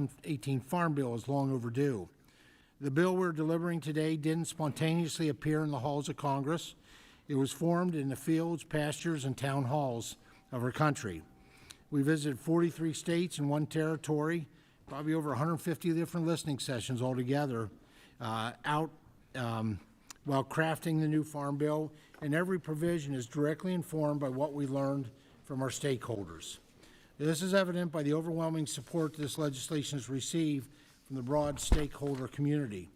2018 Farm Bill is long overdue. The bill we're delivering today didn't spontaneously appear in the halls of Congress. It was formed in the fields, pastures, and town halls of our country. We visited 43 states and 1 territory, probably over 150 different listening sessions altogether, while crafting the new Farm Bill, and every provision is directly informed by what we learned from our stakeholders. This is evident by the overwhelming support this legislation has received from the broad stakeholder community.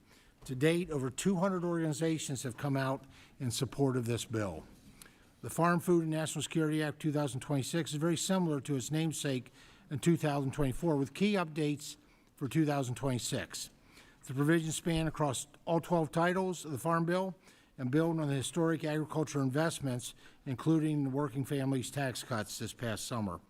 To date, over 200 organizations have come out in support of this bill. The Farm, Food, and National Security Act 2026 is very similar to its namesake in 2024, with key updates for 2026. The provisions span across all 12 titles of the Farm Bill and build on the historic agriculture investments, including the working families tax cuts this past summer.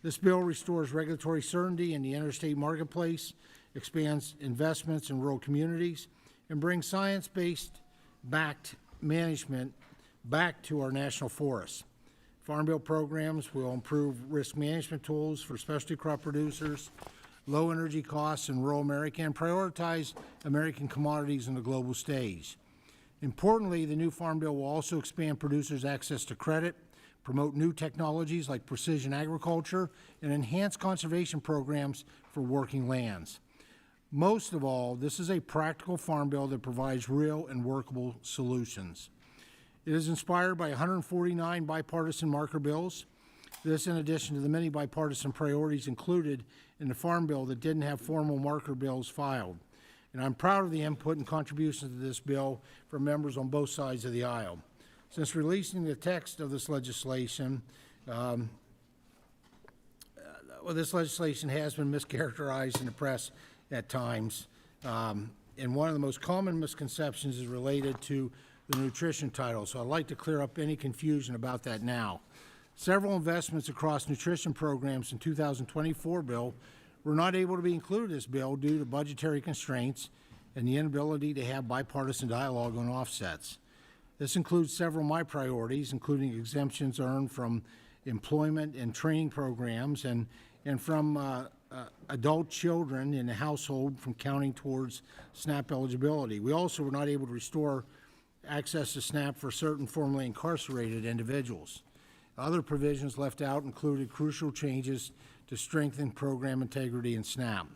This bill restores regulatory certainty in the interstate marketplace, expands investments in rural communities, and brings science-based backed management back to our national forests. Farm Bill programs will improve risk management tools for specialty crop producers, low energy costs in rural America, and prioritize American commodities on the global stage. Importantly, the new Farm Bill will also expand producers' access to credit, promote new technologies like precision agriculture, and enhance conservation programs for working lands. Most of all, this is a practical Farm Bill that provides real and workable solutions. It is inspired by 149 bipartisan marker bills. This in addition to the many bipartisan priorities included in the Farm Bill that didn't have formal marker bills filed. And I'm proud of the input and contributions to this bill from members on both sides of the aisle. Since releasing the text of this legislation, this legislation has been mischaracterized in the press at times, and one of the most common misconceptions is related to the nutrition title, so I'd like to clear up any confusion about that now. Several investments across nutrition programs in 2024 bill were not able to be included in this bill due to budgetary constraints and the inability to have bipartisan dialogue on offsets. This includes several of my priorities, including exemptions earned from employment and training programs and from adult children in the household from counting towards SNAP eligibility. We also were not able to restore access to SNAP for certain formerly incarcerated individuals. Other provisions left out included crucial changes to strengthen program integrity in SNAP.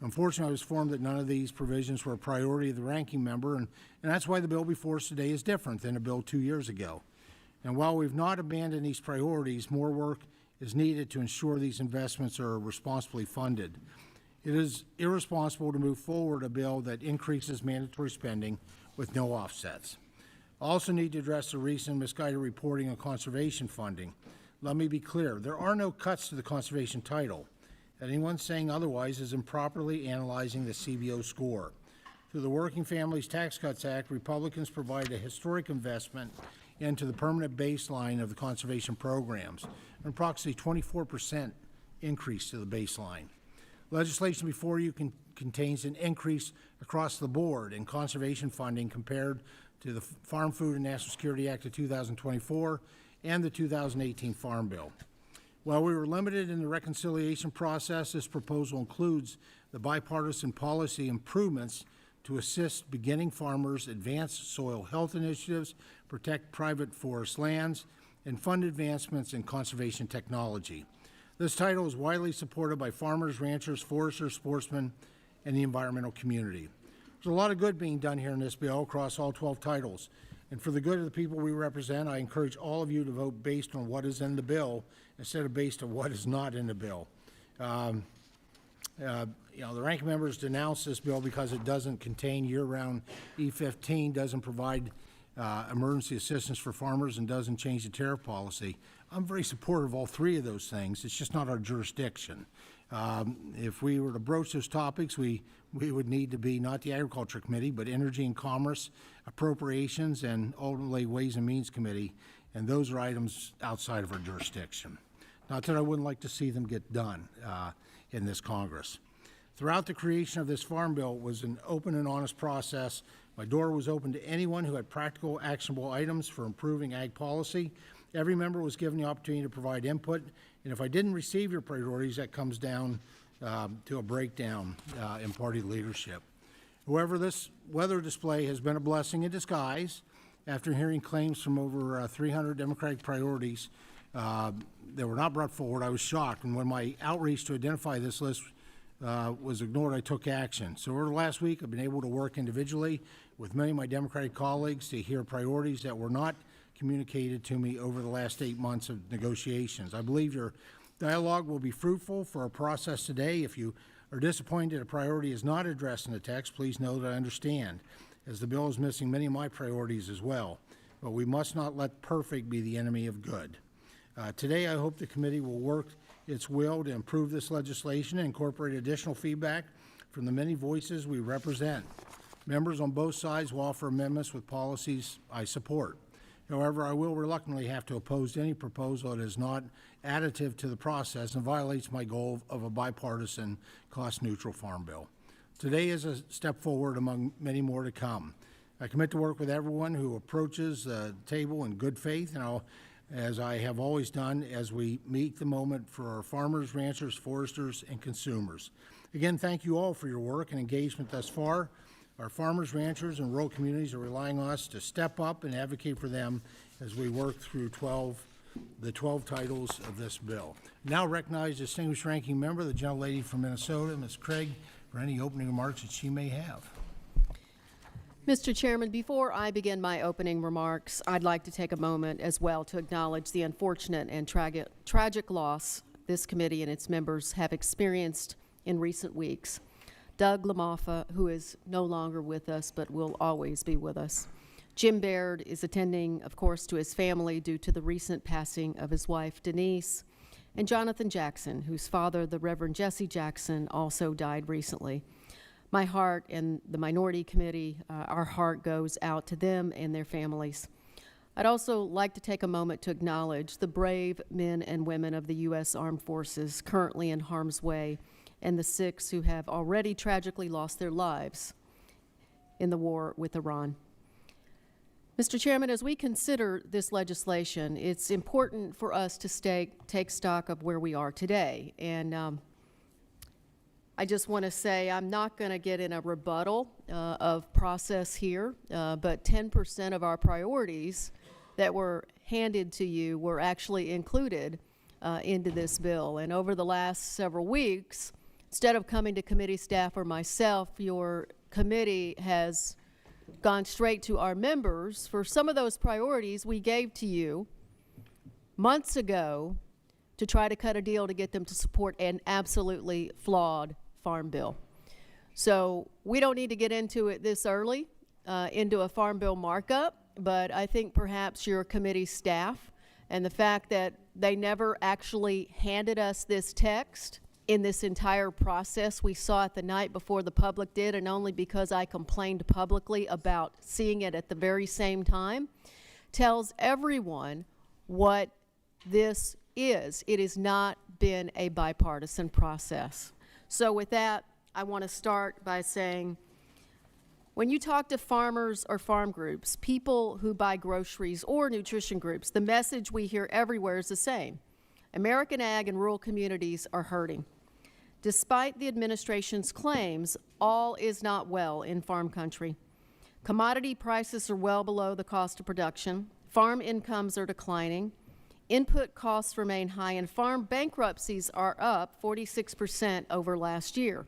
Unfortunately, I was informed that none of these provisions were a priority of the ranking member, and that's why the bill before us today is different than a bill 2 years ago. And while we've not abandoned these priorities, more work is needed to ensure these investments are responsibly funded. It is irresponsible to move forward a bill that increases mandatory spending with no offsets. I also need to address the recent misguided reporting on conservation funding. Let me be clear, there are no cuts to the conservation title. Anyone saying otherwise is improperly analyzing the CBO score. Through the Working Families Tax Cuts Act, Republicans provide a historic investment into the permanent baseline of the conservation programs, an approximately 24% increase to the baseline. Legislation before you contains an increase across the board in conservation funding compared to the Farm, Food, and National Security Act of 2024 and the 2018 Farm Bill. While we were limited in the reconciliation process, this proposal includes the bipartisan policy improvements to assist beginning farmers, advance soil health initiatives, protect private forest lands, and fund advancements in conservation technology. This title is widely supported by farmers, ranchers, foresters, sportsmen, and the environmental community. There's a lot of good being done here in this bill across all 12 titles. And for the good of the people we represent, I encourage all of you to vote based on what is in the bill instead of based on what is not in the bill. The ranking members denounced this bill because it doesn't contain year-round E15, doesn't provide emergency assistance for farmers, and doesn't change the tariff policy. I'm very supportive of all three of those things. It's just not our jurisdiction. If we were to broach those topics, we would need to be not the Agriculture Committee, but Energy and Commerce, Appropriations, and ultimately Ways and Means Committee, and those are items outside of our jurisdiction. Not that I wouldn't like to see them get done in this Congress. Throughout the creation of this Farm Bill was an open and honest process. My door was open to anyone who had practical, actionable items for improving ag policy. Every member was given the opportunity to provide input, and if I didn't receive your priorities, that comes down to a breakdown in party leadership. However, this weather display has been a blessing in disguise. After hearing claims from over 300 Democratic priorities that were not brought forward, I was shocked. And when my outreach to identify this list was ignored, I took action. So over the last week, I've been able to work individually with many of my Democratic colleagues to hear priorities that were not communicated to me over the last 8 months of negotiations. I believe your dialogue will be fruitful for our process today. If you are disappointed a priority is not addressed in the text, please know that I understand, as the bill is missing many of my priorities as well. But we must not let perfect be the enemy of good. Today, I hope the committee will work its will to improve this legislation and incorporate additional feedback from the many voices we represent. Members on both sides will offer amendments with policies I support. However, I will reluctantly have to oppose any proposal that is not additive to the process and violates my goal of a bipartisan, cost-neutral farm bill. Today is a step forward among many more to come. I commit to work with everyone who approaches the table in good faith, and as I have always done, as we meet the moment for our farmers, ranchers, foresters, and consumers. Again, thank you all for your work and engagement thus far. Our farmers, ranchers, and rural communities are relying on us to step up and advocate for them as we work through the 12 titles of this bill. Now recognize distinguished ranking member, the gentlelady from Minnesota, Ms. Craig, for any opening remarks that she may have. Mr. Chairman, before I begin my opening remarks, I'd like to take a moment as well to acknowledge the unfortunate and tragic loss this committee and its members have experienced in recent weeks. Doug LaMaffa, who is no longer with us but will always be with us. Jim Baird is attending, of course, to his family due to the recent passing of his wife, Denise, and Jonathan Jackson, whose father, the Reverend Jesse Jackson, also died recently. My heart and the Minority Committee, our heart goes out to them and their families. I'd also like to take a moment to acknowledge the brave men and women of the U.S. Armed Forces currently in harm's way, and the 6 who have already tragically lost their lives in the war with Iran. Mr. Chairman, as we consider this legislation, it's important for us to take stock of where we are today. And I just want to say I'm not going to get in a rebuttal of process here, but 10% of our priorities that were handed to you were actually included into this bill. And over the last several weeks, instead of coming to committee staff or myself, your committee has gone straight to our members for some of those priorities we gave to you months ago to try to cut a deal to get them to support an absolutely flawed farm bill. So we don't need to get into it this early, into a farm bill markup, but I think perhaps your committee staff and the fact that they never actually handed us this text in this entire process. We saw it the night before the public did, and only because I complained publicly about seeing it at the very same time, tells everyone what this is. It has not been a bipartisan process. So with that, I want to start by saying, when you talk to farmers or farm groups, people who buy groceries or nutrition groups, the message we hear everywhere is the same. American ag and rural communities are hurting. Despite the administration's claims, all is not well in farm country. Commodity prices are well below the cost of production. Farm incomes are declining. Input costs remain high, and farm bankruptcies are up 46% over last year.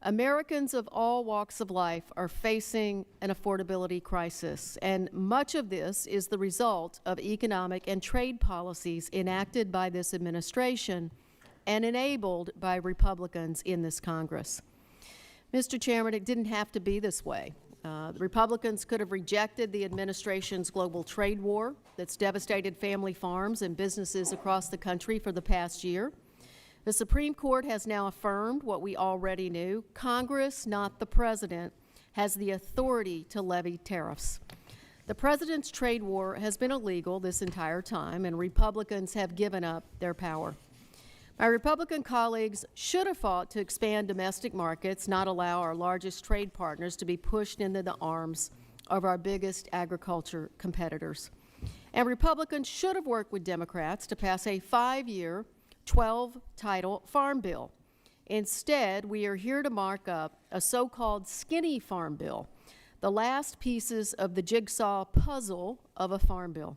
Americans of all walks of life are facing an affordability crisis, and much of this is the result of economic and trade policies enacted by this administration and enabled by Republicans in this Congress. Mr. Chairman, it didn't have to be this way. The Republicans could have rejected the administration's global trade war that's devastated family farms and businesses across the country for the past year. The Supreme Court has now affirmed what we already knew. Congress, not the President, has the authority to levy tariffs. The President's trade war has been illegal this entire time, and Republicans have given up their power. My Republican colleagues should have fought to expand domestic markets, not allow our largest trade partners to be pushed into the arms of our biggest agriculture competitors. And Republicans should have worked with Democrats to pass a 5-year, 12-title farm bill. Instead, we are here to mark up a so-called skinny farm bill, the last pieces of the jigsaw puzzle of a farm bill.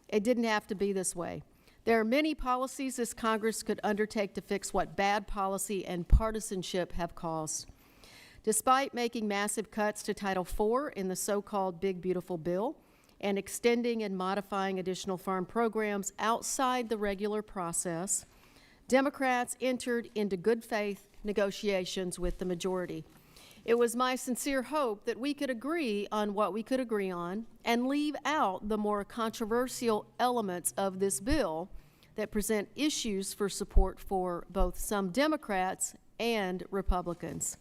It didn't have to be this way. There are many policies this Congress could undertake to fix what bad policy and partisanship have caused. Despite making massive cuts to Title IV in the so-called Big Beautiful Bill and extending and modifying additional farm programs outside the regular process, Democrats entered into good faith negotiations with the majority. It was my sincere hope that we could agree on what we could agree on and leave out the more controversial elements of this bill that present issues for support for both some Democrats and Republicans.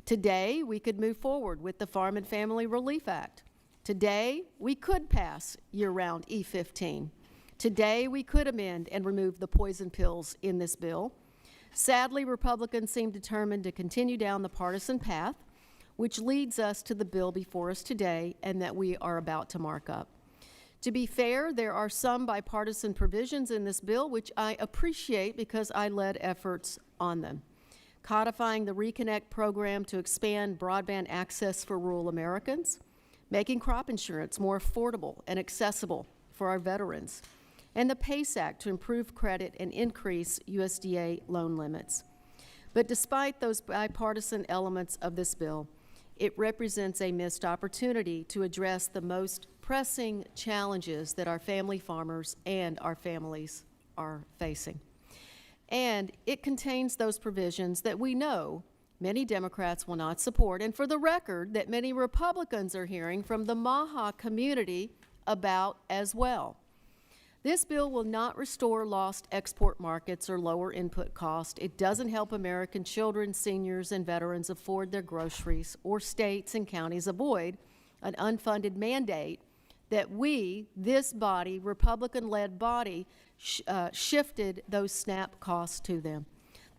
Today, we could move forward with the Farm and Family Relief Act. Today, we could pass year-round E15. Today, we could amend and remove the poison pills in this bill. Sadly, Republicans seem determined to continue down the partisan path, which leads us to the bill before us today and that we are about to mark up. To be fair, there are some bipartisan provisions in this bill which I appreciate because I led efforts on them. Codifying the Reconnect program to expand broadband access for rural Americans, making crop insurance more affordable and accessible for our veterans, and the PACE Act to improve credit and increase USDA loan limits. But despite those bipartisan elements of this bill, it represents a missed opportunity to address the most pressing challenges that our family farmers and our families are facing. And it contains those provisions that we know many Democrats will not support, and for the record, that many Republicans are hearing from the MAHA community about as well. This bill will not restore lost export markets or lower input cost. It doesn't help American children, seniors, and veterans afford their groceries, or states and counties avoid an unfunded mandate that we, this body, Republican-led body, shifted those SNAP costs to them.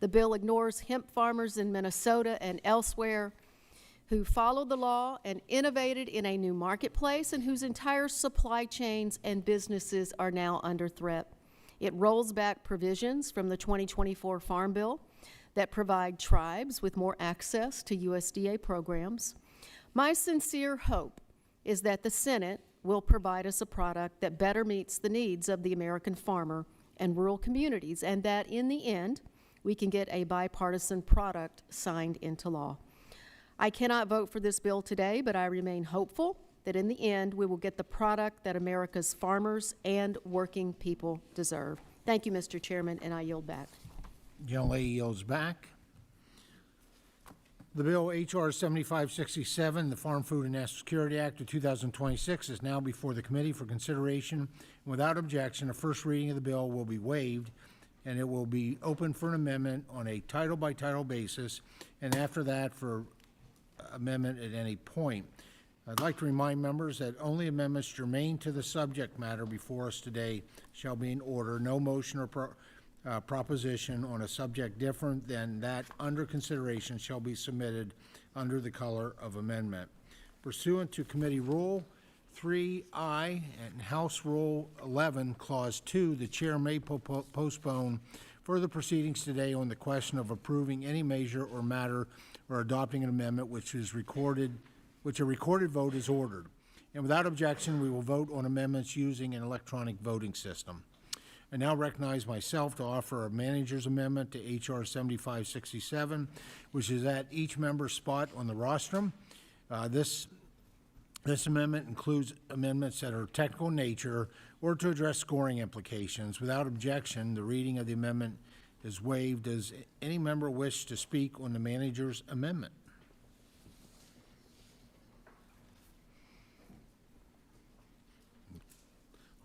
The bill ignores hemp farmers in Minnesota and elsewhere who followed the law and innovated in a new marketplace and whose entire supply chains and businesses are now under threat. It rolls back provisions from the 2024 Farm Bill that provide tribes with more access to USDA programs. My sincere hope is that the Senate will provide us a product that better meets the needs of the American farmer and rural communities, and that in the end, we can get a bipartisan product signed into law. I cannot vote for this bill today, but I remain hopeful that in the end, we will get the product that America's farmers and working people deserve. Thank you, Mr. Chairman, and I yield back. Young lady yields back. The bill H.R. 7567, the Farm Food and National Security Act of 2026, is now before the committee for consideration. Without objection, a first reading of the bill will be waived, and it will be open for an amendment on a title-by-title basis, and after that for amendment at any point. I'd like to remind members that only amendments germane to the subject matter before us today shall be in order. No motion or proposition on a subject different than that under consideration shall be submitted under the color of amendment. Pursuant to Committee Rule 3I and House Rule 11, Clause 2, the Chair may postpone further proceedings today on the question of approving any measure or matter or adopting an amendment which a recorded vote is ordered. And without objection, we will vote on amendments using an electronic voting system. I now recognize myself to offer a manager's amendment to H.R. 7567, which is at each member's spot on the rostrum. This amendment includes amendments that are technical in nature or to address scoring implications. Without objection, the reading of the amendment is waived. Does any member wish to speak on the manager's amendment?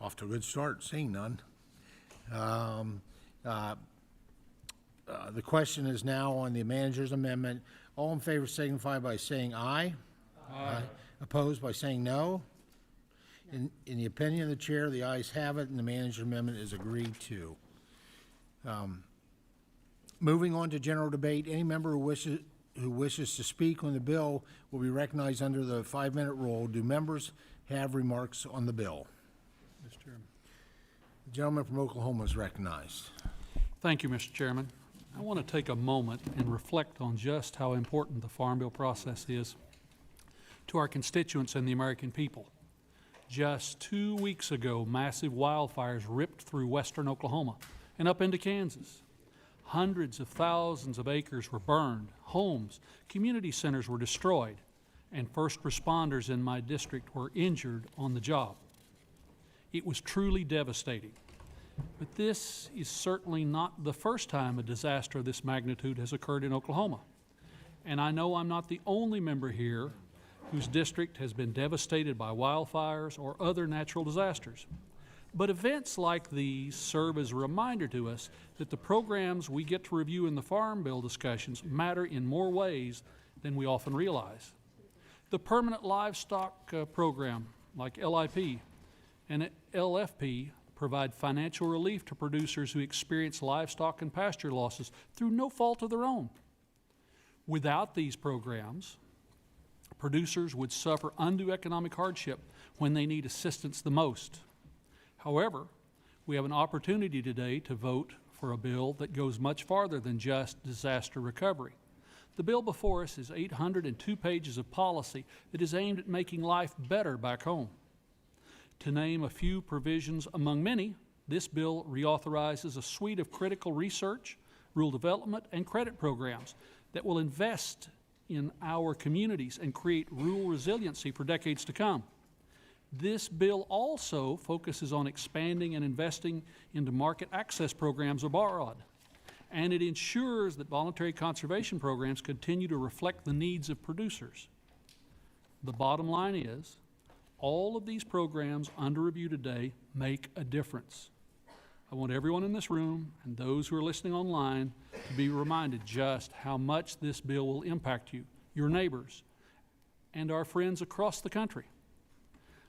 Off to a good start, seeing none. The question is now on the manager's amendment. All in favor signify by saying aye. Aye. Opposed by saying no. In the opinion of the chair, the ayes have it, and the manager's amendment is agreed to. Moving on to general debate, any member who wishes to speak on the bill will be recognized under the 5-minute rule. Do members have remarks on the bill? Mr. Chairman. The gentleman from Oklahoma is recognized. Thank you, Mr. Chairman. I want to take a moment and reflect on just how important the Farm Bill process is to our constituents and the American people. Just 2 weeks ago, massive wildfires ripped through western Oklahoma and up into Kansas. Hundreds of thousands of acres were burned, homes, community centers were destroyed, and first responders in my district were injured on the job. It was truly devastating. But this is certainly not the first time a disaster of this magnitude has occurred in Oklahoma. And I know I'm not the only member here whose district has been devastated by wildfires or other natural disasters. But events like these serve as a reminder to us that the programs we get to review in the Farm Bill discussions matter in more ways than we often realize. The Permanent Livestock Program, like LIP and LFP, provide financial relief to producers who experience livestock and pasture losses through no fault of their own. Without these programs, producers would suffer undue economic hardship when they need assistance the most. However, we have an opportunity today to vote for a bill that goes much farther than just disaster recovery. The bill before us is 802 pages of policy that is aimed at making life better back home. To name a few provisions among many, this bill reauthorizes a suite of critical research, rule development, and credit programs that will invest in our communities and create rural resiliency for decades to come. This bill also focuses on expanding and investing into market access programs abroad, and it ensures that voluntary conservation programs continue to reflect the needs of producers. The bottom line is, all of these programs under review today make a difference. I want everyone in this room and those who are listening online to be reminded just how much this bill will impact you, your neighbors, and our friends across the country.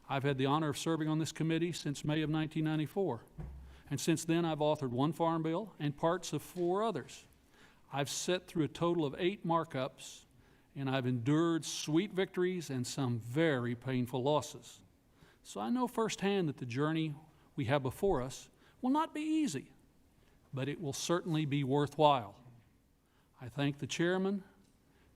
I've had the honor of serving on this committee since May of 1994, and since then I've authored one Farm Bill and parts of 4 others. I've sat through a total of 8 markups, and I've endured sweet victories and some very painful losses. So I know firsthand that the journey we have before us will not be easy, but it will certainly be worthwhile. I thank the chairman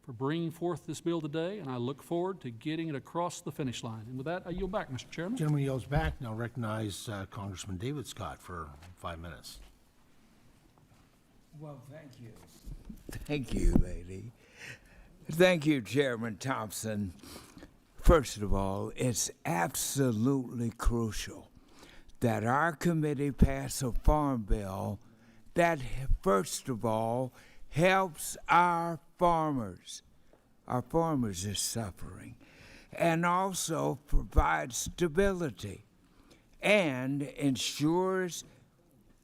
for bringing forth this bill today, and I look forward to getting it across the finish line. And with that, I yield back, Mr. Chairman. Gentleman yields back. Now recognize Congressman David Scott for 5 minutes. Well, thank you. Thank you, lady. Thank you, Chairman Thompson. First of all, it's absolutely crucial that our committee pass a farm bill that, first of all, helps our farmers. Our farmers are suffering, and also provides stability and ensures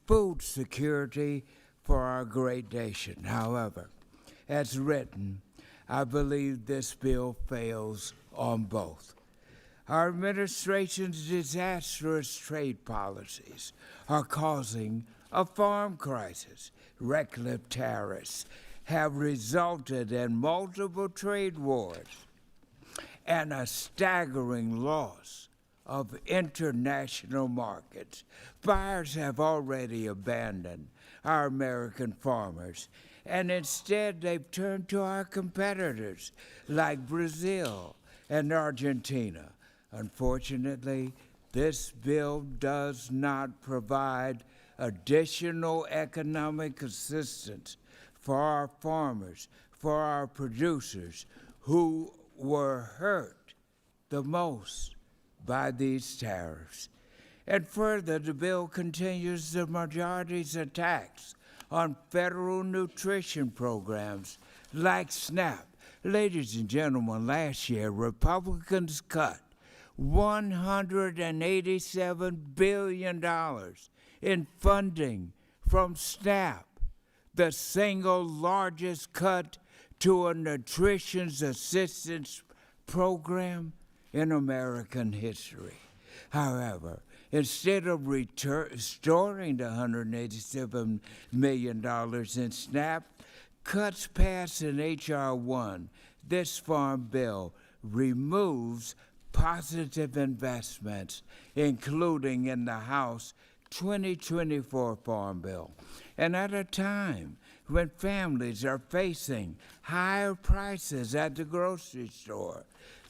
food security for our great nation. However, as written, I believe this bill fails on both. Our administration's disastrous trade policies are causing a farm crisis. Reckless tariffs have resulted in multiple trade wars and a staggering loss of international markets. Buyers have already abandoned our American farmers, and instead they've turned to our competitors like Brazil and Argentina. Unfortunately, this bill does not provide additional economic assistance for our farmers, for our producers who were hurt the most by these tariffs. And further, the bill continues the majority's attacks on federal nutrition programs like SNAP. Ladies and gentlemen, last year, Republicans cut $187 billion in funding from SNAP, the single largest cut to a nutrition assistance program in American history. However, instead of restoring the $187 million in SNAP, cuts passed in H.R. 1, this farm bill removes positive investments, including in the House 2024 Farm Bill. And at a time when families are facing higher prices at the grocery store.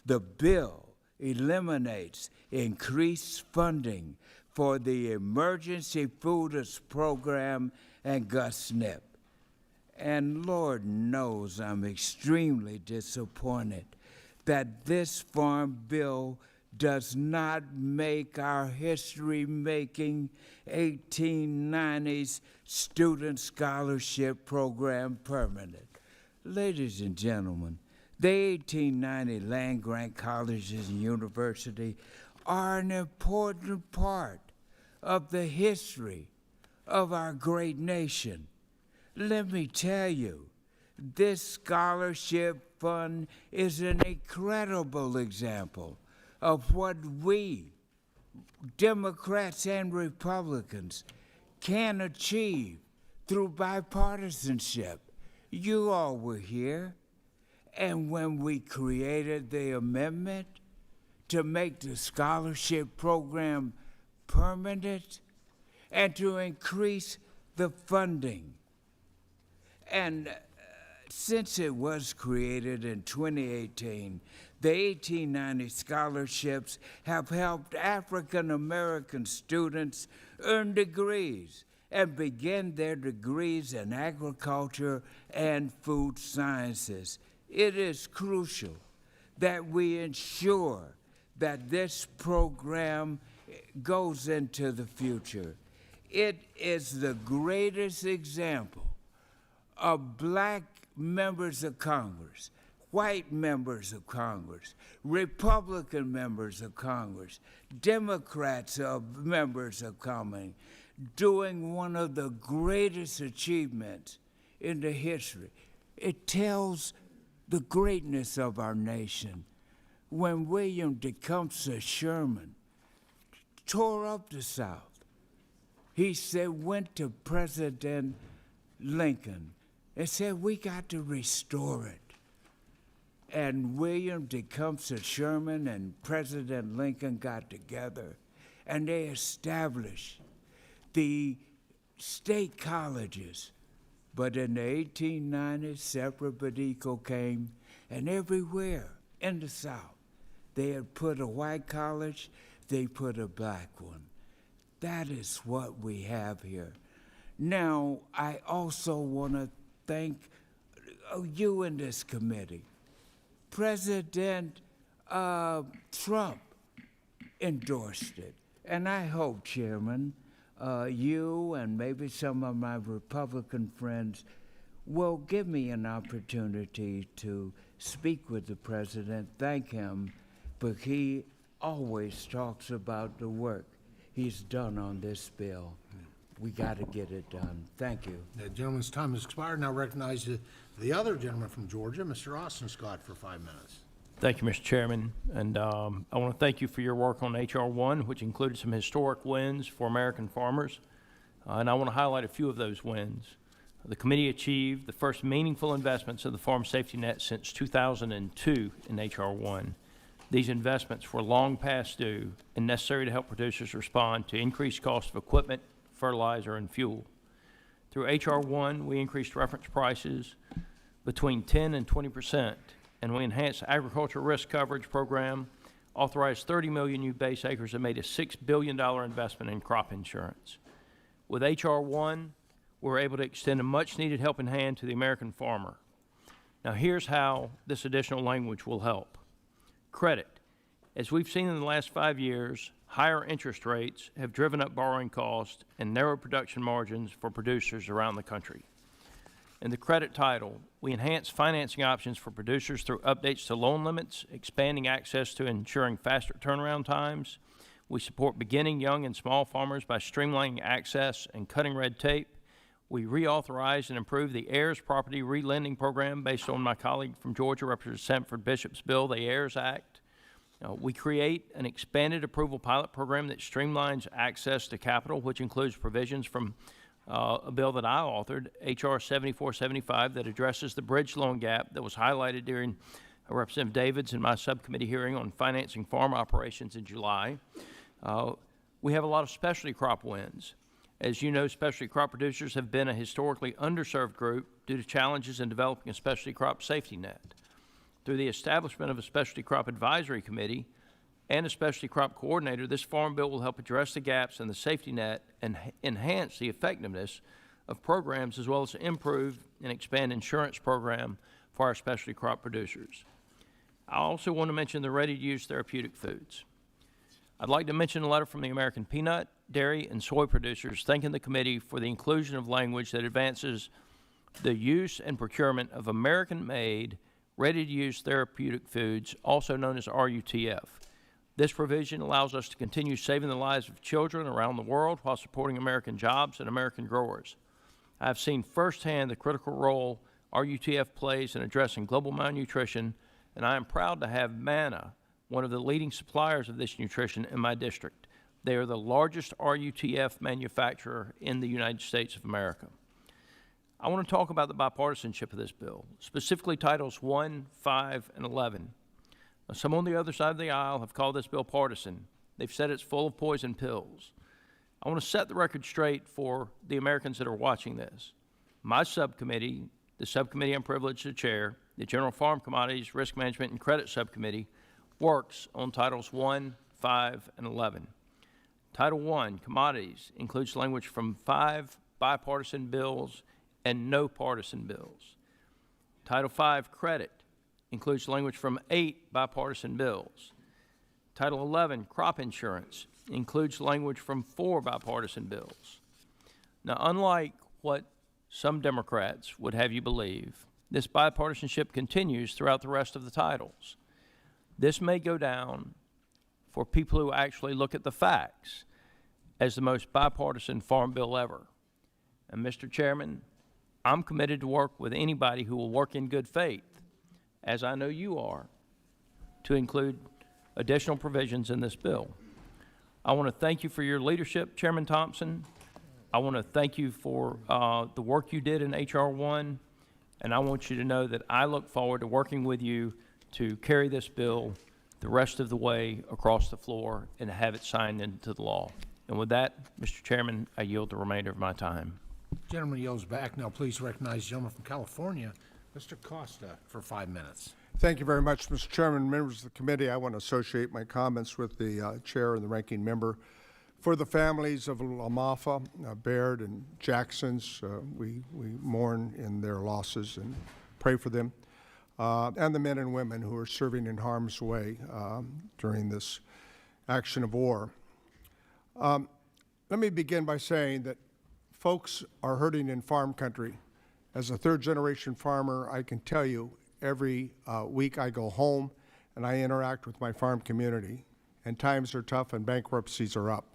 The bill eliminates increased funding for the Emergency Food Program and GusNIP. And Lord knows I'm extremely disappointed that this farm bill does not make our history-making 1890s student scholarship program permanent. Ladies and gentlemen, the 1890 land-grant colleges and universities are an important part of the history of our great nation. Let me tell you, this scholarship fund is an incredible example of what we, Democrats and Republicans, can achieve through bipartisanship. You all were here, and when we created the amendment to make the scholarship program permanent and to increase the funding. And since it was created in 2018, the 1890 scholarships have helped African American students earn degrees and begin their degrees in agriculture and food sciences. It is crucial that we ensure that this program goes into the future. It is the greatest example of black members of Congress, white members of Congress, Republican members of Congress, Democrats members of Congress, doing one of the greatest achievements in the history. It tells the greatness of our nation. When William Tecumseh Sherman tore up the South, he said, went to President Lincoln and said, we got to restore it. And William Tecumseh Sherman and President Lincoln got together and they established the state colleges. But in the 1890s, separate but equal came, and everywhere in the South, they had put a white college, they put a black one. That is what we have here. Now, I also want to thank you in this committee. President Trump endorsed it. And I hope, Chairman, you and maybe some of my Republican friends will give me an opportunity to speak with the president, thank him, but he always talks about the work he's done on this bill. We got to get it done. Thank you. The gentleman's time has expired. Now recognize the other gentleman from Georgia, Mr. Austin Scott, for 5 minutes. Thank you, Mr. Chairman. And I want to thank you for your work on H.R. 1, which included some historic wins for American farmers. And I want to highlight a few of those wins. The committee achieved the first meaningful investments of the farm safety net since 2002 in H.R. 1. These investments were long past due and necessary to help producers respond to increased costs of equipment, fertilizer, and fuel. Through H.R. 1, we increased reference prices between 10 and 20%, and we enhanced the agricultural risk coverage program, authorized 30 million new base acres, and made a $6 billion investment in crop insurance. With H.R. 1, we're able to extend a much-needed helping hand to the American farmer. Now, here's how this additional language will help. Credit. As we've seen in the last 5 years, higher interest rates have driven up borrowing costs and narrowed production margins for producers around the country. In the credit title, we enhance financing options for producers through updates to loan limits, expanding access to ensuring faster turnaround times. We support beginning young and small farmers by streamlining access and cutting red tape. We reauthorized and improved the heirs property relending program based on my colleague from Georgia, Representative Sanford Bishop's bill, the Heirs Act. We create an expanded approval pilot program that streamlines access to capital, which includes provisions from a bill that I authored, H.R. 7475, that addresses the bridge loan gap that was highlighted during Representative David's and my subcommittee hearing on financing farm operations in July. We have a lot of specialty crop wins. As you know, specialty crop producers have been a historically underserved group due to challenges in developing a specialty crop safety net. Through the establishment of a specialty crop advisory committee and a specialty crop coordinator, this farm bill will help address the gaps in the safety net and enhance the effectiveness of programs, as well as improve and expand insurance program for our specialty crop producers. I also want to mention the ready-to-use therapeutic foods. I'd like to mention a letter from the American peanut, dairy, and soy producers thanking the committee for the inclusion of language that advances the use and procurement of American-made, ready-to-use therapeutic foods, also known as RUTF. This provision allows us to continue saving the lives of children around the world while supporting American jobs and American growers. I've seen firsthand the critical role RUTF plays in addressing global malnutrition, and I am proud to have Manna, one of the leading suppliers of this nutrition in my district. They are the largest RUTF manufacturer in the United States of America. I want to talk about the bipartisanship of this bill, specifically Titles 1, 5, and 11. Now, some on the other side of the aisle have called this bill partisan. They've said it's full of poison pills. I want to set the record straight for the Americans that are watching this. My subcommittee, the subcommittee I'm privileged to chair, the General Farm Commodities, Risk Management, and Credit Subcommittee, works on Titles 1, 5, and 11. Title 1, Commodities, includes language from 5 bipartisan bills and no partisan bills. Title 5, Credit, includes language from 8 bipartisan bills. Title 11, Crop Insurance, includes language from 4 bipartisan bills. Now, unlike what some Democrats would have you believe, this bipartisanship continues throughout the rest of the titles. This may go down for people who actually look at the facts as the most bipartisan farm bill ever. And Mr. Chairman, I'm committed to work with anybody who will work in good faith, as I know you are, to include additional provisions in this bill. I want to thank you for your leadership, Chairman Thompson. I want to thank you for the work you did in H.R. 1, and I want you to know that I look forward to working with you to carry this bill the rest of the way across the floor and have it signed into the law. And with that, Mr. Chairman, I yield the remainder of my time. Gentleman yields back. Now please recognize the gentleman from California, Mr. Costa, for 5 minutes. Thank you very much, Mr. Chairman. Members of the committee, I want to associate my comments with the chair and the ranking member. For the families of Lamafa, Baird, and Jacksons, we mourn in their losses and pray for them, and the men and women who are serving in harm's way during this action of war. Let me begin by saying that folks are hurting in farm country. As a third-generation farmer, I can tell you every week I go home and I interact with my farm community, and times are tough and bankruptcies are up.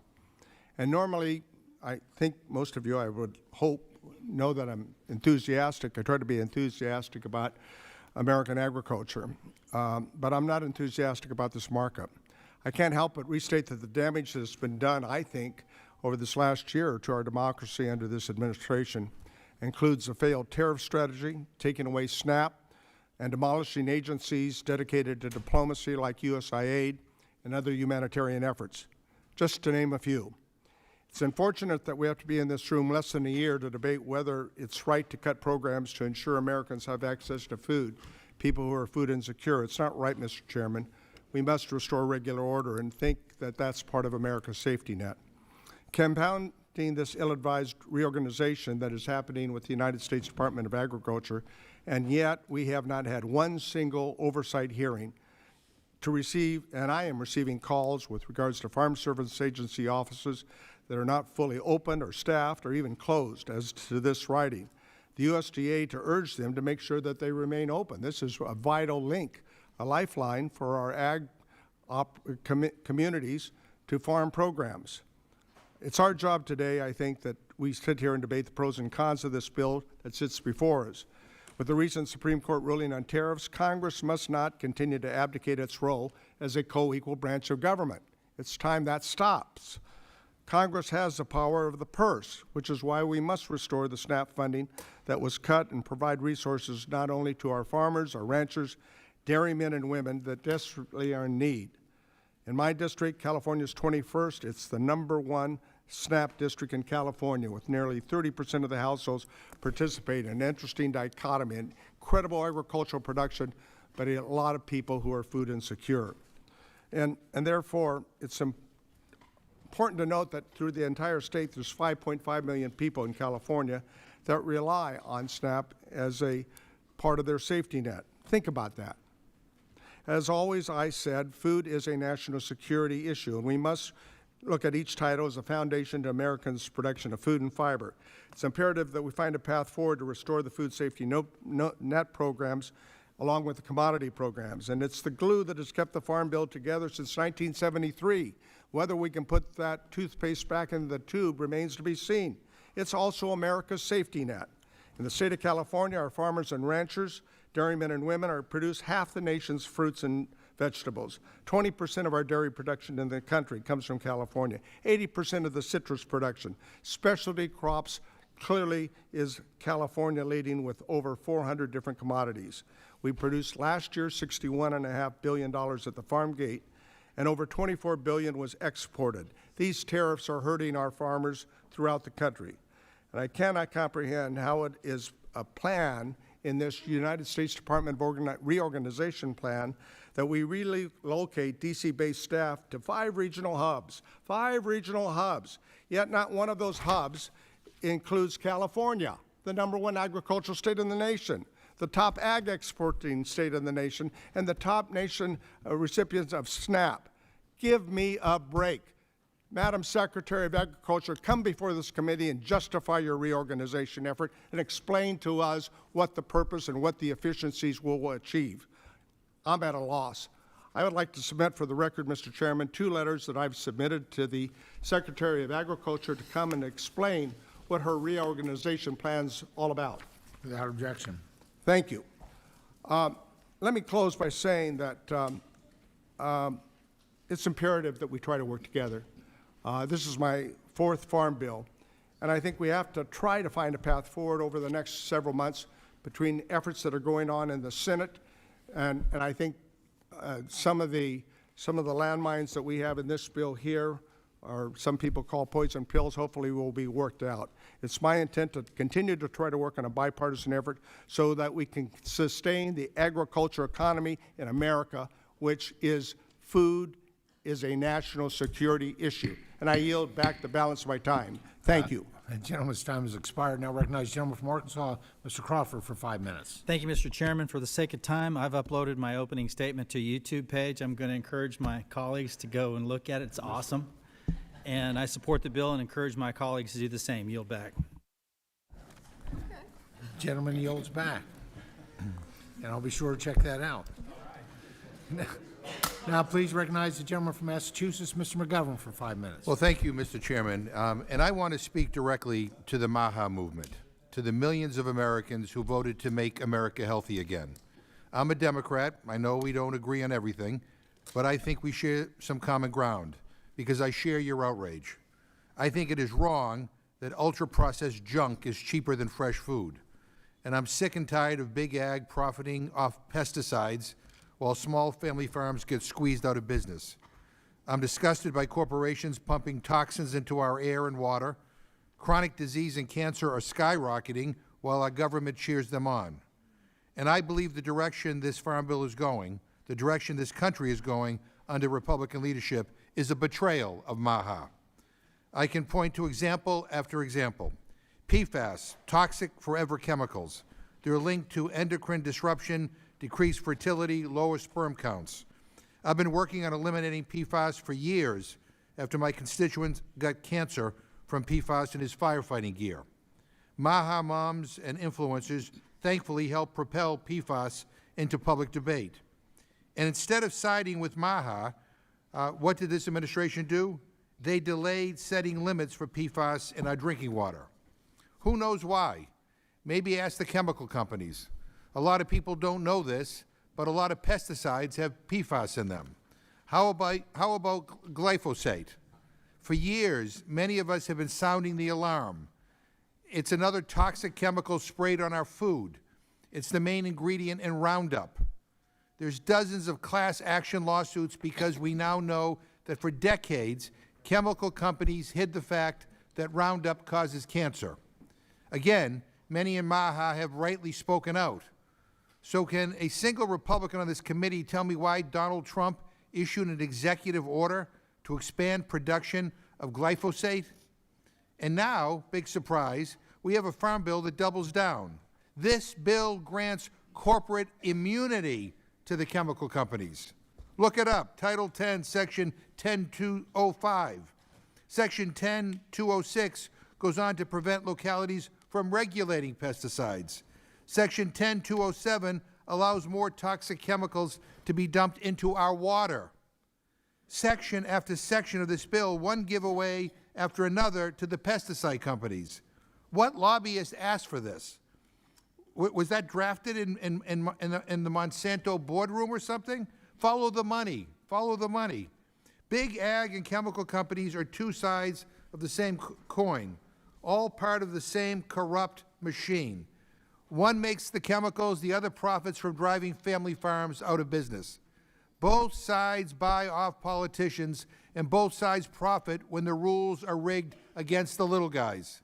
And normally, I think most of you, I would hope, know that I'm enthusiastic. I try to be enthusiastic about American agriculture, but I'm not enthusiastic about this markup. I can't help but restate that the damage that has been done, I think, over this last year to our democracy under this administration includes a failed tariff strategy, taking away SNAP, and demolishing agencies dedicated to diplomacy like USAID and other humanitarian efforts, just to name a few. It's unfortunate that we have to be in this room less than a year to debate whether it's right to cut programs to ensure Americans have access to food, people who are food insecure. It's not right, Mr. Chairman. We must restore regular order and think that that's part of America's safety net. Compounding this ill-advised reorganization that is happening with the United States Department of Agriculture, and yet we have not had one single oversight hearing to receive, and I am receiving calls with regards to Farm Service Agency offices that are not fully open or staffed or even closed as to this writing. The USDA to urge them to make sure that they remain open. This is a vital link, a lifeline for our ag communities to farm programs. It's our job today, I think, that we sit here and debate the pros and cons of this bill that sits before us. With the recent Supreme Court ruling on tariffs, Congress must not continue to abdicate its role as a co-equal branch of government. It's time that stops. Congress has the power of the purse, which is why we must restore the SNAP funding that was cut and provide resources not only to our farmers, our ranchers, dairymen and women that desperately are in need. In my district, California's 21st, it's the #1 SNAP district in California, with nearly 30% of the households participating. An interesting dichotomy, incredible agricultural production, but a lot of people who are food insecure. And therefore, it's important to note that through the entire state, there's 5.5 million people in California that rely on SNAP as a part of their safety net. Think about that. As always, I said, food is a national security issue, and we must look at each title as a foundation to Americans' production of food and fiber. It's imperative that we find a path forward to restore the food safety net programs along with the commodity programs. And it's the glue that has kept the Farm Bill together since 1973. Whether we can put that toothpaste back in the tube remains to be seen. It's also America's safety net. In the state of California, our farmers and ranchers, dairymen and women, produce half the nation's fruits and vegetables. 20% of our dairy production in the country comes from California. 80% of the citrus production. Specialty crops clearly is California leading with over 400 different commodities. We produced last year $61.5 billion at the farm gate, and over $24 billion was exported. These tariffs are hurting our farmers throughout the country. And I cannot comprehend how it is a plan in this United States Department of Reorganization plan that we relocate DC-based staff to 5 regional hubs, yet not one of those hubs includes California, the #1 agricultural state in the nation, the top ag exporting state in the nation, and the top nation recipients of SNAP. Give me a break. Madam Secretary of Agriculture, come before this committee and justify your reorganization effort and explain to us what the purpose and what the efficiencies will achieve. I'm at a loss. I would like to submit for the record, Mr. Chairman, 2 letters that I've submitted to the Secretary of Agriculture to come and explain what her reorganization plan's all about. Without objection. Thank you. Let me close by saying that it's imperative that we try to work together. This is my 4th Farm Bill, and I think we have to try to find a path forward over the next several months between efforts that are going on in the Senate, and I think some of the landmines that we have in this bill here, or some people call poison pills, hopefully will be worked out. It's my intent to continue to try to work on a bipartisan effort so that we can sustain the agriculture economy in America, which is food is a national security issue. And I yield back the balance of my time. Thank you. The gentleman's time has expired. Now recognize the gentleman from Arkansas, Mr. Crawford, for 5 minutes. Thank you, Mr. Chairman. For the sake of time, I've uploaded my opening statement to a YouTube page. I'm going to encourage my colleagues to go and look at it. It's awesome. And I support the bill and encourage my colleagues to do the same. Yield back. Gentleman yields back. And I'll be sure to check that out. Now, please recognize the gentleman from Massachusetts, Mr. McGovern, for 5 minutes. Well, thank you, Mr. Chairman. And I want to speak directly to the MAHA movement, to the millions of Americans who voted to make America healthy again. I'm a Democrat. I know we don't agree on everything, but I think we share some common ground because I share your outrage. I think it is wrong that ultra-processed junk is cheaper than fresh food. And I'm sick and tired of big ag profiting off pesticides while small family farms get squeezed out of business. I'm disgusted by corporations pumping toxins into our air and water. Chronic disease and cancer are skyrocketing while our government cheers them on. And I believe the direction this Farm Bill is going, the direction this country is going under Republican leadership, is a betrayal of MAHA. I can point to example after example. PFAS, toxic forever chemicals. They're linked to endocrine disruption, decreased fertility, lower sperm counts. I've been working on eliminating PFAS for years after my constituent got cancer from PFAS in his firefighting gear. MAHA moms and influencers thankfully helped propel PFAS into public debate. And instead of siding with MAHA, what did this administration do? They delayed setting limits for PFAS in our drinking water. Who knows why? Maybe ask the chemical companies. A lot of people don't know this, but a lot of pesticides have PFAS in them. How about glyphosate? For years, many of us have been sounding the alarm. It's another toxic chemical sprayed on our food. It's the main ingredient in Roundup. There's dozens of class action lawsuits because we now know that for decades, chemical companies hid the fact that Roundup causes cancer. Again, many in Maha have rightly spoken out. So can a single Republican on this committee tell me why Donald Trump issued an executive order to expand production of glyphosate? And now, big surprise, we have a farm bill that doubles down. This bill grants corporate immunity to the chemical companies. Look it up, Title 10, Section 10205. Section 10206 goes on to prevent localities from regulating pesticides. Section 10207 allows more toxic chemicals to be dumped into our water. Section after section of this bill, one giveaway after another to the pesticide companies. What lobbyist asked for this? Was that drafted in the Monsanto boardroom or something? Follow the money. Follow the money. Big ag and chemical companies are two sides of the same coin, all part of the same corrupt machine. One makes the chemicals, the other profits from driving family farms out of business. Both sides buy off politicians, and both sides profit when the rules are rigged against the little guys.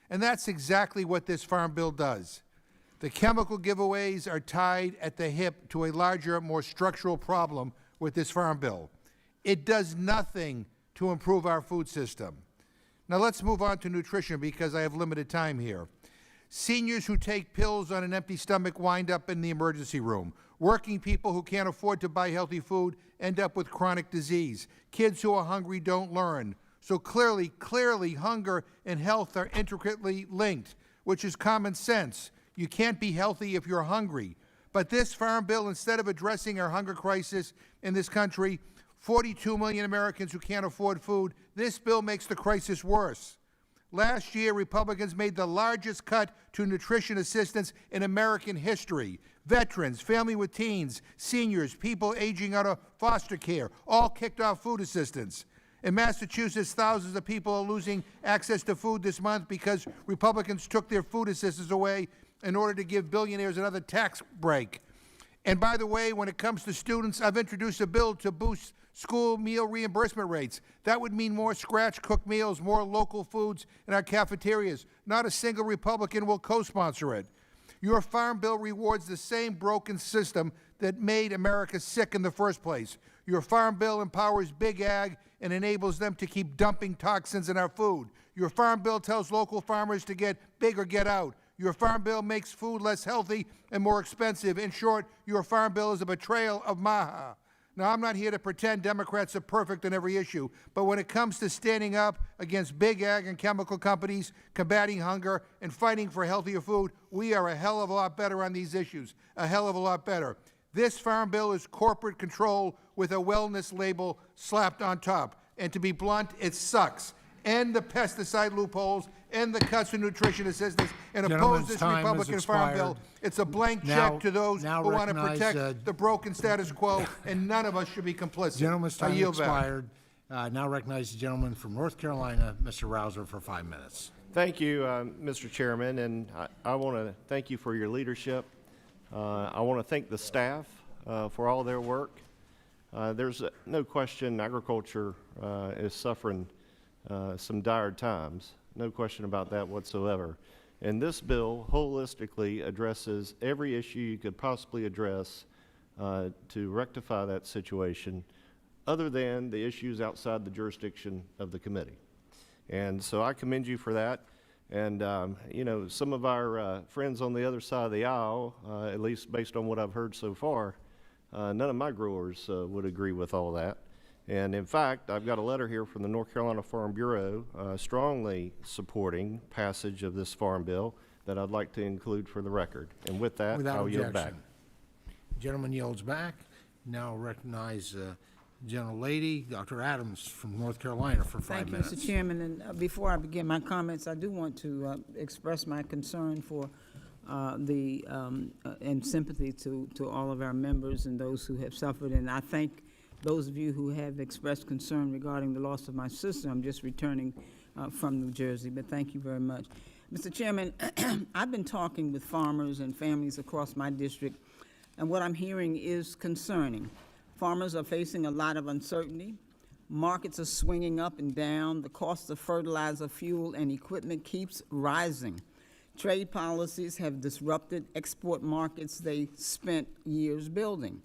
And that's exactly what this farm bill does. The chemical giveaways are tied at the hip to a larger, more structural problem with this farm bill. It does nothing to improve our food system. Now let's move on to nutrition because I have limited time here. Seniors who take pills on an empty stomach wind up in the emergency room. Working people who can't afford to buy healthy food end up with chronic disease. Kids who are hungry don't learn. So clearly, hunger and health are intricately linked, which is common sense. You can't be healthy if you're hungry. But this farm bill, instead of addressing our hunger crisis in this country, 42 million Americans who can't afford food, this bill makes the crisis worse. Last year, Republicans made the largest cut to nutrition assistance in American history. Veterans, family with teens, seniors, people aging out of foster care, all kicked off food assistance. In Massachusetts, thousands of people are losing access to food this month because Republicans took their food assistance away in order to give billionaires another tax break. And by the way, when it comes to students, I've introduced a bill to boost school meal reimbursement rates. That would mean more scratch-cooked meals, more local foods in our cafeterias. Not a single Republican will co-sponsor it. Your farm bill rewards the same broken system that made America sick in the first place. Your farm bill empowers big ag and enables them to keep dumping toxins in our food. Your farm bill tells local farmers to get big or get out. Your farm bill makes food less healthy and more expensive. In short, your farm bill is a betrayal of Maha. Now, I'm not here to pretend Democrats are perfect on every issue, but when it comes to standing up against big ag and chemical companies, combating hunger, and fighting for healthier food, we are a hell of a lot better on these issues, a hell of a lot better. This farm bill is corporate control with a wellness label slapped on top. And to be blunt, it sucks. End the pesticide loopholes, end the cuts to nutrition assistance, and oppose Gentleman's this time has Republican farm bill. expired. It's a blank Now- check to those who now want to recognize, protect the broken status quo, and none of us should be complicit. Gentleman's I time yield back. expired. Now recognize the gentleman from North Carolina, Mr. Rouser, for 5 minutes. Thank you, Mr. Chairman, and I want to thank you for your leadership. I want to thank the staff for all their work. There's no question agriculture is suffering some dire times. No question about that whatsoever. And this bill holistically addresses every issue you could possibly address to rectify that situation, other than the issues outside the jurisdiction of the committee. And so I commend you for that. And, you know, some of our friends on the other side of the aisle, at least based on what I've heard so far, none of my growers would agree with all that. And in fact, I've got a letter here from the North Carolina Farm Bureau strongly supporting passage of this farm bill that I'd like to include for the record. And with that, Without I'll yield back. objection. Gentleman yields back. Now recognize gentlelady, Dr. Adams from North Carolina for 5 Thank you, minutes. Mr. Chairman, and before I begin my comments, I do want to express my concern for and sympathy to all of our members and those who have suffered, and I thank those of you who have expressed concern regarding the loss of my sister. I'm just returning from New Jersey, but thank you very much. Mr. Chairman, I've been talking with farmers and families across my district, and what I'm hearing is concerning. Farmers are facing a lot of uncertainty. Markets are swinging up and down. The cost of fertilizer, fuel, and equipment keeps rising. Trade policies have disrupted export markets they spent years building.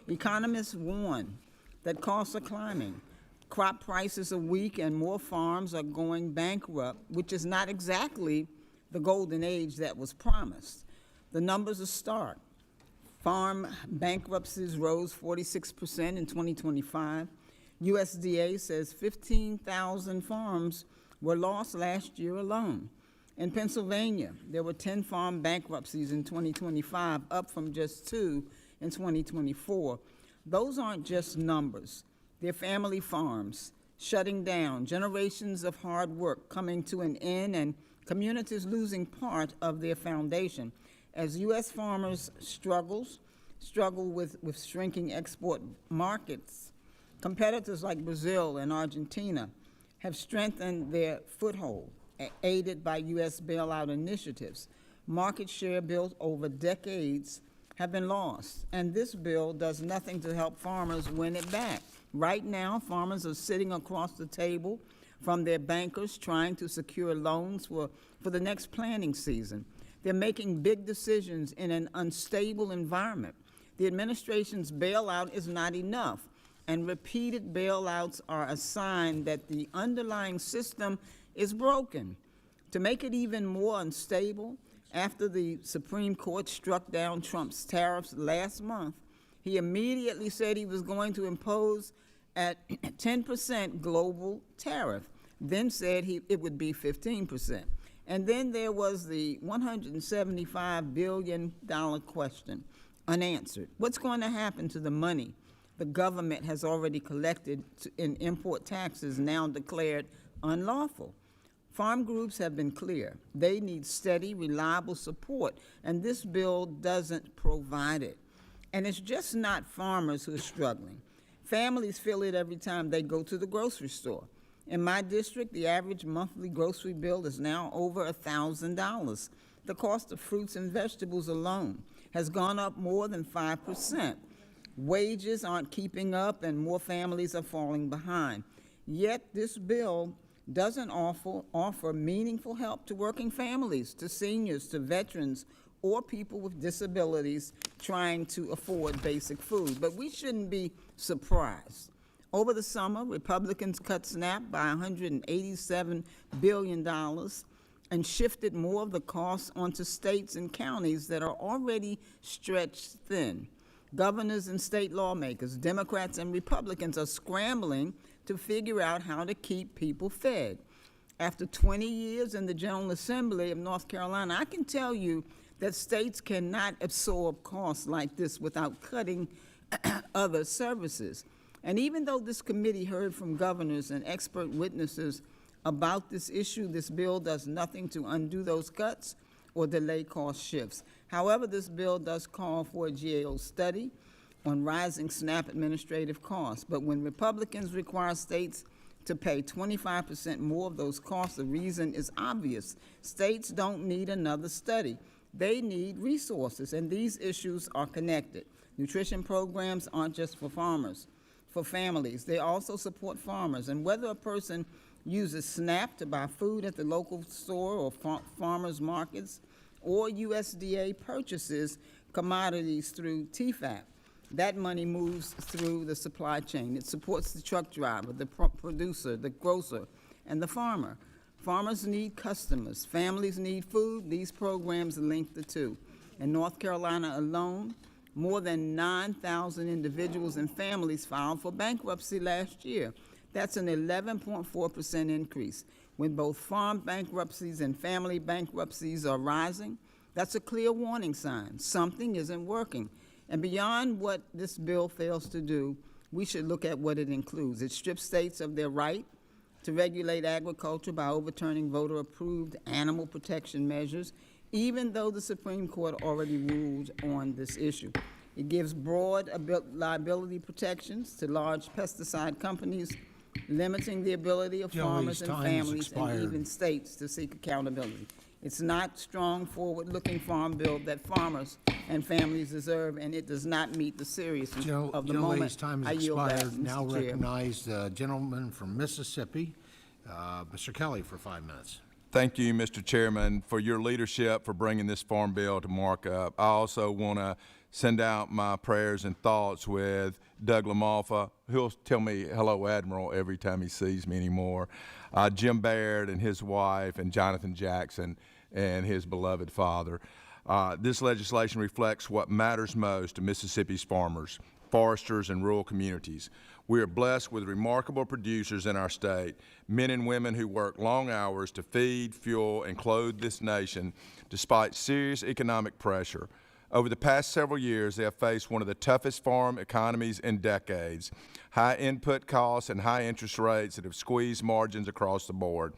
Economists warn that costs are climbing. Crop prices are weak and more farms are going bankrupt, which is not exactly the golden age that was promised. The numbers are stark. Farm bankruptcies rose 46% in 2025. USDA says 15,000 farms were lost last year alone. In Pennsylvania, there were 10 farm bankruptcies in 2025, up from just 2 in 2024. Those aren't just numbers. They're family farms shutting down, generations of hard work coming to an end, and communities losing part of their foundation. As U.S. farmers struggle with shrinking export markets, competitors like Brazil and Argentina have strengthened their foothold, aided by U.S. bailout initiatives. Market share built over decades have been lost, and this bill does nothing to help farmers win it back. Right now, farmers are sitting across the table from their bankers trying to secure loans for the next planting season. They're making big decisions in an unstable environment. The administration's bailout is not enough, and repeated bailouts are a sign that the underlying system is broken. To make it even more unstable, after the Supreme Court struck down Trump's tariffs last month, he immediately said he was going to impose a 10% global tariff, then said it would be 15%. And then there was the $175 billion question, unanswered. What's going to happen to the money the government has already collected in import taxes now declared unlawful? Farm groups have been clear. They need steady, reliable support, and this bill doesn't provide it. And it's just not farmers who are struggling. Families feel it every time they go to the grocery store. In my district, the average monthly grocery bill is now over $1,000. The cost of fruits and vegetables alone has gone up more than 5%. Wages aren't keeping up, and more families are falling behind. Yet this bill doesn't offer meaningful help to working families, to seniors, to veterans, or people with disabilities trying to afford basic food. But we shouldn't be surprised. Over the summer, Republicans cut SNAP by $187 billion and shifted more of the costs onto states and counties that are already stretched thin. Governors and state lawmakers, Democrats and Republicans, are scrambling to figure out how to keep people fed. After 20 years in the General Assembly of North Carolina, I can tell you that states cannot absorb costs like this without cutting other services. And even though this committee heard from governors and expert witnesses about this issue, this bill does nothing to undo those cuts or delay cost shifts. However, this bill does call for a GAO study on rising SNAP administrative costs. But when Republicans require states to pay 25% more of those costs, the reason is obvious. States don't need another study. They need resources, and these issues are connected. Nutrition programs aren't just for farmers, for families. They also support farmers. And whether a person uses SNAP to buy food at the local store or farmers markets, or USDA purchases commodities through TFAP, that money moves through the supply chain. It supports the truck driver, the producer, the grocer, and the farmer. Farmers need customers. Families need food. These programs link the two. In North Carolina alone, more than 9,000 individuals and families filed for bankruptcy last year. That's an 11.4% increase. When both farm bankruptcies and family bankruptcies are rising, that's a clear warning sign. Something isn't working. And beyond what this bill fails to do, we should look at what it includes. It strips states of their right to regulate agriculture by overturning voter-approved animal protection measures, even though the Supreme Court already ruled on this issue. It gives broad liability protections to large pesticide companies, limiting the ability of farmers and families and even states to seek accountability. It's not strong, forward-looking farm bill that farmers and families deserve, and it does not meet the seriousness of the moment. Gentlelady's time I has yield back, expired. Now Mr. Chair. recognize the gentleman from Mississippi, Mr. Kelly, for 5 minutes. Thank you, Mr. Chairman, for your leadership for bringing this farm bill to markup. I also want to send out my prayers and thoughts with Doug LaMalfa. He'll tell me hello, Admiral, every time he sees me anymore. Jim Baird and his wife, and Jonathan Jackson and his beloved father. This legislation reflects what matters most to Mississippi's farmers, foresters, and rural communities. We are blessed with remarkable producers in our state, men and women who work long hours to feed, fuel, and clothe this nation despite serious economic pressure. Over the past several years, they have faced one of the toughest farm economies in decades, high input costs and high interest rates that have squeezed margins across the board.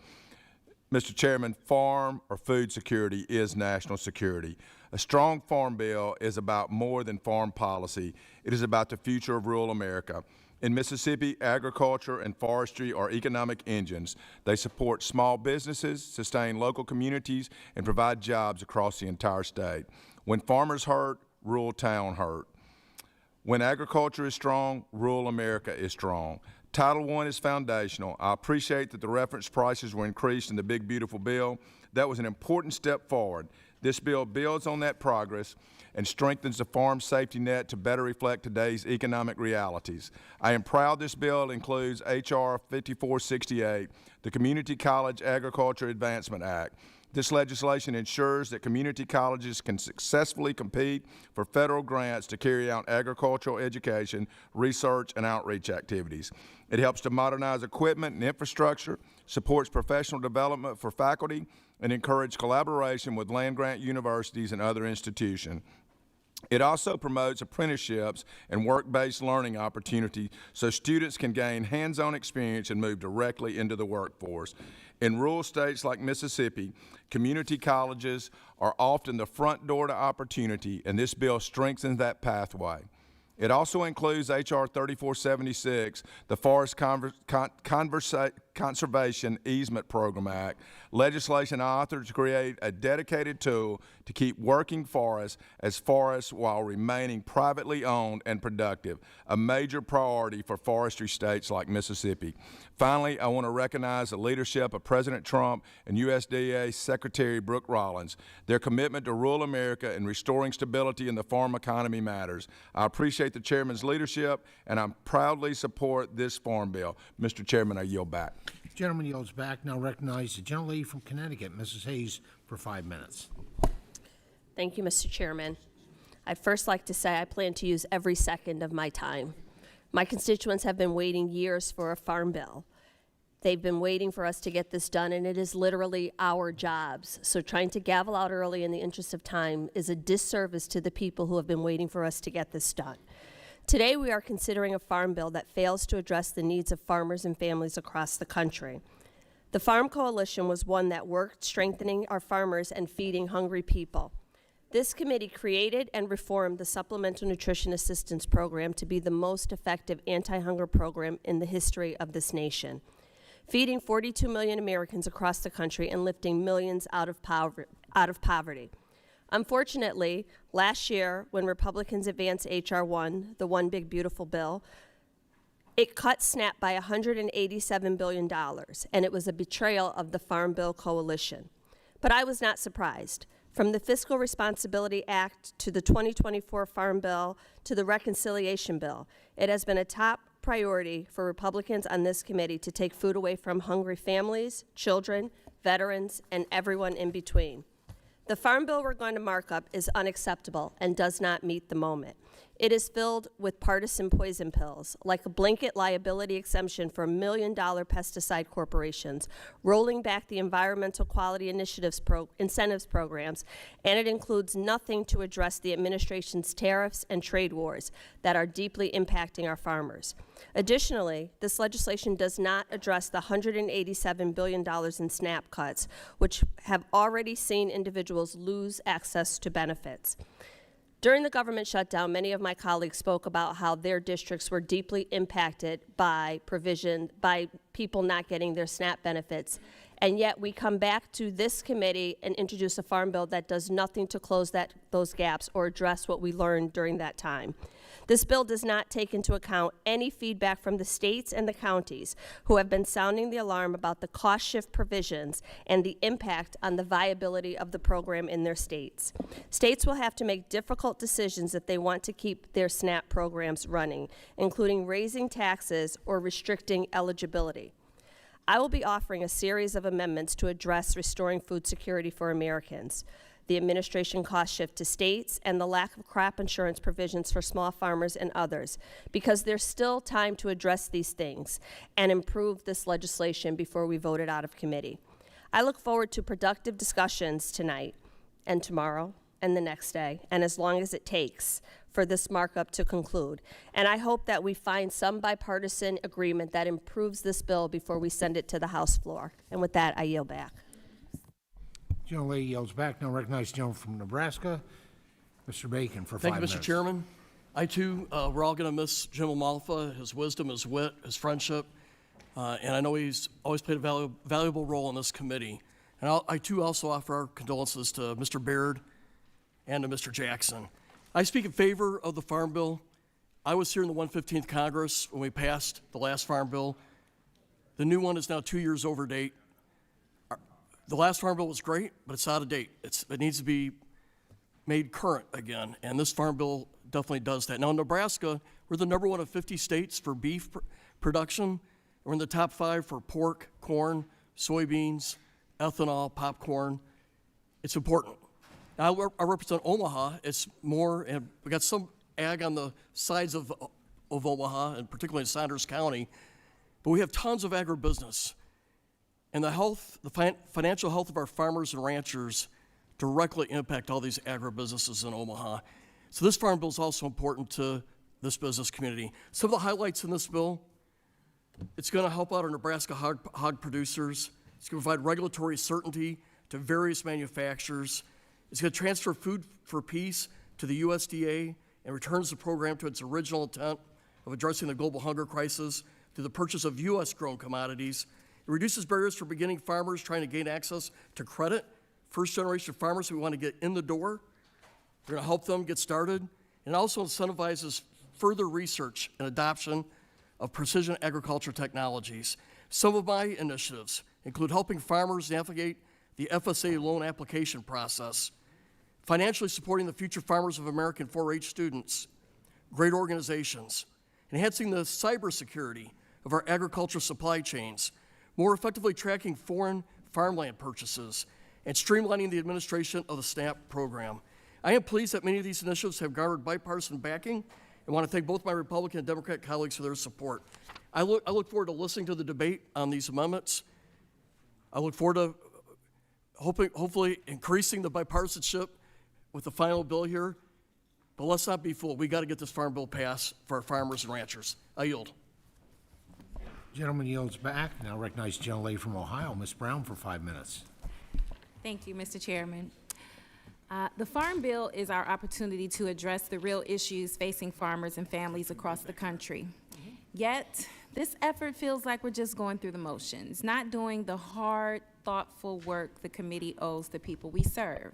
Mr. Chairman, farm or food security is national security. A strong farm bill is about more than farm policy. It is about the future of rural America. In Mississippi, agriculture and forestry are economic engines. They support small businesses, sustain local communities, and provide jobs across the entire state. When farmers hurt, rural town hurt. When agriculture is strong, rural America is strong. Title I is foundational. I appreciate that the reference prices were increased in the big, beautiful bill. That was an important step forward. This bill builds on that progress and strengthens the farm safety net to better reflect today's economic realities. I am proud this bill includes H.R. 5468, the Community College Agriculture Advancement Act. This legislation ensures that community colleges can successfully compete for federal grants to carry out agricultural education, research, and outreach activities. It helps to modernize equipment and infrastructure, supports professional development for faculty, and encourages collaboration with land-grant universities and other institutions. It also promotes apprenticeships and work-based learning opportunities so students can gain hands-on experience and move directly into the workforce. In rural states like Mississippi, community colleges are often the front door to opportunity, and this bill strengthens that pathway. It also includes H.R. 3476, the Forest Conservation Easement Program Act, legislation authored to create a dedicated tool to keep working forests as forests while remaining privately owned and productive, a major priority for forestry states like Mississippi. Finally, I want to recognize the leadership of President Trump and USDA Secretary Brooke Rollins. Their commitment to rural America and restoring stability in the farm economy matters. I appreciate the Chairman's leadership, and I proudly support this farm bill. Mr. Chairman, I yield back. Gentleman yields back. Now recognize the gentlelady from Connecticut, Mrs. Hayes, for 5 minutes. Thank you, Mr. Chairman. I'd first like to say I plan to use every second of my time. My constituents have been waiting years for a farm bill. They've been waiting for us to get this done, and it is literally our jobs. So trying to gavel out early in the interest of time is a disservice to the people who have been waiting for us to get this done. Today, we are considering a farm bill that fails to address the needs of farmers and families across the country. The Farm Coalition was one that worked strengthening our farmers and feeding hungry people. This committee created and reformed the Supplemental Nutrition Assistance Program to be the most effective anti-hunger program in the history of this nation, feeding 42 million Americans across the country and lifting millions out of poverty. Unfortunately, last year, when Republicans advanced H.R. 1, the One Big Beautiful Bill, it cut SNAP by $187 billion, and it was a betrayal of the Farm Bill Coalition. But I was not surprised. From the Fiscal Responsibility Act to the 2024 Farm Bill to the Reconciliation Bill, it has been a top priority for Republicans on this committee to take food away from hungry families, children, veterans, and everyone in between. The farm bill we're going to mark up is unacceptable and does not meet the moment. It is filled with partisan poison pills, like a blanket liability exemption for $1 million pesticide corporations, rolling back the Environmental Quality Initiatives incentives programs, and it includes nothing to address the administration's tariffs and trade wars that are deeply impacting our farmers. Additionally, this legislation does not address the $187 billion in SNAP cuts, which have already seen individuals lose access to benefits. During the government shutdown, many of my colleagues spoke about how their districts were deeply impacted by people not getting their SNAP benefits, And yet we come back to this committee and introduce a farm bill that does nothing to close those gaps or address what we learned during that time. This bill does not take into account any feedback from the states and the counties who have been sounding the alarm about the cost shift provisions and the impact on the viability of the program in their states. States will have to make difficult decisions if they want to keep their SNAP programs running, including raising taxes or restricting eligibility. I will be offering a series of amendments to address restoring food security for Americans, the administration cost shift to states, and the lack of crop insurance provisions for small farmers and others, because there's still time to address these things and improve this legislation before we vote it out of committee. I look forward to productive discussions tonight and tomorrow and the next day, and as long as it takes for this markup to conclude. And I hope that we find some bipartisan agreement that improves this bill before we send it to the House floor. And with that, I yield back. Gentlelady yields back. Now recognize the gentleman from Nebraska, Mr. Bacon, for 5 Thank you, minutes. Mr. Chairman. I too, we're all going to miss Jim Amalfa, his wisdom, his wit, his friendship, and I know he's always played a valuable role in this committee. And I too also offer our condolences to Mr. Baird and to Mr. Jackson. I speak in favor of the Farm Bill. I was here in the 115th Congress when we passed the last Farm Bill. The new one is now 2 years over date. The last Farm Bill was great, but it's out of date. It needs to be made current again, and this Farm Bill definitely does that. Now, in Nebraska, we're the #1 of 50 states for beef production. We're in the top 5 for pork, corn, soybeans, ethanol, popcorn. It's important. Now, I represent Omaha. It's more, and we got some ag on the sides of Omaha, and particularly in Saunders County, but we have tons of agribusiness. And the financial health of our farmers and ranchers directly impact all these agribusinesses in Omaha. So this Farm Bill is also important to this business community. Some of the highlights in this bill: it's going to help out our Nebraska hog producers. It's going to provide regulatory certainty to various manufacturers. It's going to transfer Food for Peace to the USDA and returns the program to its original intent of addressing the global hunger crisis through the purchase of U.S.-grown commodities. It reduces barriers for beginning farmers trying to gain access to credit. First-generation farmers who want to get in the door, we're going to help them get started. And it also incentivizes further research and adoption of precision agriculture technologies. Some of my initiatives include helping farmers navigate the FSA loan application process, financially supporting the future farmers of American 4-H students, great organizations, enhancing the cybersecurity of our agricultural supply chains, more effectively tracking foreign farmland purchases, and streamlining the administration of the SNAP program. I am pleased that many of these initiatives have garnered bipartisan backing, and want to thank both my Republican and Democrat colleagues for their support. I look forward to listening to the debate on these amendments. I look forward to hopefully increasing the bipartisanship with the final bill here. But let's not be fooled. We got to get this Farm Bill passed for our farmers and ranchers. I yield. Gentleman yields back. Now recognize the gentlelady from Ohio, Ms. Brown, for 5 minutes. Thank you, Mr. Chairman. The Farm Bill is our opportunity to address the real issues facing farmers and families across the country. Yet, this effort feels like we're just going through the motions, not doing the hard, thoughtful work the committee owes the people we serve.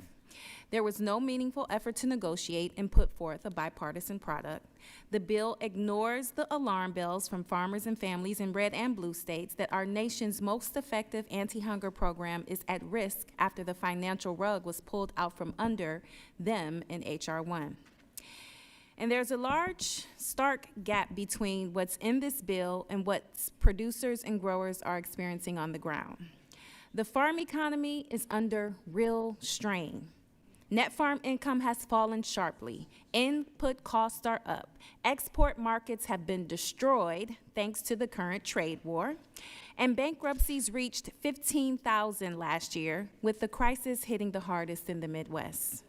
There was no meaningful effort to negotiate and put forth a bipartisan product. The bill ignores the alarm bells from farmers and families in red and blue states that our nation's most effective anti-hunger program is at risk after the financial rug was pulled out from under them in H.R. 1. And there's a large, stark gap between what's in this bill and what producers and growers are experiencing on the ground. The farm economy is under real strain. Net farm income has fallen sharply. Input costs are up. Export markets have been destroyed thanks to the current trade war. And bankruptcies reached 15,000 last year, with the crisis hitting the hardest in the Midwest.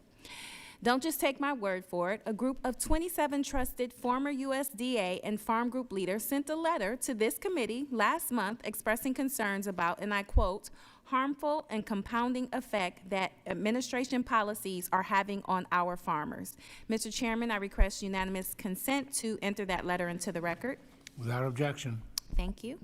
Don't just take my word for it. A group of 27 trusted former USDA and farm group leaders sent a letter to this committee last month expressing concerns about, and I quote, harmful and compounding effect that administration policies are having on our farmers. Mr. Chairman, I request unanimous consent to enter that letter into the record. Without objection. Thank you.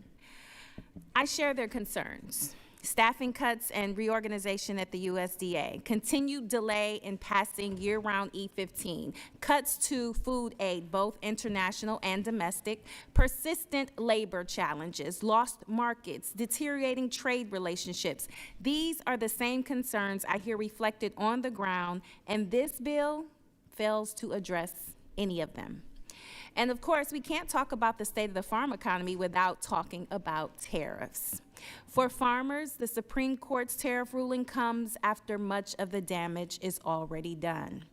I share their concerns. staffing cuts and reorganization at the USDA, continued delay in passing year-round E15, cuts to food aid, both international and domestic, persistent labor challenges, lost markets, deteriorating trade relationships. These are the same concerns I hear reflected on the ground, and this bill fails to address any of them. And of course, we can't talk about the state of the farm economy without talking about tariffs. For farmers, the Supreme Court's tariff ruling comes after much of the damage is already done.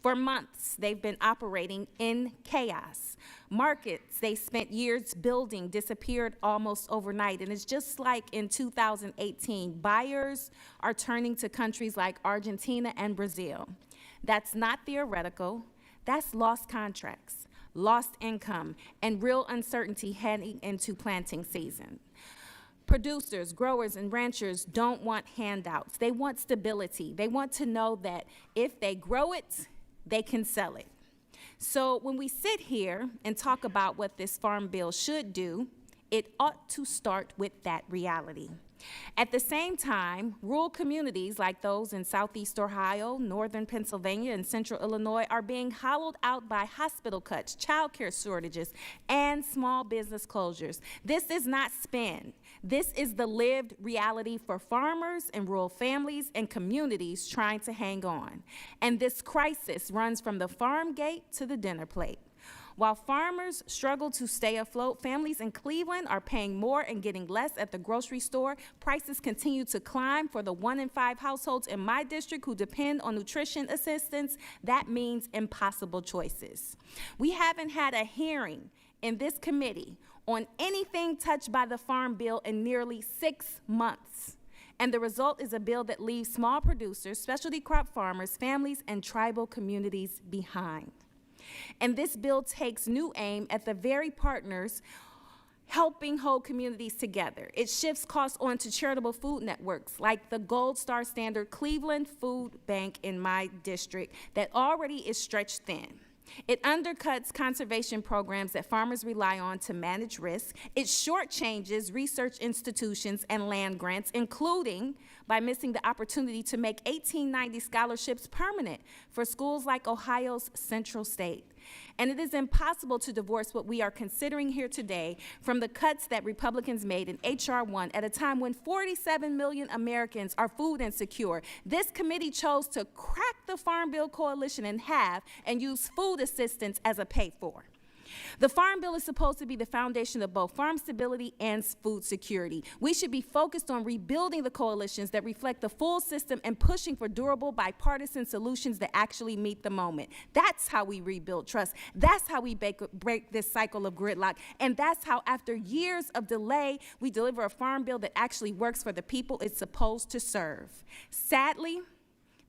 For months, they've been operating in chaos. Markets they spent years building disappeared almost overnight, and it's just like in 2018, buyers are turning to countries like Argentina and Brazil. That's not theoretical, that's lost contracts, lost income, and real uncertainty heading into planting season. Producers, growers, and ranchers don't want handouts. They want stability. They want to know that if they grow it, they can sell it. So when we sit here and talk about what this farm bill should do, it ought to start with that reality. At the same time, rural communities like those in Southeast Ohio, Northern Pennsylvania, and Central Illinois are being hollowed out by hospital cuts, child care shortages, and small business closures. This is not spin. This is the lived reality for farmers and rural families and communities trying to hang on. And this crisis runs from the farm gate to the dinner plate. While farmers struggle to stay afloat, families in Cleveland are paying more and getting less at the grocery store. Prices continue to climb for the 1 in 5 households in my district who depend on nutrition assistance. That means impossible choices. We haven't had a hearing in this committee on anything touched by the Farm Bill in nearly 6 months. And the result is a bill that leaves small producers, specialty crop farmers, families, and tribal communities behind. And this bill takes new aim at the very partners helping hold communities together. It shifts costs onto charitable food networks like the Gold Star Standard Cleveland Food Bank in my district that already is stretched thin. It undercuts conservation programs that farmers rely on to manage risk. It shortchanges research institutions and land grants, including by missing the opportunity to make 1890 scholarships permanent for schools like Ohio's Central State. And it is impossible to divorce what we are considering here today from the cuts that Republicans made in H.R. 1 at a time when 47 million Americans are food insecure. This committee chose to crack the Farm Bill coalition in half and use food assistance as a pay-for. The Farm Bill is supposed to be the foundation of both farm stability and food security. We should be focused on rebuilding the coalitions that reflect the full system and pushing for durable bipartisan solutions that actually meet the moment. That's how we rebuild trust. That's how we break this cycle of gridlock. And that's how, after years of delay, we deliver a Farm Bill that actually works for the people it's supposed to serve. Sadly,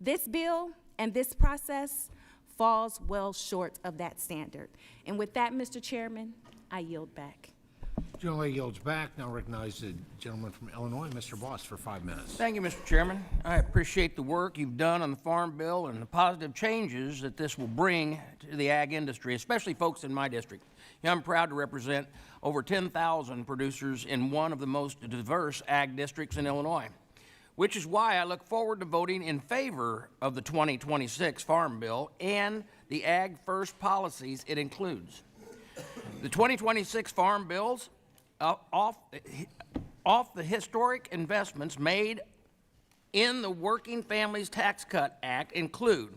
this bill and this process falls well short of that standard. And with that, Mr. Chairman, I yield back. Gentleman yields back. Now recognize the gentleman from Illinois, Mr. Boss, for 5 minutes. Thank you, Mr. Chairman. I appreciate the work you've done on the Farm Bill and the positive changes that this will bring to the ag industry, especially folks in my district. I'm proud to represent over 10,000 producers in one of the most diverse ag districts in Illinois, which is why I look forward to voting in favor of the 2026 Farm Bill and the Ag First policies it includes. The 2026 Farm Bills, off the historic investments made in the Working Families Tax Cut Act, include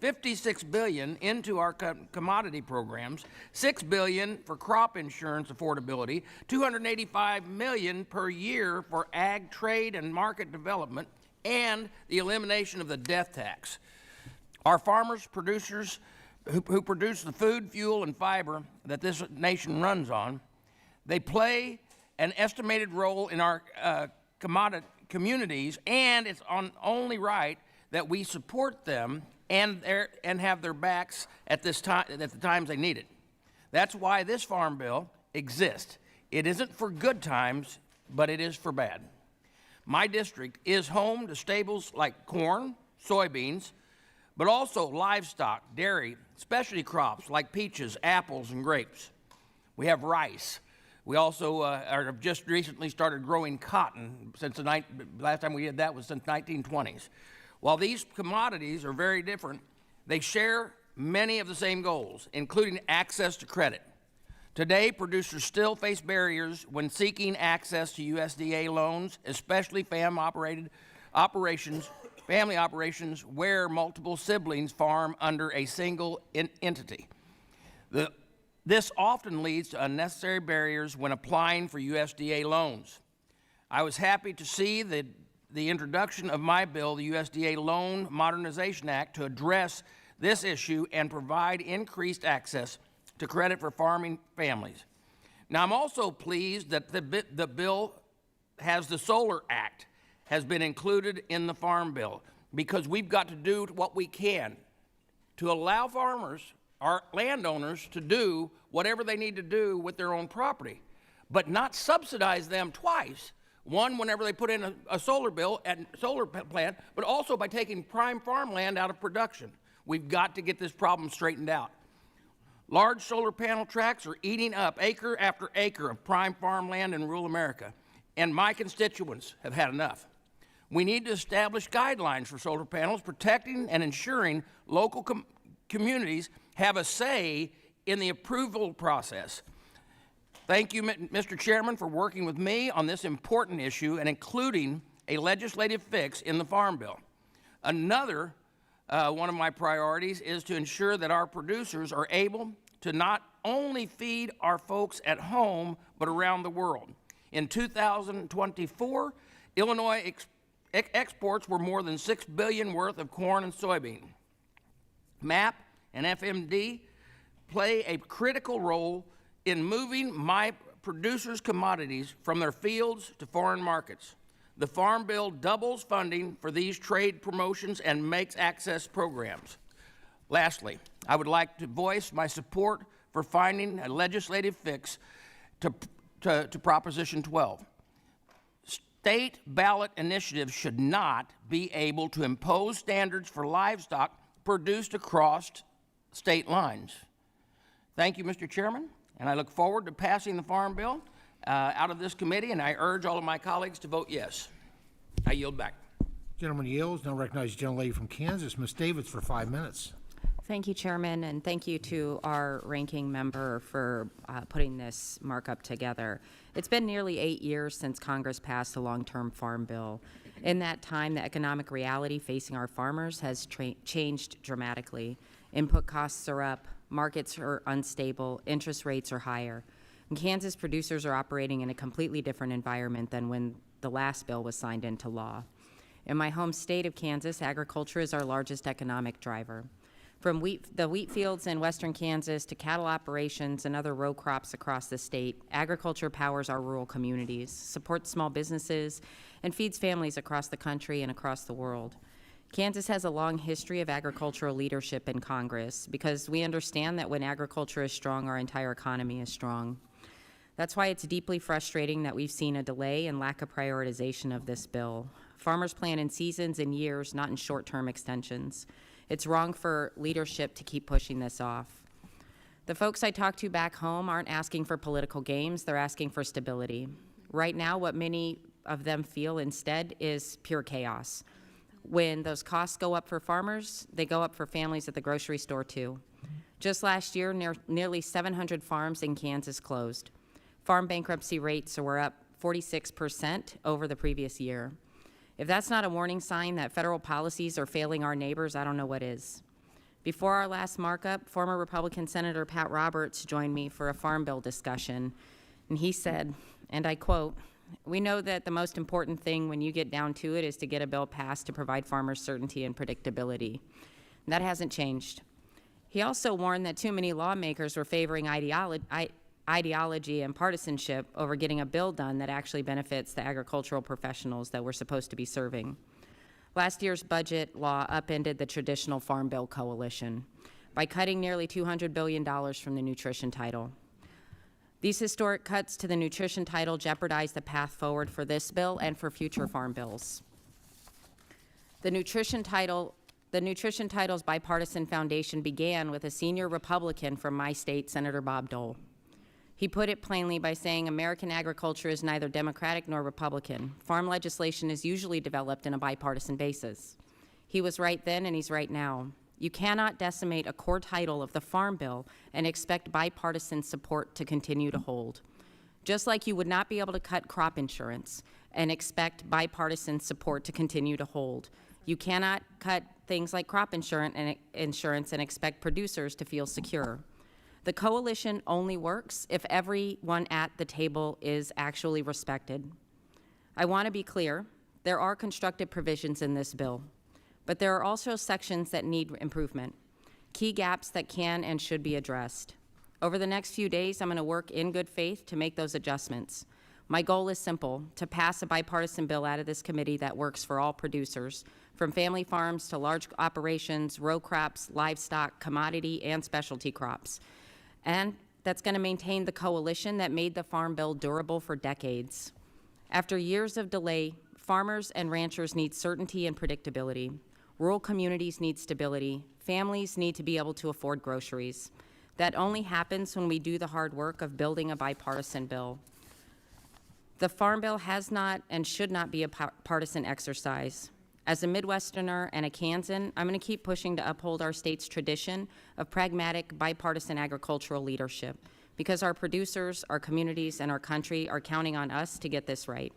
$56 billion into our commodity programs, $6 billion for crop insurance affordability, $285 million per year for ag trade and market development, and the elimination of the death tax. Our farmers, producers who produce the food, fuel, and fiber that this nation runs on, they play an estimated role in our communities, and it's only right that we support them and have their backs at the times they need it. That's why this Farm Bill exists. It isn't for good times, but it is for bad. My district is home to staples like corn, soybeans, but also livestock, dairy, specialty crops like peaches, apples, and grapes. We have rice, We also have just recently started growing cotton. Last time we did that was since 1920s. While these commodities are very different, they share many of the same goals, including access to credit. Today, producers still face barriers when seeking access to USDA loans, especially family operations where multiple siblings farm under a single entity. This often leads to unnecessary barriers when applying for USDA loans. I was happy to see the introduction of my bill, the USDA Loan Modernization Act, to address this issue and provide increased access to credit for farming families. Now, I'm also pleased that the bill has the Solar Act has been included in the Farm Bill, because we've got to do what we can to allow farmers, our landowners, to do whatever they need to do with their own property, but not subsidize them twice. One, whenever they put in a solar plant, but also by taking prime farmland out of production. We've got to get this problem straightened out. Large solar panel tracts are eating up acre after acre of prime farmland in rural America, and my constituents have had enough. We need to establish guidelines for solar panels, protecting and ensuring local communities have a say in the approval process. Thank you, Mr. Chairman, for working with me on this important issue and including a legislative fix in the Farm Bill. Another one of my priorities is to ensure that our producers are able to not only feed our folks at home, but around the world. In 2024, Illinois exports were more than $6 billion worth of corn and soybean. MAP and FMD play a critical role in moving my producers' commodities from their fields to foreign markets. The Farm Bill doubles funding for these trade promotions and makes access programs. Lastly, I would like to voice my support for finding a legislative fix to Proposition 12. State ballot initiatives should not be able to impose standards for livestock produced across state lines. Thank you, Mr. Chairman, and I look forward to passing the Farm Bill out of this committee, and I urge all of my colleagues to vote yes. I yield back. Gentleman yields. Now recognize the gentlelady from Kansas, Ms. Davids, for 5 minutes. Thank you, Chairman, and thank you to our ranking member for putting this markup together. It's been nearly 8 years since Congress passed the long-term Farm Bill. In that time, the economic reality facing our farmers has changed dramatically. Input costs are up, markets are unstable, interest rates are higher. And Kansas producers are operating in a completely different environment than when the last bill was signed into law. In my home state of Kansas, agriculture is our largest economic driver. From the wheat fields in western Kansas to cattle operations and other row crops across the state, agriculture powers our rural communities, supports small businesses, and feeds families across the country and across the world. Kansas has a long history of agricultural leadership in Congress because we understand that when agriculture is strong, our entire economy is strong. That's why it's deeply frustrating that we've seen a delay and lack of prioritization of this bill. Farmers plan in seasons and years, not in short-term extensions. It's wrong for leadership to keep pushing this off. The folks I talk to back home aren't asking for political games, they're asking for stability. Right now, what many of them feel instead is pure chaos. When those costs go up for farmers, they go up for families at the grocery store too. Just last year, nearly 700 farms in Kansas closed. Farm bankruptcy rates were up 46% over the previous year. If that's not a warning sign that federal policies are failing our neighbors, I don't know what is. Before our last markup, former Republican Senator Pat Roberts joined me for a Farm Bill discussion, and he said, and I quote, "We know that the most important thing when you get down to it is to get a bill passed to provide farmers certainty and predictability." And that hasn't changed. He also warned that too many lawmakers were favoring ideology and partisanship over getting a bill done that actually benefits the agricultural professionals that we're supposed to be serving. Last year's budget law upended the traditional Farm Bill coalition by cutting nearly $200 billion from the nutrition title. These historic cuts to the nutrition title jeopardize the path forward for this bill and for future farm bills. The nutrition title's bipartisan foundation began with a senior Republican from my state, Senator Bob Dole. He put it plainly by saying American agriculture is neither Democratic nor Republican. Farm legislation is usually developed on a bipartisan basis. He was right then and he's right now. You cannot decimate a core title of the Farm Bill and expect bipartisan support to continue to hold. Just like you would not be able to cut crop insurance and expect bipartisan support to continue to hold. You cannot cut things like crop insurance and expect producers to feel secure. The coalition only works if everyone at the table is actually respected. I want to be clear, there are constructive provisions in this bill, but there are also sections that need improvement, key gaps that can and should be addressed. Over the next few days, I'm going to work in good faith to make those adjustments. My goal is simple, to pass a bipartisan bill out of this committee that works for all producers, from family farms to large operations, row crops, livestock, commodity, and specialty crops. And that's going to maintain the coalition that made the Farm Bill durable for decades. After years of delay, farmers and ranchers need certainty and predictability. Rural communities need stability. Families need to be able to afford groceries. That only happens when we do the hard work of building a bipartisan bill. The Farm Bill has not and should not be a partisan exercise. As a Midwesterner and a Kansan, I'm going to keep pushing to uphold our state's tradition of pragmatic, bipartisan agricultural leadership, because our producers, our communities, and our country are counting on us to get this right.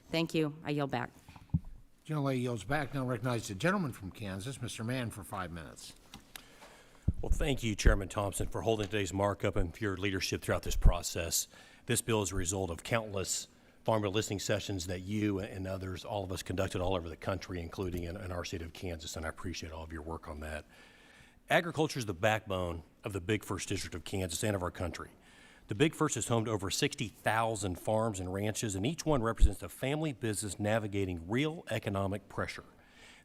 Thank you. I yield back. Gentlelady yields back. Now recognize the gentleman from Kansas, Mr. Mann, for 5 minutes. Well, thank you, Chairman Thompson, for holding today's markup and for your leadership throughout this process. This bill is a result of countless Farm Bill listening sessions that you and others, all of us, conducted all over the country, including in our state of Kansas, and I appreciate all of your work on that. Agriculture is the backbone of the Big First District of Kansas and of our country. The Big First is home to over 60,000 farms and ranches, and each one represents a family business navigating real economic pressure.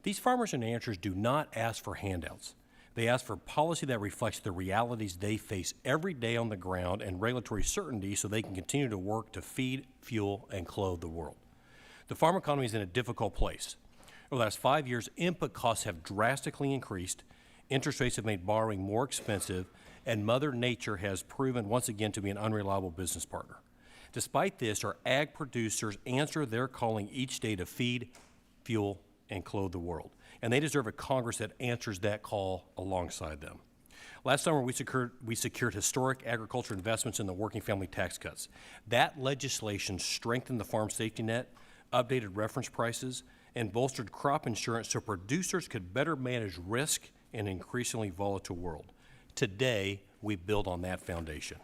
These farmers and ranchers do not ask for handouts. They ask for policy that reflects the realities they face every day on the ground and regulatory certainty so they can continue to work to feed, fuel, and clothe the world. The farm economy is in a difficult place. Over the last 5 years, input costs have drastically increased, interest rates have made borrowing more expensive, and Mother Nature has proven once again to be an unreliable business partner. Despite this, our ag producers answer their calling each day to feed, fuel, and clothe the world. And they deserve a Congress that answers that call alongside them. Last summer, we secured historic agriculture investments in the working family tax cuts. That legislation strengthened the farm safety net, updated reference prices, and bolstered crop insurance so producers could better manage risk in an increasingly volatile world. Today, we build on that foundation.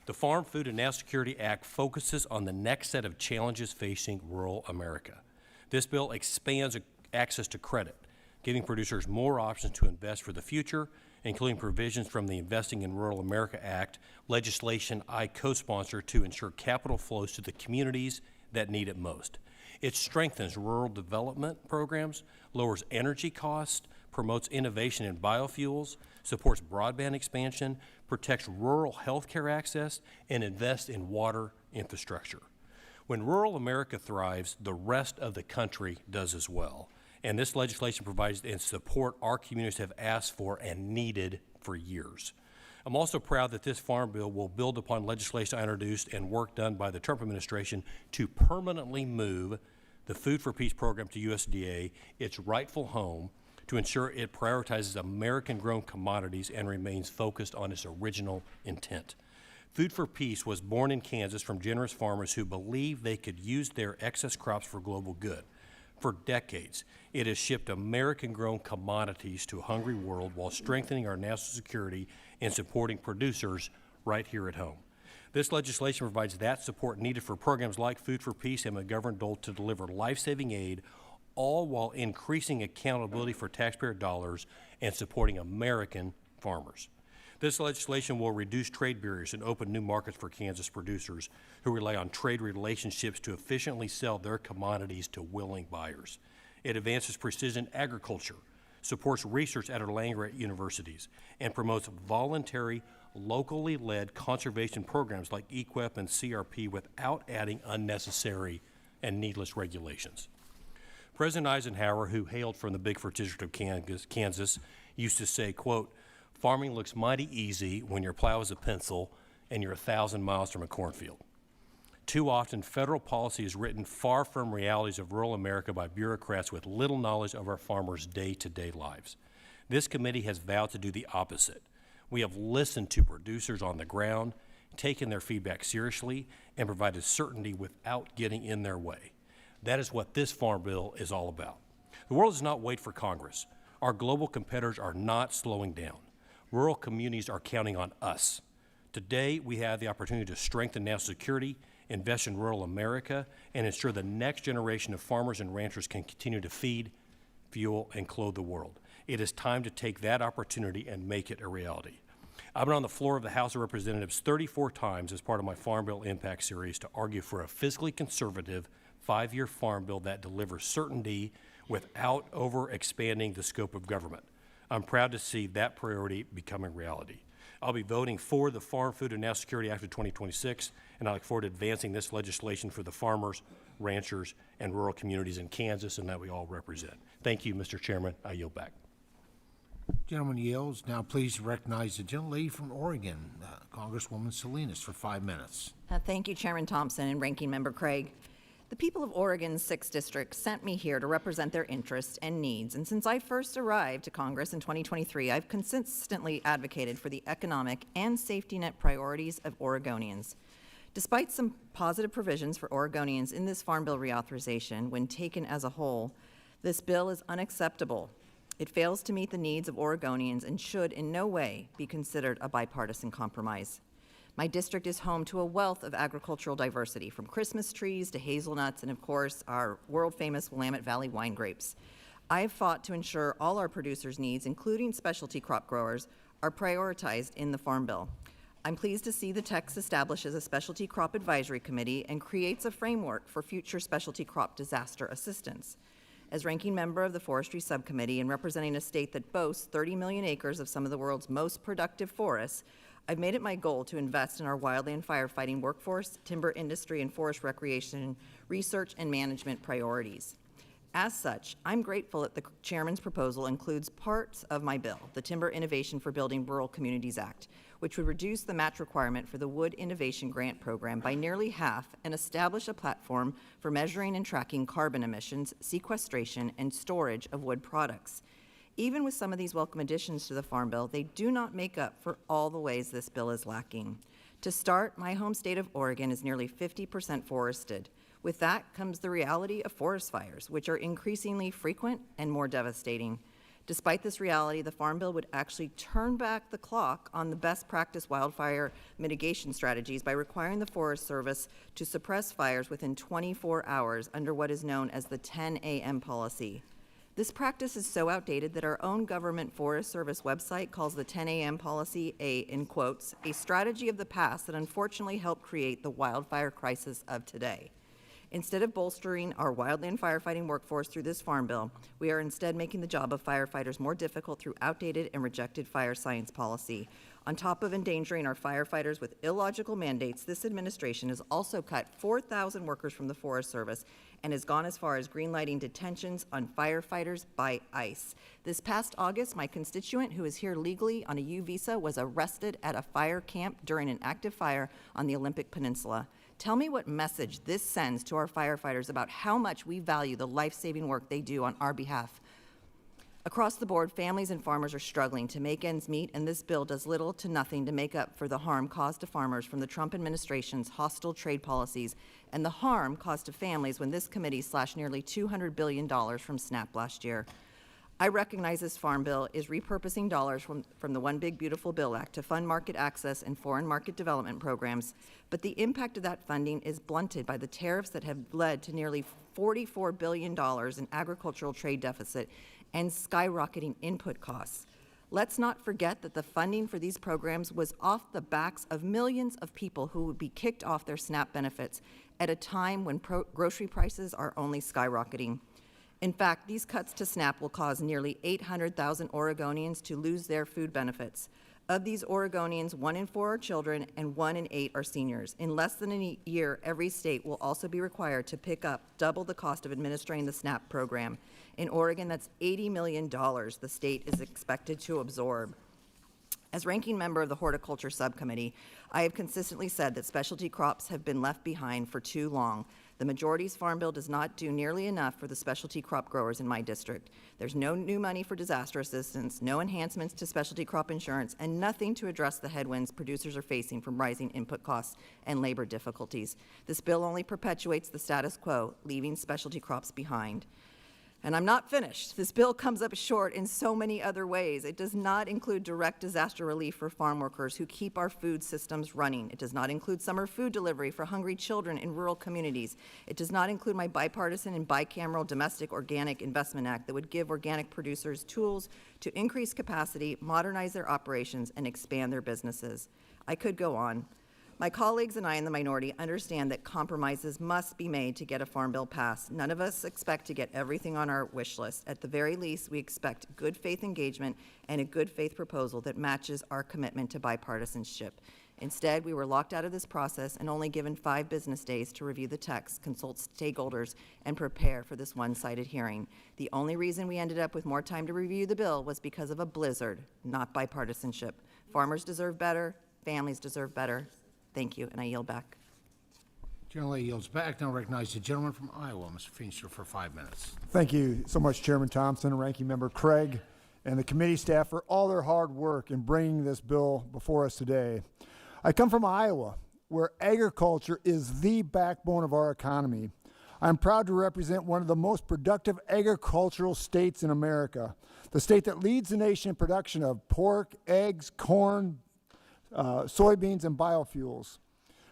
The Farm, Food, and National Security Act focuses on the next set of challenges facing rural America. This bill expands access to credit, giving producers more options to invest for the future, including provisions from the Investing in Rural America Act, legislation I co-sponsor to ensure capital flows to the communities that need it most. It strengthens rural development programs, lowers energy costs, promotes innovation in biofuels, supports broadband expansion, protects rural health care access, and invests in water infrastructure. When rural America thrives, the rest of the country does as well. And this legislation provides and support our communities have asked for and needed for years. I'm also proud that this Farm Bill will build upon legislation I introduced and work done by the Trump administration to permanently move the Food for Peace program to USDA, its rightful home, to ensure it prioritizes American-grown commodities and remains focused on its original intent. Food for Peace was born in Kansas from generous farmers who believed they could use their excess crops for global good. For decades, it has shipped American-grown commodities to a hungry world while strengthening our national security and supporting producers right here at home. This legislation provides that support needed for programs like Food for Peace and McGovern Dole to deliver life-saving aid, all while increasing accountability for taxpayer dollars and supporting American farmers. This legislation will reduce trade barriers and open new markets for Kansas producers who rely on trade relationships to efficiently sell their commodities to willing buyers. It advances precision agriculture, supports research at our land-grant universities, and promotes voluntary, locally led conservation programs like EQIP and CRP without adding unnecessary and needless regulations. President Eisenhower, who hailed from the Big First District of Kansas, used to say, quote, "Farming looks mighty easy when your plow is a pencil and you're 1,000 miles from a cornfield. Too often, federal policy is written far from realities of rural America by bureaucrats with little knowledge of our farmers' day-to-day lives. This committee has vowed to do the opposite. We have listened to producers on the ground, taken their feedback seriously, and provided certainty without getting in their way. That is what this Farm Bill is all about. The world does not wait for Congress. Our global competitors are not slowing down. Rural communities are counting on us. Today, we have the opportunity to strengthen national security, invest in rural America, and ensure the next generation of farmers and ranchers can continue to feed, fuel, and clothe the world. It is time to take that opportunity and make it a reality. I've been on the floor of the House of Representatives 34 times as part of my Farm Bill Impact Series to argue for a fiscally conservative 5-year farm bill that delivers certainty without over-expanding the scope of government. I'm proud to see that priority becoming reality. I'll be voting for the Farm, Food, and National Security Act of 2026, and I look forward to advancing this legislation for the farmers, ranchers, and rural communities in Kansas and that we all represent. Thank you, Mr. Chairman. I yield back. Gentleman yields. Now please recognize the gentlelady from Oregon, Congresswoman Salinas, for 5 minutes. Thank you, Chairman Thompson and Ranking Member Craig. The people of Oregon's 6th District sent me here to represent their interests and needs, and since I first arrived to Congress in 2023, I've consistently advocated for the economic and safety net priorities of Oregonians. Despite some positive provisions for Oregonians in this Farm Bill reauthorization, when taken as a whole, this bill is unacceptable. It fails to meet the needs of Oregonians and should in no way be considered a bipartisan compromise. My district is home to a wealth of agricultural diversity, from Christmas trees to hazelnuts and, of course, our world-famous Willamette Valley wine grapes. I have fought to ensure all our producers' needs, including specialty crop growers, are prioritized in the Farm Bill. I'm pleased to see the text establishes a Specialty Crop Advisory Committee and creates a framework for future specialty crop disaster assistance. As ranking member of the Forestry Subcommittee and representing a state that boasts 30 million acres of some of the world's most productive forests, I've made it my goal to invest in our wildland firefighting workforce, timber industry, and forest recreation research and management priorities. As such, I'm grateful that the chairman's proposal includes parts of my bill, the Timber Innovation for Building Rural Communities Act, which would reduce the match requirement for the Wood Innovation Grant Program by nearly half and establish a platform for measuring and tracking carbon emissions, sequestration, and storage of wood products. Even with some of these welcome additions to the Farm Bill, they do not make up for all the ways this bill is lacking. To start, my home state of Oregon is nearly 50% forested. With that comes the reality of forest fires, which are increasingly frequent and more devastating. Despite this reality, the Farm Bill would actually turn back the clock on the best practice wildfire mitigation strategies by requiring the Forest Service to suppress fires within 24 hours under what is known as the 10 a.m. policy. This practice is so outdated that our own government Forest Service website calls the 10 a.m. policy in quotes, a strategy of the past that unfortunately helped create the wildfire crisis of today. Instead of bolstering our wildland firefighting workforce through this Farm Bill, we are instead making the job of firefighters more difficult through outdated and rejected fire science policy. On top of endangering our firefighters with illogical mandates, this administration has also cut 4,000 workers from the Forest Service and has gone as far as greenlighting detentions on firefighters by ICE. This past August, my constituent, who is here legally on a U visa, was arrested at a fire camp during an active fire on the Olympic Peninsula. Tell me what message this sends to our firefighters about how much we value the life-saving work they do on our behalf. Across the board, families and farmers are struggling to make ends meet, and this bill does little to nothing to make up for the harm caused to farmers from the Trump administration's hostile trade policies and the harm caused to families when this committee slashed nearly $200 billion from SNAP last year. I recognize this Farm Bill is repurposing dollars from the One Big Beautiful Bill Act to fund market access and foreign market development programs, but the impact of that funding is blunted by the tariffs that have led to nearly $44 billion in agricultural trade deficit and skyrocketing input costs. Let's not forget that the funding for these programs was off the backs of millions of people who would be kicked off their SNAP benefits at a time when grocery prices are only skyrocketing. In fact, these cuts to SNAP will cause nearly 800,000 Oregonians to lose their food benefits. Of these Oregonians, 1 in 4 are children and 1 in 8 are seniors. In less than a year, every state will also be required to pick up double the cost of administering the SNAP program. In Oregon, that's $80 million the state is expected to absorb. As ranking member of the Horticulture Subcommittee, I have consistently said that specialty crops have been left behind for too long. The majority's Farm Bill does not do nearly enough for the specialty crop growers in my district. There's no new money for disaster assistance, no enhancements to specialty crop insurance, and nothing to address the headwinds producers are facing from rising input costs and labor difficulties. This bill only perpetuates the status quo, leaving specialty crops behind. And I'm not finished. This bill comes up short in so many other ways. It does not include direct disaster relief for farm workers who keep our food systems running. It does not include summer food delivery for hungry children in rural communities. It does not include my bipartisan and bicameral Domestic Organic Investment Act that would give organic producers tools to increase capacity, modernize their operations, and expand their businesses. I could go on. My colleagues and I in the minority understand that compromises must be made to get a farm bill passed. None of us expect to get everything on our wish list. At the very least, we expect good faith engagement and a good faith proposal that matches our commitment to bipartisanship. Instead, we were locked out of this process and only given 5 business days to review the text, consult stakeholders, and prepare for this one-sided hearing. The only reason we ended up with more time to review the bill was because of a blizzard, not bipartisanship. Farmers deserve better. Families deserve better. Thank you, and I yield back. Generally yields back. Now recognize the gentleman from Iowa, Mr. Feenstra, for 5 minutes. Thank you so much, Chairman Thompson, and Ranking Member Craig, and the committee staff for all their hard work in bringing this bill before us today. I come from Iowa, where agriculture is the backbone of our economy. I'm proud to represent one of the most productive agricultural states in America, the state that leads the nation in production of pork, eggs, corn, soybeans, and biofuels.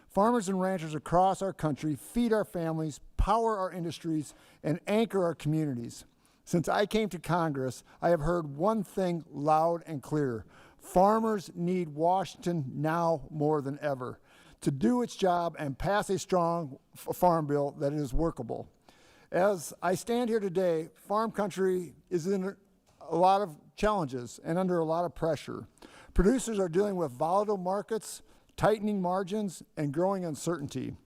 Farmers and ranchers across our country feed our families, power our industries, and anchor our communities. Since I came to Congress, I have heard one thing loud and clear. Farmers need Washington now more than ever to do its job and pass a strong farm bill that is workable. As I stand here today, farm country is in a lot of challenges and under a lot of pressure. Producers are dealing with volatile markets, tightening margins, and growing uncertainty.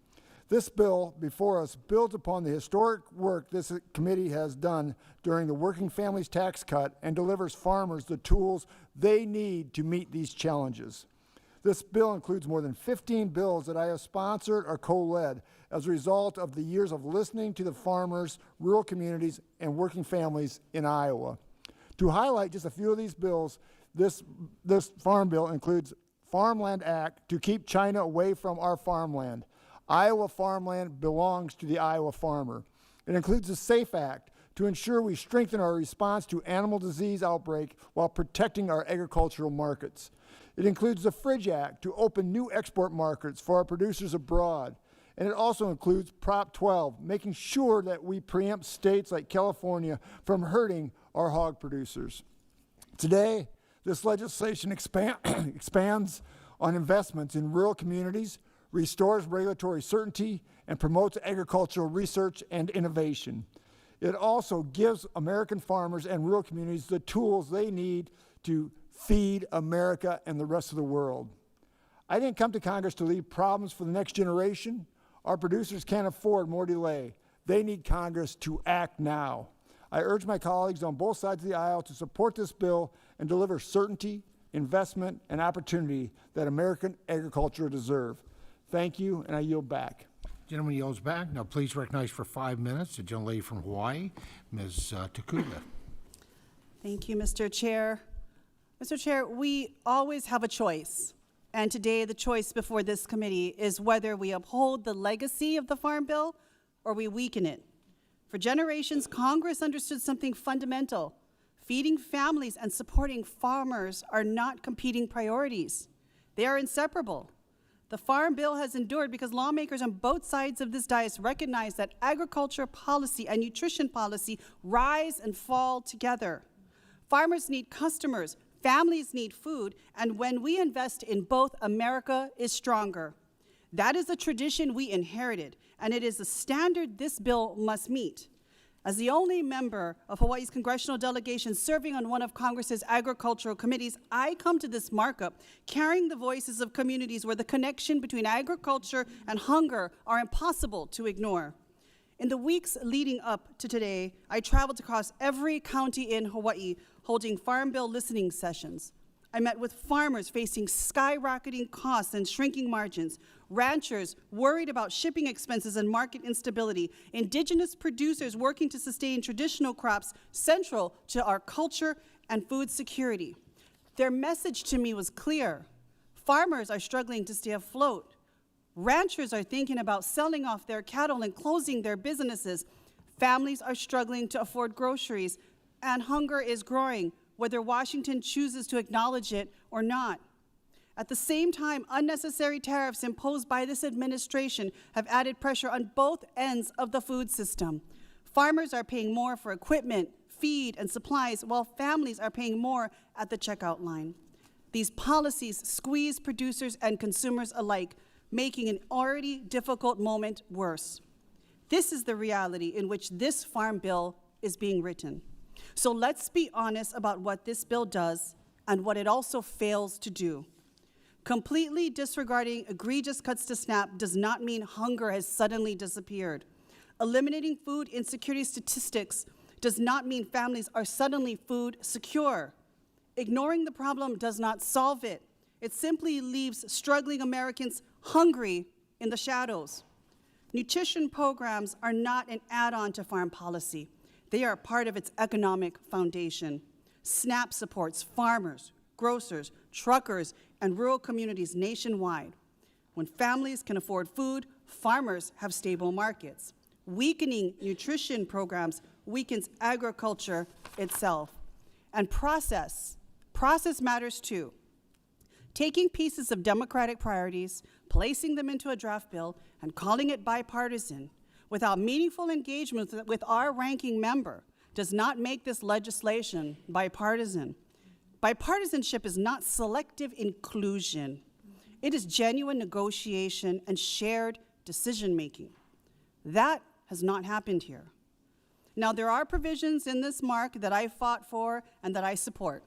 This bill before us builds upon the historic work this committee has done during the Working Families Tax Cut and delivers farmers the tools they need to meet these challenges. This bill includes more than 15 bills that I have sponsored or co-led as a result of the years of listening to the farmers, rural communities, and working families in Iowa. To highlight just a few of these bills, this farm bill includes Farmland Act to keep China away from our farmland. Iowa farmland belongs to the Iowa farmer. It includes the SAFE Act to ensure we strengthen our response to animal disease outbreak while protecting our agricultural markets. It includes the Fridge Act to open new export markets for our producers abroad. And it also includes Prop 12, making sure that we preempt states like California from hurting our hog producers. Today, this legislation expands on investments in rural communities, restores regulatory certainty, and promotes agricultural research and innovation. It also gives American farmers and rural communities the tools they need to feed America and the rest of the world. I didn't come to Congress to leave problems for the next generation. Our producers can't afford more delay. They need Congress to act now. I urge my colleagues on both sides of the aisle to support this bill and deliver certainty, investment, and opportunity that American agriculture deserve. Thank you, and I yield back. Gentleman yields back. Now please recognize for 5 minutes the gentlelady from Hawaii, Ms. Takuga. Thank you, Mr. Chair. Mr. Chair, we always have a choice, and today the choice before this committee is whether we uphold the legacy of the Farm Bill or we weaken it. For generations, Congress understood something fundamental. Feeding families and supporting farmers are not competing priorities. They are inseparable. The Farm Bill has endured because lawmakers on both sides of this dais recognize that agriculture policy and nutrition policy rise and fall together. Farmers need customers, families need food, and when we invest in both, America is stronger. That is a tradition we inherited, and it is a standard this bill must meet. As the only member of Hawaii's congressional delegation serving on one of Congress's agricultural committees, I come to this markup carrying the voices of communities where the connection between agriculture and hunger are impossible to ignore. In the weeks leading up to today, I traveled across every county in Hawaii holding Farm Bill listening sessions. I met with farmers facing skyrocketing costs and shrinking margins, ranchers worried about shipping expenses and market instability, indigenous producers working to sustain traditional crops central to our culture and food security. Their message to me was clear. Farmers are struggling to stay afloat. Ranchers are thinking about selling off their cattle and closing their businesses. Families are struggling to afford groceries, and hunger is growing, whether Washington chooses to acknowledge it or not. At the same time, unnecessary tariffs imposed by this administration have added pressure on both ends of the food system. Farmers are paying more for equipment, feed, and supplies, while families are paying more at the checkout line. These policies squeeze producers and consumers alike, making an already difficult moment worse. This is the reality in which this farm bill is being written. So let's be honest about what this bill does and what it also fails to do. Completely disregarding egregious cuts to SNAP does not mean hunger has suddenly disappeared. Eliminating food insecurity statistics does not mean families are suddenly food secure. Ignoring the problem does not solve it. It simply leaves struggling Americans hungry in the shadows. Nutrition programs are not an add-on to farm policy. They are part of its economic foundation. SNAP supports farmers, grocers, truckers, and rural communities nationwide. When families can afford food, farmers have stable markets. Weakening nutrition programs weakens agriculture itself. And process matters too. Taking pieces of Democratic priorities, placing them into a draft bill, and calling it bipartisan without meaningful engagement with our ranking member does not make this legislation bipartisan. Bipartisanship is not selective inclusion. It is genuine negotiation and shared decision-making. That has not happened here. Now, there are provisions in this mark that I fought for and that I support.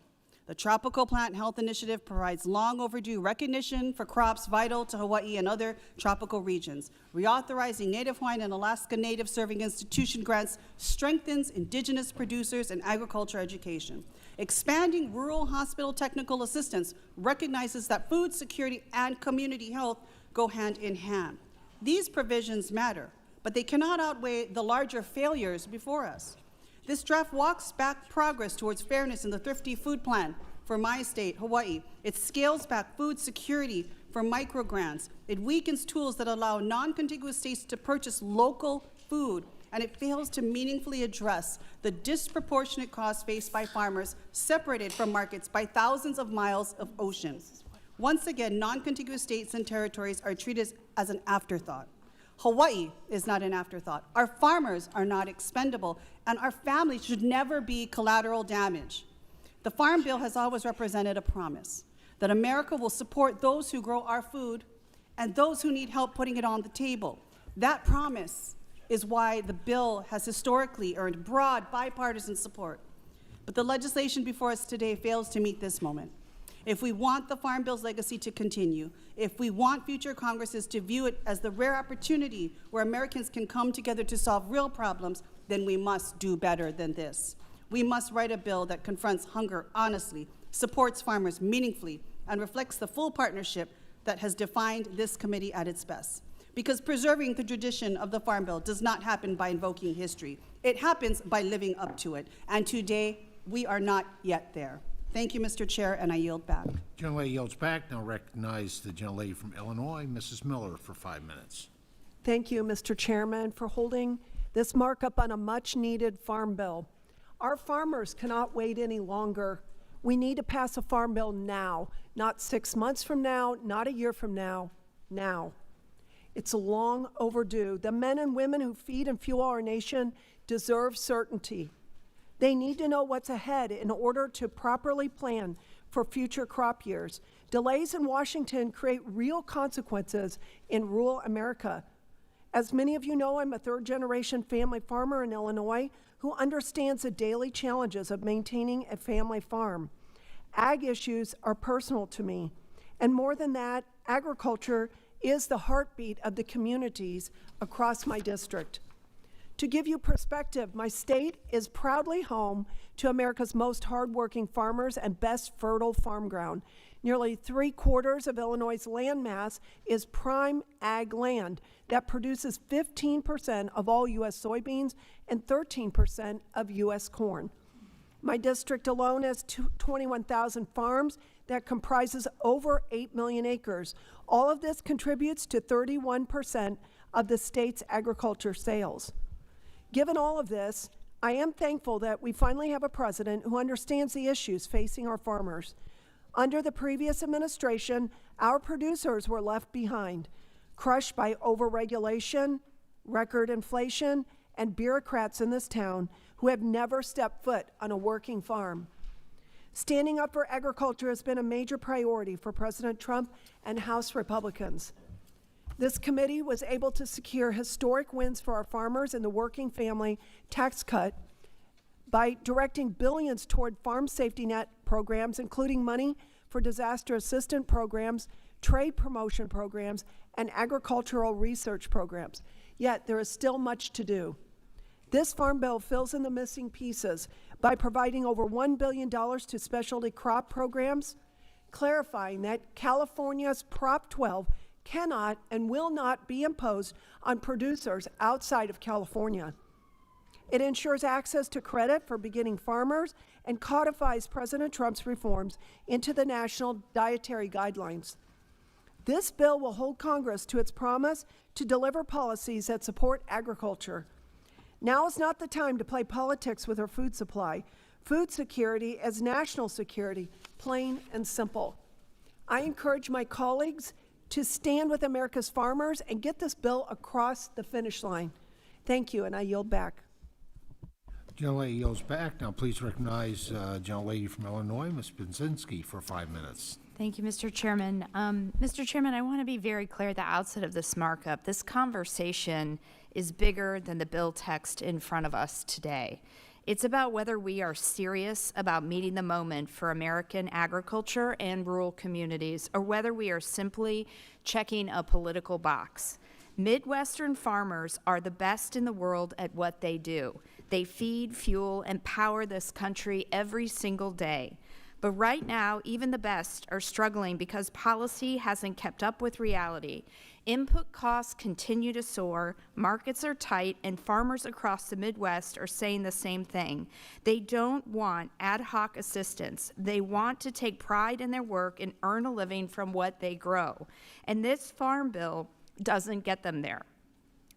The Tropical Plant Health Initiative provides long overdue recognition for crops vital to Hawaii and other tropical regions. Reauthorizing Native Hawaiian and Alaska Native Serving Institution grants strengthens indigenous producers and agriculture education. Expanding rural hospital technical assistance recognizes that food security and community health go hand in hand. These provisions matter, but they cannot outweigh the larger failures before us. This draft walks back progress towards fairness in the Thrifty Food Plan for my state, Hawaii. It scales back food security for microgrants. It weakens tools that allow non-contiguous states to purchase local food, and it fails to meaningfully address the disproportionate costs faced by farmers separated from markets by thousands of miles of ocean. Once again, non-contiguous states and territories are treated as an afterthought. Hawaii is not an afterthought. Our farmers are not expendable, and our families should never be collateral damage. The Farm Bill has always represented a promise that America will support those who grow our food and those who need help putting it on the table. That promise is why the bill has historically earned broad bipartisan support. But the legislation before us today fails to meet this moment. If we want the Farm Bill's legacy to continue, if we want future Congresses to view it as the rare opportunity where Americans can come together to solve real problems, then we must do better than this. We must write a bill that confronts hunger honestly, supports farmers meaningfully, and reflects the full partnership that has defined this committee at its best. Because preserving the tradition of the Farm Bill does not happen by invoking history. It happens by living up to it. And today, we are not yet there. Thank you, Mr. Chair, and I yield back. Gentlelady yields back. Now recognize the gentlelady from Illinois, Mrs. Miller, for 5 minutes. Thank you, Mr. Chairman, for holding this markup on a much-needed farm bill. Our farmers cannot wait any longer. We need to pass a farm bill now, not 6 months from now, not a year from now, now. It's long overdue. The men and women who feed and fuel our nation deserve certainty. They need to know what's ahead in order to properly plan for future crop years. Delays in Washington create real consequences in rural America. As many of you know, I'm a third-generation family farmer in Illinois who understands the daily challenges of maintaining a family farm. Ag issues are personal to me, and more than that, agriculture is the heartbeat of the communities across my district. To give you perspective, my state is proudly home to America's most hardworking farmers and best fertile farm ground. Nearly 3/4 of Illinois' land mass is prime ag land that produces 15% of all U.S. soybeans and 13% of U.S. corn. My district alone has 21,000 farms that comprises over 8 million acres. All of this contributes to 31% of the state's agriculture sales. Given all of this, I am thankful that we finally have a president who understands the issues facing our farmers. Under the previous administration, our producers were left behind, crushed by overregulation, record inflation, and bureaucrats in this town who have never stepped foot on a working farm. Standing up for agriculture has been a major priority for President Trump and House Republicans. This committee was able to secure historic wins for our farmers and the working family tax cut by directing billions toward farm safety net programs, including money for disaster assistance programs, trade promotion programs, and agricultural research programs. Yet there is still much to do. This farm bill fills in the missing pieces by providing over $1 billion to specialty crop programs, clarifying that California's Prop 12 cannot and will not be imposed on producers outside of California. It ensures access to credit for beginning farmers and codifies President Trump's reforms into the national dietary guidelines. This bill will hold Congress to its promise to deliver policies that support agriculture. Now is not the time to play politics with our food supply. Food security is national security, plain and simple. I encourage my colleagues to stand with America's farmers and get this bill across the finish line. Thank you, and I yield back. Gentlelady yields back. Now please recognize Gentlelady from Illinois, Ms. Benzinski, for 5 minutes. Thank you, Mr. Chairman. Mr. Chairman, I want to be very clear at the outset of this markup. This conversation is bigger than the bill text in front of us today. It's about whether we are serious about meeting the moment for American agriculture and rural communities, or whether we are simply checking a political box. Midwestern farmers are the best in the world at what they do. They feed, fuel, and power this country every single day. But right now, even the best are struggling because policy hasn't kept up with reality. Input costs continue to soar, markets are tight, and farmers across the Midwest are saying the same thing. They don't want ad hoc assistance. They want to take pride in their work and earn a living from what they grow. And this farm bill doesn't get them there.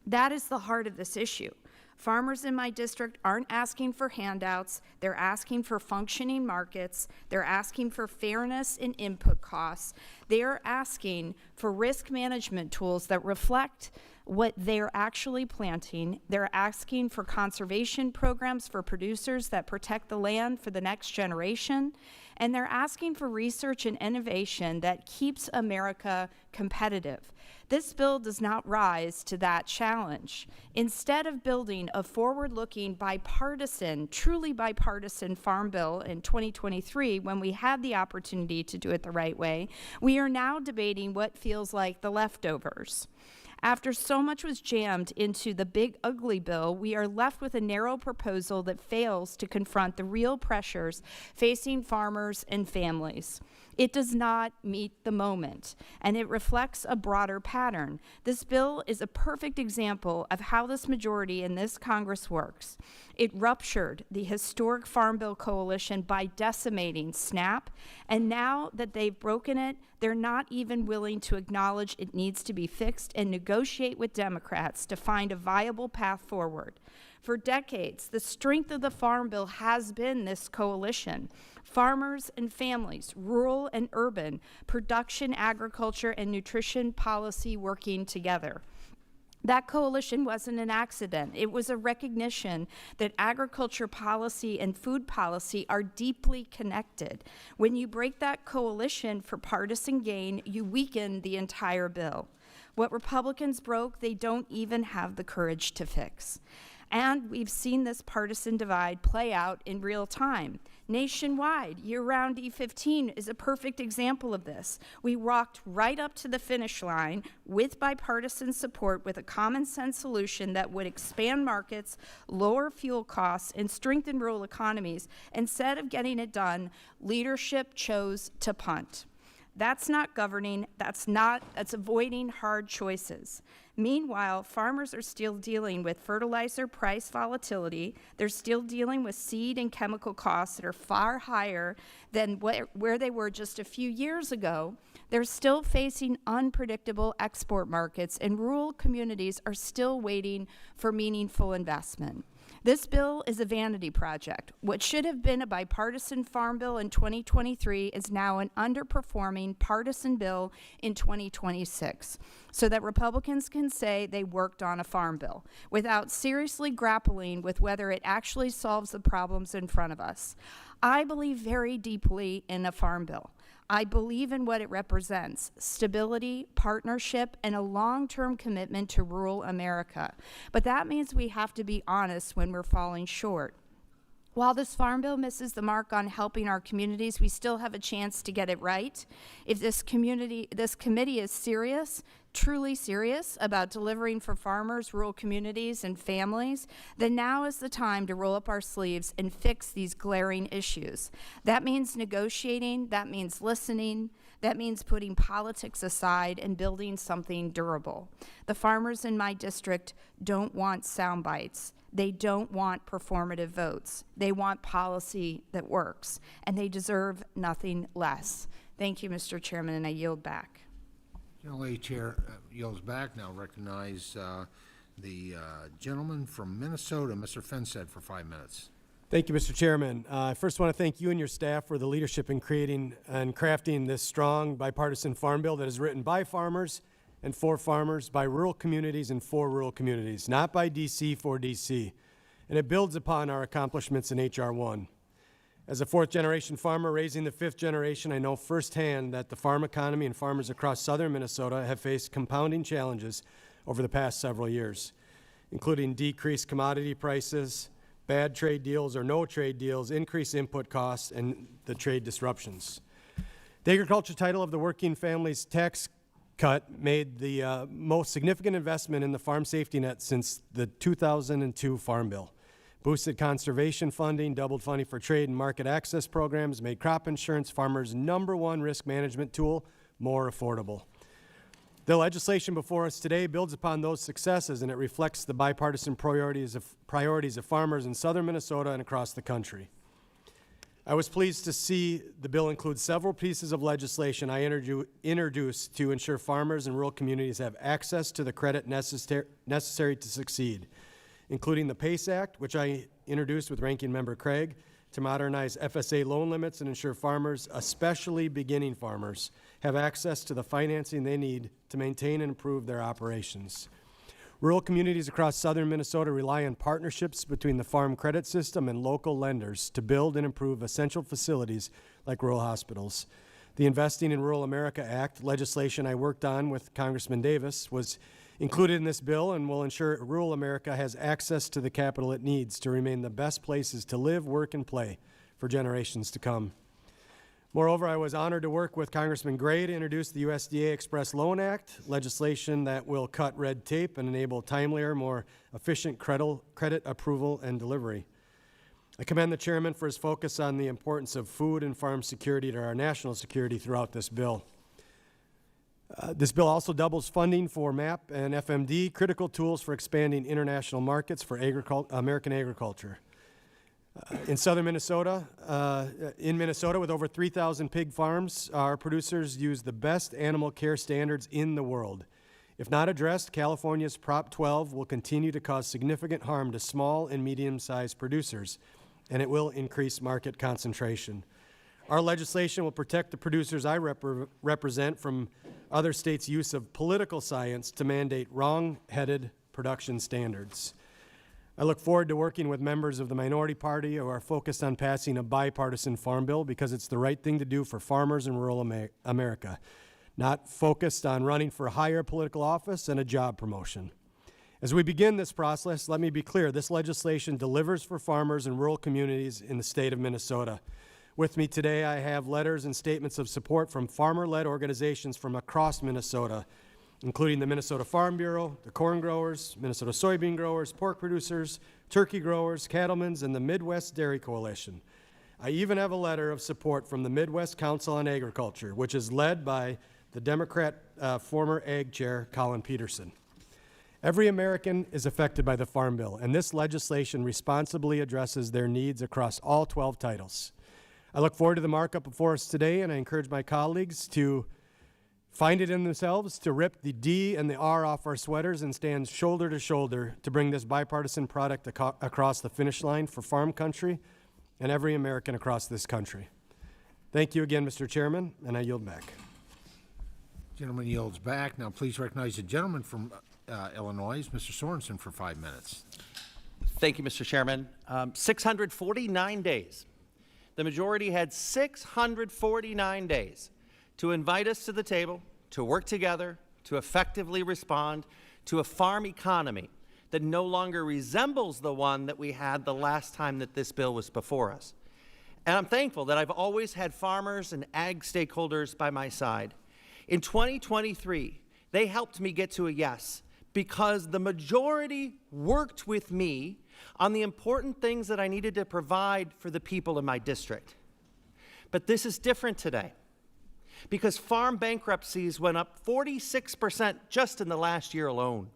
That is the heart of this issue. Farmers in my district aren't asking for handouts. They're asking for functioning markets. They're asking for fairness in input costs. They're asking for risk management tools that reflect what they're actually planting. They're asking for conservation programs for producers that protect the land for the next generation. And they're asking for research and innovation that keeps America competitive. This bill does not rise to that challenge. Instead of building a forward-looking, bipartisan, truly bipartisan farm bill in 2023, when we had the opportunity to do it the right way, we are now debating what feels like the leftovers. After so much was jammed into the big ugly bill, we are left with a narrow proposal that fails to confront the real pressures facing farmers and families. It does not meet the moment, and it reflects a broader pattern. This bill is a perfect example of how this majority in this Congress works. It ruptured the historic Farm Bill coalition by decimating SNAP, and now that they've broken it, they're not even willing to acknowledge it needs to be fixed and negotiate with Democrats to find a viable path forward. For decades, the strength of the Farm Bill has been this coalition. Farmers and families, rural and urban, production, agriculture, and nutrition policy working together. That coalition wasn't an accident. It was a recognition that agriculture policy and food policy are deeply connected. When you break that coalition for partisan gain, you weaken the entire bill. What Republicans broke, they don't even have the courage to fix. And we've seen this partisan divide play out in real time. Nationwide, year-round E15 is a perfect example of this. We walked right up to the finish line with bipartisan support with a common sense solution that would expand markets, lower fuel costs, and strengthen rural economies. Instead of getting it done, leadership chose to punt. That's not governing, that's avoiding hard choices. Meanwhile, farmers are still dealing with fertilizer price volatility. They're still dealing with seed and chemical costs that are far higher than where they were just a few years ago. They're still facing unpredictable export markets, and rural communities are still waiting for meaningful investment. This bill is a vanity project. What should have been a bipartisan farm bill in 2023 is now an underperforming partisan bill in 2026, so that Republicans can say they worked on a farm bill without seriously grappling with whether it actually solves the problems in front of us. I believe very deeply in a farm bill. I believe in what it represents: stability, partnership, and a long-term commitment to rural America. But that means we have to be honest when we're falling short. While this farm bill misses the mark on helping our communities, we still have a chance to get it right. If this committee is serious, truly serious about delivering for farmers, rural communities, and families, then now is the time to roll up our sleeves and fix these glaring issues. That means negotiating, that means listening, that means putting politics aside and building something durable. The farmers in my district don't want sound bites. They don't want performative votes. They want policy that works, and they deserve nothing less. Thank you, Mr. Chairman, and I yield back. Gentlelady Chair yields back. Now recognize the gentleman from Minnesota, Mr. Fenstead, for 5 minutes. Thank you, Mr. Chairman. I first want to thank you and your staff for the leadership in creating and crafting this strong bipartisan farm bill that is written by farmers and for farmers, by rural communities and for rural communities, not by D.C. for D.C. And it builds upon our accomplishments in H.R. 1. As a fourth-generation farmer raising the fifth generation, I know firsthand that the farm economy and farmers across southern Minnesota have faced compounding challenges over the past several years, including decreased commodity prices, bad trade deals or no trade deals, increased input costs, and the trade disruptions. The agriculture title of the Working Families Tax Cut made the most significant investment in the farm safety net since the 2002 Farm Bill. Boosted conservation funding, doubled funding for trade and market access programs, made crop insurance farmers' #1 risk management tool more affordable. The legislation before us today builds upon those successes, and it reflects the bipartisan priorities of farmers in southern Minnesota and across the country. I was pleased to see the bill include several pieces of legislation I introduced to ensure farmers and rural communities have access to the credit necessary to succeed, including the PACE Act, which I introduced with Ranking Member Craig, to modernize FSA loan limits and ensure farmers, especially beginning farmers, have access to the financing they need to maintain and improve their operations. Rural communities across southern Minnesota rely on partnerships between the farm credit system and local lenders to build and improve essential facilities like rural hospitals. The Investing in Rural America Act, legislation I worked on with Congressman Davis, was included in this bill and will ensure rural America has access to the capital it needs to remain the best places to live, work, and play for generations to come. Moreover, I was honored to work with Congressman Gray to introduce the USDA Express Loan Act, legislation that will cut red tape and enable timelier, more efficient credit approval and delivery. I commend the chairman for his focus on the importance of food and farm security to our national security throughout this bill. This bill also doubles funding for MAP and FMD, critical tools for expanding international markets for American agriculture. In southern Minnesota, with over 3,000 pig farms, our producers use the best animal care standards in the world. If not addressed, California's Prop 12 will continue to cause significant harm to small and medium-sized producers, and it will increase market concentration. Our legislation will protect the producers I represent from other states' use of political science to mandate wrong-headed production standards. I look forward to working with members of the minority party who are focused on passing a bipartisan farm bill because it's the right thing to do for farmers in rural America. not focused on running for a higher political office and a job promotion. As we begin this process, let me be clear, this legislation delivers for farmers and rural communities in the state of Minnesota. With me today, I have letters and statements of support from farmer-led organizations from across Minnesota, including the Minnesota Farm Bureau, the corn growers, Minnesota soybean growers, pork producers, turkey growers, cattlemen's, and the Midwest Dairy Coalition. I even have a letter of support from the Midwest Council on Agriculture, which is led by the Democrat former Ag Chair, Colin Peterson. Every American is affected by the Farm Bill, and this legislation responsibly addresses their needs across all 12 titles. I look forward to the markup before us today, and I encourage my colleagues to find it in themselves to rip the D and the R off our sweaters and stand shoulder to shoulder to bring this bipartisan product across the finish line for farm country and every American across this country. Thank you again, Mr. Chairman, and I yield back. Gentleman yields back. Now please recognize the gentleman from Illinois, Mr. Sorensen, for 5 minutes. Thank you, Mr. Chairman. 649 days. The majority had 649 days to invite us to the table, to work together, to effectively respond to a farm economy that no longer resembles the one that we had the last time that this bill was before us. And I'm thankful that I've always had farmers and ag stakeholders by my side. In 2023, they helped me get to a yes because the majority worked with me on the important things that I needed to provide for the people in my district. But this is different today because farm bankruptcies went up 46% just in the last year alone.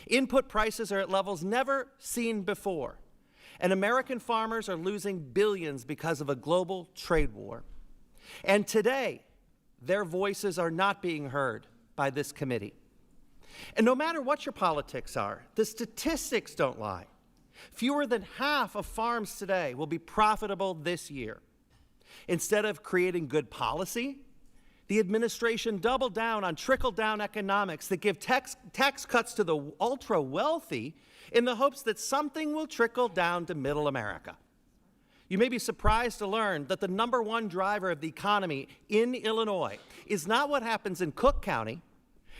Input prices are at levels never seen before, and American farmers are losing billions because of a global trade war. And today, their voices are not being heard by this committee. And no matter what your politics are, the statistics don't lie. Fewer than half of farms today will be profitable this year. Instead of creating good policy, the administration doubled down on trickle-down economics that give tax cuts to the ultra-wealthy in the hopes that something will trickle down to middle America. You may be surprised to learn that the #1 driver of the economy in Illinois is not what happens in Cook County,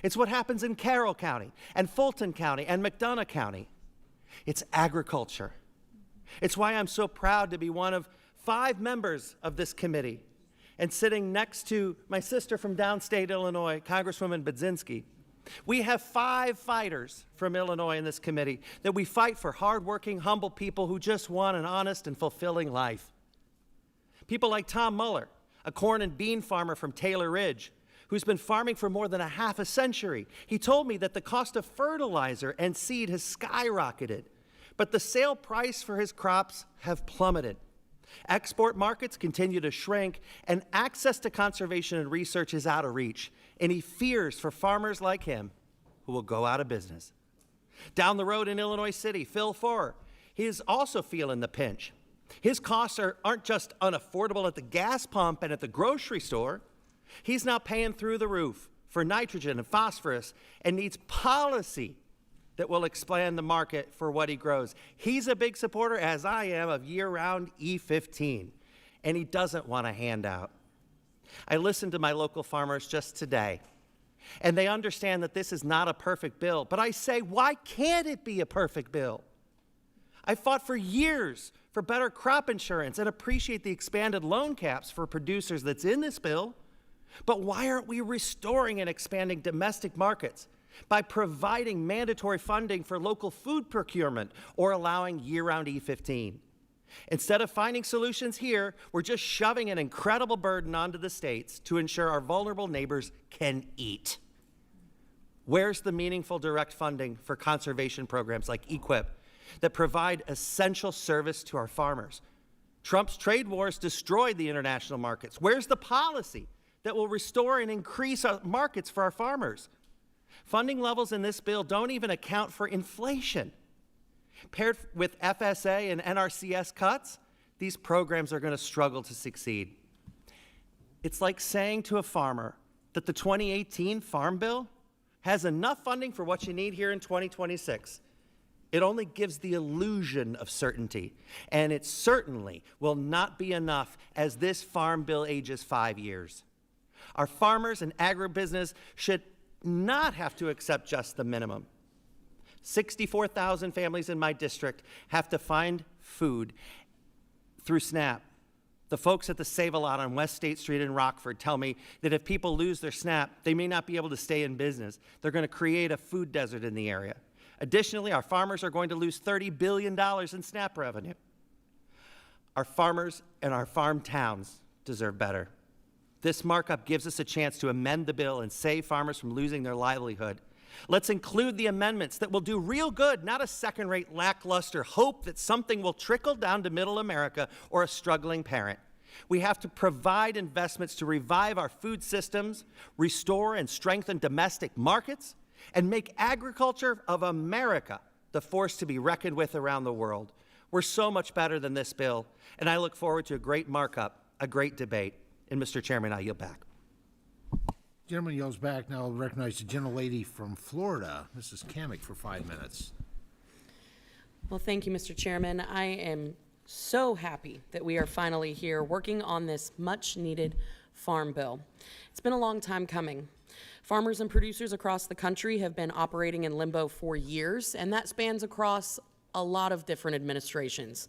it's what happens in Carroll County and Fulton County and McDonough County. It's agriculture. It's why I'm so proud to be one of 5 members of this committee and sitting next to my sister from downstate Illinois, Congresswoman Budzinski. We have 5 fighters from Illinois in this committee that we fight for hardworking, humble people who just want an honest and fulfilling life. People like Tom Muller, a corn and bean farmer from Taylor Ridge, who's been farming for more than a half a century. He told me that the cost of fertilizer and seed has skyrocketed, but the sale price for his crops have plummeted. Export markets continue to shrink, and access to conservation and research is out of reach, and he fears for farmers like him who will go out of business. Down the road in Illinois City, Phil Forer, he is also feeling the pinch. His costs aren't just unaffordable at the gas pump and at the grocery store. He's now paying through the roof for nitrogen and phosphorus and needs policy that will expand the market for what he grows. He's a big supporter, as I am, of year-round E15, and he doesn't want a handout. I listened to my local farmers just today, and they understand that this is not a perfect bill, but I say, why can't it be a perfect bill? I fought for years for better crop insurance and appreciate the expanded loan caps for producers that's in this bill, but why aren't we restoring and expanding domestic markets by providing mandatory funding for local food procurement or allowing year-round E15? Instead of finding solutions here, we're just shoving an incredible burden onto the states to ensure our vulnerable neighbors can eat. Where's the meaningful direct funding for conservation programs like EQIP that provide essential service to our farmers? Trump's trade wars destroyed the international markets. Where's the policy that will restore and increase our markets for our farmers? Funding levels in this bill don't even account for inflation. Paired with FSA and NRCS cuts, these programs are going to struggle to succeed. It's like saying to a farmer that the 2018 Farm Bill has enough funding for what you need here in 2026. It only gives the illusion of certainty, and it certainly will not be enough as this Farm Bill ages 5 years. Our farmers and agribusiness should not have to accept just the minimum. 64,000 families in my district have to find food through SNAP. The folks at the Save-A-Lot on West State Street in Rockford tell me that if people lose their SNAP, they may not be able to stay in business. They're going to create a food desert in the area. Additionally, our farmers are going to lose $30 billion in SNAP revenue. Our farmers and our farm towns deserve better. This markup gives us a chance to amend the bill and save farmers from losing their livelihood. Let's include the amendments that will do real good, not a second-rate, lackluster hope that something will trickle down to middle America or a struggling parent. We have to provide investments to revive our food systems, restore and strengthen domestic markets, and make agriculture of America the force to be reckoned with around the world. We're so much better than this bill, and I look forward to a great markup, a great debate. And Mr. Chairman, I yield back. Gentleman yields back. Now I'll recognize the gentlelady from Florida, Mrs. Kamick, for 5 minutes. Well, thank you, Mr. Chairman. I am so happy that we are finally here working on this much-needed farm bill. It's been a long time coming. Farmers and producers across the country have been operating in limbo for years, and that spans across a lot of different administrations.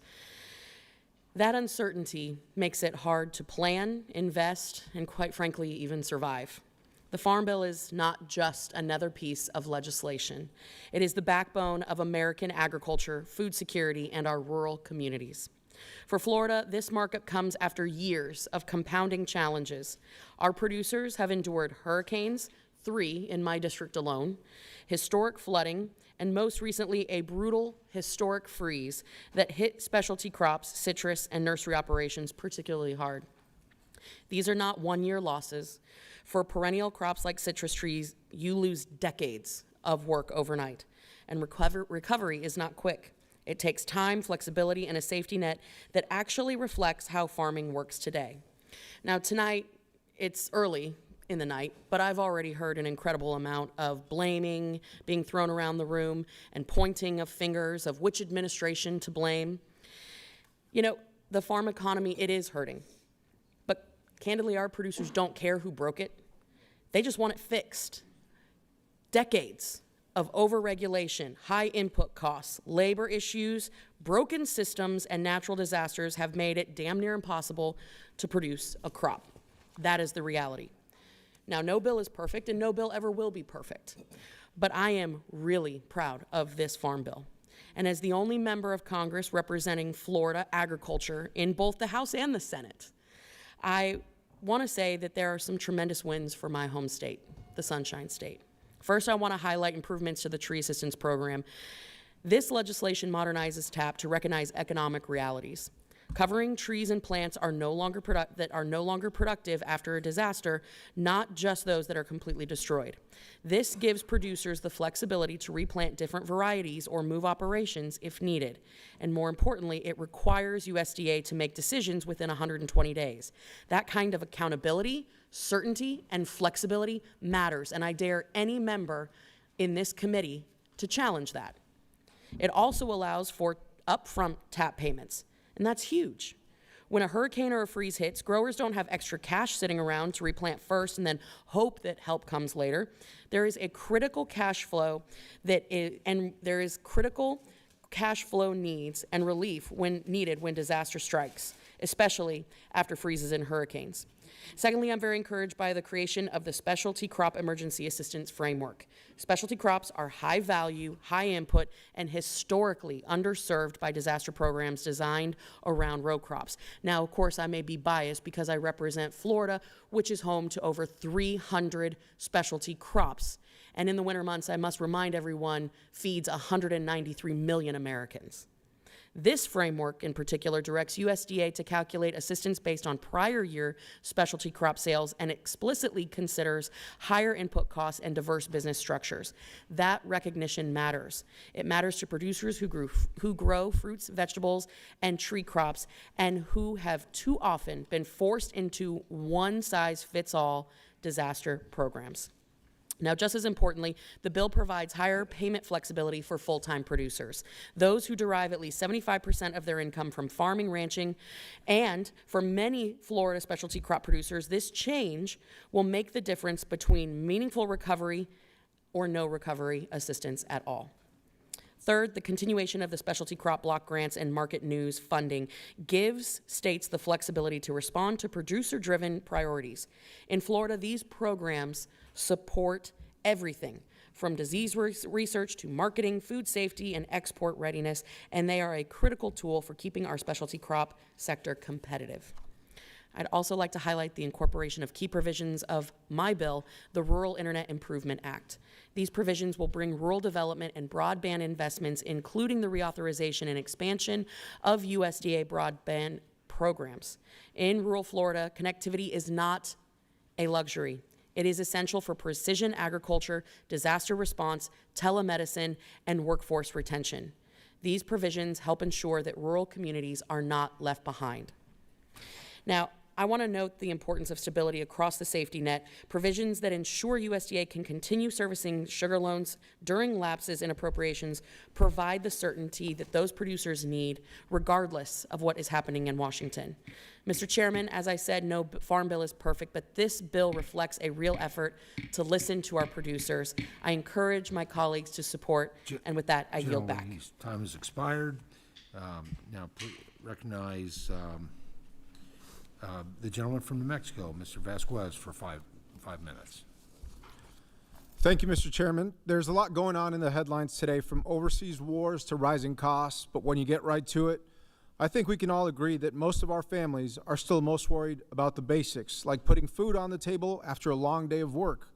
That uncertainty makes it hard to plan, invest, and quite frankly, even survive. The Farm Bill is not just another piece of legislation. It is the backbone of American agriculture, food security, and our rural communities. For Florida, this markup comes after years of compounding challenges. Our producers have endured hurricanes, 3 in my district alone, historic flooding, and most recently a brutal historic freeze that hit specialty crops, citrus, and nursery operations particularly hard. These are not one-year losses. For perennial crops like citrus trees, you lose decades of work overnight, and recovery is not quick. It takes time, flexibility, and a safety net that actually reflects how farming works today. Now tonight, it's early in the night, but I've already heard an incredible amount of blaming being thrown around the room and pointing of fingers of which administration to blame. You know, the farm economy, it is hurting. But candidly, our producers don't care who broke it. They just want it fixed. Decades of overregulation, high input costs, labor issues, broken systems, and natural disasters have made it damn near impossible to produce a crop. That is the reality. Now, no bill is perfect, and no bill ever will be perfect. But I am really proud of this farm bill. And as the only member of Congress representing Florida agriculture in both the House and the Senate, I want to say that there are some tremendous wins for my home state, the Sunshine State. First, I want to highlight improvements to the tree assistance program. This legislation modernizes TAP to recognize economic realities. Covering trees and plants that are no longer productive after a disaster, not just those that are completely destroyed. This gives producers the flexibility to replant different varieties or move operations if needed. And more importantly, it requires USDA to make decisions within 120 days. That kind of accountability, certainty, and flexibility matters, and I dare any member in this committee to challenge that. It also allows for upfront TAP payments. And that's huge. When a hurricane or a freeze hits, growers don't have extra cash sitting around to replant first and then hope that help comes later. There is a critical cash flow critical cash flow needs and relief when needed when disaster strikes, especially after freezes and hurricanes. Secondly, I'm very encouraged by the creation of the Specialty Crop Emergency Assistance Framework. Specialty crops are high value, high input, and historically underserved by disaster programs designed around row crops. Now, of course, I may be biased because I represent Florida, which is home to over 300 specialty crops. And in the winter months, I must remind everyone, feeds 193 million Americans. This framework, in particular, directs USDA to calculate assistance based on prior year specialty crop sales and explicitly considers higher input costs and diverse business structures. That recognition matters. It matters to producers who grow fruits, vegetables, and tree crops and who have too often been forced into one-size-fits-all disaster programs. Now, just as importantly, the bill provides higher payment flexibility for full-time producers, those who derive at least 75% of their income from farming, ranching, and for many Florida specialty crop producers, this change will make the difference between meaningful recovery or no recovery assistance at all. Third, the continuation of the specialty crop block grants and market news funding gives states the flexibility to respond to producer-driven priorities. In Florida, these programs support everything from disease research to marketing, food safety, and export readiness, and they are a critical tool for keeping our specialty crop sector competitive. I'd also like to highlight the incorporation of key provisions of my bill, the Rural Internet Improvement Act. These provisions will bring rural development and broadband investments, including the reauthorization and expansion of USDA broadband programs. In rural Florida, connectivity is not a luxury. It is essential for precision agriculture, disaster response, telemedicine, and workforce retention. These provisions help ensure that rural communities are not left behind. Now, I want to note the importance of stability across the safety net, provisions that ensure USDA can continue servicing sugar loans during lapses in appropriations provide the certainty that those producers need, regardless of what is happening in Washington. Mr. Chairman, as I said, no farm bill is perfect, but this bill reflects a real effort to listen to our producers. I encourage my colleagues to support, and with that, I yield back. His time has expired. Now, please recognize the gentleman from New Mexico, Mr. Vasquez, for five minutes. Thank you, Mr. Chairman. There's a lot going on in the headlines today, from overseas wars to rising costs, but when you get right to it, I think we can all agree that most of our families are still most worried about the basics, like putting food on the table after a long day of work.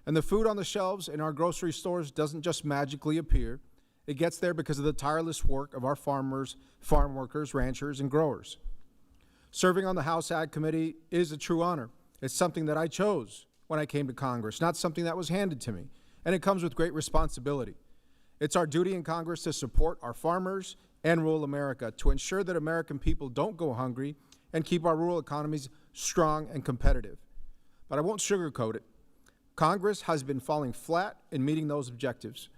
And the food on the shelves in our grocery stores doesn't just magically appear. It gets there because of the tireless work of our farmers, farm workers, ranchers, and growers. Serving on the House Ag Committee is a true honor. It's something that I chose when I came to Congress, not something that was handed to me, and it comes with great responsibility. It's our duty in Congress to support our farmers and rural America, to ensure that American people don't go hungry and keep our rural economies strong and competitive. But I won't sugarcoat it. Congress has been falling flat in meeting those objectives.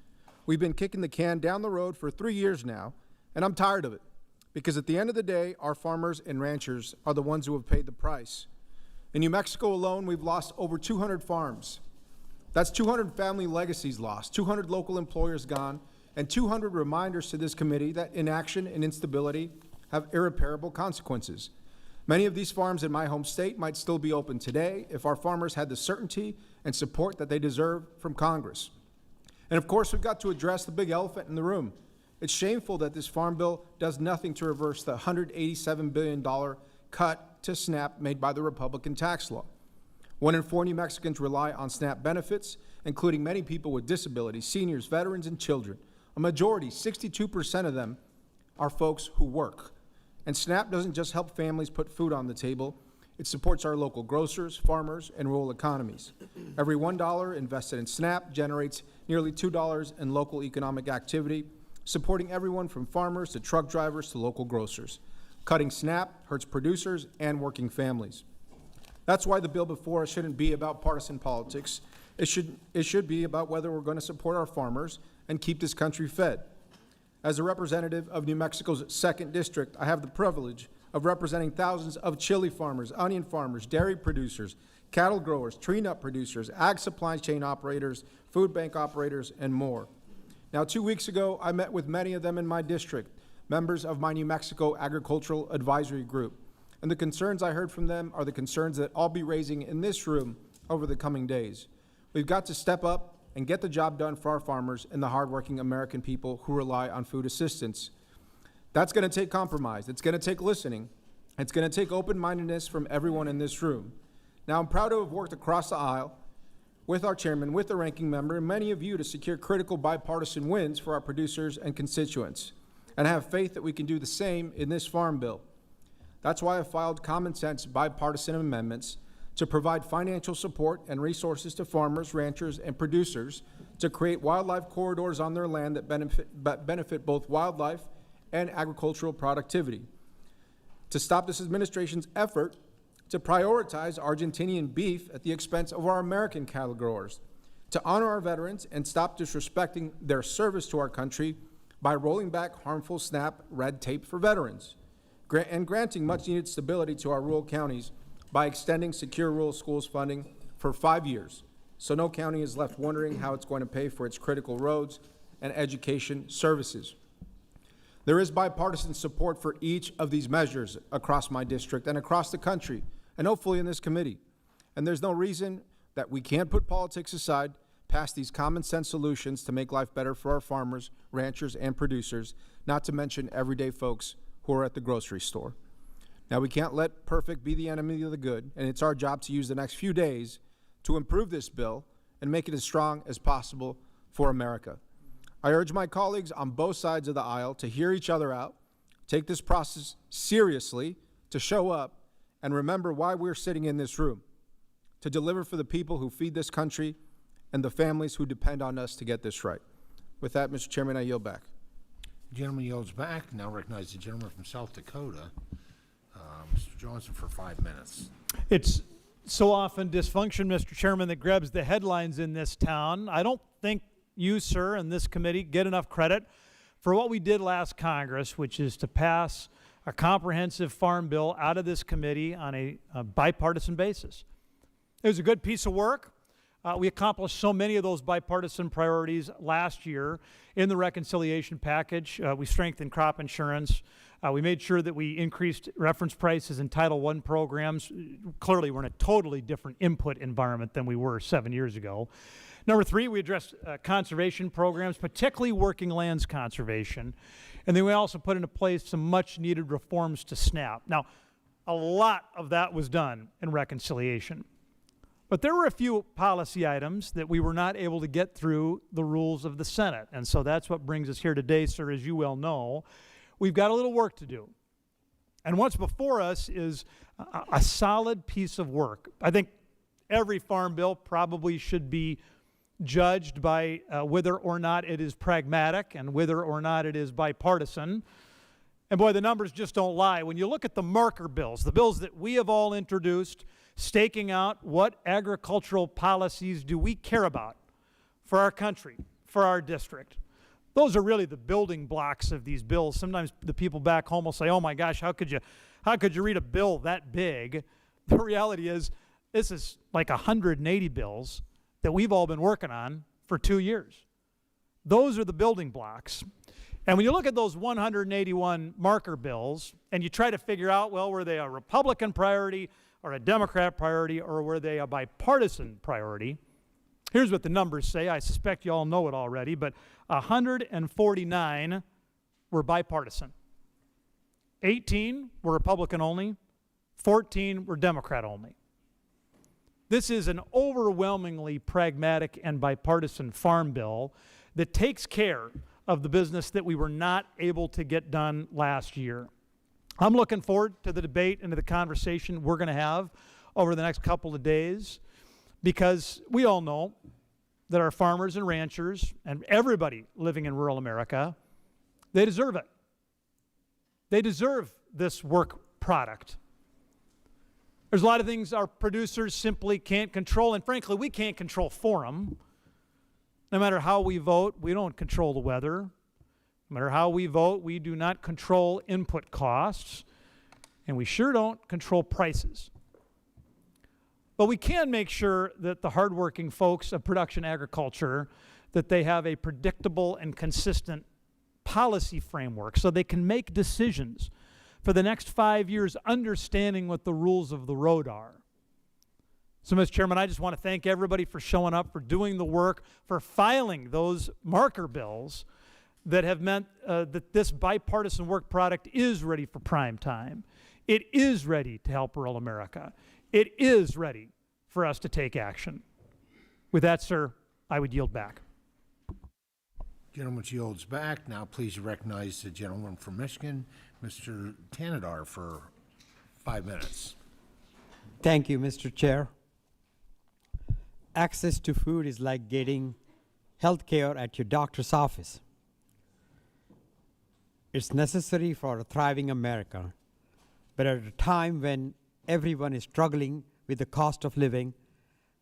We've been kicking the can down the road for 3 years now, and I'm tired of it. Because at the end of the day, our farmers and ranchers are the ones who have paid the price. In New Mexico alone, we've lost over 200 farms. That's 200 family legacies lost, 200 local employers gone, and 200 reminders to this committee that inaction and instability have irreparable consequences. Many of these farms in my home state might still be open today if our farmers had the certainty and support that they deserve from Congress. And of course, we've got to address the big elephant in the room. It's shameful that this farm bill does nothing to reverse the $187 billion cut to SNAP made by the Republican tax law. 1 in 4 New Mexicans rely on SNAP benefits, including many people with disabilities, seniors, veterans, and children. A majority, 62% of them, are folks who work. And SNAP doesn't just help families put food on the table, it supports our local grocers, farmers, and rural economies. Every $1 invested in SNAP generates nearly $2 in local economic activity, supporting everyone from farmers to truck drivers to local grocers. Cutting SNAP hurts producers and working families. That's why the bill before us shouldn't be about partisan politics. It should be about whether we're going to support our farmers and keep this country fed. As a representative of New Mexico's 2nd District, I have the privilege of representing thousands of chili farmers, onion farmers, dairy producers, cattle growers, tree nut producers, ag supply chain operators, food bank operators, and more. Now, 2 weeks ago, I met with many of them in my district, members of my New Mexico Agricultural Advisory Group. And the concerns I heard from them are the concerns that I'll be raising in this room over the coming days. We've got to step up and get the job done for our farmers and the hardworking American people who rely on food assistance. That's going to take compromise. It's going to take listening. It's going to take open-mindedness from everyone in this room. Now, I'm proud to have worked across the aisle with our chairman, with the ranking member, and many of you to secure critical bipartisan wins for our producers and constituents, and I have faith that we can do the same in this farm bill. That's why I filed common sense bipartisan amendments to provide financial support and resources to farmers, ranchers, and producers to create wildlife corridors on their land that benefit both wildlife and agricultural productivity. To stop this administration's effort to prioritize Argentinian beef at the expense of our American cattle growers, to honor our veterans and stop disrespecting their service to our country by rolling back harmful SNAP red tape for veterans, and granting much-needed stability to our rural counties by extending Secure Rural Schools funding for 5 years, so no county is left wondering how it's going to pay for its critical roads and education services. There is bipartisan support for each of these measures across my district and across the country, and hopefully in this committee. And there's no reason that we can't put politics aside, pass these common sense solutions to make life better for our farmers, ranchers, and producers, not to mention everyday folks who are at the grocery store. Now, we can't let perfect be the enemy of the good, and it's our job to use the next few days to improve this bill and make it as strong as possible for America. I urge my colleagues on both sides of the aisle to hear each other out, take this process seriously, to show up, and remember why we're sitting in this room, to deliver for the people who feed this country and the families who depend on us to get this right. With that, Mr. Chairman, I yield back. Gentleman yields back. Now recognize the gentleman from South Dakota, Mr. Johnson, for 5 minutes. It's so often dysfunction, Mr. Chairman, that grabs the headlines in this town. I don't think you, sir, and this committee get enough credit for what we did last Congress, which is to pass a comprehensive farm bill out of this committee on a bipartisan basis. It was a good piece of work. We accomplished so many of those bipartisan priorities last year in the reconciliation package. We strengthened crop insurance. We made sure that we increased reference prices in Title I programs. Clearly, we're in a totally different input environment than we were 7 years ago. Number 3, we addressed conservation programs, particularly working lands conservation. And then we also put into place some much-needed reforms to SNAP. Now, a lot of that was done in reconciliation. But there were a few policy items that we were not able to get through the rules of the Senate. And so that's what brings us here today, sir, as you well know. We've got a little work to do. And what's before us is a solid piece of work. I think every farm bill probably should be judged by whether or not it is pragmatic and whether or not it is bipartisan. And boy, the numbers just don't lie. When you look at the marker bills, the bills that we have all introduced, staking out what agricultural policies do we care about for our country, for our district. Those are really the building blocks of these bills. Sometimes the people back home will say, oh my gosh, how could you read a bill that big? The reality is, this is like 180 bills that we've all been working on for 2 years. Those are the building blocks. And when you look at those 181 marker bills and you try to figure out, well, were they a Republican priority or a Democrat priority, or were they a bipartisan priority? Here's what the numbers say. I suspect you all know it already, but 149 were bipartisan. 18 were Republican only. 14 were Democrat only. This is an overwhelmingly pragmatic and bipartisan farm bill that takes care of the business that we were not able to get done last year. I'm looking forward to the debate and to the conversation we're going to have over the next couple of days, because we all know that our farmers and ranchers and everybody living in rural America, they deserve it. They deserve this work product. There's a lot of things our producers simply can't control, and frankly, we can't control for them. No matter how we vote, we don't control the weather. No matter how we vote, we do not control input costs, and we sure don't control prices. But we can make sure that the hardworking folks of production agriculture, that they have a predictable and consistent policy framework so they can make decisions for the next 5 years, understanding what the rules of the road are. So, Mr. Chairman, I just want to thank everybody for showing up, for doing the work, for filing those marker bills that have meant that this bipartisan work product is ready for prime time. It is ready to help rural America. It is ready for us to take action. With that, sir, I would yield back. Gentleman yields back. Now please recognize the gentleman from Michigan, Mr. Tanadar, for 5 minutes. Thank you, Mr. Chair. Access to food is like getting health care at your doctor's office. It's necessary for a thriving America, but at a time when everyone is struggling with the cost of living,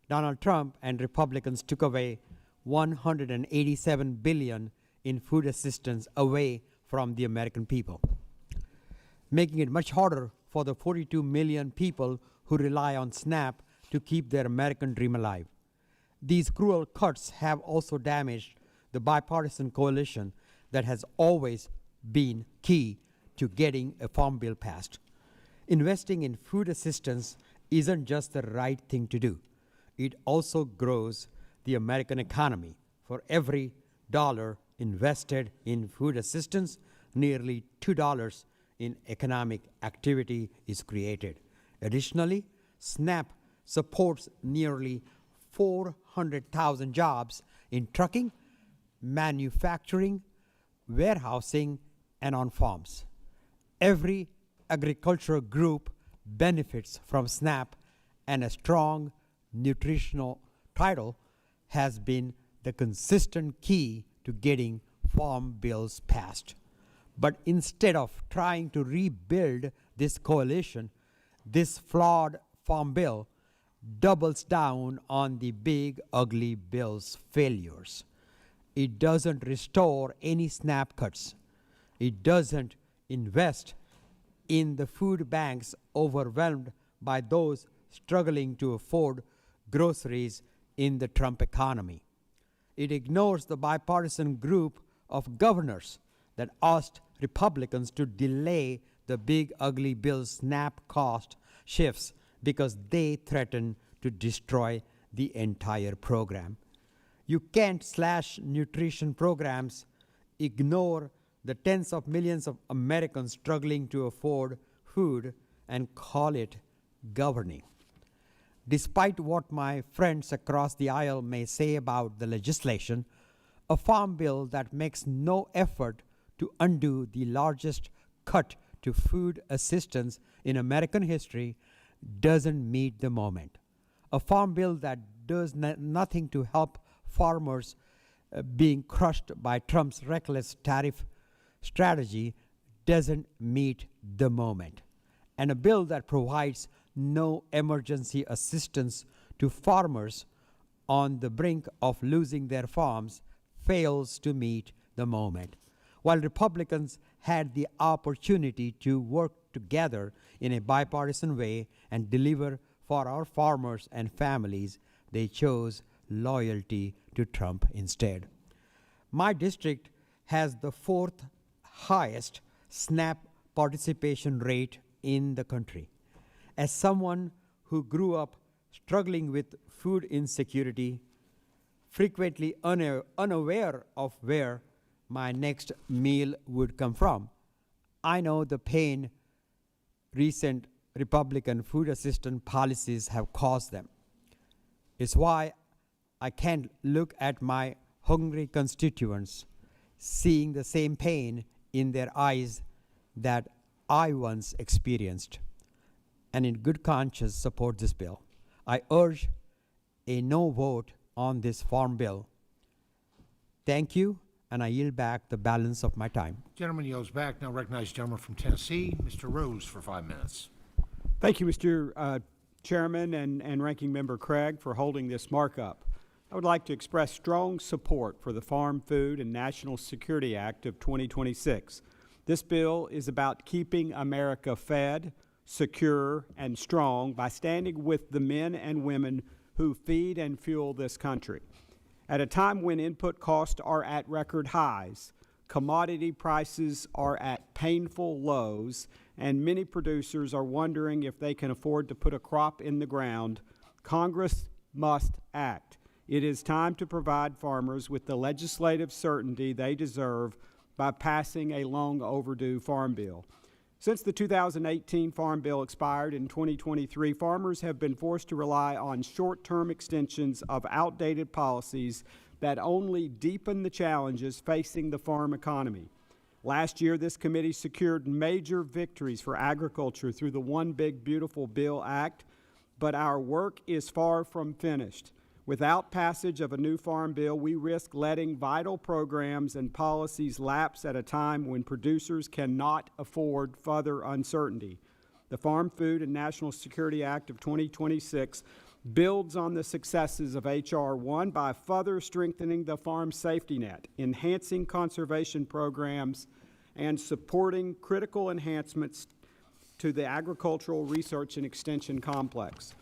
Donald Trump and Republicans took away $187 billion in food assistance away from the American people, making it much harder for the 42 million people who rely on SNAP to keep their American dream alive. These cruel cuts have also damaged the bipartisan coalition that has always been key to getting a farm bill passed. Investing in food assistance isn't just the right thing to do. It also grows the American economy. For every dollar invested in food assistance, nearly $2 in economic activity is created. Additionally, SNAP supports nearly 400,000 jobs in trucking, manufacturing, warehousing, and on farms. Every agricultural group benefits from SNAP, and a strong nutritional title has been the consistent key to getting farm bills passed. But instead of trying to rebuild this coalition, this flawed farm bill doubles down on the big, ugly bill's failures. It doesn't restore any SNAP cuts. It doesn't invest in the food banks overwhelmed by those struggling to afford groceries in the Trump economy. It ignores the bipartisan group of governors that asked Republicans to delay the big, ugly bill's SNAP cost shifts because they threaten to destroy the entire program. You can't slash nutrition programs, ignore the tens of millions of Americans struggling to afford food, and call it governing. Despite what my friends across the aisle may say about the legislation, a farm bill that makes no effort to undo the largest cut to food assistance in American history doesn't meet the moment. A farm bill that does nothing to help farmers being crushed by Trump's reckless tariff strategy doesn't meet the moment. And a bill that provides no emergency assistance to farmers on the brink of losing their farms fails to meet the moment. While Republicans had the opportunity to work together in a bipartisan way and deliver for our farmers and families, they chose loyalty to Trump instead. My district has the fourth highest SNAP participation rate in the country. As someone who grew up struggling with food insecurity, frequently unaware of where my next meal would come from, I know the pain recent Republican food assistance policies have caused them. It's why I can't look at my hungry constituents seeing the same pain in their eyes that I once experienced, and in good conscience support this bill. I urge a no vote on this farm bill. Thank you, and I yield back the balance of my time. Gentleman yields back. Now recognize the gentleman from Tennessee, Mr. Rose, for 5 minutes. Thank you, Mr. Chairman and Ranking Member Craig, for holding this markup. I would like to express strong support for the Farm Food and National Security Act of 2026. This bill is about keeping America fed, secure, and strong by standing with the men and women who feed and fuel this country. At a time when input costs are at record highs, commodity prices are at painful lows, and many producers are wondering if they can afford to put a crop in the ground, Congress must act. It is time to provide farmers with the legislative certainty they deserve by passing a long overdue farm bill. Since the 2018 Farm Bill expired in 2023, farmers have been forced to rely on short-term extensions of outdated policies that only deepen the challenges facing the farm economy. Last year, this committee secured major victories for agriculture through the One Big Beautiful Bill Act, but our work is far from finished. Without passage of a new farm bill, we risk letting vital programs and policies lapse at a time when producers cannot afford further uncertainty. The Farm Food and National Security Act of 2026 builds on the successes of H.R. 1 by further strengthening the farm safety net, enhancing conservation programs, and supporting critical enhancements to the agricultural research and extension complex.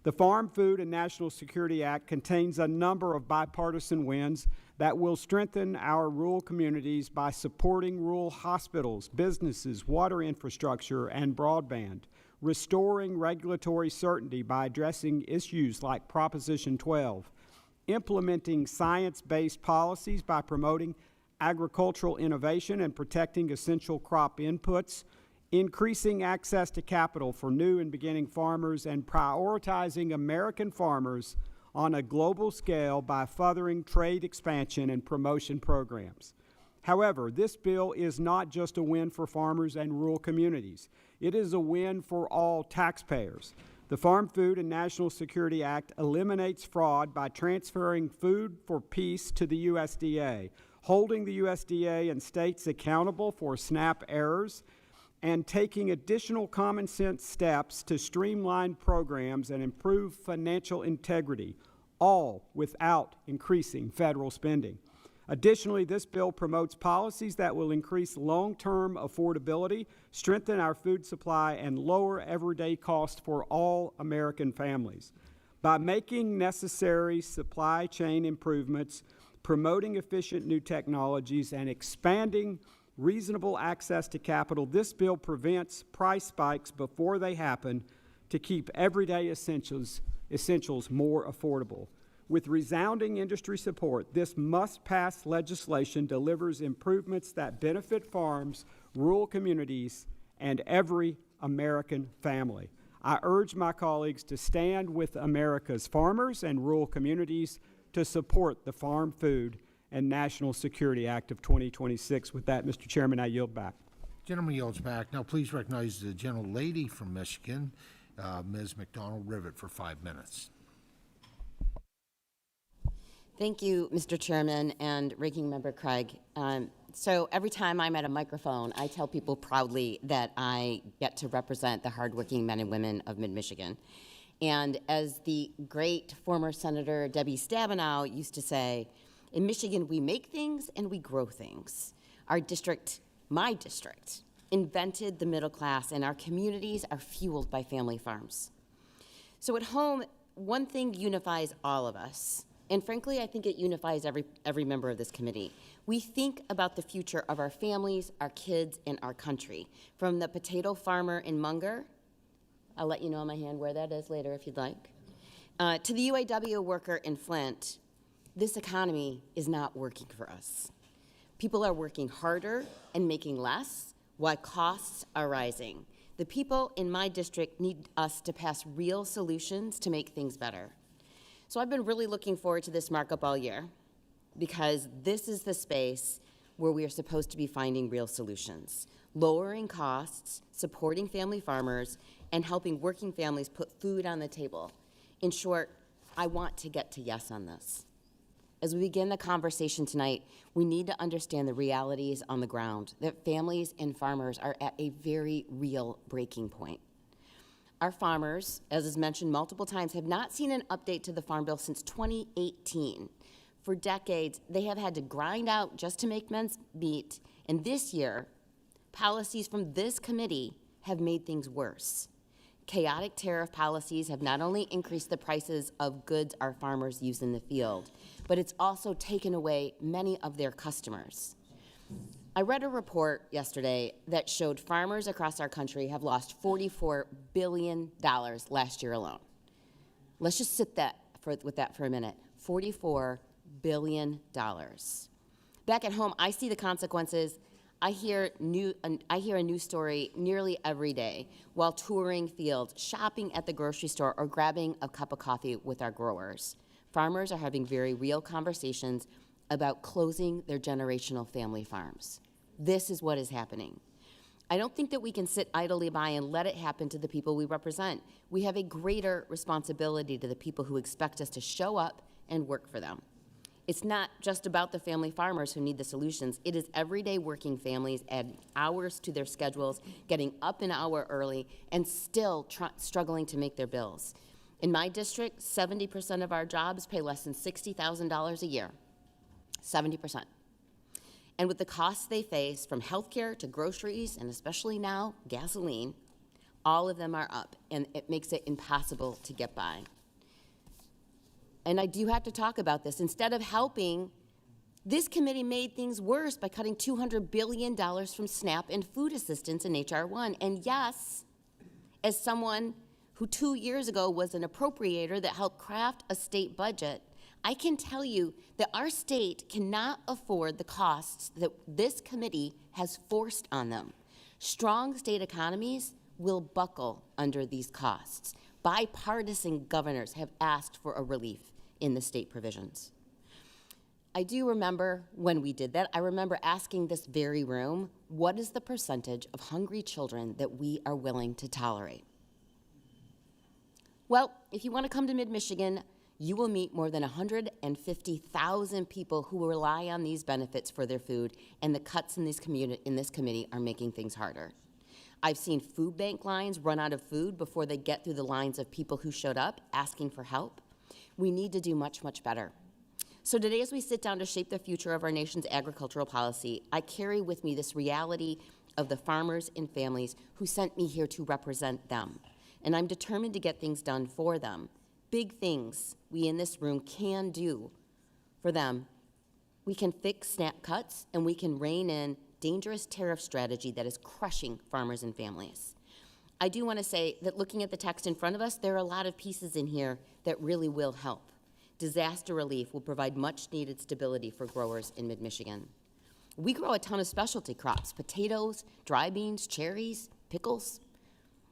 The Farm, Food, and National Security Act contains a number of bipartisan wins that will strengthen our rural communities by supporting rural hospitals, businesses, water infrastructure, and broadband, restoring regulatory certainty by addressing issues like Proposition 12, implementing science-based policies by promoting agricultural innovation and protecting essential crop inputs, increasing access to capital for new and beginning farmers, and prioritizing American farmers on a global scale by furthering trade expansion and promotion programs. However, this bill is not just a win for farmers and rural communities. It is a win for all taxpayers. The Farm, Food, and National Security Act eliminates fraud by transferring Food for Peace to the USDA, holding the USDA and states accountable for SNAP errors, and taking additional common sense steps to streamline programs and improve financial integrity, all without increasing federal spending. Additionally, this bill promotes policies that will increase long-term affordability, strengthen our food supply, and lower everyday costs for all American families. By making necessary supply chain improvements, promoting efficient new technologies, and expanding reasonable access to capital, this bill prevents price spikes before they happen to keep everyday essentials more affordable. With resounding industry support, this must-pass legislation delivers improvements that benefit farms, rural communities, and every American family. I urge my colleagues to stand with America's farmers and rural communities to support the Farm, Food, and National Security Act of 2026. With that, Mr. Chairman, I yield back. Gentleman yields back. Now please recognize the gentlelady from Michigan, Ms. McDonald-Rivet, for 5 minutes. Thank you, Mr. Chairman and Ranking Member Craig. So every time I'm at a microphone, I tell people proudly that I get to represent the hardworking men and women of mid-Michigan. And as the great former Senator Debbie Stabenow used to say, in Michigan, we make things and we grow things. Our district, my district, invented the middle class, and our communities are fueled by family farms. So at home, one thing unifies all of us, and frankly, I think it unifies every member of this committee. We think about the future of our families, our kids, and our country. From the potato farmer in Munger, I'll let you know on my hand where that is later if you'd like, to the UAW worker in Flint. This economy is not working for us. People are working harder and making less while costs are rising. The people in my district need us to pass real solutions to make things better. So I've been really looking forward to this markup all year because this is the space where we are supposed to be finding real solutions, lowering costs, supporting family farmers, and helping working families put food on the table. In short, I want to get to yes on this. As we begin the conversation tonight, we need to understand the realities on the ground, that families and farmers are at a very real breaking point. Our farmers, as is mentioned multiple times, have not seen an update to the Farm Bill since 2018. For decades, they have had to grind out just to make ends meet, and this year, policies from this committee have made things worse. Chaotic tariff policies have not only increased the prices of goods our farmers use in the field, but it's also taken away many of their customers. I read a report yesterday that showed farmers across our country have lost $44 billion last year alone. Let's just sit with that for a minute. $44 billion. Back at home, I see the consequences. I hear a news story nearly every day while touring fields, shopping at the grocery store, or grabbing a cup of coffee with our growers. Farmers are having very real conversations about closing their generational family farms. This is what is happening. I don't think that we can sit idly by and let it happen to the people we represent. We have a greater responsibility to the people who expect us to show up and work for them. It's not just about the family farmers who need the solutions. It is everyday working families adding hours to their schedules, getting up an hour early, and still struggling to make their bills. In my district, 70% of our jobs pay less than $60,000 a year. 70%. And with the costs they face, from healthcare to groceries, and especially now, gasoline, all of them are up, and it makes it impossible to get by. And I do have to talk about this. Instead of helping, this committee made things worse by cutting $200 billion from SNAP and food assistance in H.R. 1. And yes, as someone who 2 years ago was an appropriator that helped craft a state budget, I can tell you that our state cannot afford the costs that this committee has forced on them. Strong state economies will buckle under these costs. Bipartisan governors have asked for a relief in the state provisions. I do remember when we did that, I remember asking this very room, what is the percentage of hungry children that we are willing to tolerate? Well, if you want to come to Mid-Michigan, you will meet more than 150,000 people who rely on these benefits for their food, and the cuts in this committee are making things harder. I've seen food bank lines run out of food before they get through the lines of people who showed up asking for help. We need to do much, much better. So today, as we sit down to shape the future of our nation's agricultural policy, I carry with me this reality of the farmers and families who sent me here to represent them. And I'm determined to get things done for them. Big things we in this room can do for them. We can fix SNAP cuts, and we can rein in dangerous tariff strategy that is crushing farmers and families. I do want to say that looking at the text in front of us, there are a lot of pieces in here that really will help. Disaster relief will provide much needed stability for growers in Mid-Michigan. We grow a ton of specialty crops, potatoes, dry beans, cherries, pickles.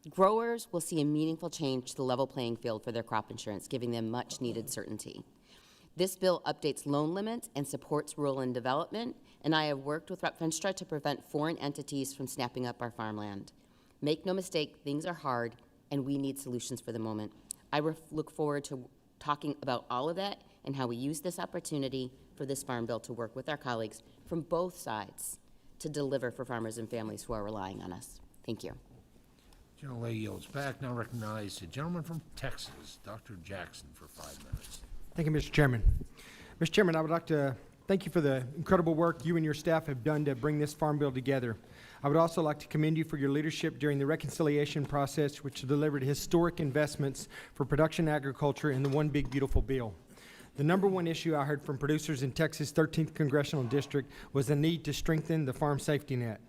Growers will see a meaningful change to the level playing field for their crop insurance, giving them much needed certainty. This bill updates loan limits and supports rural and development, and I have worked with Rep. Venstra to prevent foreign entities from snapping up our farmland. Make no mistake, things are hard, and we need solutions for the moment. I look forward to talking about all of that and how we use this opportunity for this farm bill to work with our colleagues from both sides to deliver for farmers and families who are relying on us. Thank you. Gentlelady yields back. Now recognize the gentleman from Texas, Dr. Jackson, for 5 minutes. Thank you, Mr. Chairman. Mr. Chairman, I would like to thank you for the incredible work you and your staff have done to bring this farm bill together. I would also like to commend you for your leadership during the reconciliation process, which delivered historic investments for production agriculture in the One Big Beautiful Bill. The number one issue I heard from producers in Texas' 13th Congressional District was the need to strengthen the farm safety net.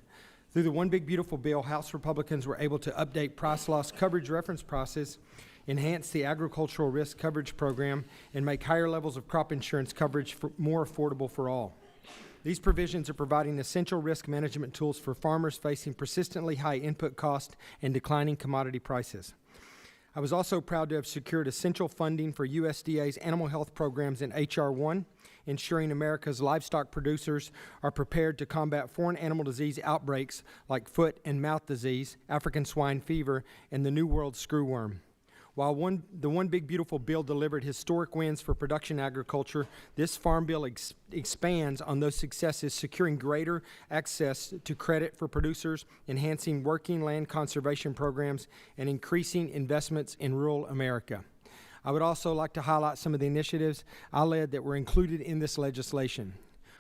Through the One Big Beautiful Bill, House Republicans were able to update price loss coverage reference process, enhance the agricultural risk coverage program, and make higher levels of crop insurance coverage more affordable for all. These provisions are providing essential risk management tools for farmers facing persistently high input costs and declining commodity prices. I was also proud to have secured essential funding for USDA's animal health programs in H.R. 1, ensuring America's livestock producers are prepared to combat foreign animal disease outbreaks like foot and mouth disease, African swine fever, and the New World screwworm. While the One Big Beautiful Bill delivered historic wins for production agriculture, this farm bill expands on those successes, securing greater access to credit for producers, enhancing working land conservation programs, and increasing investments in rural America. I would also like to highlight some of the initiatives I led that were included in this legislation.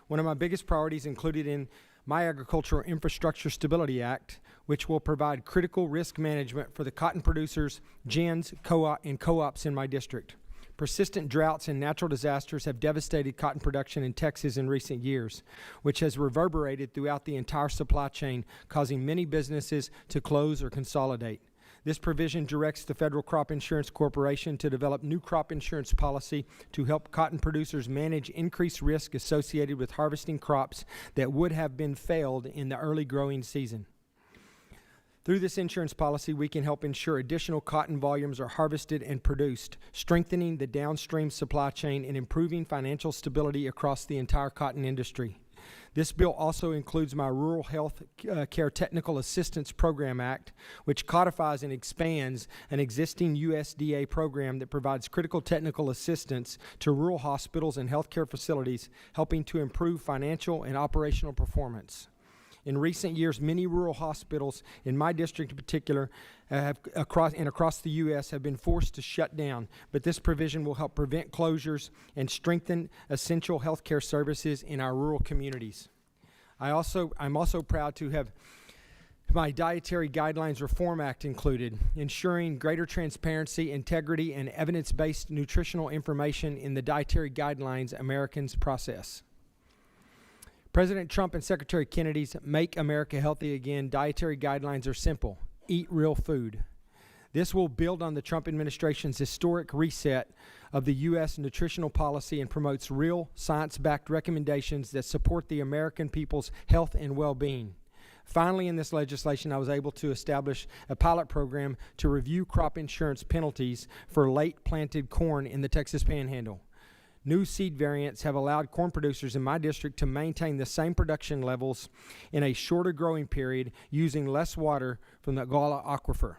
One of my biggest priorities included in my Agricultural Infrastructure Stability Act, which will provide critical risk management for the cotton producers, gins, and co-ops in my district. Persistent droughts and natural disasters have devastated cotton production in Texas in recent years, which has reverberated throughout the entire supply chain, causing many businesses to close or consolidate. This provision directs the Federal Crop Insurance Corporation to develop new crop insurance policy to help cotton producers manage increased risk associated with harvesting crops that would have been failed in the early growing season. Through this insurance policy, we can help ensure additional cotton volumes are harvested and produced, strengthening the downstream supply chain and improving financial stability across the entire cotton industry. This bill also includes my Rural Health Care Technical Assistance Program Act, which codifies and expands an existing USDA program that provides critical technical assistance to rural hospitals and healthcare facilities, helping to improve financial and operational performance. In recent years, many rural hospitals, in my district in particular, across the U.S., have been forced to shut down, but this provision will help prevent closures and strengthen essential health care services in our rural communities. I'm also proud to have my Dietary Guidelines Reform Act included, ensuring greater transparency, integrity, and evidence-based nutritional information in the dietary guidelines Americans process. President Trump and Secretary Kennedy's Make America Healthy Again dietary guidelines are simple: eat real food. This will build on the Trump administration's historic reset of the U.S. nutritional policy and promotes real science-backed recommendations that support the American people's health and well-being. Finally, in this legislation, I was able to establish a pilot program to review crop insurance penalties for late planted corn in the Texas Panhandle. New seed variants have allowed corn producers in my district to maintain the same production levels in a shorter growing period using less water from the Gala Aquifer.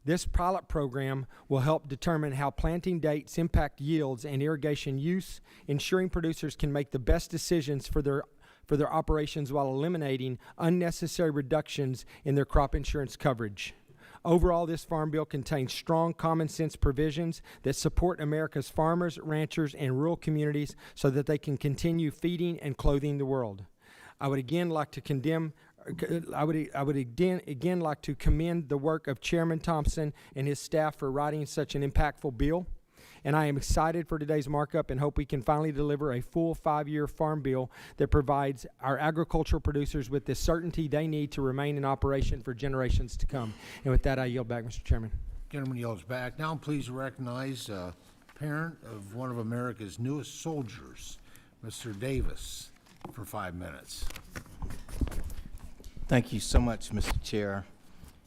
This pilot program will help determine how planting dates impact yields and irrigation use, ensuring producers can make the best decisions for their operations while eliminating unnecessary reductions in their crop insurance coverage. Overall, this farm bill contains strong common sense provisions that support America's farmers, ranchers, and rural communities so that they can continue feeding and clothing the world. I would again like to commend the work of Chairman Thompson and his staff for writing such an impactful bill. And I am excited for today's markup and hope we can finally deliver a full 5-year farm bill that provides our agricultural producers with the certainty they need to remain in operation for generations to come. And with that, I yield back, Mr. Chairman. Gentleman yields back. Now I'm pleased to recognize a parent of one of America's newest soldiers, Mr. Davis, for 5 minutes. Thank you so much, Mr. Chair,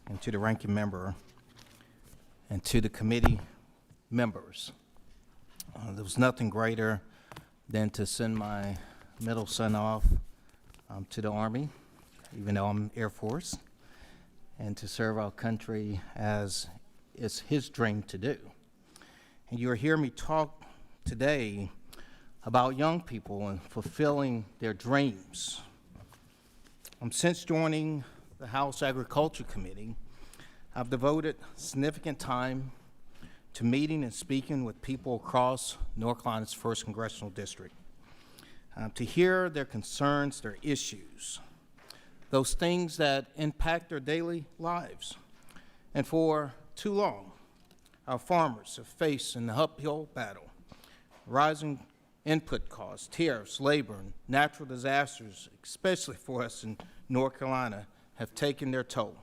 and to the ranking member, and to the committee members. There was nothing greater than to send my middle son off to the Army, even though I'm Air Force, and to serve our country as it's his dream to do. And you'll hear me talk today about young people and fulfilling their dreams. Since joining the House Agriculture Committee, I've devoted significant time to meeting and speaking with people across North Carolina's 1st Congressional District, to hear their concerns, their issues, those things that impact their daily lives. And for too long, our farmers have faced an uphill battle, rising input costs, tariffs, labor, and natural disasters, especially for us in North Carolina, have taken their toll.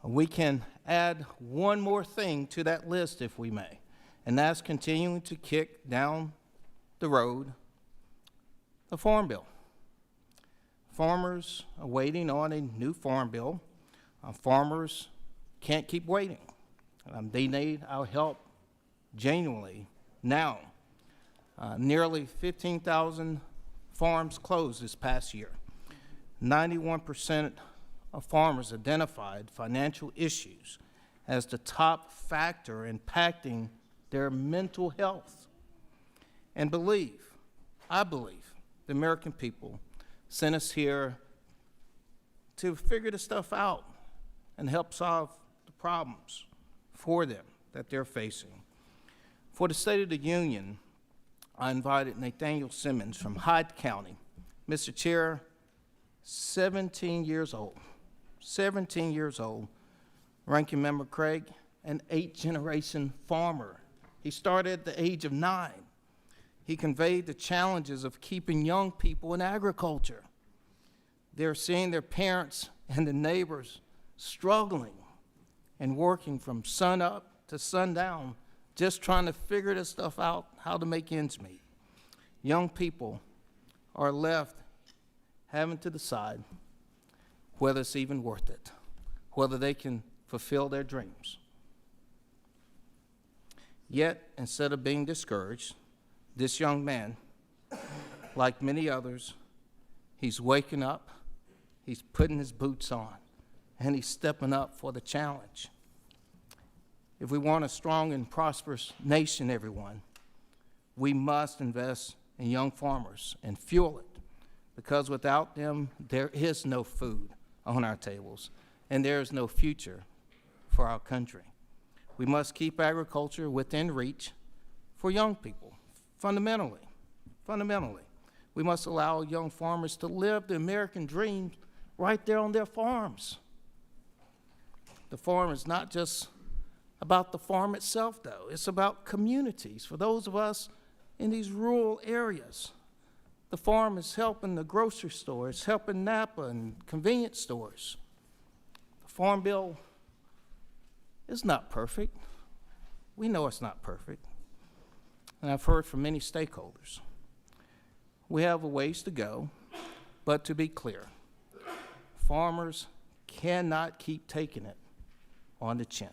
We can add one more thing to that list if we may, and that's continuing to kick down the road the Farm Bill. Farmers are waiting on a new Farm Bill. Farmers can't keep waiting. They need our help genuinely now. Nearly 15,000 farms closed this past year. 91% of farmers identified financial issues as the top factor impacting their mental health. And I believe, the American people sent us here to figure this stuff out and help solve the problems for them that they're facing. For the State of the Union, I invited Nathaniel Simmons from Hyde County. Mr. Chair, 17 years old, Ranking Member Craig, an 8th-generation farmer. He started at the age of 9. He conveyed the challenges of keeping young people in agriculture. They're seeing their parents and the neighbors struggling and working from sun up to sundown, just trying to figure this stuff out, how to make ends meet. Young people are left having to decide whether it's even worth it, whether they can fulfill their dreams. Yet, instead of being discouraged, this young man, like many others, he's waking up, he's putting his boots on, and he's stepping up for the challenge. If we want a strong and prosperous nation, everyone, we must invest in young farmers and fuel it because without them, there is no food on our tables, and there is no future for our country. We must keep agriculture within reach for young people, fundamentally. We must allow young farmers to live the American dream right there on their farms. The farm is not just about the farm itself, though. It's about communities. For those of us in these rural areas, the farm is helping the grocery store. It's helping Napa and convenience stores. The Farm Bill is not perfect. We know it's not perfect. And I've heard from many stakeholders. We have a ways to go, but to be clear, farmers cannot keep taking it on the chin.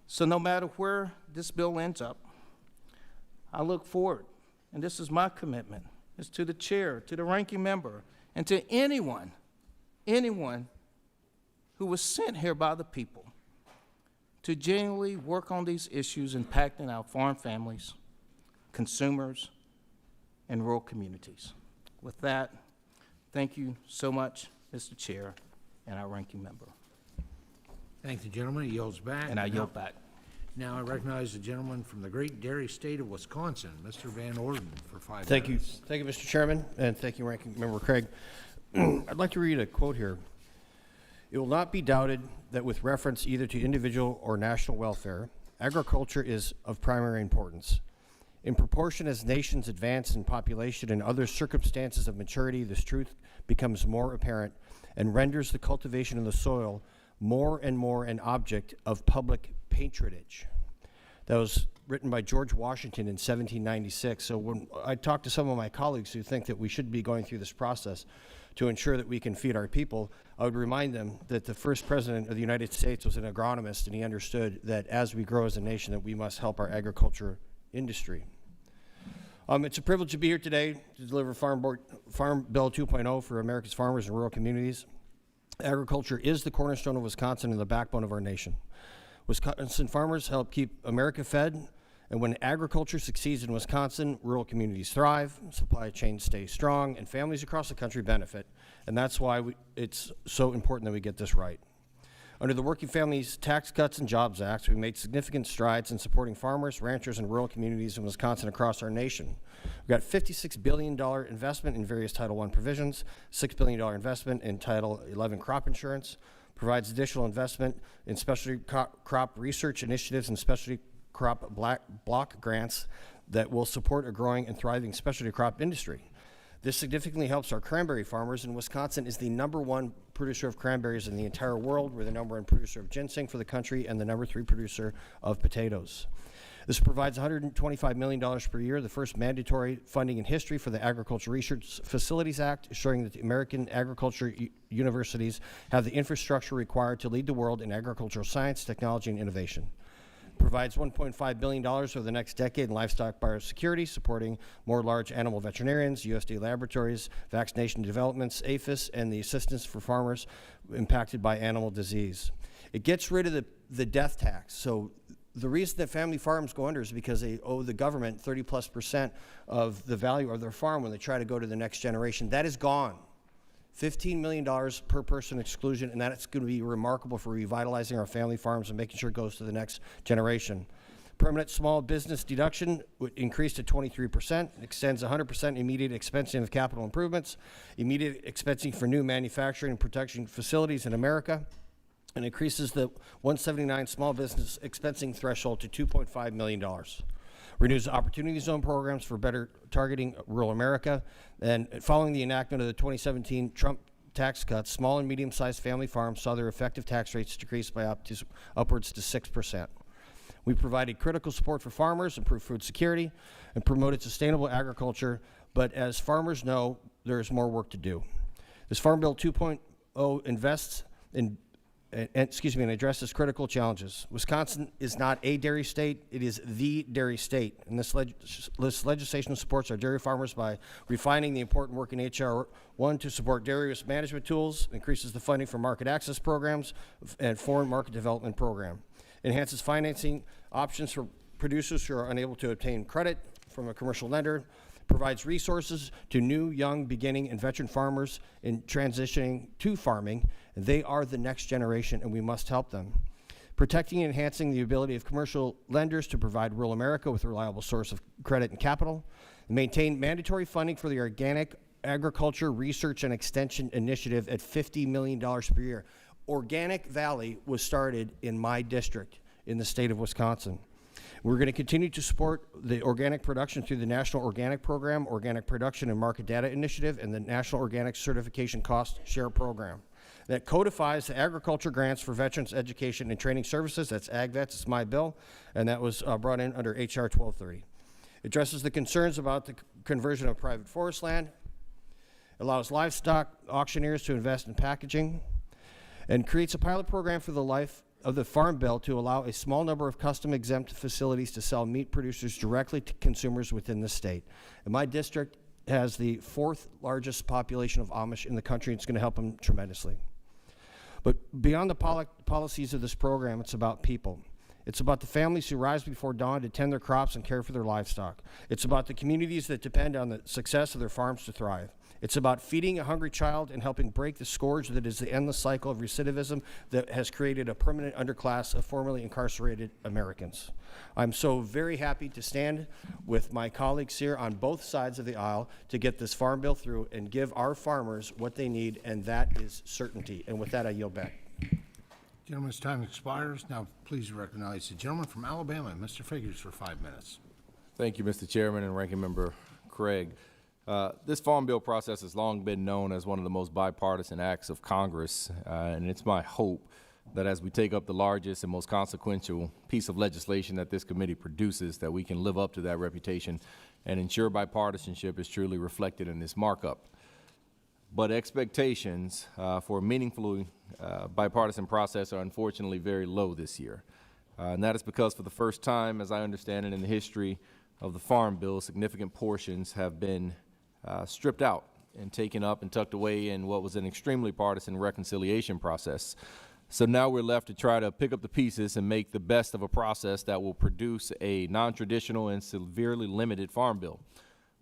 So no matter where this bill ends up, I look forward, and this is my commitment, is to the chair, to the ranking member, and to anyone who was sent here by the people to genuinely work on these issues impacting our farm families, consumers, and rural communities. With that, thank you so much, Mr. Chair, and our ranking member. Thank the gentleman. He yields back. And I yield back. Now I recognize the gentleman from the great dairy state of Wisconsin, Mr. Van Orden, for 5 Thank you. minutes. Thank you, Mr. Chairman, and thank you, Ranking Member Craig. I'd like to read a quote here. It will not be doubted that with reference either to individual or national welfare, agriculture is of primary importance. In proportion as nations advance in population and other circumstances of maturity, this truth becomes more apparent and renders the cultivation of the soil more and more an object of public patronage. That was written by George Washington in 1796. So when I talk to some of my colleagues who think that we should be going through this process to ensure that we can feed our people, I would remind them that the first president of the United States was an agronomist, and he understood that as we grow as a nation, that we must help our agriculture industry. It's a privilege to be here today to deliver Farm Bill 2.0 for America's farmers and rural communities. Agriculture is the cornerstone of Wisconsin and the backbone of our nation. Wisconsin farmers help keep America fed, and when agriculture succeeds in Wisconsin, rural communities thrive, supply chains stay strong, and families across the country benefit. And that's why it's so important that we get this right. Under the Working Families Tax Cuts and Jobs Act, we made significant strides in supporting farmers, ranchers, and rural communities in Wisconsin across our nation. We've got $56 billion investment in various Title I provisions, $6 billion investment in Title 11 crop insurance, provides additional investment in specialty crop research initiatives and specialty crop block grants that will support a growing and thriving specialty crop industry. This significantly helps our cranberry farmers, and Wisconsin is the #1 producer of cranberries in the entire world. We're the #1 producer of ginseng for the country and the #3 producer of potatoes. This provides $125 million per year, the first mandatory funding in history for the Agricultural Research Facilities Act, ensuring that the American agriculture universities have the infrastructure required to lead the world in agricultural science, technology, and innovation. Provides $1.5 billion over the next decade in livestock biosecurity, supporting more large animal veterinarians, USDA laboratories, vaccination developments, APHIS, and the assistance for farmers impacted by animal disease. It gets rid of the death tax. So the reason that family farms go under is because they owe the government 30+% of the value of their farm when they try to go to the next generation. That is gone. $15 million per person exclusion, and that's going to be remarkable for revitalizing our family farms and making sure it goes to the next generation. Permanent small business deduction would increase to 23%, extends 100% immediate expensing of capital improvements, immediate expensing for new manufacturing and production facilities in America, and increases the 179 small business expensing threshold to $2.5 million. Renews Opportunity Zone programs for better targeting rural America. And following the enactment of the 2017 Trump tax cuts, small and medium-sized family farms saw their effective tax rates decrease by upwards to 6%. We provided critical support for farmers, improved food security, and promoted sustainable agriculture. But as farmers know, there is more work to do. This Farm Bill 2.0 invests in and addresses critical challenges. Wisconsin is not a dairy state, it is the dairy state. And this legislation supports our dairy farmers by refining the important work in H.R. 1 to support dairy risk management tools, increases the funding for market access programs and foreign market development program, enhances financing options for producers who are unable to obtain credit from a commercial lender, provides resources to new, young, beginning, and veteran farmers in transitioning to farming. They are the next generation, and we must help them. Protecting and enhancing the ability of commercial lenders to provide rural America with a reliable source of credit and capital. Maintain mandatory funding for the Organic Agriculture Research and Extension Initiative at $50 million per year. Organic Valley was started in my district in the state of Wisconsin. We're going to continue to support the organic production through the National Organic Program, Organic Production and Market Data Initiative, and the National Organic Certification Cost Share Program. That codifies the agriculture grants for veterans education and training services. That's AgVets, it's my bill, and that was brought in under HR 1230. Addresses the concerns about the conversion of private forest land, allows livestock auctioneers to invest in packaging, and creates a pilot program for the life of the Farm Bill to allow a small number of custom exempt facilities to sell meat producers directly to consumers within the state. And my district has the 4th largest population of Amish in the country. It's going to help them tremendously. But beyond the policies of this program, it's about people. It's about the families who rise before dawn to tend their crops and care for their livestock. It's about the communities that depend on the success of their farms to thrive. It's about feeding a hungry child and helping break the scourge that is the endless cycle of recidivism that has created a permanent underclass of formerly incarcerated Americans. I'm so very happy to stand with my colleagues here on both sides of the aisle to get this farm bill through and give our farmers what they need, and that is certainty. And with that, I yield back. Gentleman's time expires. Now, please recognize the gentleman from Alabama, Mr. Figures, for 5 minutes. Thank you, Mr. Chairman and Ranking Member Craig. This farm bill process has long been known as one of the most bipartisan acts of Congress, and it's my hope that as we take up the largest and most consequential piece of legislation that this committee produces, that we can live up to that reputation and ensure bipartisanship is truly reflected in this markup. But expectations for a meaningfully bipartisan process are unfortunately very low this year. And that is because for the first time, as I understand it, in the history of the Farm Bill, significant portions have been stripped out and taken up and tucked away in what was an extremely partisan reconciliation process. So now we're left to try to pick up the pieces and make the best of a process that will produce a non-traditional and severely limited Farm Bill.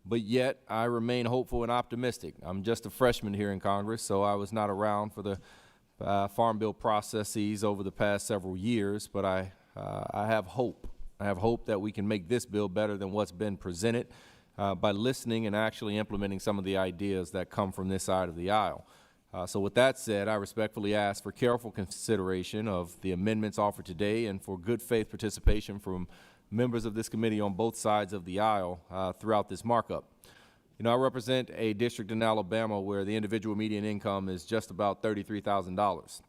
But yet, I remain hopeful and optimistic. I'm just a freshman here in Congress, so I was not around for the Farm Bill processes over the past several years, but I have hope. I have hope that we can make this bill better than what's been presented by listening and actually implementing some of the ideas that come from this side of the aisle. So with that said, I respectfully ask for careful consideration of the amendments offered today and for good faith participation from members of this committee on both sides of the aisle throughout this markup. You know, I represent a district in Alabama where the individual median income is just about $33,000.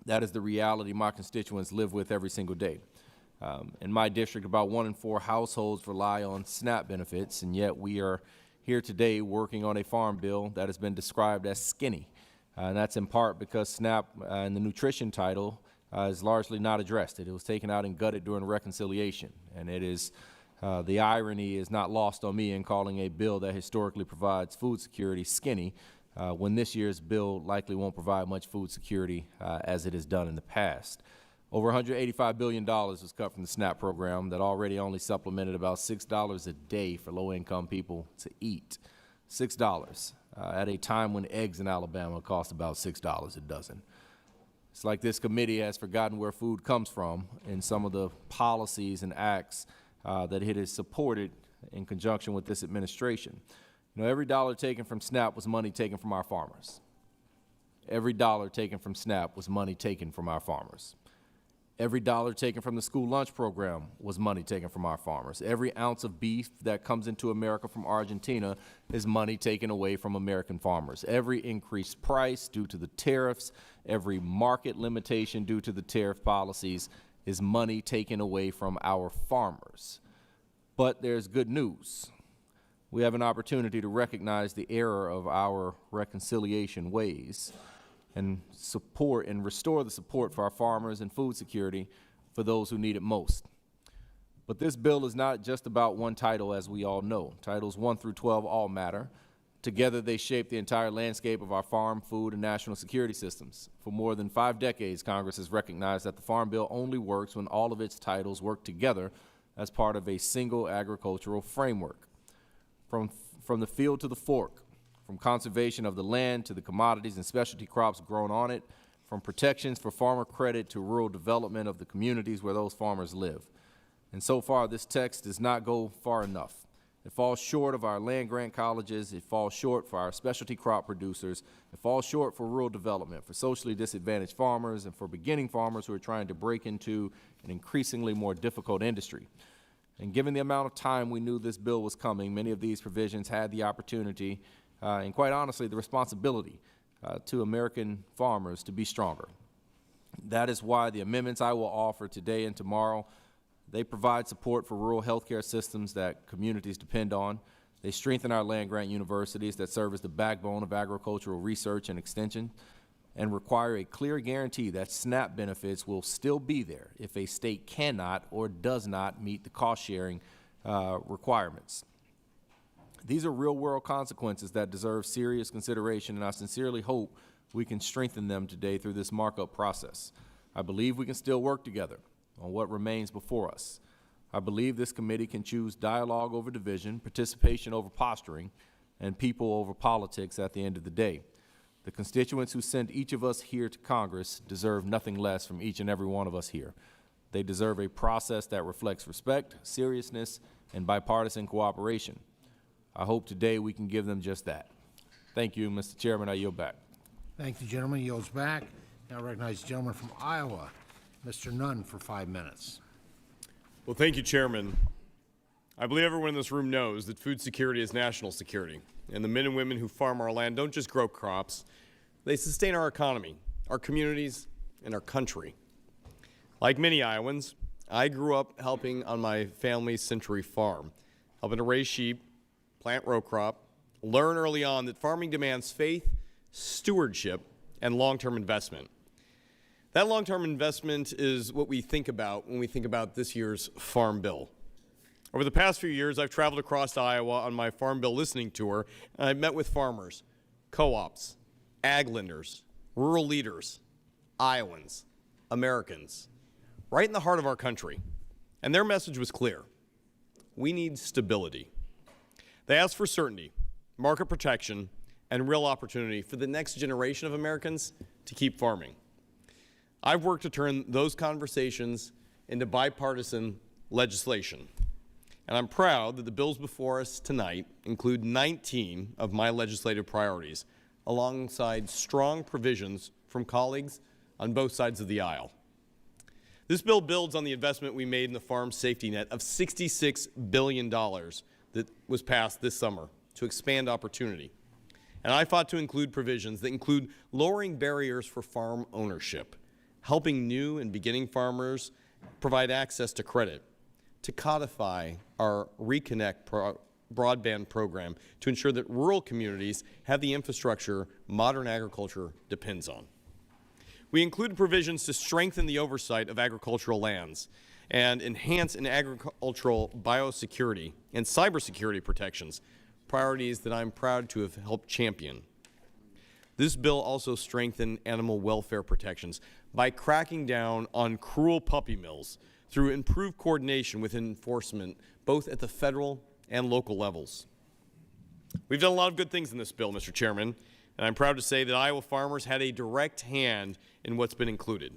That is the reality my constituents live with every single day. In my district, about 1 in 4 households rely on SNAP benefits, and yet we are here today working on a farm bill that has been described as skinny. And that's in part because SNAP in the nutrition title is largely not addressed. It was taken out and gutted during reconciliation, and it is the irony is not lost on me in calling a bill that historically provides food security skinny when this year's bill likely won't provide much food security as it has done in the past. Over $185 billion was cut from the SNAP program that already only supplemented about $6 a day for low-income people to eat. $6 at a time when eggs in Alabama cost about $6 a dozen. It's like this committee has forgotten where food comes from in some of the policies and acts that it has supported in conjunction with this administration. You know, every dollar taken from SNAP was money taken from our farmers. Every dollar taken from SNAP was money taken from our farmers. Every dollar taken from the school lunch program was money taken from our farmers. Every ounce of beef that comes into America from Argentina is money taken away from American farmers. Every increased price due to the tariffs, every market limitation due to the tariff policies is money taken away from our farmers. But there's good news. We have an opportunity to recognize the error of our reconciliation ways and support and restore the support for our farmers and food security for those who need it most. But this bill is not just about one title, as we all know. Titles 1 through 12 all matter. Together, they shape the entire landscape of our farm, food, and national security systems. For more than 5 decades, Congress has recognized that the Farm Bill only works when all of its titles work together as part of a single agricultural framework. from the field to the fork, from conservation of the land to the commodities and specialty crops grown on it, from protections for farmer credit to rural development of the communities where those farmers live. And so far, this text does not go far enough. It falls short of our land-grant colleges, it falls short for our specialty crop producers, it falls short for rural development, for socially disadvantaged farmers, and for beginning farmers who are trying to break into an increasingly more difficult industry. And given the amount of time we knew this bill was coming, many of these provisions had the opportunity, and quite honestly, the responsibility to American farmers to be stronger. That is why the amendments I will offer today and tomorrow, they provide support for rural healthcare systems that communities depend on. They strengthen our land-grant universities that serve as the backbone of agricultural research and extension, and require a clear guarantee that SNAP benefits will still be there if a state cannot or does not meet the cost-sharing requirements. These are real-world consequences that deserve serious consideration, and I sincerely hope we can strengthen them today through this markup process. I believe we can still work together on what remains before us. I believe this committee can choose dialogue over division, participation over posturing, and people over politics at the end of the day. The constituents who send each of us here to Congress deserve nothing less from each and every one of us here. They deserve a process that reflects respect, seriousness, and bipartisan cooperation. I hope today we can give them just that. Thank you, Mr. Chairman. I yield back. Thank the gentleman. He yields back. Now I recognize the gentleman from Iowa, Mr. Nunn, for 5 minutes. Well, thank you, Chairman. I believe everyone in this room knows that food security is national security, and the men and women who farm our land don't just grow crops, they sustain our economy, our communities, and our country. Like many Iowans, I grew up helping on my family's Century farm, helping to raise sheep, plant row crop, learn early on that farming demands faith, stewardship, and long-term investment. That long-term investment is what we think about when we think about this year's Farm Bill. Over the past few years, I've traveled across Iowa on my Farm Bill listening tour, and I've met with farmers, co-ops, ag lenders, rural leaders, Iowans, Americans, right in the heart of our country. And their message was clear. We need stability. They asked for certainty, market protection, and real opportunity for the next generation of Americans to keep farming. I've worked to turn those conversations into bipartisan legislation. And I'm proud that the bills before us tonight include 19 of my legislative priorities, alongside strong provisions from colleagues on both sides of the aisle. This bill builds on the investment we made in the farm safety net of $66 billion that was passed this summer to expand opportunity. And I fought to include provisions that include lowering barriers for farm ownership, helping new and beginning farmers provide access to credit, to codify our Reconnect broadband program to ensure that rural communities have the infrastructure modern agriculture depends on. We included provisions to strengthen the oversight of agricultural lands and enhance in agricultural biosecurity and cybersecurity protections, priorities that I'm proud to have helped champion. This bill also strengthened animal welfare protections by cracking down on cruel puppy mills through improved coordination with enforcement both at the federal and local levels. We've done a lot of good things in this bill, Mr. Chairman, and I'm proud to say that Iowa farmers had a direct hand in what's been included.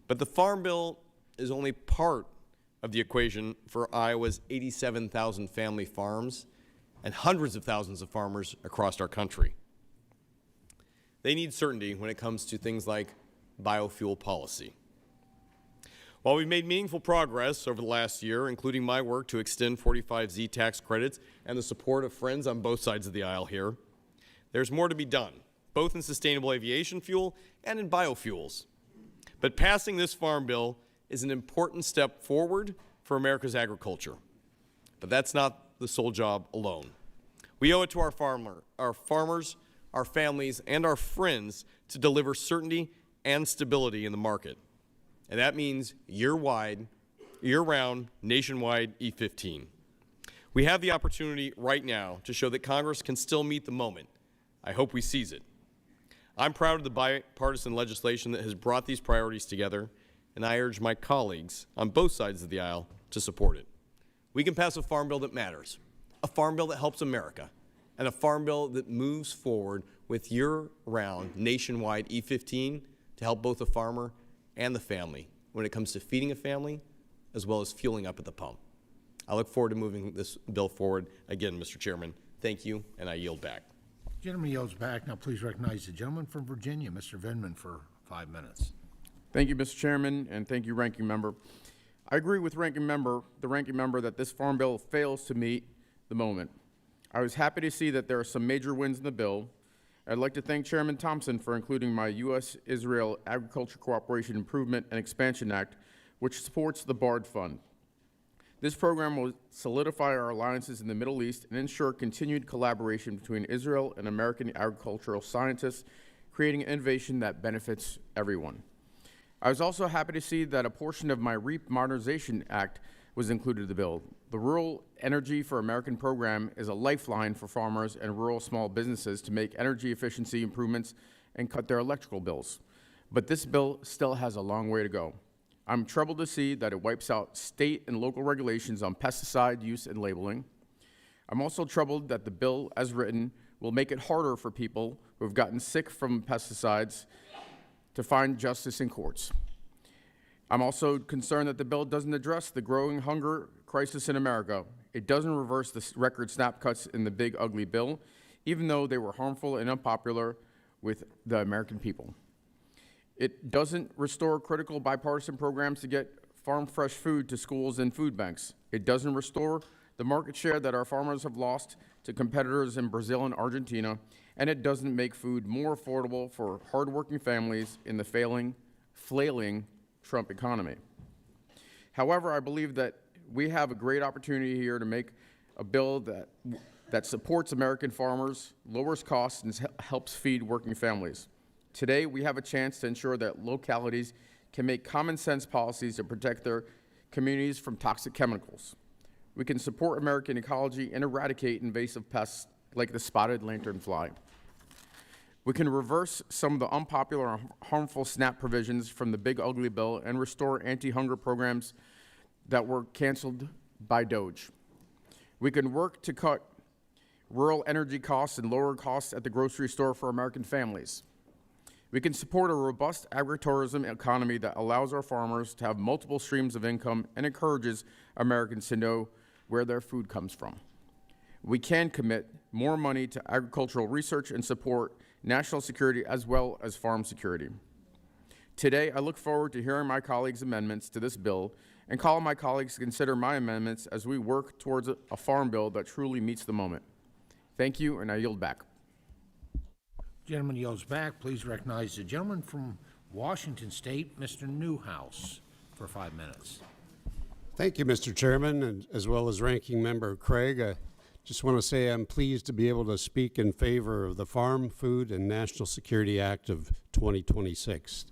But the Farm Bill is only part of the equation for Iowa's 87,000 family farms and hundreds of thousands of farmers across our country. They need certainty when it comes to things like biofuel policy. While we've made meaningful progress over the last year, including my work to extend 45Z tax credits and the support of friends on both sides of the aisle here, there's more to be done, both in sustainable aviation fuel and in biofuels. But passing this Farm Bill is an important step forward for America's agriculture. But that's not the sole job alone. We owe it to our farmers, our families, and our friends to deliver certainty and stability in the market. And that means year-round, nationwide E15. We have the opportunity right now to show that Congress can still meet the moment. I hope we seize it. I'm proud of the bipartisan legislation that has brought these priorities together, and I urge my colleagues on both sides of the aisle to support it. We can pass a farm bill that matters, a farm bill that helps America, and a farm bill that moves forward with year-round nationwide E15 to help both the farmer and the family when it comes to feeding a family as well as fueling up at the pump. I look forward to moving this bill forward. Again, Mr. Chairman, thank you, and I yield back. Gentleman yields back. Now please recognize the gentleman from Virginia, Mr. Vindman, for 5 minutes. Thank you, Mr. Chairman, and thank you, Ranking Member. I agree with the Ranking Member that this Farm Bill fails to meet the moment. I was happy to see that there are some major wins in the bill. I'd like to thank Chairman Thompson for including my U.S.-Israel Agriculture Cooperation Improvement and Expansion Act, which supports the BARD Fund. This program will solidify our alliances in the Middle East and ensure continued collaboration between Israel and American agricultural scientists, creating innovation that benefits everyone. I was also happy to see that a portion of my REAP Modernization Act was included in the bill. The Rural Energy for American program is a lifeline for farmers and rural small businesses to make energy efficiency improvements and cut their electrical bills. But this bill still has a long way to go. I'm troubled to see that it wipes out state and local regulations on pesticide use and labeling. I'm also troubled that the bill, as written, will make it harder for people who have gotten sick from pesticides to find justice in courts. I'm also concerned that the bill doesn't address the growing hunger crisis in America. It doesn't reverse the record SNAP cuts in the big ugly bill, even though they were harmful and unpopular with the American people. It doesn't restore critical bipartisan programs to get farm fresh food to schools and food banks. It doesn't restore the market share that our farmers have lost to competitors in Brazil and Argentina, and it doesn't make food more affordable for hardworking families in the flailing Trump economy. However, I believe that we have a great opportunity here to make a bill that supports American farmers, lowers costs, and helps feed working families. Today, we have a chance to ensure that localities can make common sense policies to protect their communities from toxic chemicals. We can support American ecology and eradicate invasive pests like the spotted lanternfly. We can reverse some of the unpopular and harmful SNAP provisions from the big ugly bill and restore anti-hunger programs that were canceled by DOGE. We can work to cut rural energy costs and lower costs at the grocery store for American families. We can support a robust agritourism economy that allows our farmers to have multiple streams of income and encourages Americans to know where their food comes from. We can commit more money to agricultural research and support national security as well as farm security. Today, I look forward to hearing my colleagues' amendments to this bill and call on my colleagues to consider my amendments as we work towards a farm bill that truly meets the moment. Thank you, and I yield back. Gentleman yields back. Please recognize the gentleman from Washington State, Mr. Newhouse, for 5 minutes. Thank you, Mr. Chairman, and as well as Ranking Member Craig. I just want to say I'm pleased to be able to speak in favor of the Farm, Food, and National Security Act of 2026.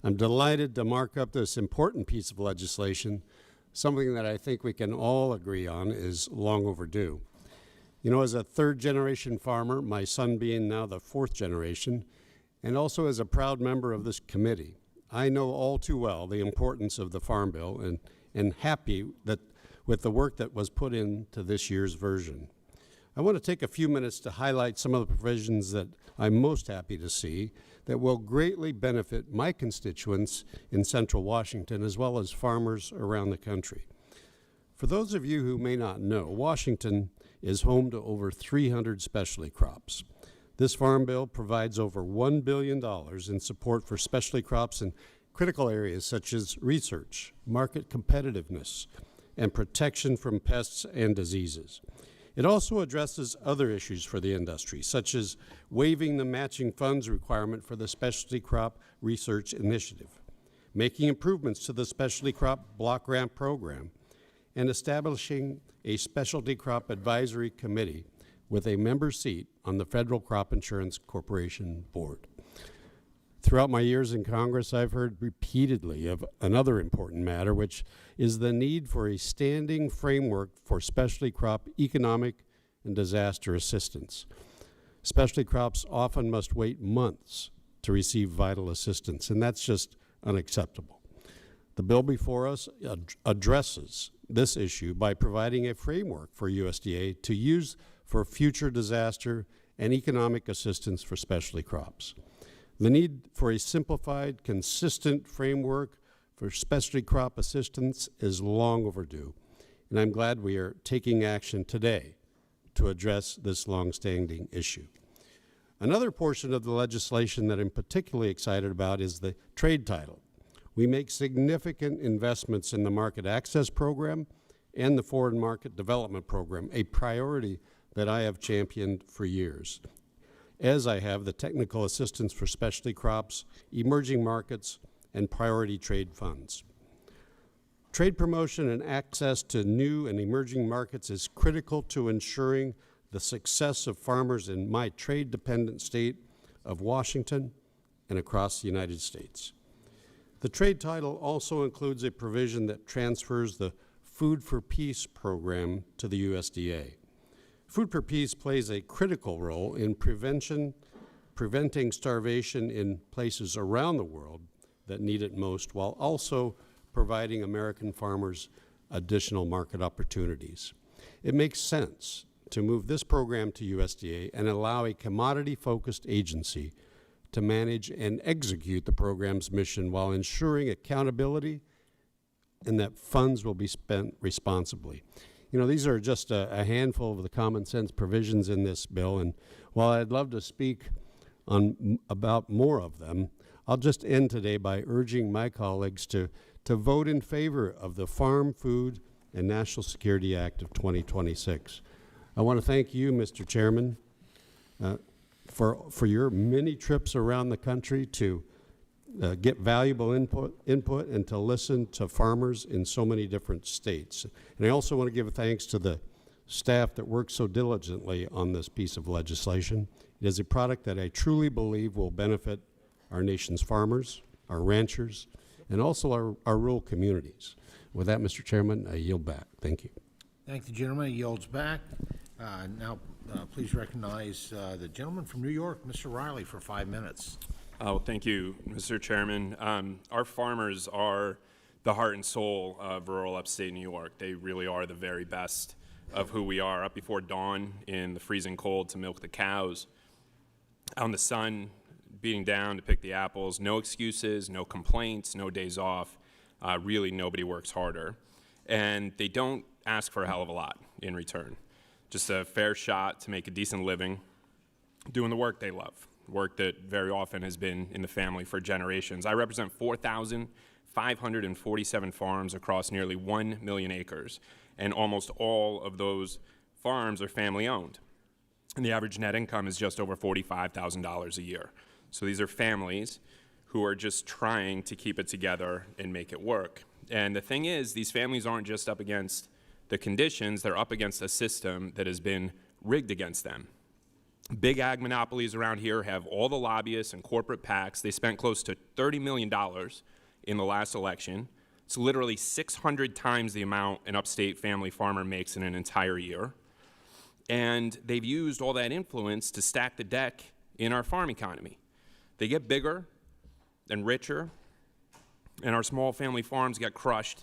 I'm delighted to mark up this important piece of legislation, something that I think we can all agree on is long overdue. You know, as a third-generation farmer, my son being now the fourth generation, and also as a proud member of this committee, I know all too well the importance of the Farm Bill and happy that with the work that was put into this year's version. I want to take a few minutes to highlight some of the provisions that I'm most happy to see that will greatly benefit my constituents in Central Washington as well as farmers around the country. For those of you who may not know, Washington is home to over 300 specialty crops. This Farm Bill provides over $1 billion in support for specialty crops in critical areas such as research, market competitiveness, and protection from pests and diseases. It also addresses other issues for the industry, such as waiving the matching funds requirement for the Specialty Crop Research Initiative, making improvements to the Specialty Crop Block Grant Program, and establishing a Specialty Crop Advisory Committee with a member seat on the Federal Crop Insurance Corporation Board. Throughout my years in Congress, I've heard repeatedly of another important matter, which is the need for a standing framework for specialty crop economic and disaster assistance. Specialty crops often must wait months to receive vital assistance, and that's just unacceptable. The bill before us addresses this issue by providing a framework for USDA to use for future disaster and economic assistance for specialty crops. The need for a simplified, consistent framework for specialty crop assistance is long overdue, and I'm glad we are taking action today to address this longstanding issue. Another portion of the legislation that I'm particularly excited about is the trade title. We make significant investments in the Market Access Program and the Foreign Market Development Program, a priority that I have championed for years, as I have the Technical Assistance for Specialty Crops, Emerging Markets, and Priority Trade Funds. Trade promotion and access to new and emerging markets is critical to ensuring the success of farmers in my trade-dependent state of Washington and across the United States. The trade title also includes a provision that transfers the Food for Peace program to the USDA. Food for Peace plays a critical role in preventing starvation in places around the world that need it most, while also providing American farmers additional market opportunities. It makes sense to move this program to USDA and allow a commodity-focused agency to manage and execute the program's mission while ensuring accountability and that funds will be spent responsibly. You know, these are just a handful of the common sense provisions in this bill, and while I'd love to speak about more of them, I'll just end today by urging my colleagues to vote in favor of the Farm, Food, and National Security Act of 2026. I want to thank you, Mr. Chairman, for your many trips around the country to get valuable input and to listen to farmers in so many different states. And I also want to give thanks to the staff that worked so diligently on this piece of legislation. It is a product that I truly believe will benefit our nation's farmers, our ranchers, and also our rural communities. With that, Mr. Chairman, I yield back. Thank you. Thank the gentleman. He yields back. Now, please recognize the gentleman from New York, Mr. Riley, for 5 minutes. Oh, thank you, Mr. Chairman. Our farmers are the heart and soul of rural upstate New York. They really are the very best of who we are. Up before dawn in the freezing cold to milk the cows, out in the sun, beating down to pick the apples. No excuses, no complaints, no days off. Really, nobody works harder. And they don't ask for a hell of a lot in return. Just a fair shot to make a decent living doing the work they love, work that very often has been in the family for generations. I represent 4,547 farms across nearly 1 million acres, and almost all of those farms are family-owned. And the average net income is just over $45,000 a year. So these are families who are just trying to keep it together and make it work. And the thing is, these families aren't just up against the conditions, they're up against a system that has been rigged against them. Big ag monopolies around here have all the lobbyists and corporate PACs. They spent close to $30 million in the last election. It's literally 600 times the amount an upstate family farmer makes in an entire year. And they've used all that influence to stack the deck in our farm economy. They get bigger and richer, and our small family farms get crushed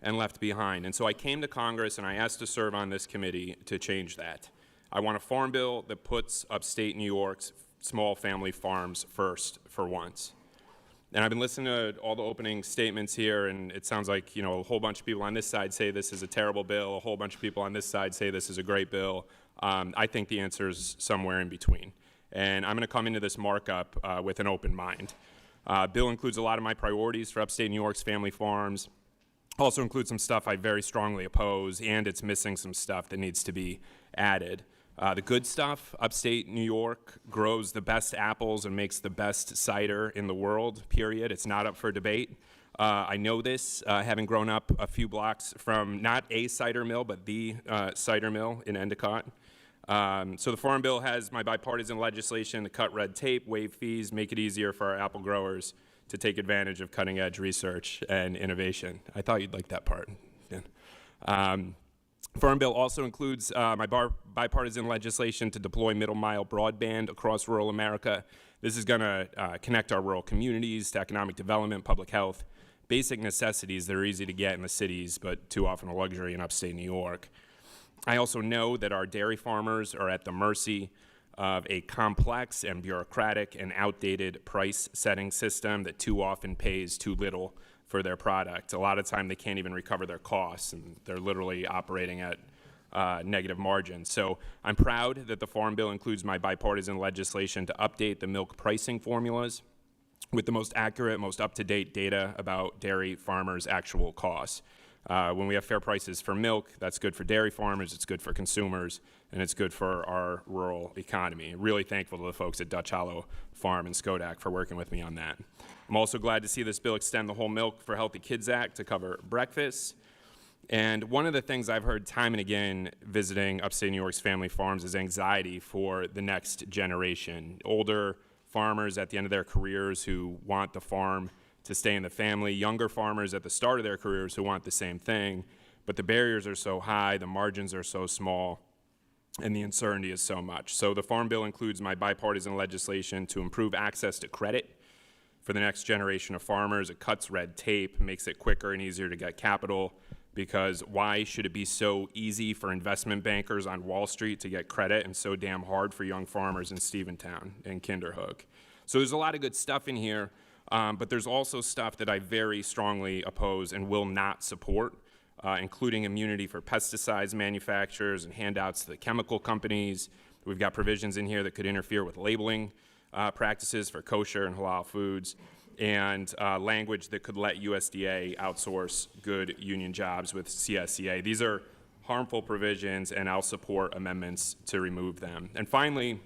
and left behind. And so I came to Congress and I asked to serve on this committee to change that. I want a farm bill that puts upstate New York's small family farms first for once. And I've been listening to all the opening statements here, and it sounds like, you know, a whole bunch of people on this side say this is a terrible bill, a whole bunch of people on this side say this is a great bill. I think the answer is somewhere in between. And I'm going to come into this markup with an open mind. Bill includes a lot of my priorities for upstate New York's family farms. Also includes some stuff I very strongly oppose, and it's missing some stuff that needs to be added. The good stuff, upstate New York grows the best apples and makes the best cider in the world, period. It's not up for debate. I know this, having grown up a few blocks from not a cider mill, but the cider mill in Endicott. So the Farm Bill has my bipartisan legislation to cut red tape, waive fees, make it easier for our apple growers to take advantage of cutting-edge research and innovation. I thought you'd like that part. Yeah. Farm Bill also includes my bipartisan legislation to deploy middle-mile broadband across rural America. This is going to connect our rural communities to economic development, public health, basic necessities that are easy to get in the cities, but too often a luxury in upstate New York. I also know that our dairy farmers are at the mercy of a complex and bureaucratic and outdated price-setting system that too often pays too little for their product. A lot of time they can't even recover their costs, and they're literally operating at negative margins. So I'm proud that the Farm Bill includes my bipartisan legislation to update the milk pricing formulas with the most accurate, most up-to-date data about dairy farmers' actual costs. When we have fair prices for milk, that's good for dairy farmers, it's good for consumers, and it's good for our rural economy. Really thankful to the folks at Dutch Hollow Farm and Skodak for working with me on that. I'm also glad to see this bill extend the Whole Milk for Healthy Kids Act to cover breakfast. And one of the things I've heard time and again visiting upstate New York's family farms is anxiety for the next generation. Older farmers at the end of their careers who want the farm to stay in the family, younger farmers at the start of their careers who want the same thing, but the barriers are so high, the margins are so small, and the uncertainty is so much. So the Farm Bill includes my bipartisan legislation to improve access to credit for the next generation of farmers. It cuts red tape, makes it quicker and easier to get capital, because why should it be so easy for investment bankers on Wall Street to get credit and so damn hard for young farmers in Steventown and Kinderhook? So there's a lot of good stuff in here, but there's also stuff that I very strongly oppose and will not support, including immunity for pesticides manufacturers and handouts to the chemical companies. We've got provisions in here that could interfere with labeling practices for kosher and halal foods, and language that could let USDA outsource good union jobs with CSEA. These are harmful provisions, and I'll support amendments to remove them. And finally,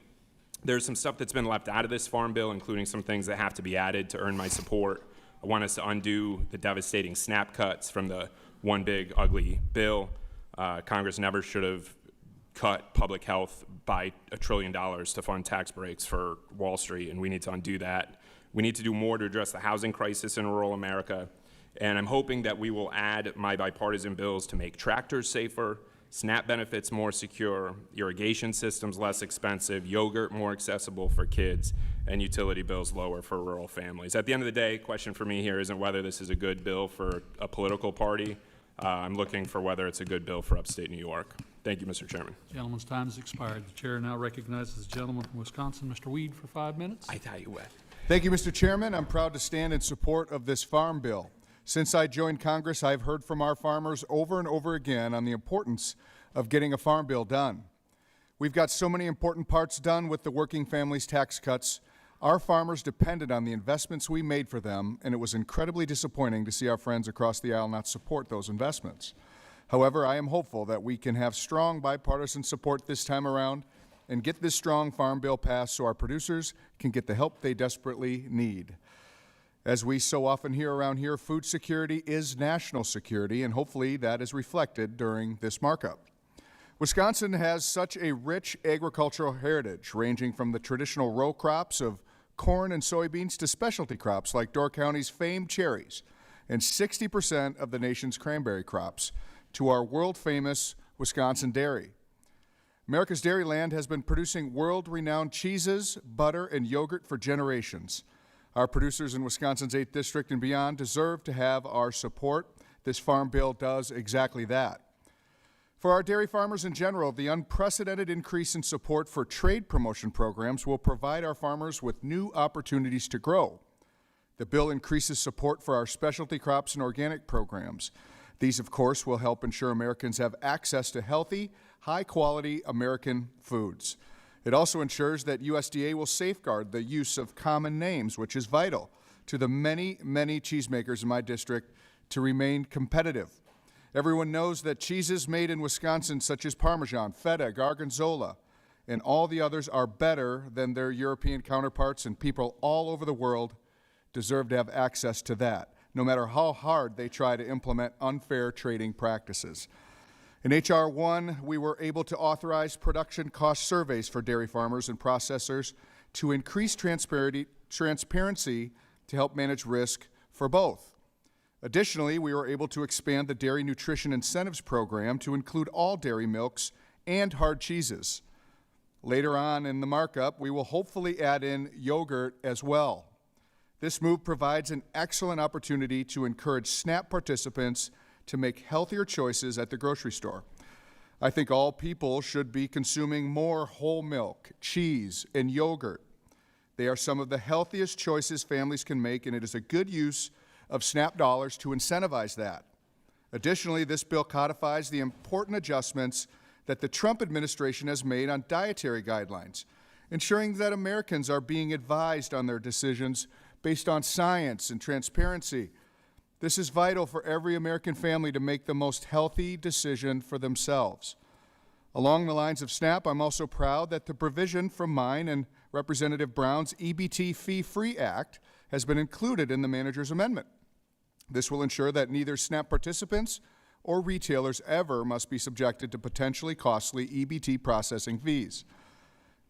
there's some stuff that's been left out of this Farm Bill, including some things that have to be added to earn my support. I want us to undo the devastating SNAP cuts from the one big ugly bill. Congress never should have cut public health by $1 trillion to fund tax breaks for Wall Street, and we need to undo that. We need to do more to address the housing crisis in rural America, and I'm hoping that we will add my bipartisan bills to make tractors safer, SNAP benefits more secure, irrigation systems less expensive, yogurt more accessible for kids, and utility bills lower for rural families. At the end of the day, the question for me here isn't whether this is a good bill for a political party. I'm looking for whether it's a good bill for upstate New York. Thank you, Mr. Chairman. Gentleman's time has expired. The chair now recognizes the gentleman from Wisconsin, Mr. Weed, for 5 minutes. I tell you what. Thank you, Mr. Chairman. I'm proud to stand in support of this farm bill. Since I joined Congress, I've heard from our farmers over and over again on the importance of getting a farm bill done. We've got so many important parts done with the working families tax cuts. Our farmers depended on the investments we made for them, and it was incredibly disappointing to see our friends across the aisle not support those investments. However, I am hopeful that we can have strong bipartisan support this time around and get this strong farm bill passed so our producers can get the help they desperately need. As we so often hear around here, food security is national security, and hopefully that is reflected during this markup. Wisconsin has such a rich agricultural heritage, ranging from the traditional row crops of corn and soybeans to specialty crops like Door County's famed cherries and 60% of the nation's cranberry crops, to our world-famous Wisconsin dairy. America's dairy land has been producing world-renowned cheeses, butter, and yogurt for generations. Our producers in Wisconsin's 8th District and beyond deserve to have our support. This farm bill does exactly that. For our dairy farmers in general, the unprecedented increase in support for trade promotion programs will provide our farmers with new opportunities to grow. The bill increases support for our specialty crops and organic programs. These, of course, will help ensure Americans have access to healthy, high-quality American foods. It also ensures that USDA will safeguard the use of common names, which is vital to the many, many cheesemakers in my district to remain competitive. Everyone knows that cheeses made in Wisconsin, such as Parmesan, Feta, Gorgonzola, and all the others are better than their European counterparts, and people all over the world deserve to have access to that, no matter how hard they try to implement unfair trading practices. In H.R. 1, we were able to authorize production cost surveys for dairy farmers and processors to increase transparency to help manage risk for both. Additionally, we were able to expand the Dairy Nutrition Incentives Program to include all dairy milks and hard cheeses. Later on in the markup, we will hopefully add in yogurt as well. This move provides an excellent opportunity to encourage SNAP participants to make healthier choices at the grocery store. I think all people should be consuming more whole milk, cheese, and yogurt. They are some of the healthiest choices families can make, and it is a good use of SNAP dollars to incentivize that. Additionally, this bill codifies the important adjustments that the Trump administration has made on dietary guidelines, ensuring that Americans are being advised on their decisions based on science and transparency. This is vital for every American family to make the most healthy decision for themselves. Along the lines of SNAP, I'm also proud that the provision from mine and Representative Brown's EBT Fee-Free Act has been included in the manager's amendment. This will ensure that neither SNAP participants or retailers ever must be subjected to potentially costly EBT processing fees.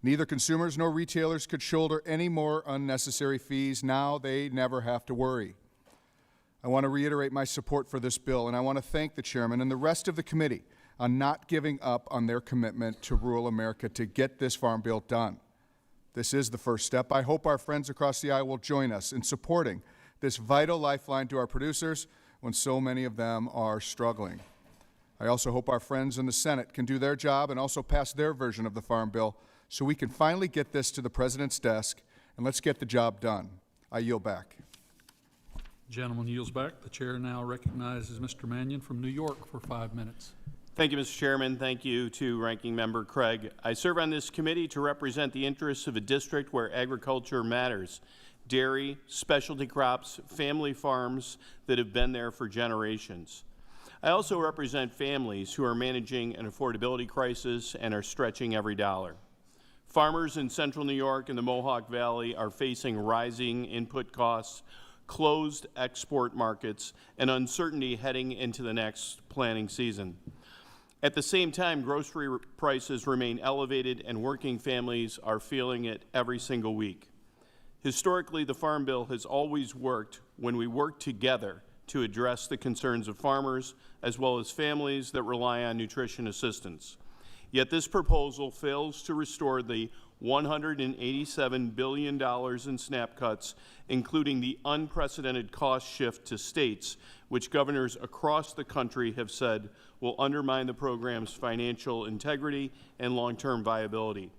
Neither consumers nor retailers could shoulder any more unnecessary fees. Now they never have to worry. I want to reiterate my support for this bill, and I want to thank the chairman and the rest of the committee on not giving up on their commitment to rural America to get this farm bill done. This is the first step. I hope our friends across the aisle will join us in supporting this vital lifeline to our producers when so many of them are struggling. I also hope our friends in the Senate can do their job and also pass their version of the farm bill so we can finally get this to the president's desk, and let's get the job done. I yield back. Gentleman yields back. The chair now recognizes Mr. Mannion from New York for 5 minutes. Thank you, Mr. Chairman. Thank you to Ranking Member Craig. I serve on this committee to represent the interests of a district where agriculture matters. Dairy, specialty crops, family farms that have been there for generations. I also represent families who are managing an affordability crisis and are stretching every dollar. Farmers in central New York and the Mohawk Valley are facing rising input costs, closed export markets, and uncertainty heading into the next planting season. At the same time, grocery prices remain elevated and working families are feeling it every single week. Historically, the Farm Bill has always worked when we work together to address the concerns of farmers as well as families that rely on nutrition assistance. Yet this proposal fails to restore the $187 billion in SNAP cuts, including the unprecedented cost shift to states, which governors across the country have said will undermine the program's financial integrity and long-term viability.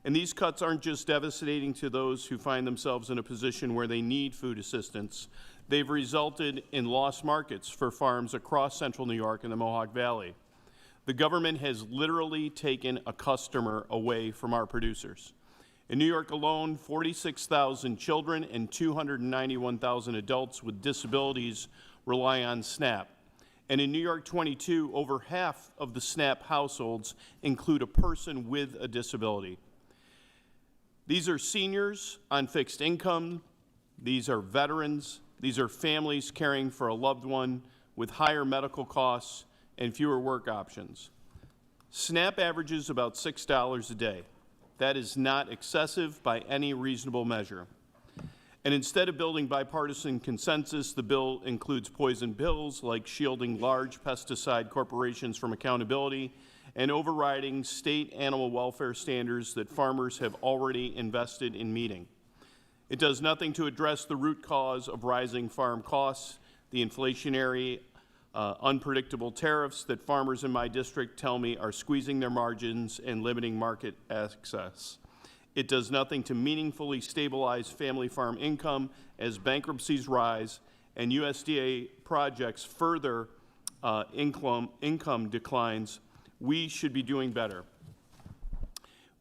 And these cuts aren't just devastating to those who find themselves in a position where they need food assistance. They've resulted in lost markets for farms across central New York and the Mohawk Valley. The government has literally taken a customer away from our producers. In New York alone, 46,000 children and 291,000 adults with disabilities rely on SNAP. And in New York 22, over half of the SNAP households include a person with a disability. These are seniors on fixed income, these are veterans, these are families caring for a loved one with higher medical costs and fewer work options. SNAP averages about $6 a day. That is not excessive by any reasonable measure. And instead of building bipartisan consensus, the bill includes poison pills like shielding large pesticide corporations from accountability and overriding state animal welfare standards that farmers have already invested in meeting. It does nothing to address the root cause of rising farm costs, the inflationary unpredictable tariffs that farmers in my district tell me are squeezing their margins and limiting market access. It does nothing to meaningfully stabilize family farm income as bankruptcies rise and USDA projects further income declines. We should be doing better.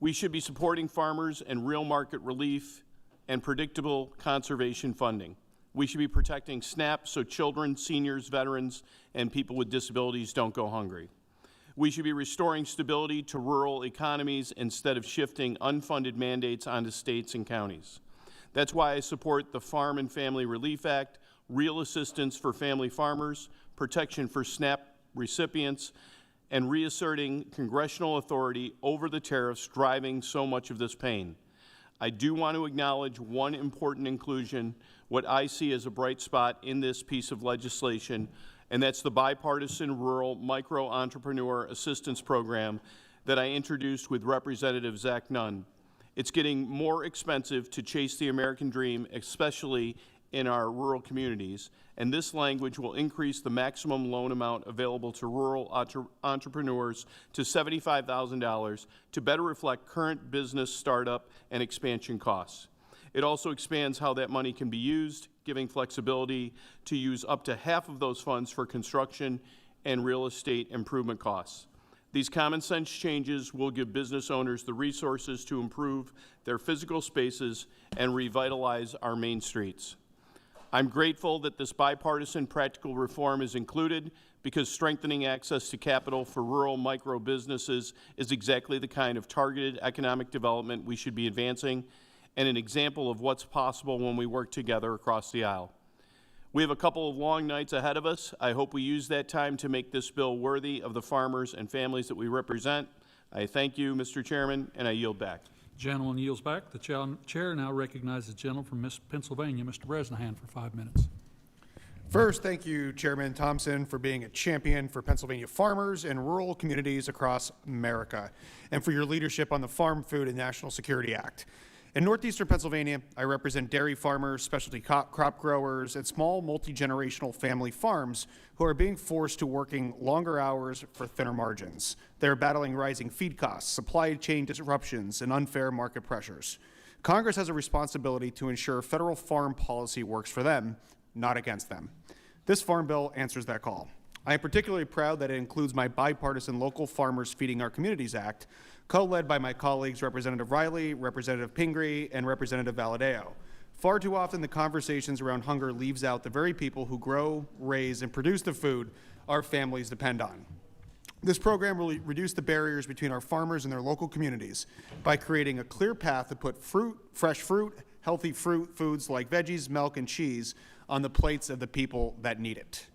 We should be supporting farmers and real market relief and predictable conservation funding. We should be protecting SNAP so children, seniors, veterans, and people with disabilities don't go hungry. We should be restoring stability to rural economies instead of shifting unfunded mandates onto states and counties. That's why I support the Farm and Family Relief Act, real assistance for family farmers, protection for SNAP recipients, and reasserting congressional authority over the tariffs driving so much of this pain. I do want to acknowledge one important inclusion, what I see as a bright spot in this piece of legislation, and that's the bipartisan Rural Micro Entrepreneur Assistance Program that I introduced with Representative Zach Nunn. It's getting more expensive to chase the American dream, especially in our rural communities, and this language will increase the maximum loan amount available to rural entrepreneurs to $75,000 to better reflect current business startup and expansion costs. It also expands how that money can be used, giving flexibility to use up to half of those funds for construction and real estate improvement costs. These common sense changes will give business owners the resources to improve their physical spaces and revitalize our main streets. I'm grateful that this bipartisan practical reform is included because strengthening access to capital for rural micro businesses is exactly the kind of targeted economic development we should be advancing and an example of what's possible when we work together across the aisle. We have a couple of long nights ahead of us. I hope we use that time to make this bill worthy of the farmers and families that we represent. I thank you, Mr. Chairman, and I yield back. Gentleman yields back. The chair now recognizes the gentleman from Pennsylvania, Mr. Bresnahan, for 5 minutes. First, thank you, Chairman Thompson, for being a champion for Pennsylvania farmers and rural communities across America, and for your leadership on the Farm Food and National Security Act. In northeastern Pennsylvania, I represent dairy farmers, specialty crop growers, and small multi-generational family farms who are being forced to working longer hours for thinner margins. They are battling rising feed costs, supply chain disruptions, and unfair market pressures. Congress has a responsibility to ensure federal farm policy works for them, not against them. This farm bill answers that call. I am particularly proud that it includes my bipartisan Local Farmers Feeding Our Communities Act, co-led by my colleagues Representative Riley, Representative Pingree, and Representative Valadao. Far too often, the conversations around hunger leaves out the very people who grow, raise, and produce the food our families depend on. This program will reduce the barriers between our farmers and their local communities by creating a clear path to put fresh fruit, healthy fruit foods like veggies, milk, and cheese on the plates of the people that need it.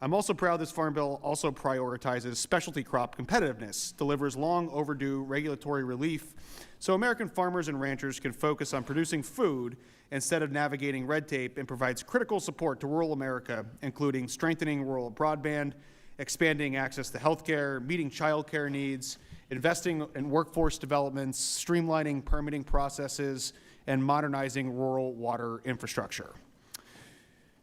I'm also proud this Farm Bill also prioritizes specialty crop competitiveness, delivers long overdue regulatory relief, so American farmers and ranchers can focus on producing food instead of navigating red tape, and provides critical support to rural America, including strengthening rural broadband, expanding access to health care, meeting child care needs, investing in workforce developments, streamlining permitting processes, and modernizing rural water infrastructure.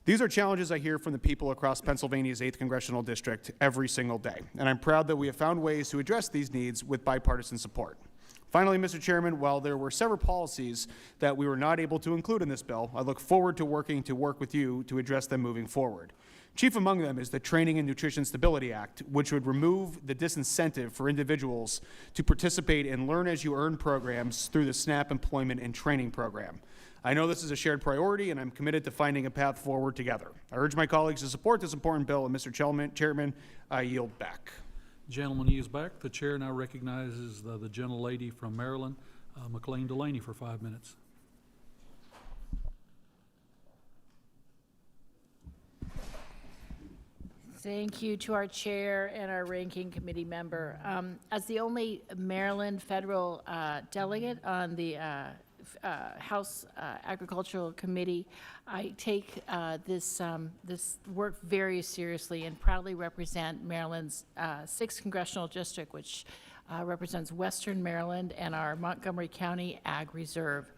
These are challenges I hear from the people across Pennsylvania's 8th Congressional District every single day, and I'm proud that we have found ways to address these needs with bipartisan support. Finally, Mr. Chairman, while there were several policies that we were not able to include in this bill, I look forward to working with you to address them moving forward. Chief among them is the Training and Nutrition Stability Act, which would remove the disincentive for individuals to participate in Learn As You Earn programs through the SNAP Employment and Training Program. I know this is a shared priority, and I'm committed to finding a path forward together. I urge my colleagues to support this important bill, and Mr. Chairman, I yield back. Gentleman yields back. The chair now recognizes the gentlelady from Maryland, McLean Delaney, for 5 minutes. Thank you to our chair and our ranking committee member. As the only Maryland federal delegate on the House Agricultural Committee, I take this work very seriously and proudly represent Maryland's 6th Congressional District, which represents Western Maryland and our Montgomery County Ag Reserve.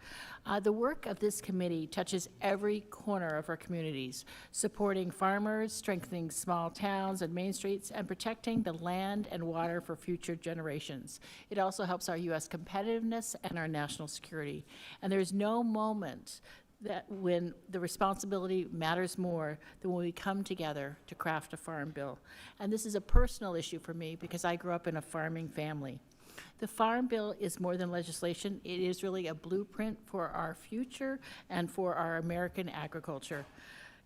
The work of this committee touches every corner of our communities, supporting farmers, strengthening small towns and main streets, and protecting the land and water for future generations. It also helps our U.S. competitiveness and our national security. And there's no moment that when the responsibility matters more than when we come together to craft a farm bill. And this is a personal issue for me because I grew up in a farming family. The Farm Bill is more than legislation. It is really a blueprint for our future and for our American agriculture.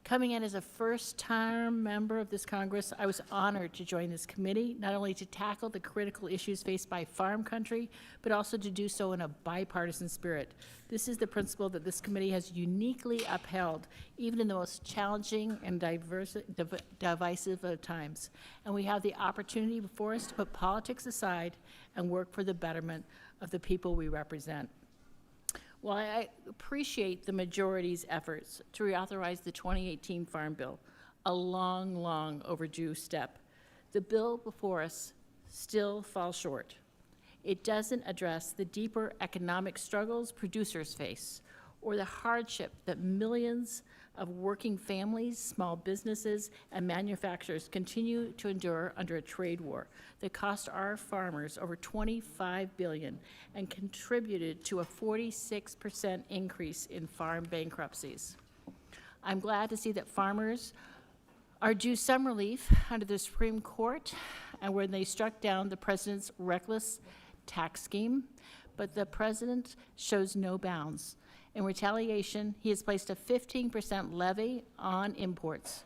Coming in as a first-time member of this Congress, I was honored to join this committee, not only to tackle the critical issues faced by farm country, but also to do so in a bipartisan spirit. This is the principle that this committee has uniquely upheld, even in the most challenging and divisive of times. And we have the opportunity before us to put politics aside and work for the betterment of the people we represent. While I appreciate the majority's efforts to reauthorize the 2018 Farm Bill, a long, long overdue step, the bill before us still falls short. It doesn't address the deeper economic struggles producers face or the hardship that millions of working families, small businesses, and manufacturers continue to endure under a trade war that cost our farmers over $25 billion and contributed to a 46% increase in farm bankruptcies. I'm glad to see that farmers are due some relief under the Supreme Court and when they struck down the president's reckless tax scheme, but the president shows no bounds. In retaliation, he has placed a 15% levy on imports.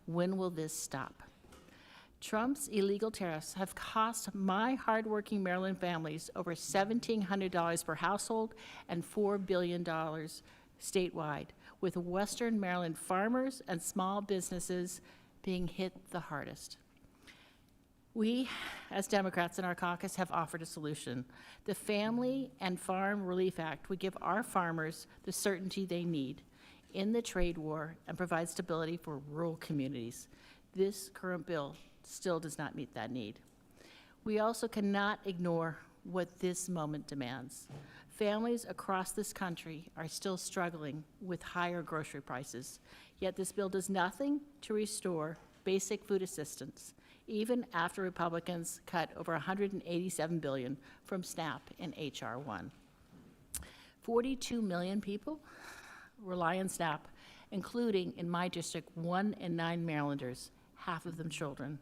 When will this stop? Trump's illegal tariffs have cost my hardworking Maryland families over $1,700 per household and $4 billion statewide, with Western Maryland farmers and small businesses being hit the hardest. We, as Democrats in our caucus, have offered a solution. The Family and Farm Relief Act would give our farmers the certainty they need in the trade war and provide stability for rural communities. This current bill still does not meet that need. We also cannot ignore what this moment demands. Families across this country are still struggling with higher grocery prices, yet this bill does nothing to restore basic food assistance, even after Republicans cut over $187 billion from SNAP in H.R. 1. 42 million people rely on SNAP, including in my district 1 in 9 Marylanders, half of them children.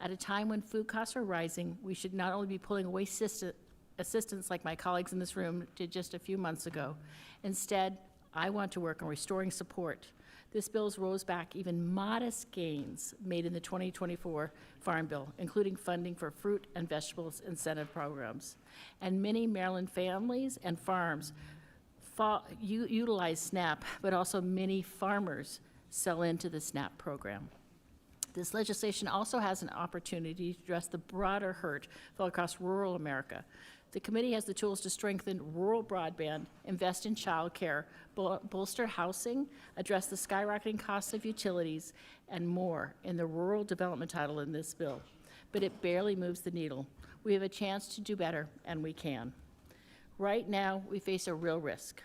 At a time when food costs are rising, we should not only be pulling away assistance like my colleagues in this room did just a few months ago. Instead, I want to work on restoring support. This bill rolls back even modest gains made in the 2024 Farm Bill, including funding for fruit and vegetables incentive programs. And many Maryland families and farms utilize SNAP, but also many farmers sell into the SNAP program. This legislation also has an opportunity to address the broader hurt felt across rural America. The committee has the tools to strengthen rural broadband, invest in child care, bolster housing, address the skyrocketing costs of utilities, and more in the rural development title in this bill. But it barely moves the needle. We have a chance to do better, and we can. Right now, we face a real risk: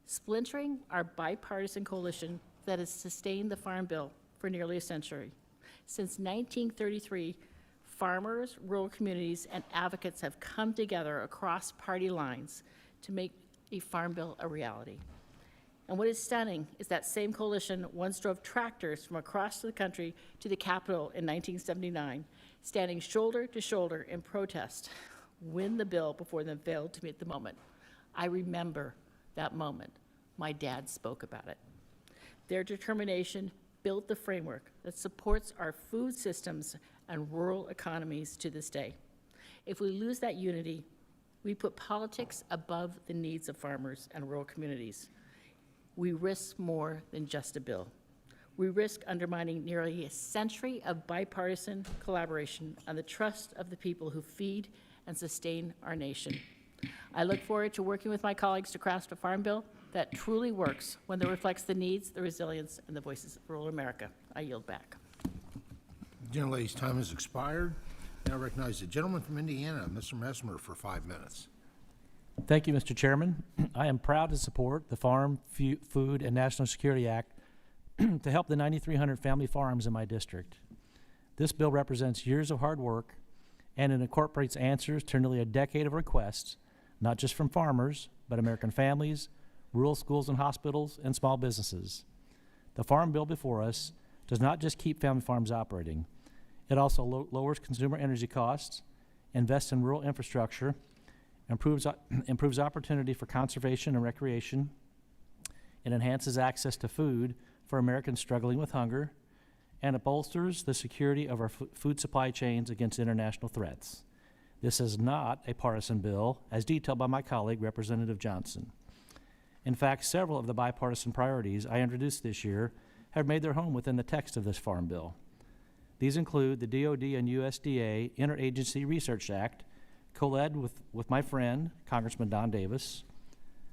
splintering our bipartisan coalition that has sustained the Farm Bill for nearly a century. Since 1933, farmers, rural communities, and advocates have come together across party lines to make a Farm Bill a reality. And what is stunning is that same coalition once drove tractors from across the country to the Capitol in 1979, standing shoulder to shoulder in protest when the bill before them failed to meet the moment. I remember that moment. My dad spoke about it. Their determination built the framework that supports our food systems and rural economies to this day. If we lose that unity, we put politics above the needs of farmers and rural communities. We risk more than just a bill. We risk undermining nearly a century of bipartisan collaboration on the trust of the people who feed and sustain our nation. I look forward to working with my colleagues to craft a Farm Bill that truly works, one that reflects the needs, the resilience, and the voices of rural America. I yield back. The gentlelady's time has expired. Now recognize the gentleman from Indiana, Mr. Messmer, for 5 minutes. Thank you, Mr. Chairman. I am proud to support the Farm, Food, and National Security Act to help the 9,300 family farms in my district. This bill represents years of hard work, and it incorporates answers to nearly a decade of requests, not just from farmers, but American families, rural schools and hospitals, and small businesses. The Farm Bill before us does not just keep family farms operating. It also lowers consumer energy costs, invests in rural infrastructure, improves opportunity for conservation and recreation, and enhances access to food for Americans struggling with hunger, and it bolsters the security of our food supply chains against international threats. This is not a partisan bill, as detailed by my colleague, Representative Johnson. In fact, several of the bipartisan priorities I introduced this year have made their home within the text of this Farm Bill. These include the DoD and USDA Interagency Research Act, co-led with my friend, Congressman Don Davis,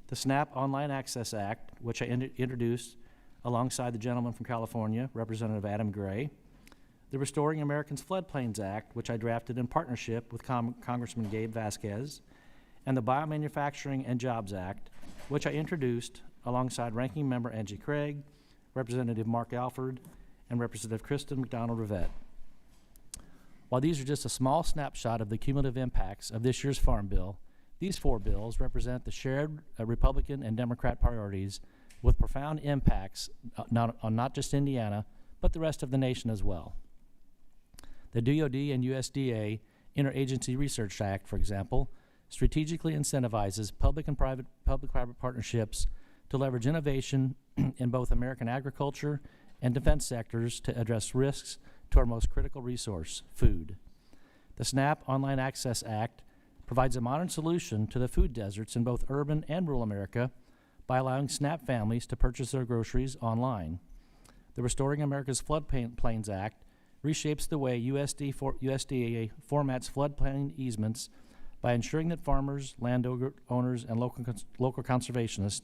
the SNAP Online Access Act, which I introduced alongside the gentleman from California, Representative Adam Gray, the Restoring America's Floodplains Act, which I drafted in partnership with Congressman Gabe Vasquez, and the Biomanufacturing and Jobs Act, which I introduced alongside Ranking Member Angie Craig, Representative Mark Alford, and Representative Kristen McDonald-Rivette. While these are just a small snapshot of the cumulative impacts of this year's Farm Bill, these 4 bills represent the shared Republican and Democrat priorities with profound impacts on not just Indiana, but the rest of the nation as well. The DoD and USDA Interagency Research Act, for example, strategically incentivizes public and private partnerships to leverage innovation in both American agriculture and defense sectors to address risks to our most critical resource, food. The SNAP Online Access Act provides a modern solution to the food deserts in both urban and rural America by allowing SNAP families to purchase their groceries online. The Restoring America's Floodplains Act reshapes the way USDA formats floodplain easements by ensuring that farmers, landowners, and local conservationists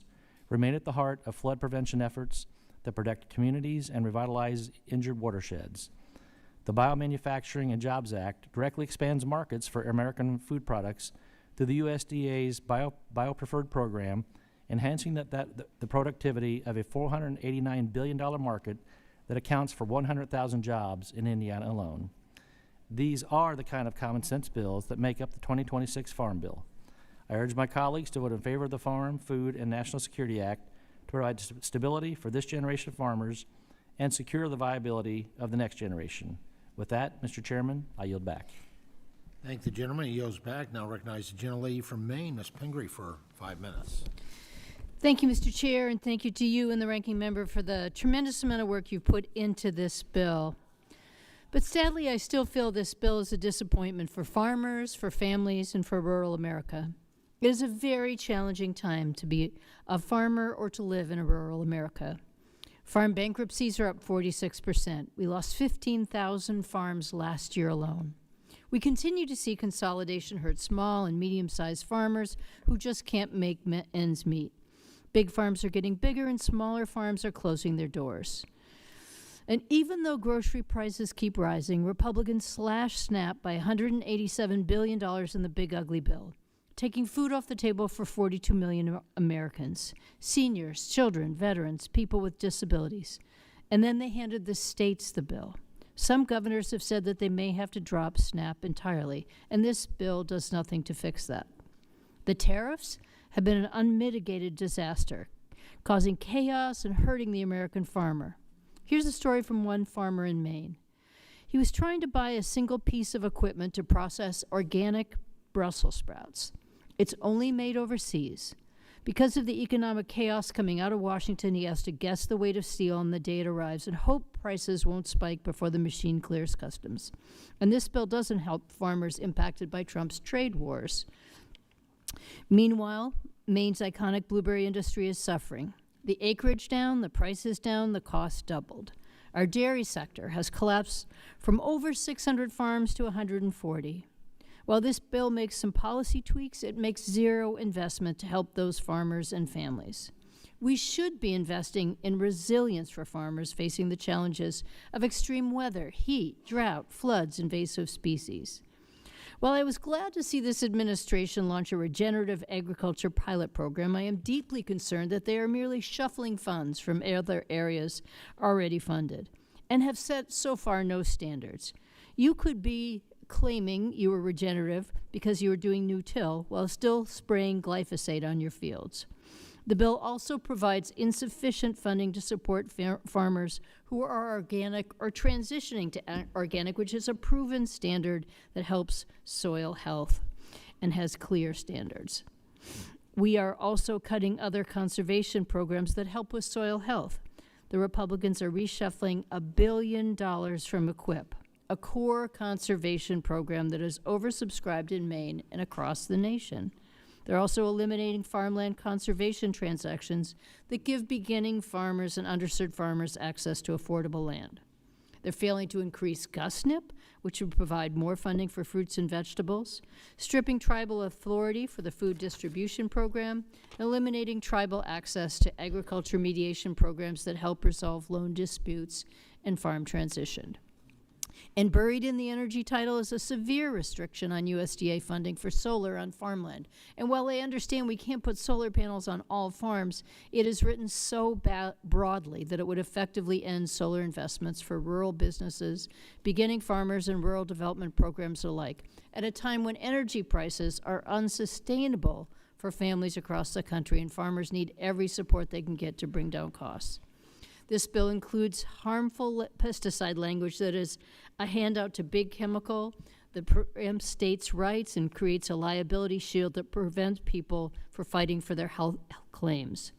remain at the heart of flood prevention efforts that protect communities and revitalize injured watersheds. The Biomanufacturing and Jobs Act directly expands markets for American food products through the USDA's Bio-Preferred program, enhancing the productivity of a $489 billion market that accounts for 100,000 jobs in Indiana alone. These are the kind of common sense bills that make up the 2026 Farm Bill. I urge my colleagues to vote in favor of the Farm, Food, and National Security Act to provide stability for this generation of farmers and secure the viability of the next generation. With that, Mr. Chairman, I yield back. Thank the gentleman. He yields back. Now recognize the gentlelady from Maine, Ms. Pingree, for 5 minutes. Thank you, Mr. Chair, and thank you to you and the ranking member for the tremendous amount of work you've put into this bill. But sadly, I still feel this bill is a disappointment for farmers, for families, and for rural America. It is a very challenging time to be a farmer or to live in a rural America. Farm bankruptcies are up 46%. We lost 15,000 farms last year alone. We continue to see consolidation hurt small and medium-sized farmers who just can't make ends meet. Big farms are getting bigger and smaller farms are closing their doors. And even though grocery prices keep rising, Republicans slash SNAP by $187 billion in the big ugly bill, taking food off the table for 42 million Americans, seniors, children, veterans, people with disabilities. And then they handed the states the bill. Some governors have said that they may have to drop SNAP entirely, and this bill does nothing to fix that. The tariffs have been an unmitigated disaster, causing chaos and hurting the American farmer. Here's a story from one farmer in Maine. He was trying to buy a single piece of equipment to process organic Brussels sprouts. It's only made overseas. Because of the economic chaos coming out of Washington, he has to guess the weight of steel on the day it arrives and hope prices won't spike before the machine clears customs. And this bill doesn't help farmers impacted by Trump's trade wars. Meanwhile, Maine's iconic blueberry industry is suffering. The acreage down, the prices down, the cost doubled. Our dairy sector has collapsed from over 600 farms to 140. While this bill makes some policy tweaks, it makes zero investment to help those farmers and families. We should be investing in resilience for farmers facing the challenges of extreme weather, heat, drought, floods, invasive species. While I was glad to see this administration launch a regenerative agriculture pilot program, I am deeply concerned that they are merely shuffling funds from other areas already funded and have set so far no standards. You could be claiming you were regenerative because you were doing no-till while still spraying glyphosate on your fields. The bill also provides insufficient funding to support farmers who are organic or transitioning to organic, which is a proven standard that helps soil health and has clear standards. We are also cutting other conservation programs that help with soil health. The Republicans are reshuffling $1 billion from EQIP, a core conservation program that is oversubscribed in Maine and across the nation. They're also eliminating farmland conservation transactions that give beginning farmers and underserved farmers access to affordable land. They're failing to increase GUSNIP, which would provide more funding for fruits and vegetables, stripping tribal authority for the food distribution program, eliminating tribal access to agriculture mediation programs that help resolve loan disputes and farm transition. And buried in the energy title is a severe restriction on USDA funding for solar on farmland. And while I understand we can't put solar panels on all farms, it is written so broadly that it would effectively end solar investments for rural businesses, beginning farmers, and rural development programs alike, at a time when energy prices are unsustainable for families across the country, and farmers need every support they can get to bring down costs. This bill includes harmful pesticide language that is a handout to big chemical, that preempts states' rights and creates a liability shield that prevents people from fighting for their health claims.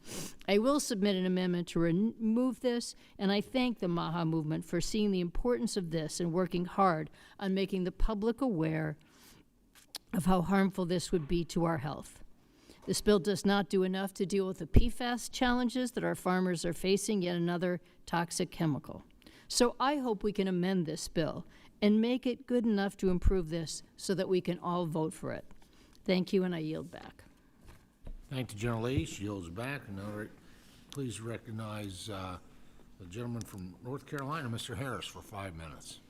I will submit an amendment to remove this, and I thank the MAHA movement for seeing the importance of this and working hard on making the public aware of how harmful this would be to our health. This bill does not do enough to deal with the PFAS challenges that our farmers are facing, yet another toxic chemical. So I hope we can amend this bill and make it good enough to improve this so that we can all vote for it. Thank you, and I yield back. Thank the gentlelady. She yields back. And now please recognize the gentleman from North Carolina, Mr. Harris, for 5 minutes.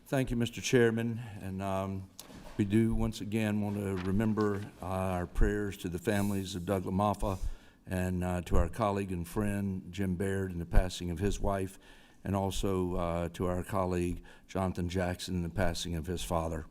Thank you, Mr. Chairman. And we do once again want to remember our prayers to the families of Doug LaMaffa and to our colleague and friend Jim Baird in the passing of his wife, and also to our colleague Jonathan Jackson in the passing of his father.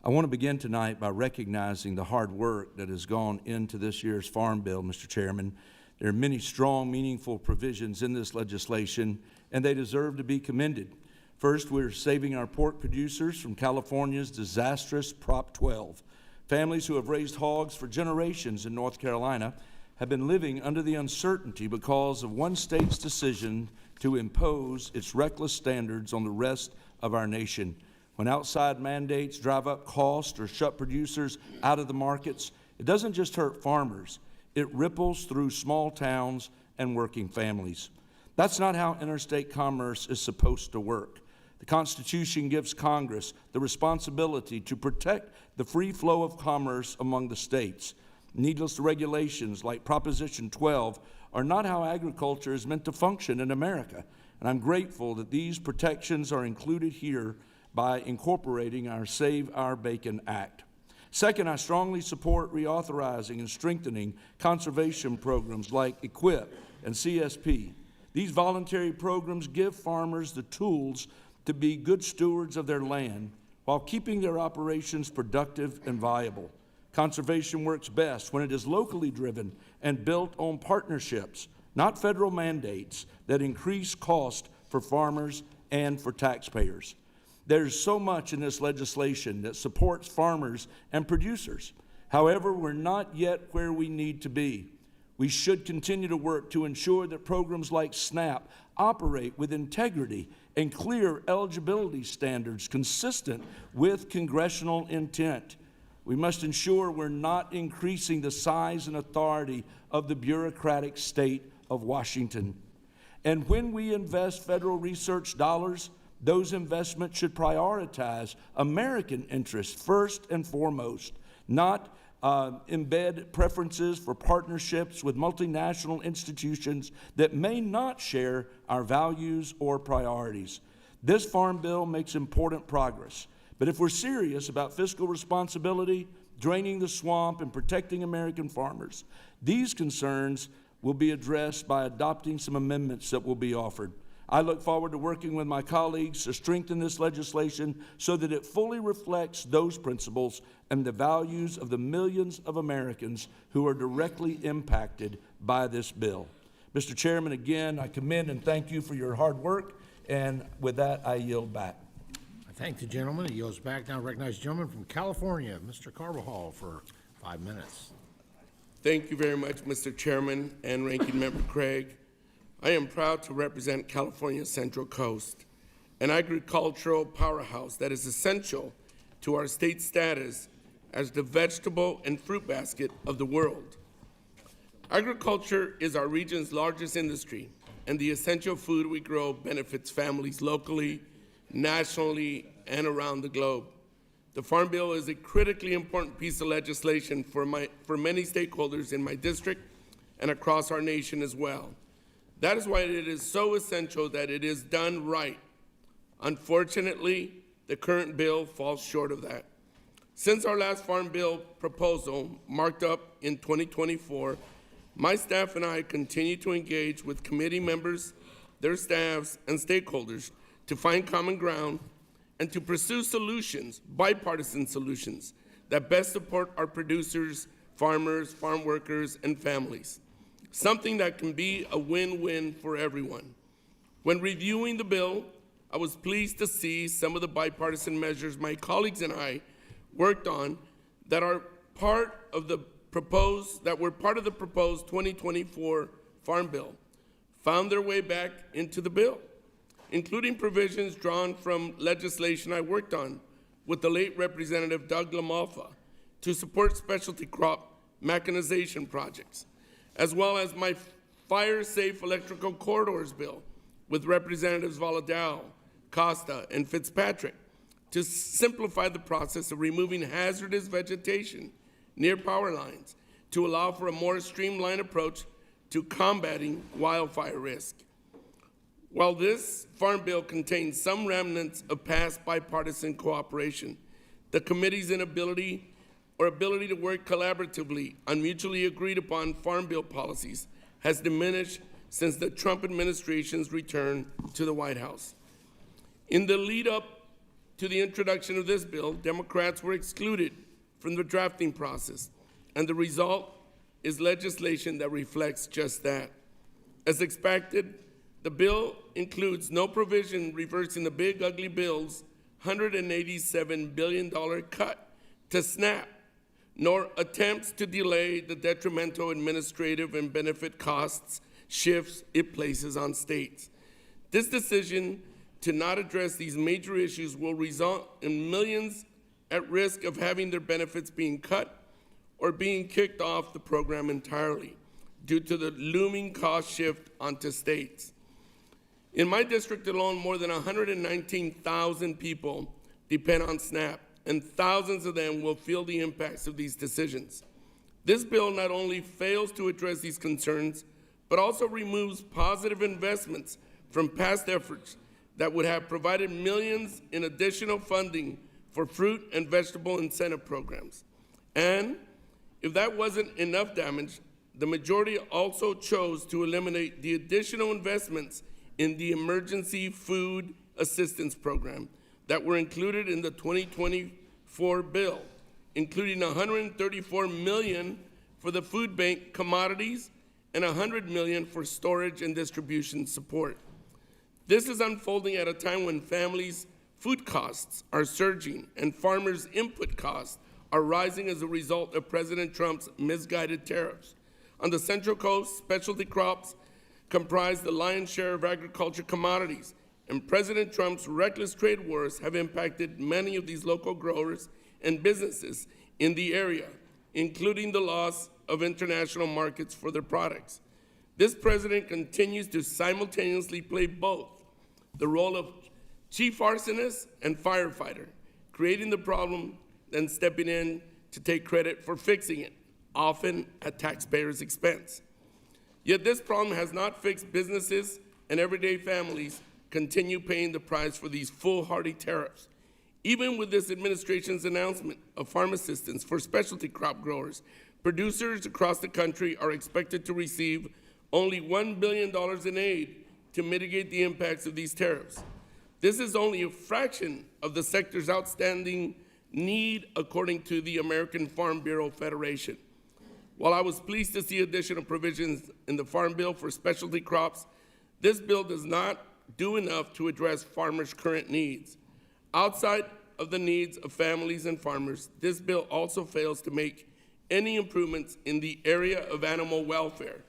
I want to begin tonight by recognizing the hard work that has gone into this year's Farm Bill, Mr. Chairman. There are many strong, meaningful provisions in this legislation, and they deserve to be commended. First, we're saving our pork producers from California's disastrous Prop 12. Families who have raised hogs for generations in North Carolina have been living under the uncertainty because of one state's decision to impose its reckless standards on the rest of our nation. When outside mandates drive up costs or shut producers out of the markets, it doesn't just hurt farmers, it ripples through small towns and working families. That's not how interstate commerce is supposed to work. The Constitution gives Congress the responsibility to protect the free flow of commerce among the states. Needless regulations like Proposition 12 are not how agriculture is meant to function in America, and I'm grateful that these protections are included here by incorporating our Save Our Bacon Act. Second, I strongly support reauthorizing and strengthening conservation programs like EQIP and CSP. These voluntary programs give farmers the tools to be good stewards of their land while keeping their operations productive and viable. Conservation works best when it is locally driven and built on partnerships, not federal mandates that increase cost for farmers and for taxpayers. There's so much in this legislation that supports farmers and producers. However, we're not yet where we need to be. We should continue to work to ensure that programs like SNAP operate with integrity and clear eligibility standards consistent with congressional intent. We must ensure we're not increasing the size and authority of the bureaucratic state of Washington. And when we invest federal research dollars, those investments should prioritize American interests first and foremost, not embed preferences for partnerships with multinational institutions that may not share our values or priorities. This Farm Bill makes important progress, but if we're serious about fiscal responsibility, draining the swamp, and protecting American farmers, these concerns will be addressed by adopting some amendments that will be offered. I look forward to working with my colleagues to strengthen this legislation so that it fully reflects those principles and the values of the millions of Americans who are directly impacted by this bill. Mr. Chairman, again, I commend and thank you for your hard work, and with that, I yield back. I thank the gentleman. He yields back. Now recognize the gentleman from California, Mr. Carvajal, for 5 minutes. Thank you very much, Mr. Chairman and Ranking Member Craig. I am proud to represent California's Central Coast, an agricultural powerhouse that is essential to our state's status as the vegetable and fruit basket of the world. Agriculture is our region's largest industry, and the essential food we grow benefits families locally, nationally, and around the globe. The Farm Bill is a critically important piece of legislation for many stakeholders in my district and across our nation as well. That is why it is so essential that it is done right. Unfortunately, the current bill falls short of that. Since our last Farm Bill proposal, marked up in 2024, my staff and I continue to engage with committee members, their staffs, and stakeholders to find common ground and to pursue solutions, bipartisan solutions, that best support our producers, farmers, farm workers, and families. Something that can be a win-win for everyone. When reviewing the bill, I was pleased to see some of the bipartisan measures my colleagues and I worked on that were part of the proposed 2024 Farm Bill found their way back into the bill, including provisions drawn from legislation I worked on with the late Representative Doug LaMalfa to support specialty crop mechanization projects, as well as my Fire-Safe Electrical Corridors bill with Representatives Valadao, Costa, and Fitzpatrick to simplify the process of removing hazardous vegetation near power lines to allow for a more streamlined approach to combating wildfire risk. While this Farm Bill contains some remnants of past bipartisan cooperation, the committee's ability to work collaboratively on mutually agreed upon Farm Bill policies has diminished since the Trump administration's return to the White House. In the lead up to the introduction of this bill, Democrats were excluded from the drafting process, and the result is legislation that reflects just that. As expected, the bill includes no provision reversing the Big Ugly Bill's $187 billion cut to SNAP, nor attempts to delay the detrimental administrative and benefit costs shifts it places on states. This decision to not address these major issues will result in millions at risk of having their benefits being cut or being kicked off the program entirely due to the looming cost shift onto states. In my district alone, more than 119,000 people depend on SNAP, and thousands of them will feel the impacts of these decisions. This bill not only fails to address these concerns, but also removes positive investments from past efforts that would have provided millions in additional funding for fruit and vegetable incentive programs. And if that wasn't enough damage, the majority also chose to eliminate the additional investments in the Emergency Food Assistance Program that were included in the 2024 bill, including $134 million for the food bank commodities and $100 million for storage and distribution support. This is unfolding at a time when families' food costs are surging and farmers' input costs are rising as a result of President Trump's misguided tariffs. On the Central Coast, specialty crops comprise the lion's share of agriculture commodities, and President Trump's reckless trade wars have impacted many of these local growers and businesses in the area, including the loss of international markets for their products. This president continues to simultaneously play both the role of chief arsonist and firefighter, creating the problem, then stepping in to take credit for fixing it, often at taxpayers' expense. Yet this problem has not fixed businesses, and everyday families continue paying the price for these foolhardy tariffs. Even with this administration's announcement of farm assistance for specialty crop growers, producers across the country are expected to receive only $1 billion in aid to mitigate the impacts of these tariffs. This is only a fraction of the sector's outstanding need, according to the American Farm Bureau Federation. While I was pleased to see additional provisions in the Farm Bill for specialty crops, this bill does not do enough to address farmers' current needs. Outside of the needs of families and farmers, this bill also fails to make any improvements in the area of animal welfare,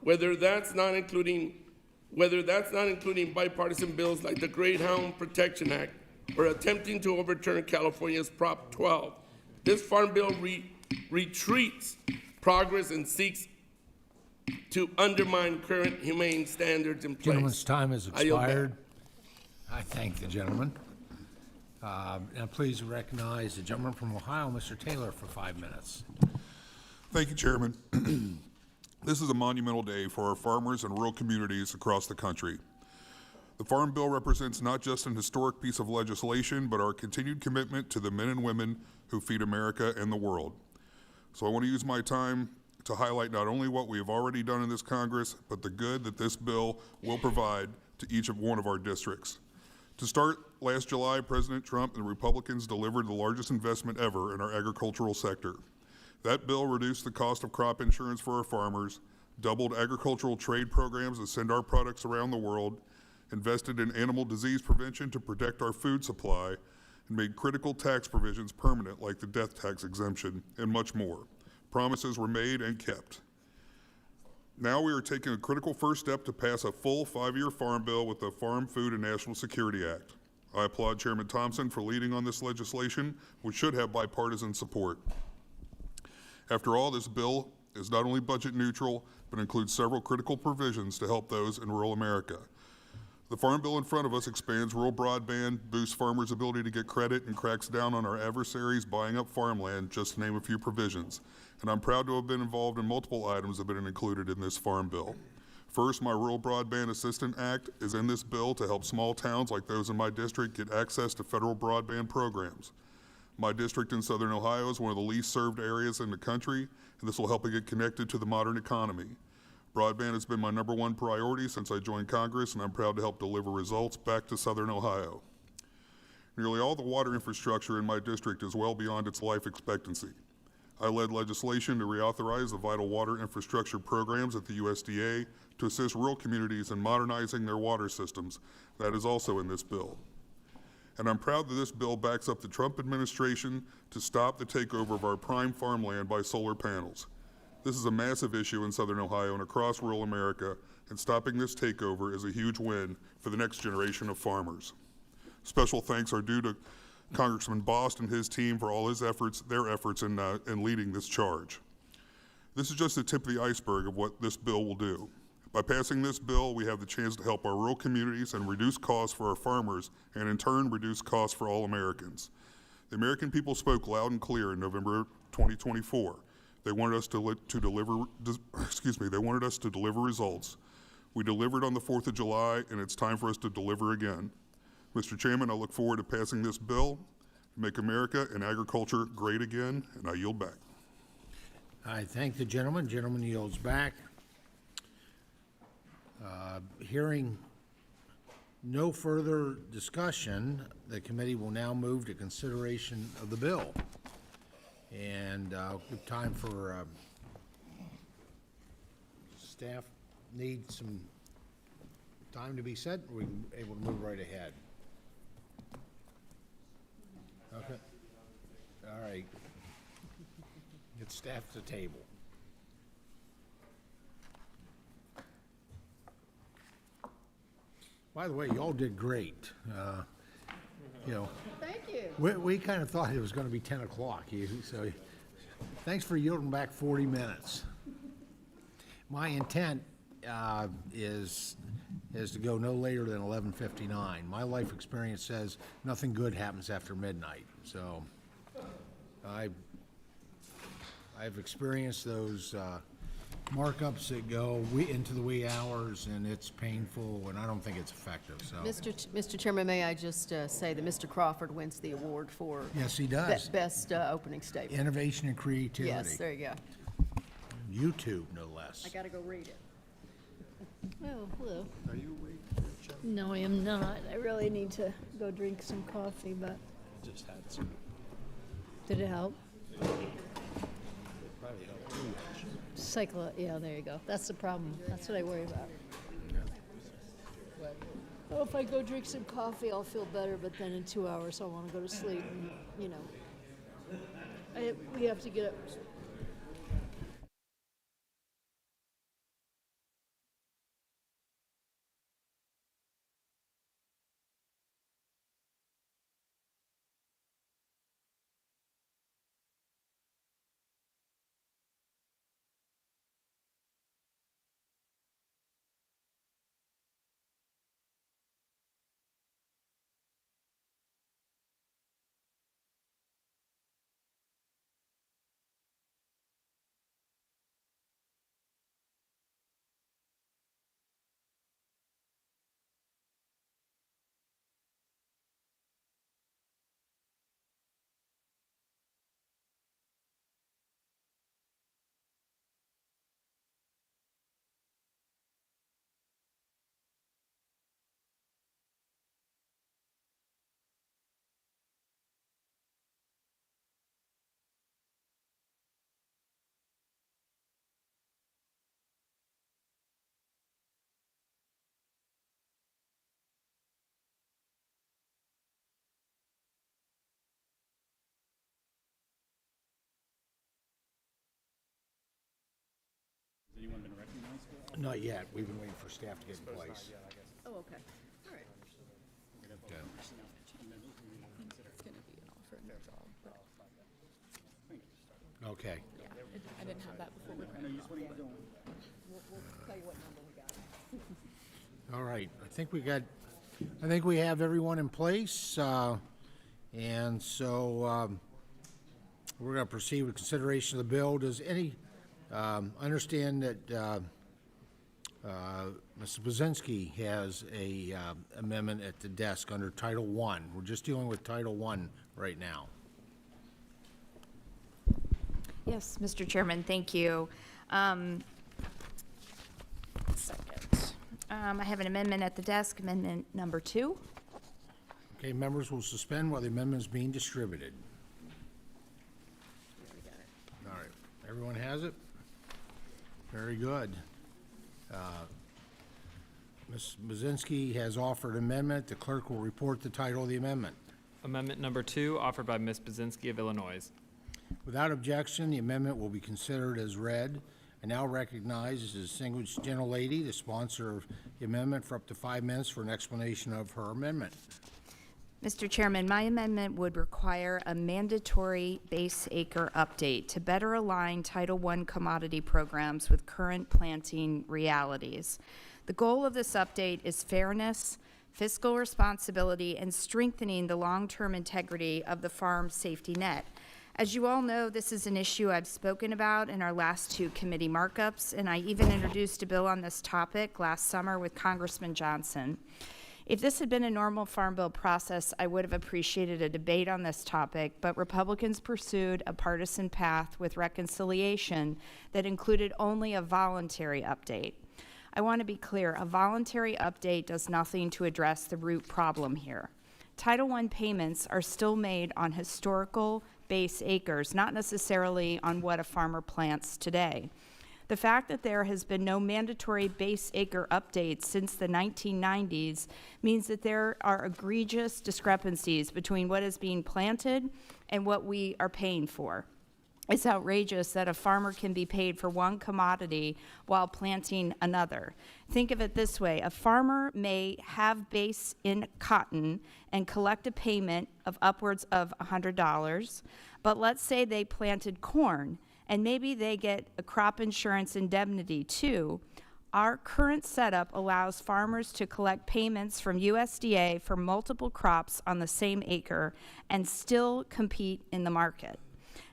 whether that's not including bipartisan bills like the Greyhound Protection Act or attempting to overturn California's Prop 12. This Farm Bill retreats progress and seeks to undermine current humane standards in place. Gentleman's time has expired. I thank the gentleman. And please recognize the gentleman from Ohio, Mr. Taylor, for 5 minutes. Thank you, Chairman. This is a monumental day for our farmers and rural communities across the country. The Farm Bill represents not just an historic piece of legislation, but our continued commitment to the men and women who feed America and the world. So I want to use my time to highlight not only what we have already done in this Congress, but the good that this bill will provide to each of one of our districts. To start, last July, President Trump and the Republicans delivered the largest investment ever in our agricultural sector. That bill reduced the cost of crop insurance for our farmers, doubled agricultural trade programs that send our products around the world, invested in animal disease prevention to protect our food supply, and made critical tax provisions permanent like the death tax exemption, and much more. Promises were made and kept. Now we are taking a critical first step to pass a full 5-year farm bill with the Farm, Food, and National Security Act. I applaud Chairman Thompson for leading on this legislation, which should have bipartisan support. After all, this bill is not only budget neutral, but includes several critical provisions to help those in rural America. The Farm Bill in front of us expands rural broadband, boosts farmers' ability to get credit, and cracks down on our adversaries buying up farmland, just to name a few provisions. And I'm proud to have been involved in multiple items that have been included in this Farm Bill. First, my Rural Broadband Assistant Act is in this bill to help small towns like those in my district get access to federal broadband programs. My district in Southern Ohio is one of the least served areas in the country, and this will help it get connected to the modern economy. Broadband has been my #1 priority since I joined Congress, and I'm proud to help deliver results back to Southern Ohio. Nearly all the water infrastructure in my district is well beyond its life expectancy. I led legislation to reauthorize the vital water infrastructure programs at the USDA to assist rural communities in modernizing their water systems. That is also in this bill. And I'm proud that this bill backs up the Trump administration to stop the takeover of our prime farmland by solar panels. This is a massive issue in Southern Ohio and across rural America, and stopping this takeover is a huge win for the next generation of farmers. Special thanks are due to Congressman Bost and his team for all their efforts in leading this charge. This is just the tip of the iceberg of what this bill will do. By passing this bill, we have the chance to help our rural communities and reduce costs for our farmers, and in turn, reduce costs for all Americans. The American people spoke loud and clear in November 2024. They wanted us they wanted us to deliver results. We delivered on the 4th of July, and it's time for us to deliver again. Mr. Chairman, I look forward to passing this bill to make America and agriculture great again, and I yield back. I thank the gentleman. Gentleman yields back. Hearing no further discussion, the committee will now move to consideration of the bill. And I'll give time for staff need some time to be set. We're able to move right ahead. Okay. All right. Get staff to the table. By the way, y'all did great. Thank you. We kind of thought it was going to be 10 o'clock, so thanks for yielding back 40 minutes. My intent is to go no later than 11:59. My life experience says nothing good happens after midnight, so I've experienced those markups that go into the wee hours, and it's painful, and I don't think it's effective, so. Mr. Chairman, may I just say that Mr. Crawford wins the award for Yes, he does. best opening statement. Innovation and creativity. Yes, there you go. YouTube, no less. I got to go read it. Oh, hello. Are you awake? No, I am not. I really need to go drink some coffee, but Just had some. did it help? Probably helped too much. Cycle, yeah, there you go. That's the problem. That's what I worry about. Oh, if I go drink some coffee, I'll feel better, but then in 2 hours, I'll want to go to sleep, and, we have to get up Not yet. We've been waiting for staff to get in place. Oh, okay. All right. Okay. I didn't have that before. We'll tell you what number we got. All right. I think we have everyone in place. And so we're going to proceed with consideration of the bill. Does any, understand that Mr. Blazinski has a amendment at the desk under Title I. We're just dealing with Title I right now. Yes, Mr. Chairman, thank you. Second. I have an amendment at the desk, amendment number 2. Okay, members will suspend while the amendment is being distributed. All right, everyone has it? Very good. Ms. Blazinski has offered an amendment. The clerk will report the title of the amendment. Amendment number 2, offered by Ms. Bazinski of Illinois. Without objection, the amendment will be considered as read. I now recognize the distinguished gentlelady, the sponsor of the amendment, for up to 5 minutes for an explanation of her amendment. Mr. Chairman, my amendment would require a mandatory base acre update to better align Title I commodity programs with current planting realities. The goal of this update is fairness, fiscal responsibility, and strengthening the long-term integrity of the farm safety net. As you all know, this is an issue I've spoken about in our last 2 committee markups, and I even introduced a bill on this topic last summer with Congressman Johnson. If this had been a normal Farm Bill process, I would have appreciated a debate on this topic, but Republicans pursued a partisan path with reconciliation that included only a voluntary update. I want to be clear, a voluntary update does nothing to address the root problem here. Title I payments are still made on historical base acres, not necessarily on what a farmer plants today. The fact that there has been no mandatory base acre updates since the 1990s means that there are egregious discrepancies between what is being planted and what we are paying for. It's outrageous that a farmer can be paid for one commodity while planting another. Think of it this way. A farmer may have base in cotton and collect a payment of upwards of $100, but let's say they planted corn and maybe they get a crop insurance indemnity too. Our current setup allows farmers to collect payments from USDA for multiple crops on the same acre and still compete in the market.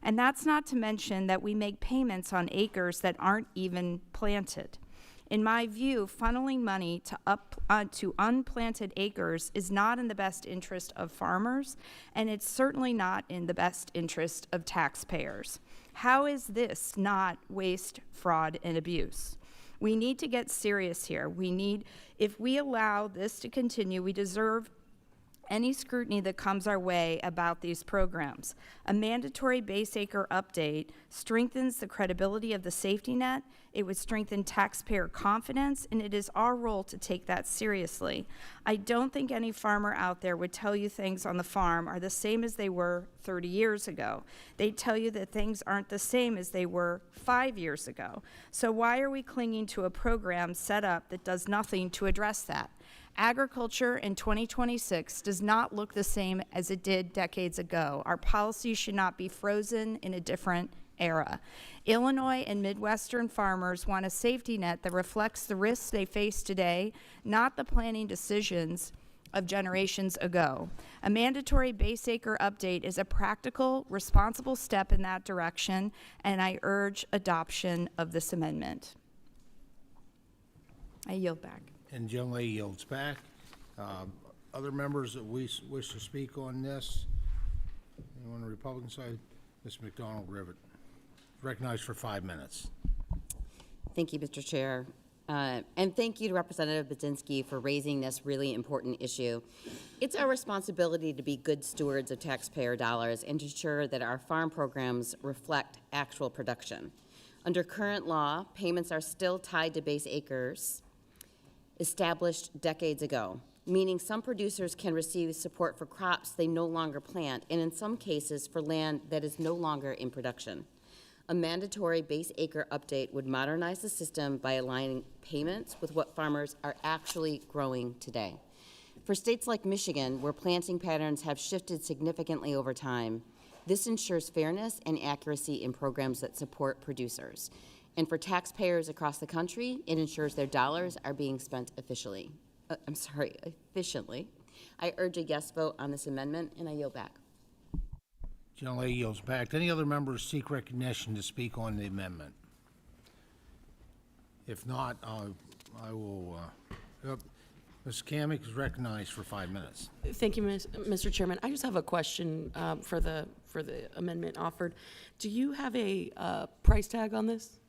And that's not to mention that we make payments on acres that aren't even planted. In my view, funneling money to unplanted acres is not in the best interest of farmers, and it's certainly not in the best interest of taxpayers. How is this not waste, fraud, and abuse? We need to get serious here. If we allow this to continue, we deserve any scrutiny that comes our way about these programs. A mandatory base acre update strengthens the credibility of the safety net, it would strengthen taxpayer confidence, and it is our role to take that seriously. I don't think any farmer out there would tell you things on the farm are the same as they were 30 years ago. They'd tell you that things aren't the same as they were 5 years ago. So why are we clinging to a program set up that does nothing to address that? Agriculture in 2026 does not look the same as it did decades ago. Our policies should not be frozen in a different era. Illinois and Midwestern farmers want a safety net that reflects the risks they face today, not the planning decisions of generations ago. A mandatory base acre update is a practical, responsible step in that direction, and I urge adoption of this amendment. I yield back. And generally yields back. Other members that wish to speak on this? Anyone on the Republican side? Ms. McDonald-Rivet. Recognized for 5 minutes. Thank you, Mr. Chair. And thank you to Representative Bazinski for raising this really important issue. It's our responsibility to be good stewards of taxpayer dollars and to ensure that our farm programs reflect actual production. Under current law, payments are still tied to base acres established decades ago, meaning some producers can receive support for crops they no longer plant, and in some cases for land that is no longer in production. A mandatory base acre update would modernize the system by aligning payments with what farmers are actually growing today. For states like Michigan, where planting patterns have shifted significantly over time, this ensures fairness and accuracy in programs that support producers. And for taxpayers across the country, it ensures their dollars are being spent efficiently. I urge a yes vote on this amendment, and I yield back. Gentlelady yields back. Any other members seek recognition to speak on the amendment? If not, I will, Ms. Kamick is recognized for 5 minutes. Thank you, Mr. Chairman. I just have a question for the amendment offered. Do you have a price tag on this?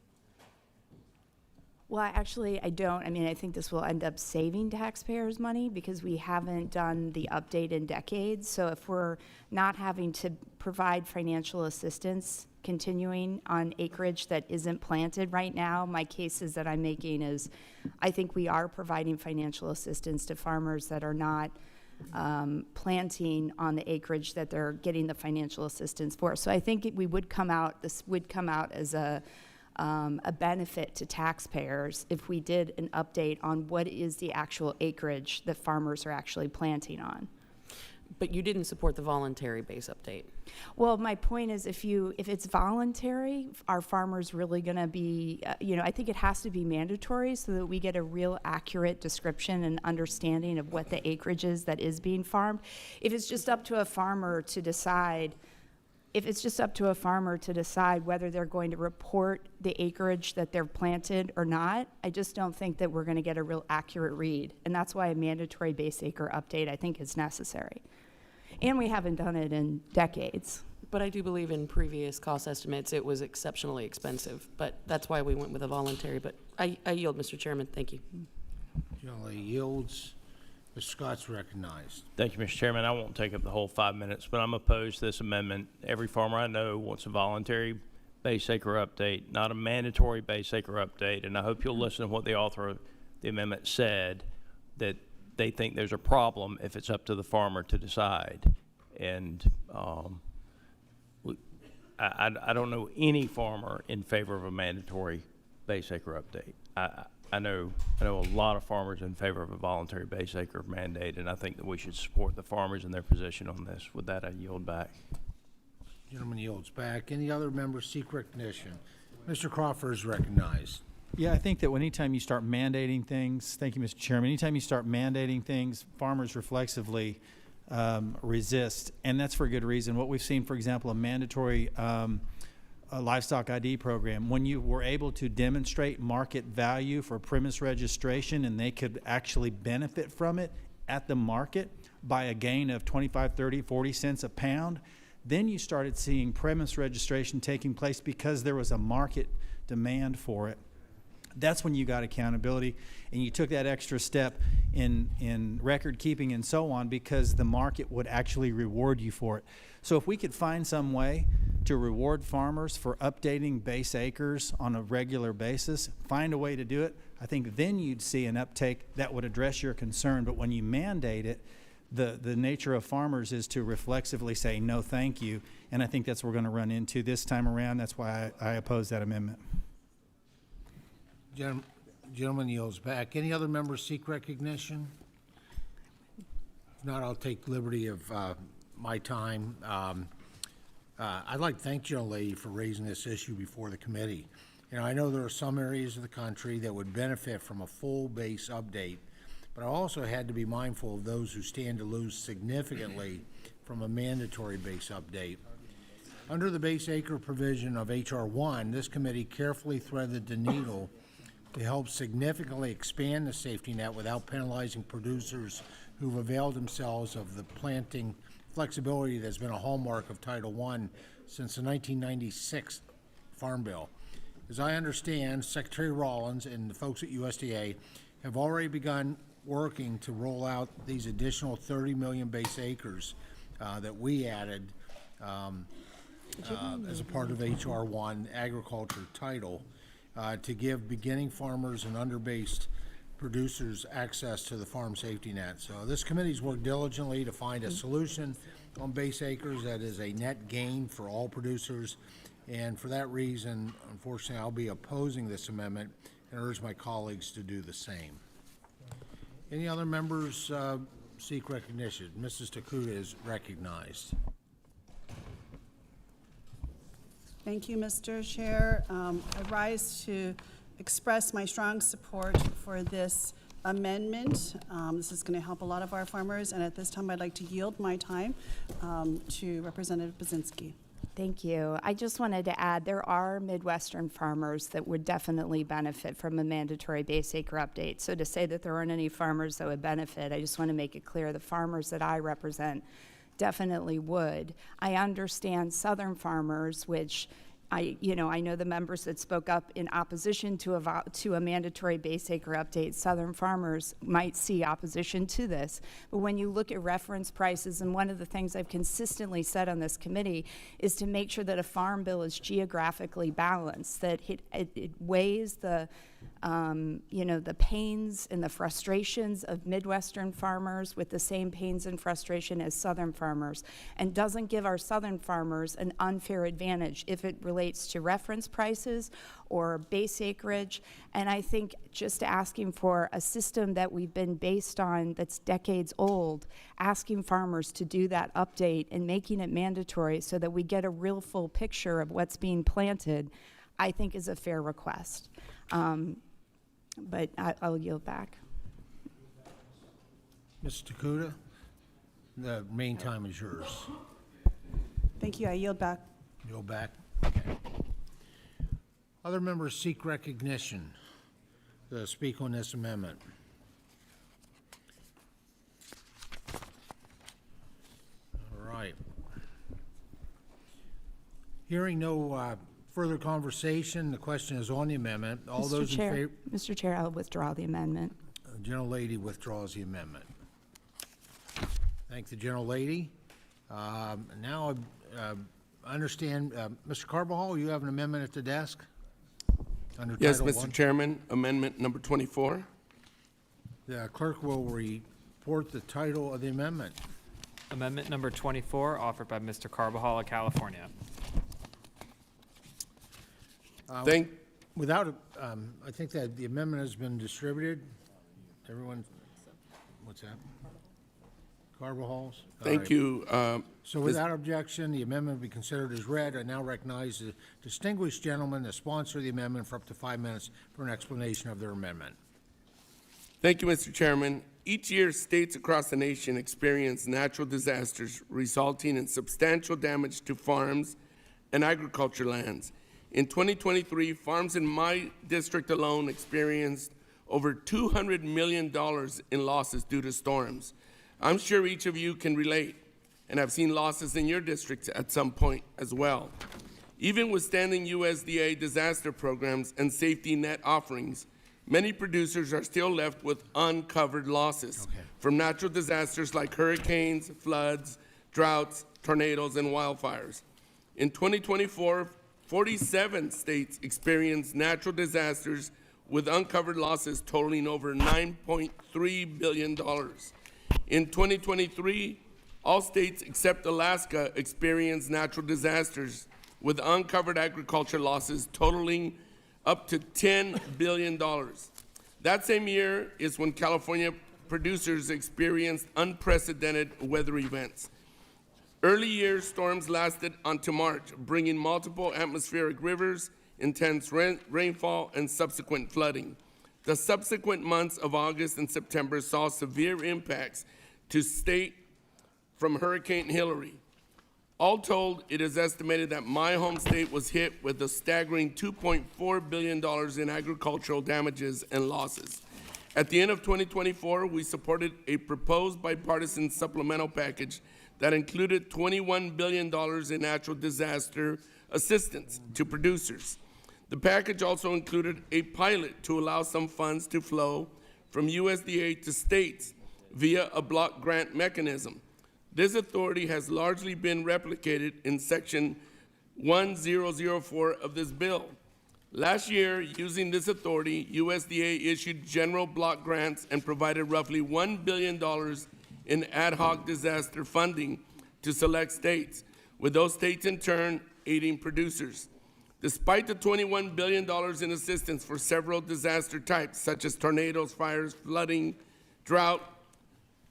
Well, actually, I don't. I mean, I think this will end up saving taxpayers money because we haven't done the update in decades. So if we're not having to provide financial assistance continuing on acreage that isn't planted right now, my cases that I'm making is I think we are providing financial assistance to farmers that are not planting on the acreage that they're getting the financial assistance for. So I think this would come out as a benefit to taxpayers if we did an update on what is the actual acreage that farmers are actually planting on. But you didn't support the voluntary base update. Well, my point is if it's voluntary, are farmers really going to be, I think it has to be mandatory so that we get a real accurate description and understanding of what the acreage is that is being farmed. If it's just up to a farmer to decide whether they're going to report the acreage that they're planted or not, I just don't think that we're going to get a real accurate read. And that's why a mandatory base acre update, I think, is necessary. And we haven't done it in decades. But I do believe in previous cost estimates it was exceptionally expensive. But that's why we went with a voluntary. But I yield, Mr. Chairman. Thank you. Generally yields. Mr. Scott's recognized. Thank you, Mr. Chairman. I won't take up the whole 5 minutes, but I'm opposed to this amendment. Every farmer I know wants a voluntary base acre update, not a mandatory base acre update. And I hope you'll listen to what the author of the amendment said, that they think there's a problem if it's up to the farmer to decide. And I don't know any farmer in favor of a mandatory base acre update. I know a lot of farmers in favor of a voluntary base acre mandate, and I think that we should support the farmers in their position on this. With that, I yield back. Gentleman yields back. Any other members seek recognition? Mr. Crawford is recognized. Yeah, I think that anytime you start mandating things, thank you, Mr. Chairman, anytime you start mandating things, farmers reflexively resist, and that's for good reason. What we've seen, for example, a mandatory livestock ID program, when you were able to demonstrate market value for premise registration and they could actually benefit from it at the market by a gain of 25, 30, 40 cents a pound, then you started seeing premise registration taking place because there was a market demand for it. That's when you got accountability, and you took that extra step in record keeping and so on because the market would actually reward you for it. So if we could find some way to reward farmers for updating base acres on a regular basis, find a way to do it, I think then you'd see an uptake that would address your concern. But when you mandate it, the nature of farmers is to reflexively say no thank you, and I think that's what we're going to run into this time around. That's why I oppose that amendment. Gentleman yields back. Any other members seek recognition? If not, I'll take liberty of my time. I'd like to thank Gentlelady for raising this issue before the committee. I know there are some areas of the country that would benefit from a full base update, but I also had to be mindful of those who stand to lose significantly from a mandatory base update. Under the base acre provision of H.R. 1, this committee carefully threaded the needle to help significantly expand the safety net without penalizing producers who've availed themselves of the planting flexibility that's been a hallmark of Title I since the 1996 Farm Bill. As I understand, Secretary Rollins and the folks at USDA have already begun working to roll out these additional 30 million base acres that we added as a part of H.R. 1 agriculture title to give beginning farmers and underbased producers access to the farm safety net. So this committee's worked diligently to find a solution on base acres that is a net gain for all producers And for that reason, unfortunately, I'll be opposing this amendment and urge my colleagues to do the same. Any other members seek recognition? Mrs. Takuda is recognized. Thank you, Mr. Chair. I rise to express my strong support for this amendment. This is going to help a lot of our farmers, and at this time, I'd like to yield my time to Representative Baczynski. Thank you. I just wanted to add, there are Midwestern farmers that would definitely benefit from a mandatory base acre update. So to say that there aren't any farmers that would benefit, I just want to make it clear the farmers that I represent definitely would. I understand Southern farmers, which I know the members that spoke up in opposition to a mandatory base acre update. Southern farmers might see opposition to this, but when you look at reference prices, and one of the things I've consistently said on this committee is to make sure that a farm bill is geographically balanced, that it weighs the the pains and the frustrations of Midwestern farmers with the same pains and frustration as Southern farmers, and doesn't give our Southern farmers an unfair advantage if it relates to reference prices or base acreage. And I think just asking for a system that we've been based on that's decades old, asking farmers to do that update and making it mandatory so that we get a real full picture of what's being planted, I think is a fair request. But I'll yield back. Mrs. Takuda, the main time is yours. Thank you. I yield back. Yield back? Okay. Other members seek recognition to speak on this amendment. All right. Hearing no further conversation, the question is on the amendment. All those in favor? Mr. Chair, I'll withdraw the amendment. The gentlelady withdraws the amendment. Thank the gentlelady. Now, I understand, Mr. Carbajal, you have an amendment at the desk? Under Yes, Title Mr. I? Chairman, amendment number 24. The clerk will report the title of the amendment. Amendment number 24, offered by Mr. Carbajal of California. Without, I think that the amendment has been distributed. Everyone, what's that? Carvajal's? Thank you. So without objection, the amendment will be considered as read. I now recognize the distinguished gentleman, the sponsor of the amendment, for up to 5 minutes for an explanation of their amendment. Thank you, Mr. Chairman. Each year, states across the nation experience natural disasters resulting in substantial damage to farms and agriculture lands. In 2023, farms in my district alone experienced over $200 million in losses due to storms. I'm sure each of you can relate and have seen losses in your districts at some point as well. Even withstanding USDA disaster programs and safety net offerings, many producers are still left with uncovered losses from natural disasters like hurricanes, floods, droughts, tornadoes, and wildfires. In 2024, 47 states experienced natural disasters with uncovered losses totaling over $9.3 billion. In 2023, all states except Alaska experienced natural disasters with uncovered agriculture losses totaling up to $10 billion. That same year is when California producers experienced unprecedented weather events. Early year storms lasted onto March, bringing multiple atmospheric rivers, intense rainfall, and subsequent flooding. The subsequent months of August and September saw severe impacts to state from Hurricane Hillary. All told, it is estimated that my home state was hit with a staggering $2.4 billion in agricultural damages and losses. At the end of 2024, we supported a proposed bipartisan supplemental package that included $21 billion in natural disaster assistance to producers. The package also included a pilot to allow some funds to flow from USDA to states via a block grant mechanism. This authority has largely been replicated in Section 1004 of this bill. Last year, using this authority, USDA issued general block grants and provided roughly $1 billion in ad hoc disaster funding to select states, with those states in turn aiding producers. Despite the $21 billion in assistance for several disaster types, such as tornadoes, fires, flooding, drought,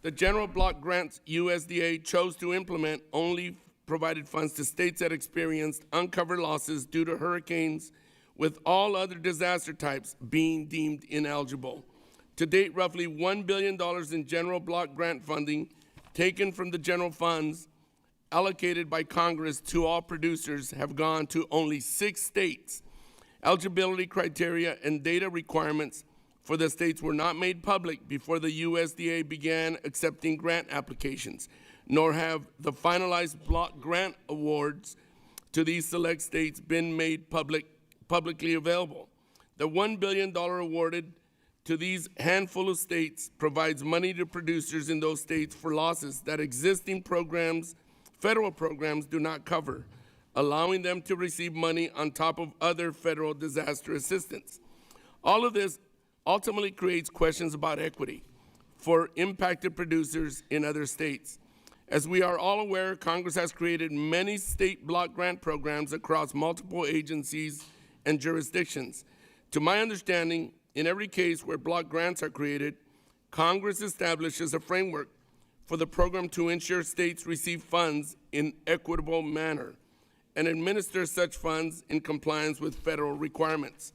the general block grants USDA chose to implement only provided funds to states that experienced uncovered losses due to hurricanes, with all other disaster types being deemed ineligible. To date, roughly $1 billion in general block grant funding taken from the general funds allocated by Congress to all producers have gone to only 6 states. Eligibility criteria and data requirements for the states were not made public before the USDA began accepting grant applications, nor have the finalized block grant awards to these select states been made publicly available. The $1 billion awarded to these handful of states provides money to producers in those states for losses that existing programs, federal programs, do not cover, allowing them to receive money on top of other federal disaster assistance. All of this ultimately creates questions about equity for impacted producers in other states. As we are all aware, Congress has created many state block grant programs across multiple agencies and jurisdictions. To my understanding, in every case where block grants are created, Congress establishes a framework for the program to ensure states receive funds in equitable manner and administer such funds in compliance with federal requirements.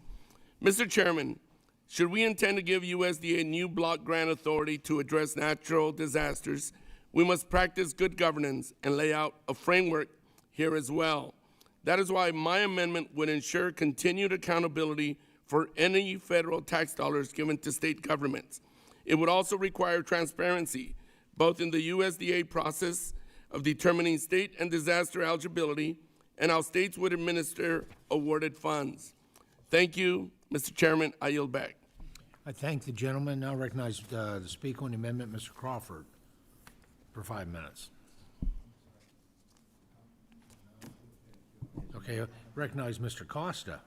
Mr. Chairman, should we intend to give USDA new block grant authority to address natural disasters, we must practice good governance and lay out a framework here as well. That is why my amendment would ensure continued accountability for any federal tax dollars given to state governments. It would also require transparency, both in the USDA process of determining state and disaster eligibility and how states would administer awarded funds. Thank you, Mr. Chairman. I yield back. I thank the gentleman. Now recognize the speaker on the amendment, Mr. Crawford, for 5 minutes. Okay, recognize Mr. Costa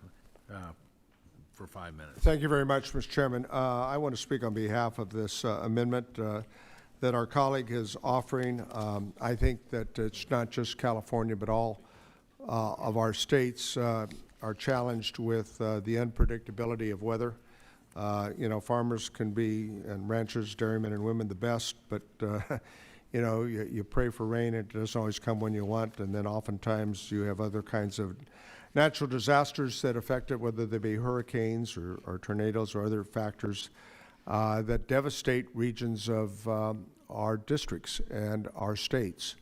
for 5 minutes. Thank you very much, Mr. Chairman. I want to speak on behalf of this amendment that our colleague is offering. I think that it's not just California, but all of our states are challenged with the unpredictability of weather. You know, farmers can be, and ranchers, dairymen and women, the best, but you know, you pray for rain, it doesn't always come when you want, and then oftentimes you have other kinds of natural disasters that affect it, whether they be hurricanes or tornadoes or other factors that devastate regions of our districts and our states.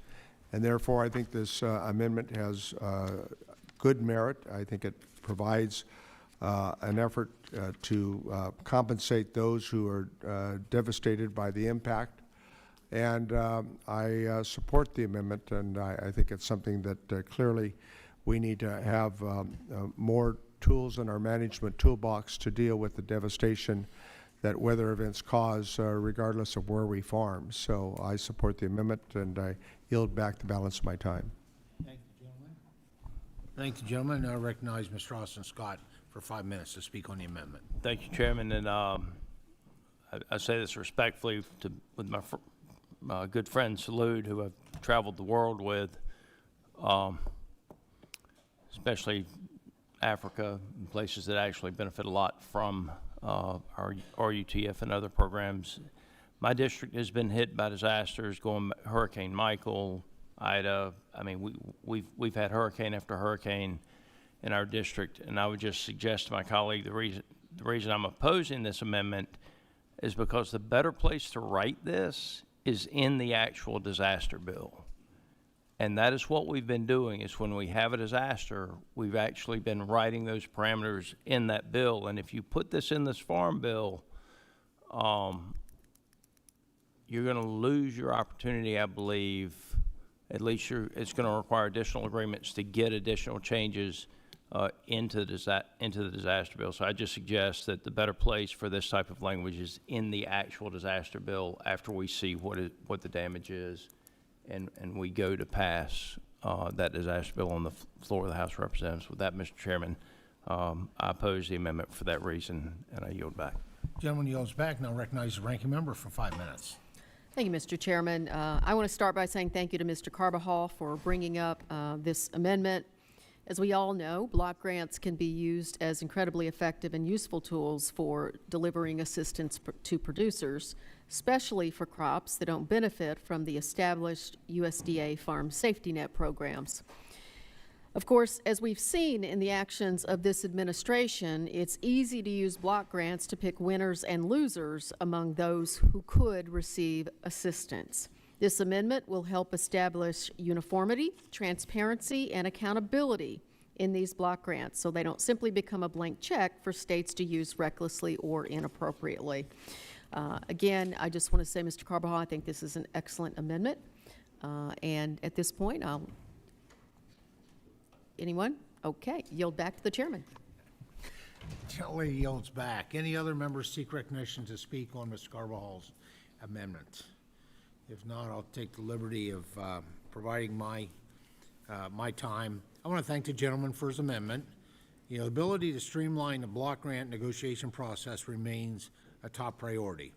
And therefore, I think this amendment has good merit. I think it provides an effort to compensate those who are devastated by the impact. And I support the amendment, and I think it's something that clearly we need to have more tools in our management toolbox to deal with the devastation that weather events cause, regardless of where we farm. So I support the amendment, and I yield back the balance of my time. Thank you, gentlemen. Thank you, gentlemen. Now recognize Mr. Austin Scott for 5 minutes to speak on the amendment. Thank you, Chairman, and I say this respectfully with my good friend Salud, who I've traveled the world with, especially Africa, and places that actually benefit a lot from our RUTF and other programs. My district has been hit by disasters, going Hurricane Michael, Ida. I mean, we've had hurricane after hurricane in our district, and I would just suggest to my colleague the reason I'm opposing this amendment is because the better place to write this is in the actual disaster bill. And that is what we've been doing, is when we have a disaster, we've actually been writing those parameters in that bill. And if you put this in this farm bill, you're going to lose your opportunity, I believe. At least it's going to require additional agreements to get additional changes into the disaster bill. So I just suggest that the better place for this type of language is in the actual disaster bill after we see what the damage is, and we go to pass that disaster bill on the floor of the House of Representatives. With that, Mr. Chairman, I oppose the amendment for that reason, and I yield back. Gentleman yields back. Now recognize the ranking member for 5 minutes. Thank you, Mr. Chairman. I want to start by saying thank you to Mr. Carbajal for bringing up this amendment. As we all know, block grants can be used as incredibly effective and useful tools for delivering assistance to producers, especially for crops that don't benefit from the established USDA farm safety net programs. Of course, as we've seen in the actions of this administration, it's easy to use block grants to pick winners and losers among those who could receive assistance. This amendment will help establish uniformity, transparency, and accountability in these block grants so they don't simply become a blank check for states to use recklessly or inappropriately. Again, I just want to say, Mr. Carbajal, I think this is an excellent amendment. And at this point, anyone? Okay, yield back to the chairman. Gentlelady yields back. Any other members seek recognition to speak on Mr. Carvajal's amendment? If not, I'll take the liberty of providing my time. I want to thank the gentleman for his amendment. You know, the ability to streamline the block grant negotiation process remains a top priority.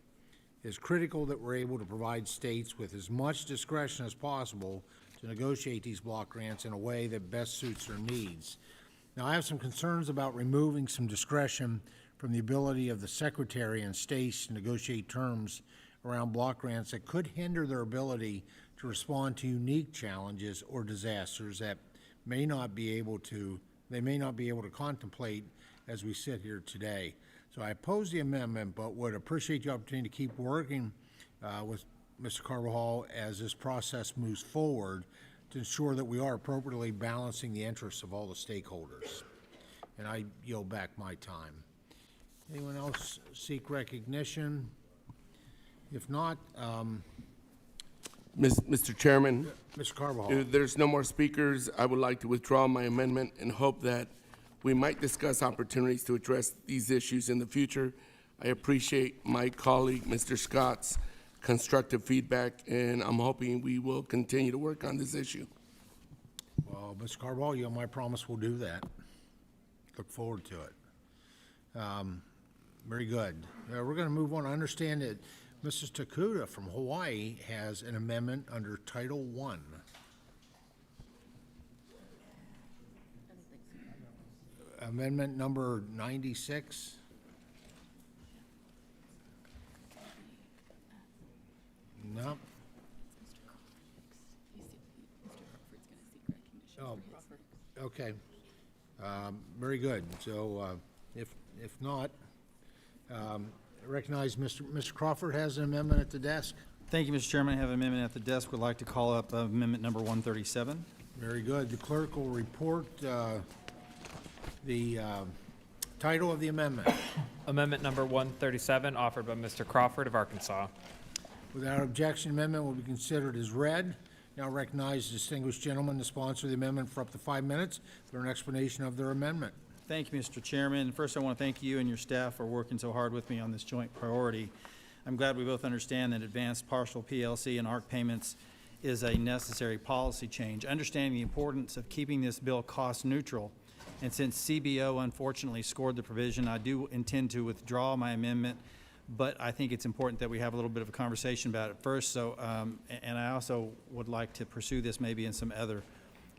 It is critical that we're able to provide states with as much discretion as possible to negotiate these block grants in a way that best suits their needs. Now, I have some concerns about removing some discretion from the ability of the Secretary and states to negotiate terms around block grants that could hinder their ability to respond to unique challenges or disasters that they may not be able to contemplate as we sit here today. So I oppose the amendment, but would appreciate the opportunity to keep working with Mr. Carvajal as this process moves forward to ensure that we are appropriately balancing the interests of all the stakeholders. And I yield back my time. Anyone else seek recognition? If not, Mr. Chairman, Mr. Carvajal. if there's no more speakers, I would like to withdraw my amendment and hope that we might discuss opportunities to address these issues in the future. I appreciate my colleague, Mr. Scott's constructive feedback, and I'm hoping we will continue to work on this issue. Well, Mr. Carvajal, you know my promise we'll do that. Look forward to it. Very good. We're going to move on. I understand that Mrs. Takuda from Hawaii has an amendment under Title I. Amendment number 96. No. Oh, okay. Very good. So if not, I recognize Mr. Crawford has an amendment at the desk. Thank you, Mr. Chairman. I have an amendment at the desk. Would like to call up amendment number 137. Very good. The clerk will report the title of the amendment. Amendment number 137, offered by Mr. Crawford of Arkansas. Without objection, amendment will be considered as read. Now recognize the distinguished gentleman to sponsor the amendment for up to 5 minutes for an explanation of their amendment. Thank you, Mr. Chairman. First, I want to thank you and your staff for working so hard with me on this joint priority. I'm glad we both understand that advanced partial PLC and ARC payments is a necessary policy change. Understanding the importance of keeping this bill cost neutral, and since CBO unfortunately scored the provision, I do intend to withdraw my amendment, but I think it's important that we have a little bit of a conversation about it first. So, and I also would like to pursue this maybe in some other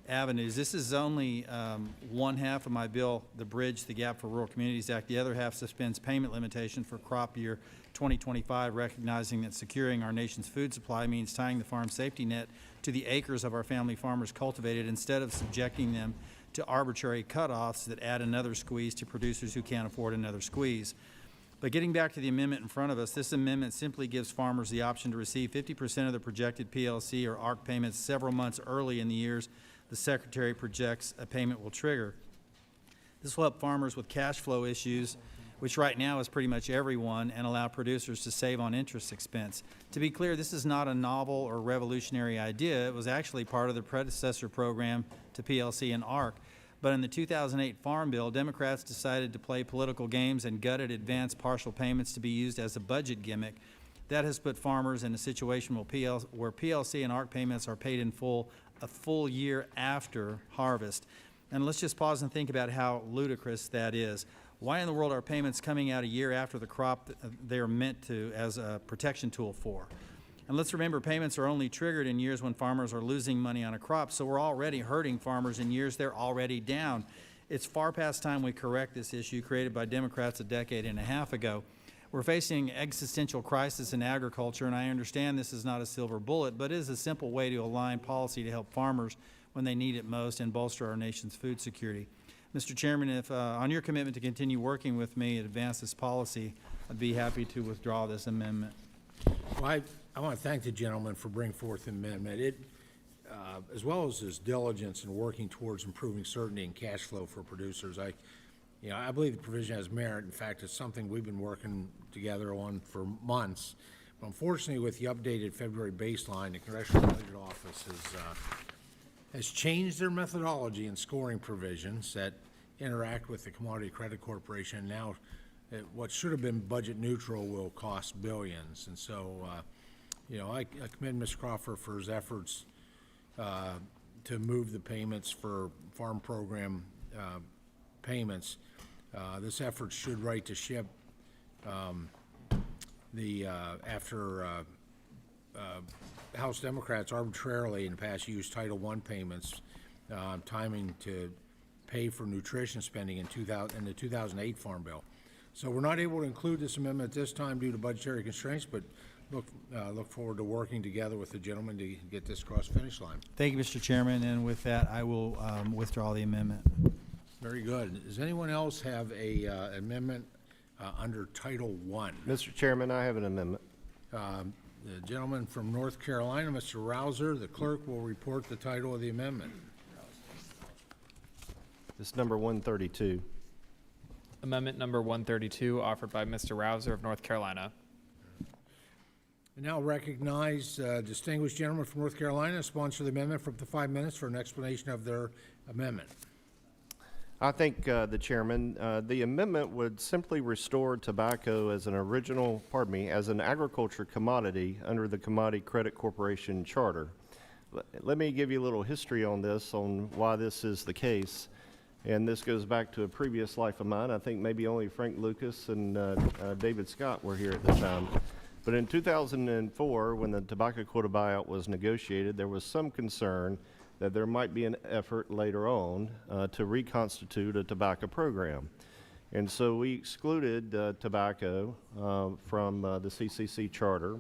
avenues. This is only one half of my bill, the Bridge the Gap for Rural Communities Act. The other half suspends payment limitation for crop year 2025, recognizing that securing our nation's food supply means tying the farm safety net to the acres of our family farmers cultivated instead of subjecting them to arbitrary cutoffs that add another squeeze to producers who can't afford another squeeze. But getting back to the amendment in front of us, this amendment simply gives farmers the option to receive 50% of the projected PLC or ARC payments several months early in the years the Secretary projects a payment will trigger. This will help farmers with cash flow issues, which right now is pretty much everyone, and allow producers to save on interest expense. To be clear, this is not a novel or revolutionary idea. It was actually part of the predecessor program to PLC and ARC. But in the 2008 Farm Bill, Democrats decided to play political games and gutted advanced partial payments to be used as a budget gimmick. That has put farmers in a situation where PLC and ARC payments are paid in full a full year after harvest. And let's just pause and think about how ludicrous that is. Why in the world are payments coming out a year after the crop they're meant to as a protection tool for? And let's remember, payments are only triggered in years when farmers are losing money on a crop, so we're already hurting farmers in years they're already down. It's far past time we correct this issue created by Democrats a decade and a half ago. We're facing existential crisis in agriculture, and I understand this is not a silver bullet, but it is a simple way to align policy to help farmers when they need it most and bolster our nation's food security. Mr. Chairman, if on your commitment to continue working with me to advance this policy, I'd be happy to withdraw this amendment. Well, I want to thank the gentleman for bringing forth the amendment. It, as well as his diligence in working towards improving certainty and cash flow for producers, I believe the provision has merit. In fact, it's something we've been working together on for months. But unfortunately, with the updated February baseline, the Congressional Budget Office has changed their methodology in scoring provisions that interact with the Commodity Credit Corporation. Now, what should have been budget neutral will cost billions. And so, I commend Mr. Crawford for his efforts to move the payments for farm program payments. This effort should right to ship after House Democrats arbitrarily in the past used Title I payments timing to pay for nutrition spending in the 2008 Farm Bill. So we're not able to include this amendment at this time due to budgetary constraints, but look forward to working together with the gentleman to get this across the finish line. Thank you, Mr. Chairman, and with that, I will withdraw the amendment. Very good. Does anyone else have a amendment under Title I? Mr. Chairman, I have an amendment. The gentleman from North Carolina, Mr. Rouser, the clerk will report the title of the amendment. This number 132. Amendment number 132, offered by Mr. Rouser of North Carolina. I now recognize distinguished gentleman from North Carolina, sponsor of the amendment, for up to 5 minutes for an explanation of their amendment. I thank the chairman. The amendment would simply restore tobacco as an as an agriculture commodity under the Commodity Credit Corporation Charter. Let me give you a little history on this, on why this is the case. And this goes back to a previous life of mine. I think maybe only Frank Lucas and David Scott were here at the time. But in 2004, when the tobacco quota buyout was negotiated, there was some concern that there might be an effort later on to reconstitute a tobacco program. And so we excluded tobacco from the CCC charter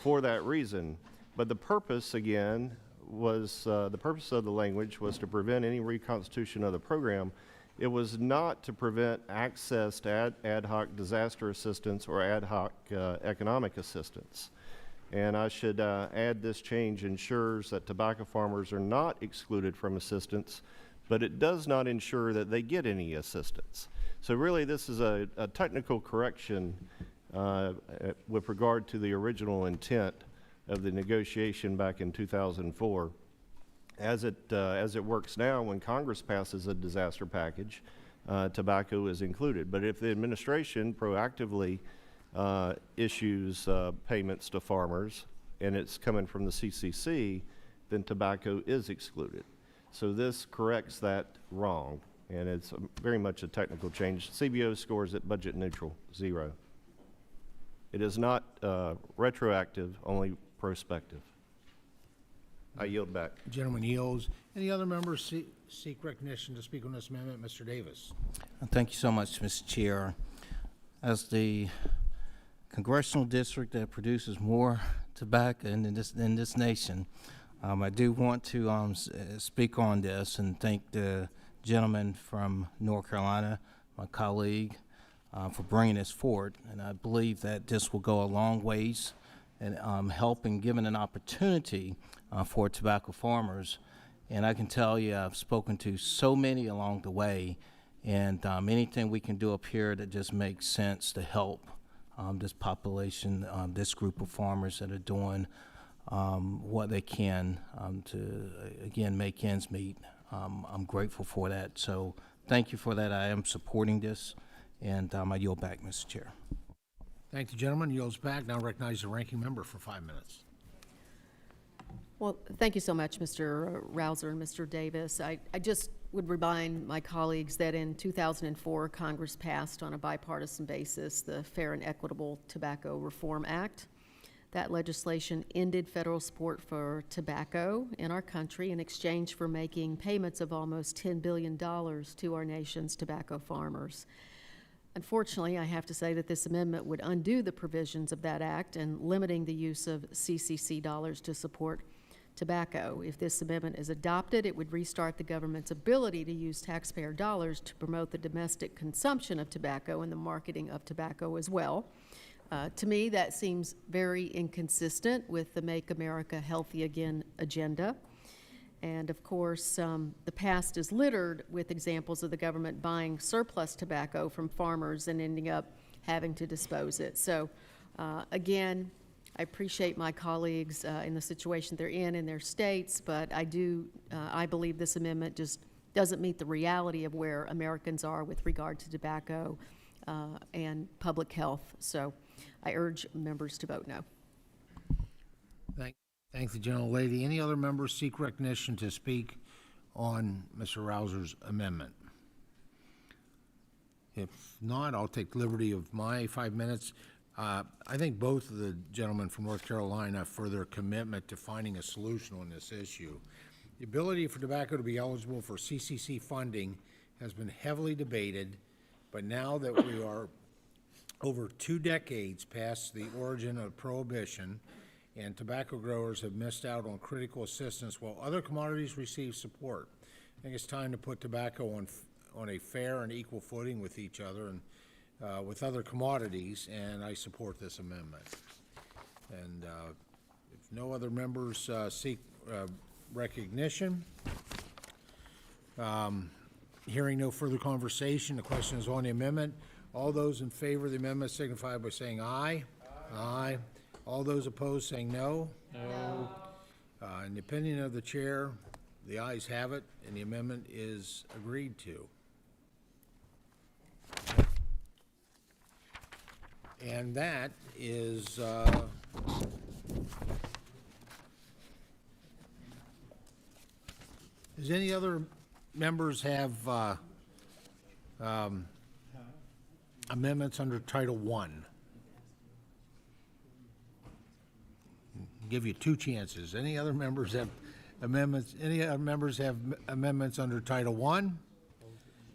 for that reason. But the purpose, again, was the purpose of the language was to prevent any reconstitution of the program. It was not to prevent access to ad hoc disaster assistance or ad hoc economic assistance. And I should add, this change ensures that tobacco farmers are not excluded from assistance, but it does not ensure that they get any assistance. So really, this is a technical correction with regard to the original intent of the negotiation back in 2004. As it works now, when Congress passes a disaster package, tobacco is included. But if the administration proactively issues payments to farmers and it's coming from the CCC, then tobacco is excluded. So this corrects that wrong, and it's very much a technical change. CBO scores it budget neutral, 0. It is not retroactive, only prospective. I yield back. The gentleman yields. Any other members seek recognition to speak on this amendment? Mr. Davis. Thank you so much, Mr. Chair. As the congressional district that produces more tobacco in this nation, I do want to speak on this and thank the gentleman from North Carolina, my colleague, for bringing this forward. And I believe that this will go a long ways in helping, giving an opportunity for tobacco farmers. And I can tell you, I've spoken to so many along the way, and anything we can do up here that just makes sense to help this population, this group of farmers that are doing what they can to, again, make ends meet. I'm grateful for that. So thank you for that. I am supporting this, and I yield back, Mr. Chair. Thank the gentleman. Yields back. Now recognize the ranking member for 5 minutes. Well, thank you so much, Mr. Rouser and Mr. Davis. I just would remind my colleagues that in 2004, Congress passed on a bipartisan basis the Fair and Equitable Tobacco Reform Act. That legislation ended federal support for tobacco in our country in exchange for making payments of almost $10 billion to our nation's tobacco farmers. Unfortunately, I have to say that this amendment would undo the provisions of that act and limiting the use of CCC dollars to support tobacco. If this amendment is adopted, it would restart the government's ability to use taxpayer dollars to promote the domestic consumption of tobacco and the marketing of tobacco as well. To me, that seems very inconsistent with the Make America Healthy Again agenda. And of course, the past is littered with examples of the government buying surplus tobacco from farmers and ending up having to dispose it. So again, I appreciate my colleagues in the situation they're in their states, but I believe this amendment just doesn't meet the reality of where Americans are with regard to tobacco and public health. So I urge members to vote no. Thank the gentlelady. Any other members seek recognition to speak on Mr. Rouser's amendment? If not, I'll take liberty of my 5 minutes. I think both of the gentlemen from North Carolina for their commitment to finding a solution on this issue. The ability for tobacco to be eligible for CCC funding has been heavily debated, but now that we are over 2 decades past the origin of prohibition, and tobacco growers have missed out on critical assistance while other commodities receive support, I think it's time to put tobacco on a fair and equal footing with each other and with other commodities, and I support this amendment. And if no other members seek recognition, hearing no further conversation, the question is on the amendment. All those in favor of the amendment signify by saying aye. Aye. All those opposed saying no. No. In the opinion of the chair, the ayes have it, and the amendment is agreed to. And that is does any other members have amendments under Title I? Give you 2 chances. Any other members have amendments? Any other members have amendments under Title I?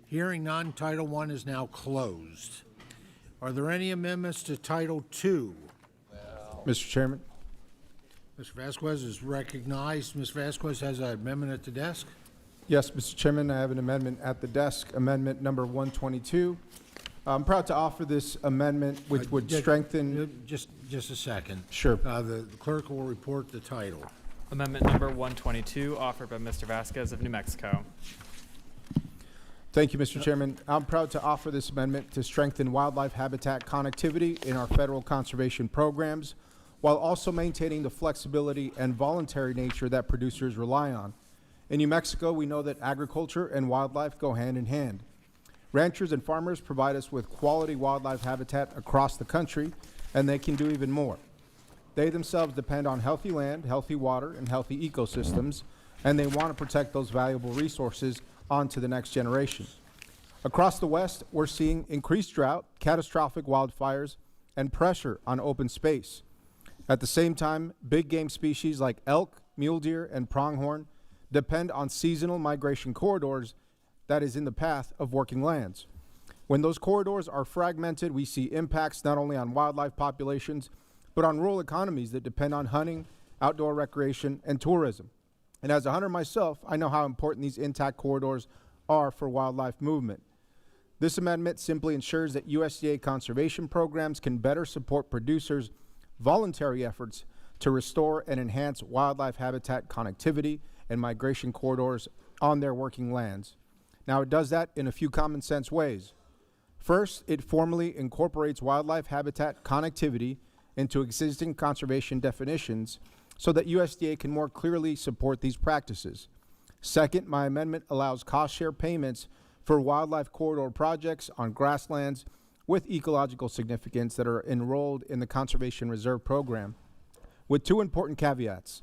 Hearing none, Title I is now closed. Are there any amendments to Title II? Mr. Chairman. Mr. Vasquez is recognized. Ms. Vasquez has an amendment at the desk. Yes, Mr. Chairman, I have an amendment at the desk, amendment number 122. I'm proud to offer this amendment, which would strengthen... Just a second. Sure. The clerk will report the title. Amendment number 122, offered by Mr. Vasquez of New Mexico. Thank you, Mr. Chairman. I'm proud to offer this amendment to strengthen wildlife habitat connectivity in our federal conservation programs, while also maintaining the flexibility and voluntary nature that producers rely on. In New Mexico, we know that agriculture and wildlife go hand in hand. Ranchers and farmers provide us with quality wildlife habitat across the country, and they can do even more. They themselves depend on healthy land, healthy water, and healthy ecosystems, and they want to protect those valuable resources on to the next generation. Across the West, we're seeing increased drought, catastrophic wildfires, and pressure on open space. At the same time, big game species like elk, mule deer, and pronghorn depend on seasonal migration corridors that is in the path of working lands. When those corridors are fragmented, we see impacts not only on wildlife populations, but on rural economies that depend on hunting, outdoor recreation, and tourism. And as a hunter myself, I know how important these intact corridors are for wildlife movement. This amendment simply ensures that USDA conservation programs can better support producers' voluntary efforts to restore and enhance wildlife habitat connectivity and migration corridors on their working lands. Now, it does that in a few common sense ways. First, it formally incorporates wildlife habitat connectivity into existing conservation definitions so that USDA can more clearly support these practices. Second, my amendment allows cost share payments for wildlife corridor projects on grasslands with ecological significance that are enrolled in the Conservation Reserve Program, with 2 important caveats: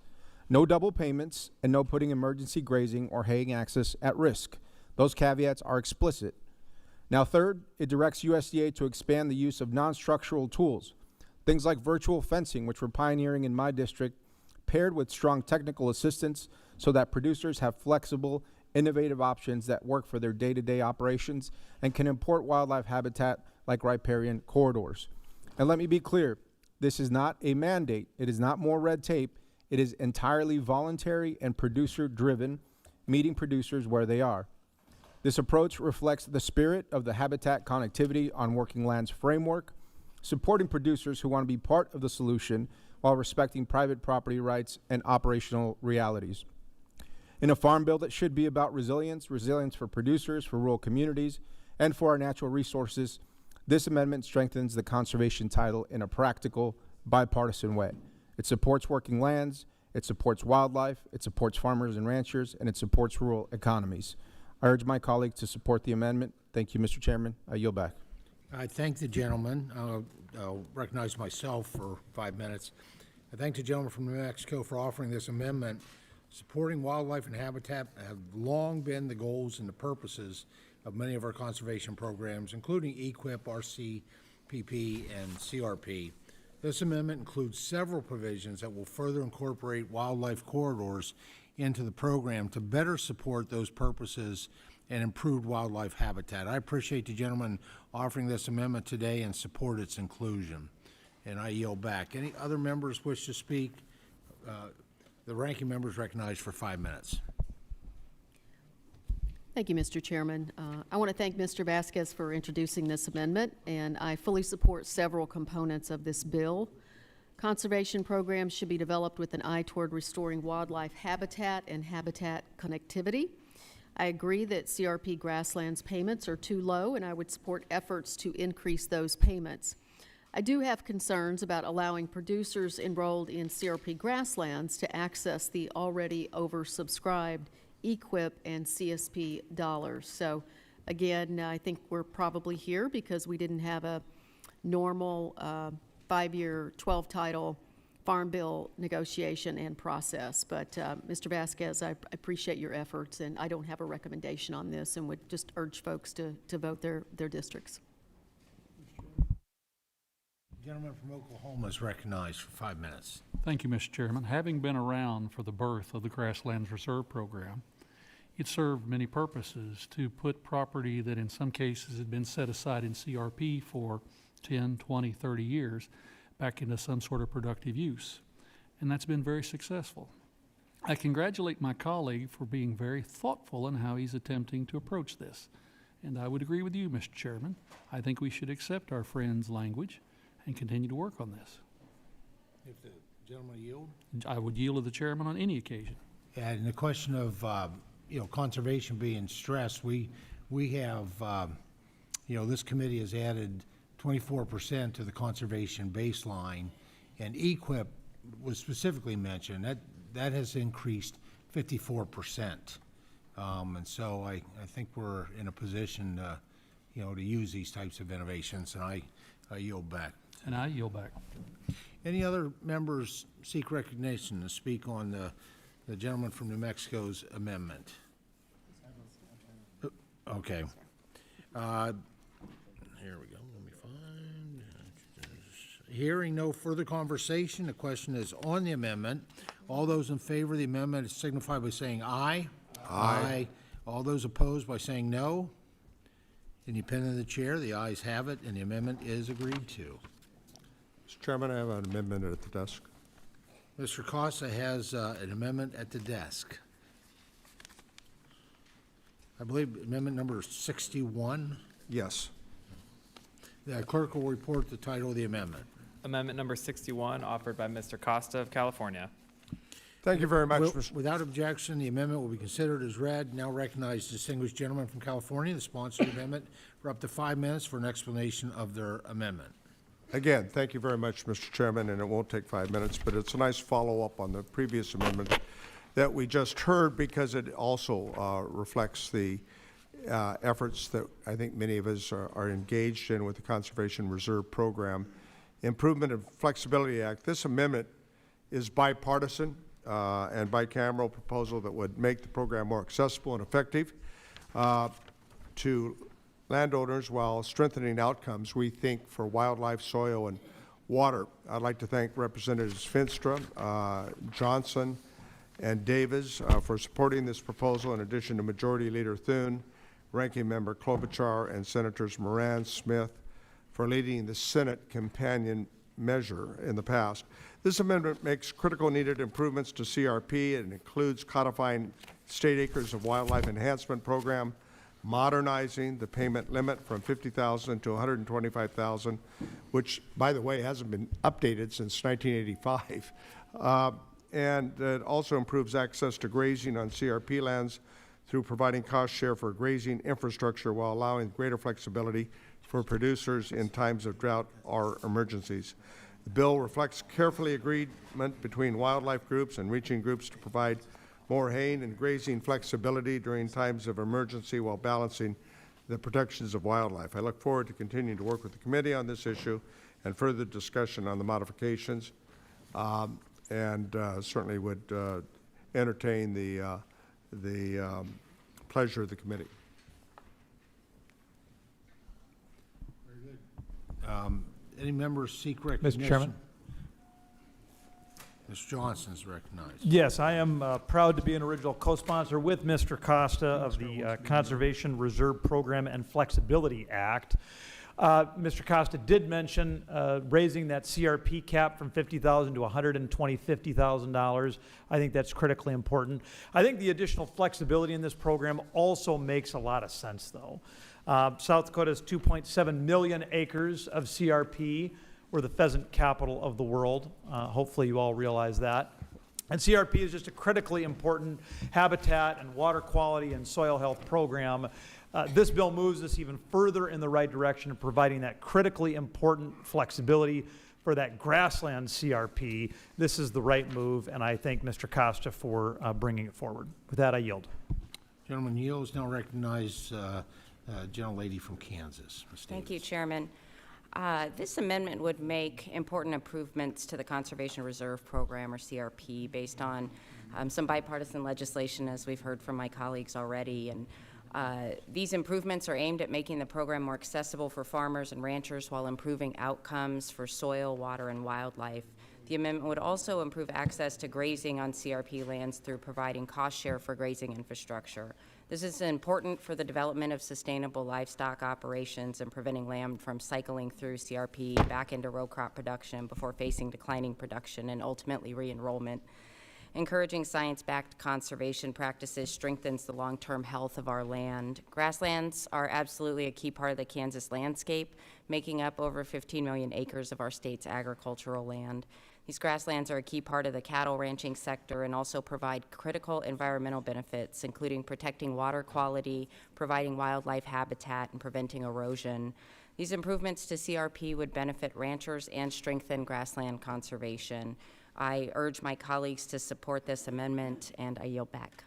no double payments and no putting emergency grazing or haying access at risk. Those caveats are explicit. Now, third, it directs USDA to expand the use of non-structural tools. Things like virtual fencing, which we're pioneering in my district, paired with strong technical assistance so that producers have flexible, innovative options that work for their day-to-day operations and can import wildlife habitat like riparian corridors. And let me be clear, this is not a mandate. It is not more red tape. It is entirely voluntary and producer-driven, meeting producers where they are. This approach reflects the spirit of the Habitat Connectivity on Working Lands framework, supporting producers who want to be part of the solution while respecting private property rights and operational realities. In a farm bill that should be about resilience for producers, for rural communities, and for our natural resources, this amendment strengthens the conservation title in a practical, bipartisan way. It supports working lands, it supports wildlife, it supports farmers and ranchers, and it supports rural economies. I urge my colleagues to support the amendment. Thank you, Mr. Chairman. I yield back. I thank the gentleman. I'll recognize myself for 5 minutes. I thank the gentleman from New Mexico for offering this amendment. Supporting wildlife and habitat have long been the goals and the purposes of many of our conservation programs, including EQIP, RCPP, and CRP. This amendment includes several provisions that will further incorporate wildlife corridors into the program to better support those purposes and improved wildlife habitat. I appreciate the gentleman offering this amendment today and support its inclusion. And I yield back. Any other members wish to speak? The ranking member is recognized for 5 minutes. Thank you, Mr. Chairman. I want to thank Mr. Vasquez for introducing this amendment, and I fully support several components of this bill. Conservation programs should be developed with an eye toward restoring wildlife habitat and habitat connectivity. I agree that CRP grasslands payments are too low, and I would support efforts to increase those payments. I do have concerns about allowing producers enrolled in CRP grasslands to access the already oversubscribed EQIP and CSP dollars. So again, I think we're probably here because we didn't have a normal 5-year, 12-title farm bill negotiation and process. But Mr. Vasquez, I appreciate your efforts, and I don't have a recommendation on this and would just urge folks to vote their districts. The gentleman from Oklahoma is recognized for 5 minutes. Thank you, Mr. Chairman. Having been around for the birth of the Grasslands Reserve Program, it served many purposes to put property that in some cases had been set aside in CRP for 10, 20, 30 years back into some sort of productive use. And that's been very successful. I congratulate my colleague for being very thoughtful in how he's attempting to approach this. And I would agree with you, Mr. Chairman. I think we should accept our friend's language and continue to work on this. If the gentleman yield? I would yield to the chairman on any occasion. And the question of, conservation being stressed, we have, this committee has added 24% to the conservation baseline, and EQIP was specifically mentioned. That has increased 54%. And so I think we're in a position, to use these types of innovations, and I yield back. And I yield back. Any other members seek recognition to speak on the gentleman from New Mexico's amendment? Okay. Here we go. Let me find. Hearing no further conversation, the question is on the amendment. All those in favor of the amendment signify by saying aye. Aye. All those opposed by saying no. Independent of the chair, the ayes have it, and the amendment is agreed to. Mr. Chairman, I have an amendment at the desk. Mr. Costa has an amendment at the desk. I believe amendment number 61. Yes. The clerk will report the title of the amendment. Amendment number 61, offered by Mr. Costa of California. Thank you very much, Mr. Without objection, the amendment will be considered as read. Now recognize the distinguished gentleman from California, the sponsor of the amendment, for up to 5 minutes for an explanation of their amendment. Again, thank you very much, Mr. Chairman, and it won't take 5 minutes, but it's a nice follow-up on the previous amendment that we just heard because it also reflects the efforts that I think many of us are engaged in with the Conservation Reserve Program. Improvement and Flexibility Act. This amendment is bipartisan and bicameral proposal that would make the program more accessible and effective to landowners while strengthening outcomes, we think, for wildlife, soil, and Water, I'd like to thank Representatives Finstra, Johnson, and Davis for supporting this proposal, in addition to Majority Leader Thune, Ranking Member Klobuchar, and Senators Moran, Smith for leading the Senate companion measure in the past. This amendment makes critical needed improvements to CRP. It includes codifying state acres of wildlife enhancement program, modernizing the payment limit from $50,000 to $125,000, which, by the way, hasn't been updated since 1985. And it also improves access to grazing on CRP lands through providing cost share for grazing infrastructure while allowing greater flexibility for producers in times of drought or emergencies. The bill reflects carefully agreement between wildlife groups and reaching groups to provide more haying and grazing flexibility during times of emergency while balancing the protections of wildlife. I look forward to continuing to work with the committee on this issue and further discussion on the modifications, and certainly would entertain the pleasure of the committee. Any members seek recognition? Mr. Chairman? Mr. Johnson is recognized. Yes, I am proud to be an original co-sponsor with Mr. Costa of the Conservation Reserve Program and Flexibility Act. Mr. Costa did mention raising that CRP cap from $50,000 to $150,000. I think that's critically important. I think the additional flexibility in this program also makes a lot of sense, though. South Dakota has 2.7 million acres of CRP. We're the pheasant capital of the world. Hopefully you all realize that. And CRP is just a critically important habitat and water quality and soil health program. This bill moves us even further in the right direction of providing that critically important flexibility for that grassland CRP. This is the right move, and I thank Mr. Costa for bringing it forward. With that, I yield. Gentleman yields. Now recognize gentlelady from Kansas. Ms. Thank you, Davis. Chairman. This amendment would make important improvements to the Conservation Reserve Program, or CRP, based on some bipartisan legislation, as we've heard from my colleagues already. And these improvements are aimed at making the program more accessible for farmers and ranchers while improving outcomes for soil, water, and wildlife. The amendment would also improve access to grazing on CRP lands through providing cost share for grazing infrastructure. This is important for the development of sustainable livestock operations and preventing land from cycling through CRP back into row crop production before facing declining production and ultimately re-enrollment. Encouraging science-backed conservation practices strengthens the long-term health of our land. Grasslands are absolutely a key part of the Kansas landscape, making up over 15 million acres of our state's agricultural land. These grasslands are a key part of the cattle ranching sector and also provide critical environmental benefits, including protecting water quality, providing wildlife habitat, and preventing erosion. These improvements to CRP would benefit ranchers and strengthen grassland conservation. I urge my colleagues to support this amendment, and I yield back.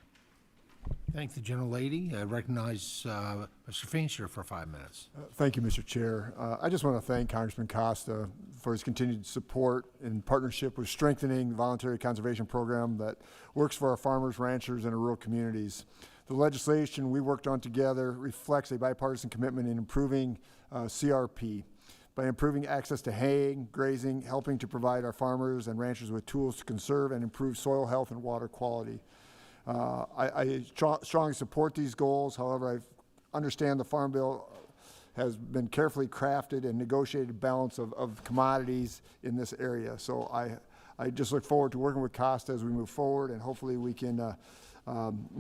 Thank the gentlelady. I recognize Mr. Feinster for 5 minutes. Thank you, Mr. Chair. I just want to thank Congressman Costa for his continued support in partnership with strengthening the voluntary conservation program that works for our farmers, ranchers, and our rural communities. The legislation we worked on together reflects a bipartisan commitment in improving CRP by improving access to haying, grazing, helping to provide our farmers and ranchers with tools to conserve and improve soil health and water quality. I strongly support these goals. However, I understand the Farm Bill has been carefully crafted and negotiated balance of commodities in this area. So I just look forward to working with Costa as we move forward, and hopefully we can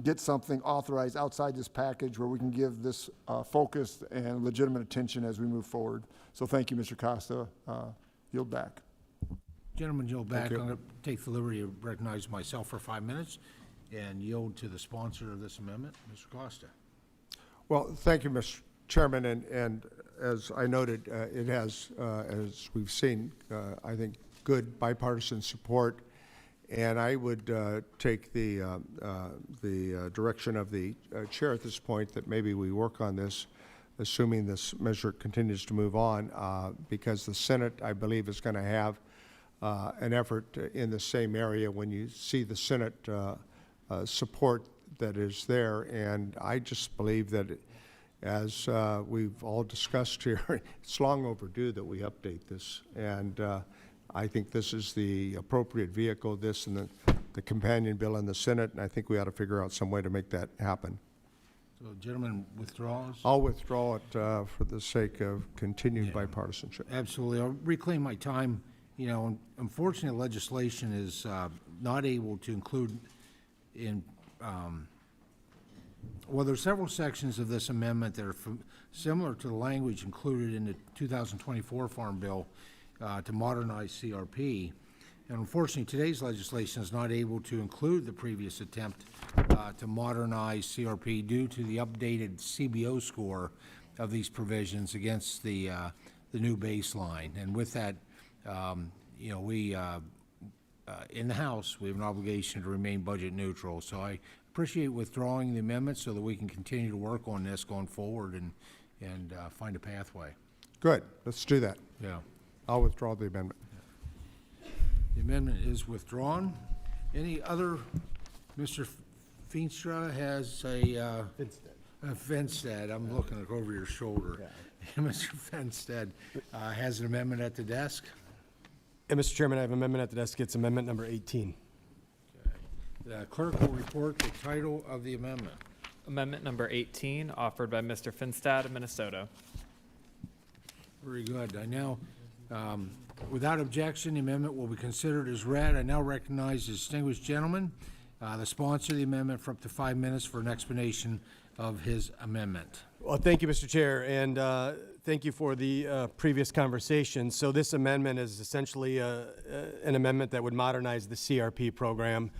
get something authorized outside this package where we can give this focused and legitimate attention as we move forward. So thank you, Mr. Costa. Yield back. Gentleman, yield back. Thank you. I'm going to take the liberty of recognizing myself for 5 minutes and yield to the sponsor of this amendment, Mr. Costa. Well, thank you, Mr. Chairman, and as I noted, it has, as we've seen, I think, good bipartisan support, and I would take the direction of the chair at this point that maybe we work on this, assuming this measure continues to move on, because the Senate, I believe, is going to have an effort in the same area when you see the Senate support that is there, and I just believe that as we've all discussed here, it's long overdue that we update this. And I think this is the appropriate vehicle, this and the companion bill in the Senate, and I think we ought to figure out some way to make that happen. So gentlemen, withdraws? I'll withdraw it for the sake of continued bipartisanship. Absolutely. I'll reclaim my time. You know, unfortunately, legislation is not able to include in, well, there's several sections of this amendment that are similar to the language included in the 2024 Farm Bill to modernize CRP. And unfortunately, today's legislation is not able to include the previous attempt to modernize CRP due to the updated CBO score of these provisions against the new baseline. And with that, you know, we, in the House, we have an obligation to remain budget neutral. So I appreciate withdrawing the amendment so that we can continue to work on this going forward and find a pathway. Good. Let's do that. Yeah. I'll withdraw the amendment. The amendment is withdrawn. Any other, Mr. Feenstra has a, Finstead, I'm looking over your shoulder. Mr. Finstead has an amendment at the desk. And Mr. Chairman, I have an amendment at the desk. It's amendment number 18. The clerk will report the title of the amendment. Amendment number 18, offered by Mr. Finstad of Minnesota. Very good. I now, without objection, the amendment will be considered as read. I now recognize the distinguished gentleman, the sponsor of the amendment, for up to 5 minutes for an explanation of his amendment. Well, thank you, Mr. Chair, and thank you for the previous conversation. So this amendment is essentially an amendment that would modernize the CRP program.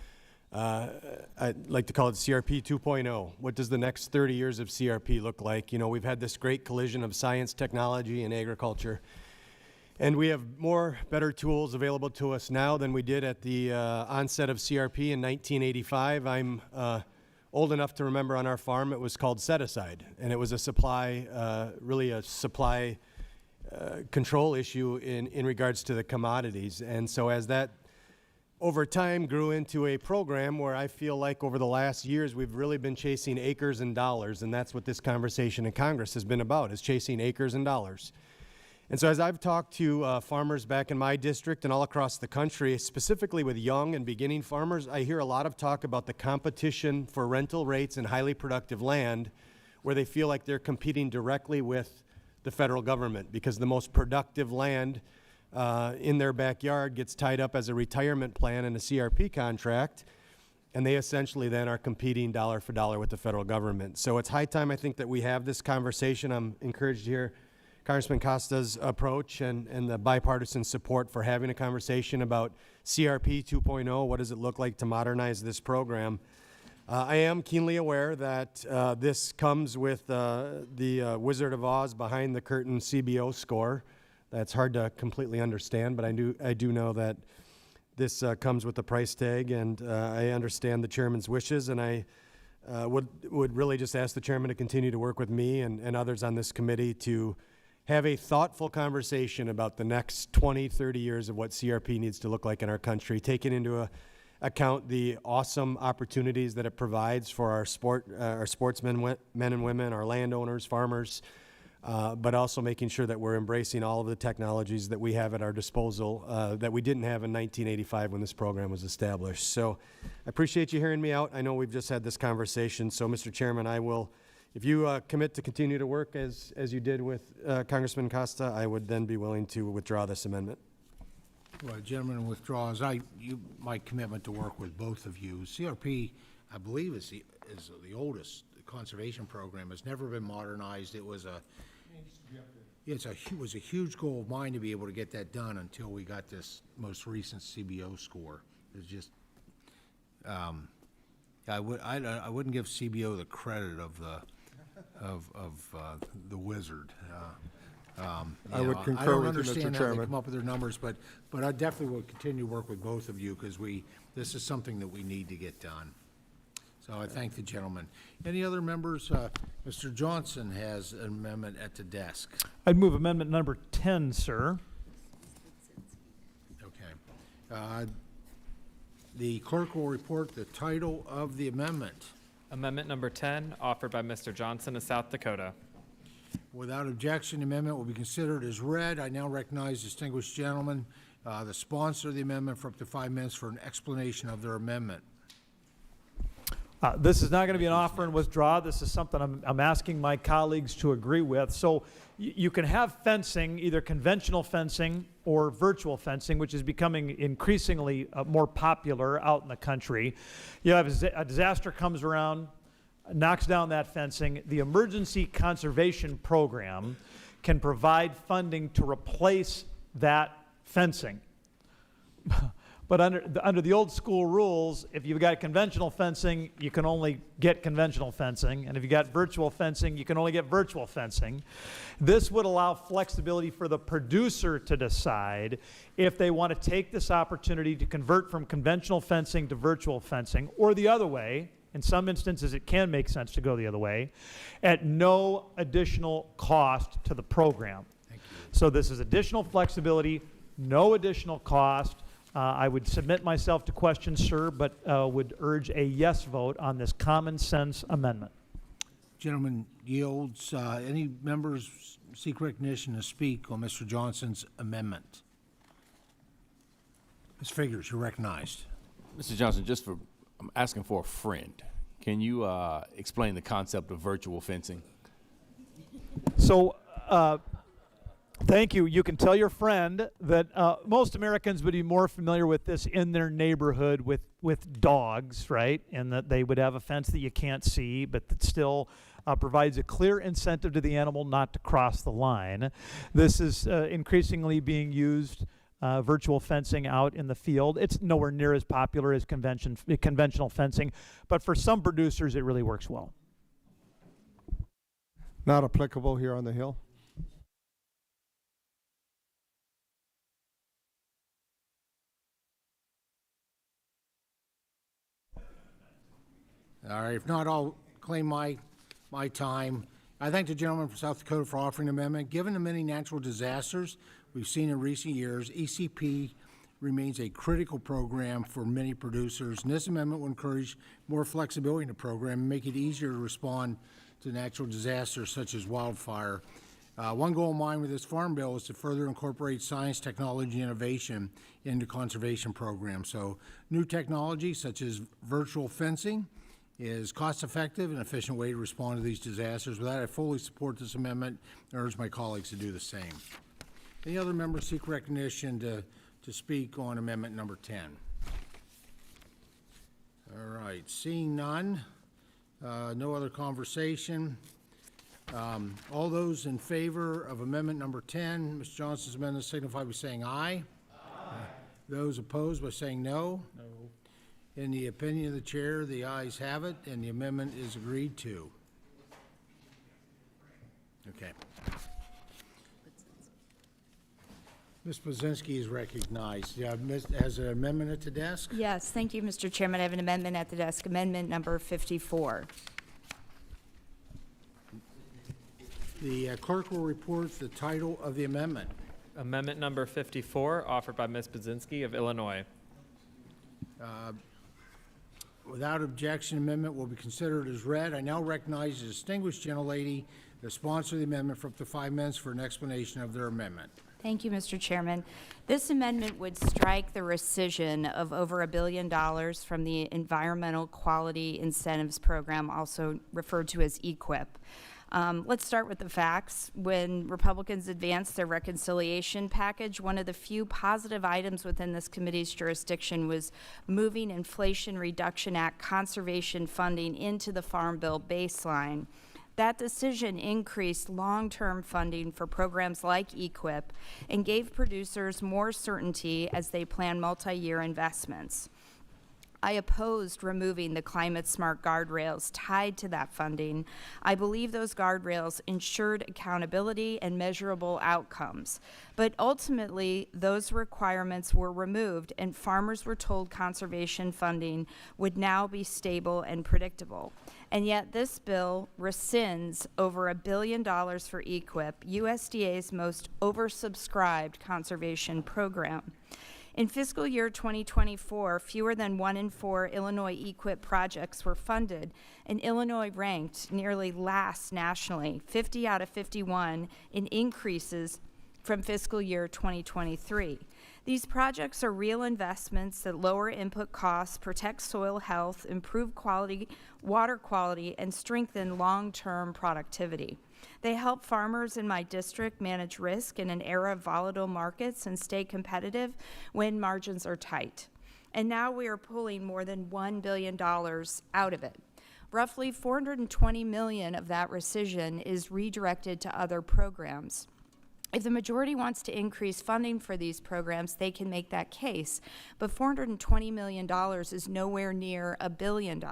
I'd like to call it CRP 2.0. What does the next 30 years of CRP look like? You know, we've had this great collision of science, technology, and agriculture. And we have more, better tools available to us now than we did at the onset of CRP in 1985. I'm old enough to remember on our farm it was called set-aside. And it was a supply, really a supply control issue in regards to the commodities. And so as that over time grew into a program where I feel like over the last years we've really been chasing acres and dollars, and that's what this conversation in Congress has been about, is chasing acres and dollars. And so as I've talked to farmers back in my district and all across the country, specifically with young and beginning farmers, I hear a lot of talk about the competition for rental rates and highly productive land where they feel like they're competing directly with the federal government because the most productive land in their backyard gets tied up as a retirement plan in a CRP contract, and they essentially then are competing dollar for dollar with the federal government. So it's high time, I think, that we have this conversation. I'm encouraged to hear Congressman Costa's approach and the bipartisan support for having a conversation about CRP 2.0. What does it look like to modernize this program? I am keenly aware that this comes with the Wizard of Oz behind the curtain CBO score. That's hard to completely understand, but I do know that this comes with a price tag, and I understand the chairman's wishes, and I would really just ask the chairman to continue to work with me and others on this committee to have a thoughtful conversation about the next 20, 30 years of what CRP needs to look like in our country, taking into account the awesome opportunities that it provides for our sportsmen, men and women, our landowners, farmers, but also making sure that we're embracing all of the technologies that we have at our disposal that we didn't have in 1985 when this program was established. So I appreciate you hearing me out. I know we've just had this conversation. So, Mr. Chairman, I will, if you commit to continue to work as you did with Congressman Costa, I would then be willing to withdraw this amendment. Well, gentleman withdraws. My commitment to work with both of you. CRP, I believe, is the oldest conservation program. It's never been modernized. It was was a huge goal of mine to be able to get that done until we got this most recent CBO score. It's just, I wouldn't give CBO the credit of the wizard. I would concur with you, Mr. I don't understand how they Chairman. come up with their numbers, but I definitely will continue to work with both of you because this is something that we need to get done. So I thank the gentleman. Any other members? Mr. Johnson has an amendment at the desk. I'd move amendment number 10, sir. Okay. The clerk will report the title of the amendment. Amendment number 10, offered by Mr. Johnson of South Dakota. Without objection, the amendment will be considered as read. I now recognize the distinguished gentleman, the sponsor of the amendment, for up to 5 minutes for an explanation of their amendment. This is not going to be an offer and withdraw. This is something I'm asking my colleagues to agree with. So you can have fencing, either conventional fencing or virtual fencing, which is becoming increasingly more popular out in the country. You have a disaster comes around, knocks down that fencing. The Emergency Conservation Program can provide funding to replace that fencing. But under the old school rules, if you've got conventional fencing, you can only get conventional fencing. And if you got virtual fencing, you can only get virtual fencing. This would allow flexibility for the producer to decide if they want to take this opportunity to convert from conventional fencing to virtual fencing, or the other way. In some instances, it can make sense to go the other way, at no additional cost to the program. So this is additional flexibility, no additional cost. I would submit myself to questions, sir, but would urge a yes vote on this common sense amendment. Gentleman yields. Any members seek recognition to speak on Mr. Johnson's amendment? Ms. Figures, you're recognized. Mr. Johnson, I'm asking for a friend. Can you explain the concept of virtual fencing? So, thank you. You can tell your friend that most Americans would be more familiar with this in their neighborhood with dogs, right? And that they would have a fence that you can't see, but that still provides a clear incentive to the animal not to cross the line. This is increasingly being used, virtual fencing out in the field. It's nowhere near as popular as conventional fencing, but for some producers, it really works well. Not applicable here on the Hill. All right, if not, I'll claim my time. I thank the gentleman from South Dakota for offering the amendment. Given the many natural disasters we've seen in recent years, ECP remains a critical program for many producers, and this amendment will encourage more flexibility in the program and make it easier to respond to natural disasters such as wildfire. One goal in mind with this farm bill is to further incorporate science, technology, and innovation into conservation programs. So new technology such as virtual fencing is cost-effective and efficient way to respond to these disasters. With that, I fully support this amendment and urge my colleagues to do the same. Any other members seek recognition to speak on amendment number 10? All right, seeing none, no other conversation. All those in favor of amendment number 10, Mr. Johnson's amendment, signify by saying aye. Aye. Those opposed by saying no. No. In the opinion of the chair, the ayes have it, and the amendment is agreed to. Okay. Ms. Blazinski is recognized. Has an amendment at the desk? Yes, thank you, Mr. Chairman. I have an amendment at the desk, amendment number 54. The clerk will report the title of the amendment. Amendment number 54, offered by Ms. Budzinski of Illinois. Without objection, amendment will be considered as read. I now recognize the distinguished gentlelady, the sponsor of the amendment, for up to 5 minutes for an explanation of their amendment. Thank you, Mr. Chairman. This amendment would strike the rescission of over $1 billion from the Environmental Quality Incentives Program, also referred to as EQIP. Let's start with the facts. When Republicans advanced their reconciliation package, one of the few positive items within this committee's jurisdiction was moving Inflation Reduction Act conservation funding into the Farm Bill baseline. That decision increased long-term funding for programs like EQIP and gave producers more certainty as they plan multi-year investments. I opposed removing the climate-smart guardrails tied to that funding. I believe those guardrails ensured accountability and measurable outcomes. But ultimately, those requirements were removed, and farmers were told conservation funding would now be stable and predictable. And yet this bill rescinds over $1 billion for EQIP, USDA's most oversubscribed conservation program. In fiscal year 2024, fewer than 1 in 4 Illinois EQIP projects were funded, and Illinois ranked nearly last nationally, 50 out of 51 in increases from fiscal year 2023. These projects are real investments that lower input costs, protect soil health, improve water quality, and strengthen long-term productivity. They help farmers in my district manage risk in an era of volatile markets and stay competitive when margins are tight. And now we are pulling more than $1 billion out of it. Roughly $420 million of that rescission is redirected to other programs. If the majority wants to increase funding for these programs, they can make that case. But $420 million is nowhere near $1 billion.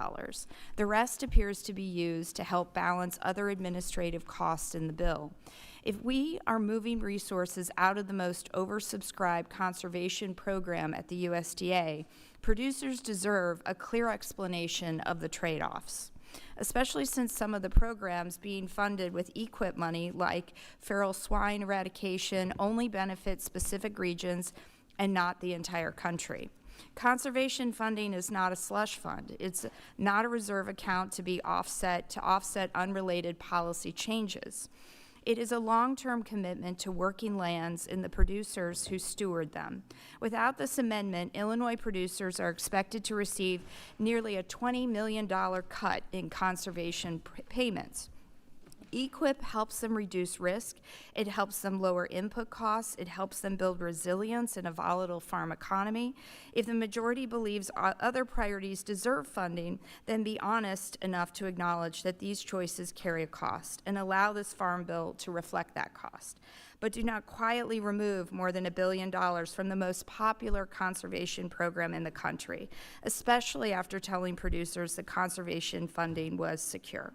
The rest appears to be used to help balance other administrative costs in the bill. If we are moving resources out of the most oversubscribed conservation program at the USDA, producers deserve a clear explanation of the trade-offs, especially since some of the programs being funded with EQIP money, like feral swine eradication, only benefit specific regions and not the entire country. Conservation funding is not a slush fund. It's not a reserve account to offset unrelated policy changes. It is a long-term commitment to working lands and the producers who steward them. Without this amendment, Illinois producers are expected to receive nearly a $20 million cut in conservation payments. EQIP helps them reduce risk, it helps them lower input costs, it helps them build resilience in a volatile farm economy. If the majority believes other priorities deserve funding, then be honest enough to acknowledge that these choices carry a cost and allow this farm bill to reflect that cost. But do not quietly remove more than $1 billion from the most popular conservation program in the country, especially after telling producers that conservation funding was secure.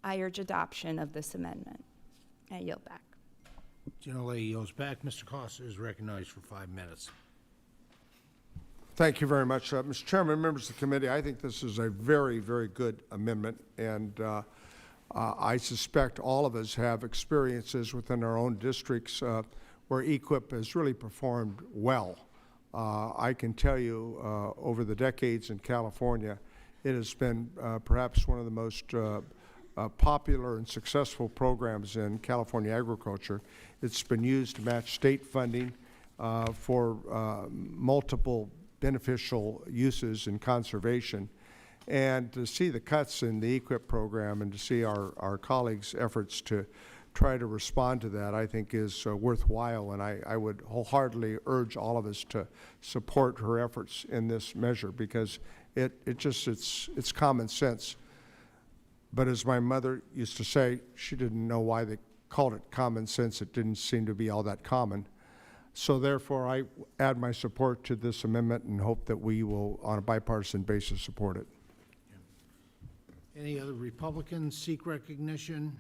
I urge adoption of this amendment. I yield back. Gentlelady yields back. Mr. Costa is recognized for 5 minutes. Thank you very much. Mr. Chairman, members of the committee, I think this is a very, very good amendment, and I suspect all of us have experiences within our own districts where EQIP has really performed well. I can tell you over the decades in California, it has been perhaps one of the most popular and successful programs in California agriculture. It's been used to match state funding for multiple beneficial uses in conservation. And to see the cuts in the EQIP program and to see our colleagues' efforts to try to respond to that, I think is worthwhile, and I would wholeheartedly urge all of us to support her efforts in this measure, because it's common sense. But as my mother used to say, she didn't know why they called it common sense. It didn't seem to be all that common. So therefore, I add my support to this amendment and hope that we will, on a bipartisan basis, support it. Any other Republicans seek recognition?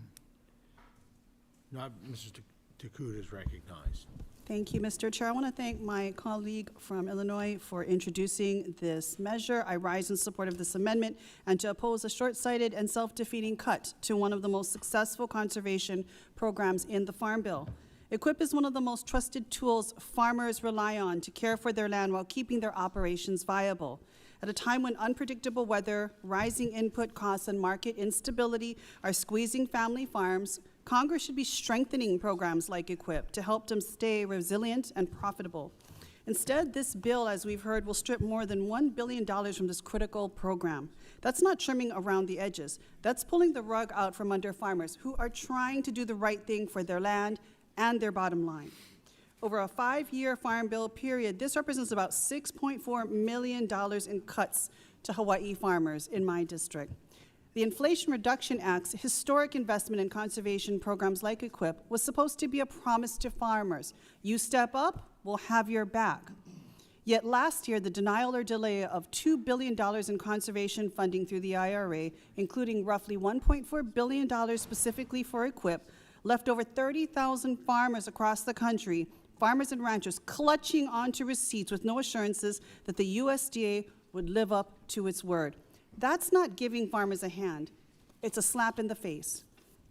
Not. Mrs. Takuda is recognized. Thank you, Mr. Chair. I want to thank my colleague from Illinois for introducing this measure. I rise in support of this amendment and to oppose a short-sighted and self-defeating cut to one of the most successful conservation programs in the Farm Bill. EQIP is one of the most trusted tools farmers rely on to care for their land while keeping their operations viable. At a time when unpredictable weather, rising input costs, and market instability are squeezing family farms, Congress should be strengthening programs like EQIP to help them stay resilient and profitable. Instead, this bill, as we've heard, will strip more than $1 billion from this critical program. That's not trimming around the edges. That's pulling the rug out from under farmers who are trying to do the right thing for their land and their bottom line. Over a 5-year Farm Bill period, this represents about $6.4 million in cuts to Hawaii farmers in my district. The Inflation Reduction Act's historic investment in conservation programs like EQIP was supposed to be a promise to farmers. You step up, we'll have your back. Yet last year, the denial or delay of $2 billion in conservation funding through the IRA, including roughly $1.4 billion specifically for EQIP, left over 30,000 farmers across the country, farmers and ranchers, clutching onto receipts with no assurances that the USDA would live up to its word. That's not giving farmers a hand. It's a slap in the face.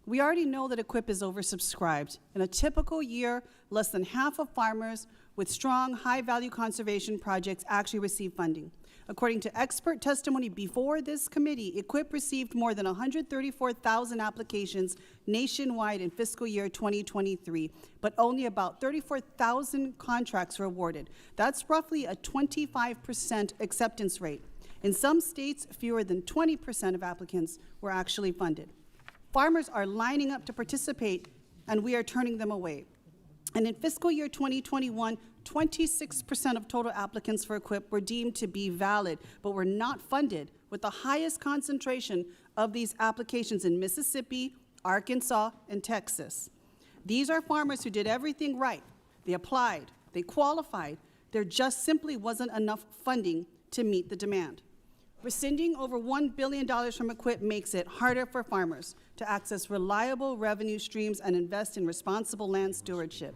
We already know that EQUIP is oversubscribed. In a typical year, less than half of farmers with strong, high-value conservation projects actually receive funding. According to expert testimony before this committee, EQUIP received more than 134,000 applications nationwide in fiscal year 2023, but only about 34,000 contracts were awarded. That's roughly a 25% acceptance rate. In some states, fewer than 20% of applicants were actually funded. Farmers are lining up to participate, and we are turning them away. And in fiscal year 2021, 26% of total applicants for EQUIP were deemed to be valid, but were not funded, with the highest concentration of these applications in Mississippi, Arkansas, and Texas. These are farmers who did everything right. They applied, they qualified. There just simply wasn't enough funding to meet the demand. Rescinding over $1 billion from EQUIP makes it harder for farmers to access reliable revenue streams and invest in responsible land stewardship.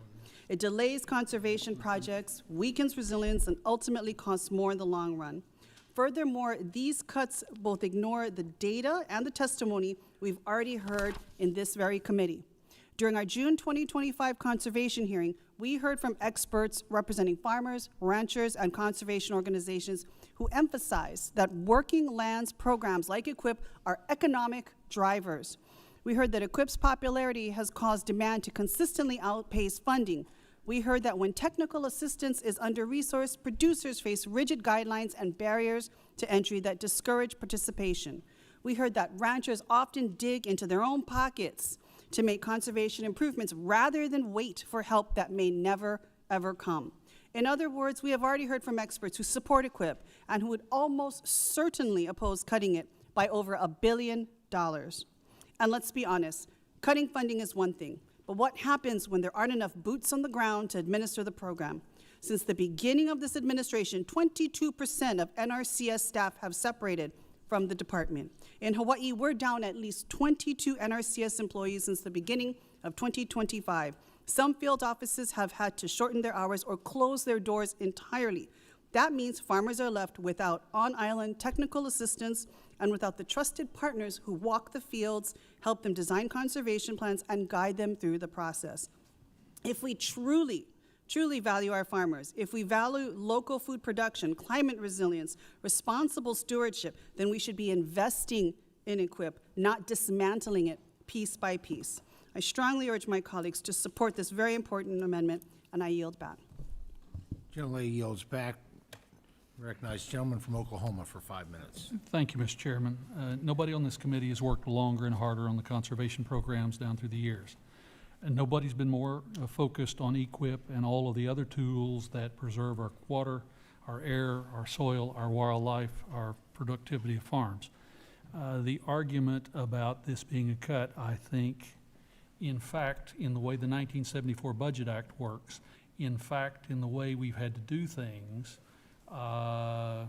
It delays conservation projects, weakens resilience, and ultimately costs more in the long run. Furthermore, these cuts both ignore the data and the testimony we've already heard in this very committee. During our June 2025 conservation hearing, we heard from experts representing farmers, ranchers, and conservation organizations who emphasized that working lands programs like EQUIP are economic drivers. We heard that EQUIP's popularity has caused demand to consistently outpace funding. We heard that when technical assistance is under-resourced, producers face rigid guidelines and barriers to entry that discourage participation. We heard that ranchers often dig into their own pockets to make conservation improvements rather than wait for help that may never, ever come. In other words, we have already heard from experts who support EQUIP and who would almost certainly oppose cutting it by over $1 billion. And let's be honest, cutting funding is one thing, but what happens when there aren't enough boots on the ground to administer the program? Since the beginning of this administration, 22% of NRCS staff have separated from the department. In Hawaii, we're down at least 22 NRCS employees since the beginning of 2025. Some field offices have had to shorten their hours or close their doors entirely. That means farmers are left without on-island technical assistance and without the trusted partners who walk the fields, help them design conservation plans, and guide them through the process. If we truly value our farmers, if we value local food production, climate resilience, responsible stewardship, then we should be investing in EQUIP, not dismantling it piece by piece. I strongly urge my colleagues to support this very important amendment, and I yield back. Gentlelady yields back. Recognize the gentleman from Oklahoma for 5 minutes. Thank you, Mr. Chairman. Nobody on this committee has worked longer and harder on the conservation programs down through the years. And nobody's been more focused on EQUIP and all of the other tools that preserve our water, our air, our soil, our wildlife, our productivity of farms. The argument about this being a cut, I think, in fact, in the way the 1974 Budget Act works, in fact, in the way we've had to do things, what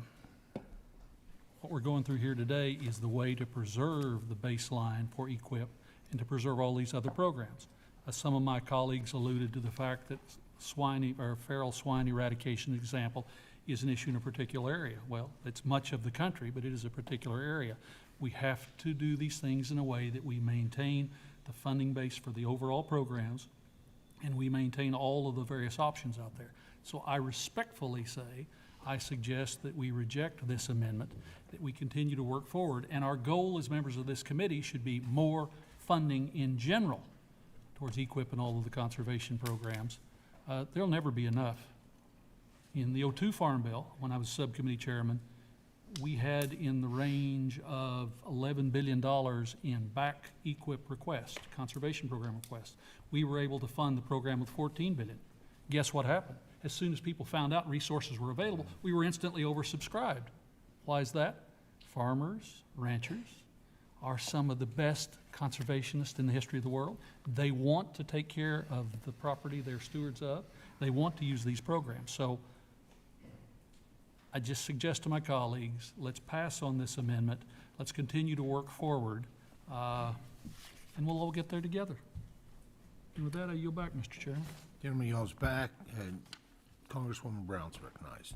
we're going through here today is the way to preserve the baseline for EQUIP and to preserve all these other programs. Some of my colleagues alluded to the fact that feral swine eradication example is an issue in a particular area. Well, it's much of the country, but it is a particular area. We have to do these things in a way that we maintain the funding base for the overall programs and we maintain all of the various options out there. So I respectfully say, I suggest that we reject this amendment, that we continue to work forward, and our goal as members of this committee should be more funding in general towards EQUIP and all of the conservation programs. There'll never be enough. In the '02 Farm Bill, when I was subcommittee chairman, we had in the range of $11 billion in back EQUIP requests, conservation program requests. We were able to fund the program with $14 billion. Guess what happened? As soon as people found out resources were available, we were instantly oversubscribed. Why is that? Farmers, ranchers are some of the best conservationists in the history of the world. They want to take care of the property they're stewards of. They want to use these programs. So I just suggest to my colleagues, let's pass on this amendment. Let's continue to work forward, and we'll all get there together. And with that, I yield back, Mr. Chairman. Gentleman yields back, and Congresswoman Brown's recognized.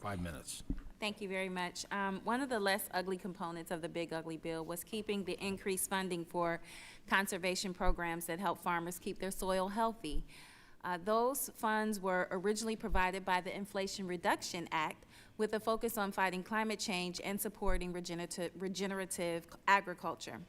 5 minutes. Thank you very much. One of the less ugly components of the Big Ugly Bill was keeping the increased funding for conservation programs that help farmers keep their soil healthy. Those funds were originally provided by the Inflation Reduction Act with a focus on fighting climate change and supporting regenerative agriculture.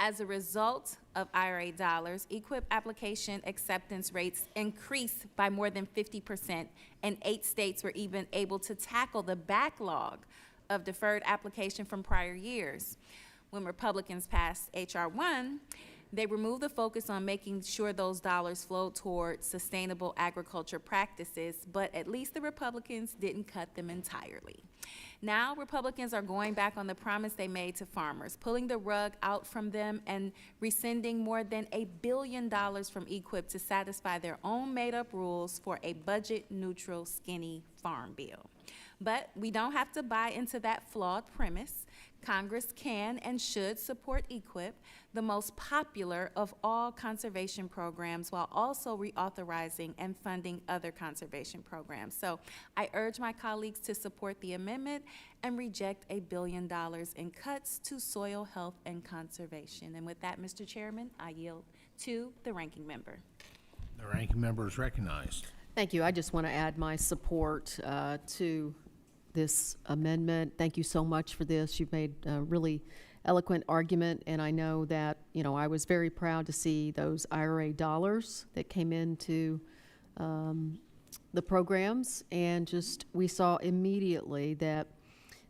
As a result of IRA dollars, EQIP application acceptance rates increased by more than 50%, and 8 states were even able to tackle the backlog of deferred application from prior years. When Republicans passed H.R. 1, they removed the focus on making sure those dollars flowed toward sustainable agriculture practices, but at least the Republicans didn't cut them entirely. Now Republicans are going back on the promise they made to farmers, pulling the rug out from them and rescinding more than $1 billion from EQIP to satisfy their own made-up rules for a budget-neutral, skinny farm bill. But we don't have to buy into that flawed premise. Congress can and should support EQIP, the most popular of all conservation programs, while also reauthorizing and funding other conservation programs. So I urge my colleagues to support the amendment and reject $1 billion in cuts to soil health and conservation. And with that, Mr. Chairman, I yield to the ranking member. The ranking member is recognized. Thank you. I just want to add my support to this amendment. Thank you so much for this. You've made a really eloquent argument, and I know that, I was very proud to see those IRA dollars that came into the programs, and just we saw immediately that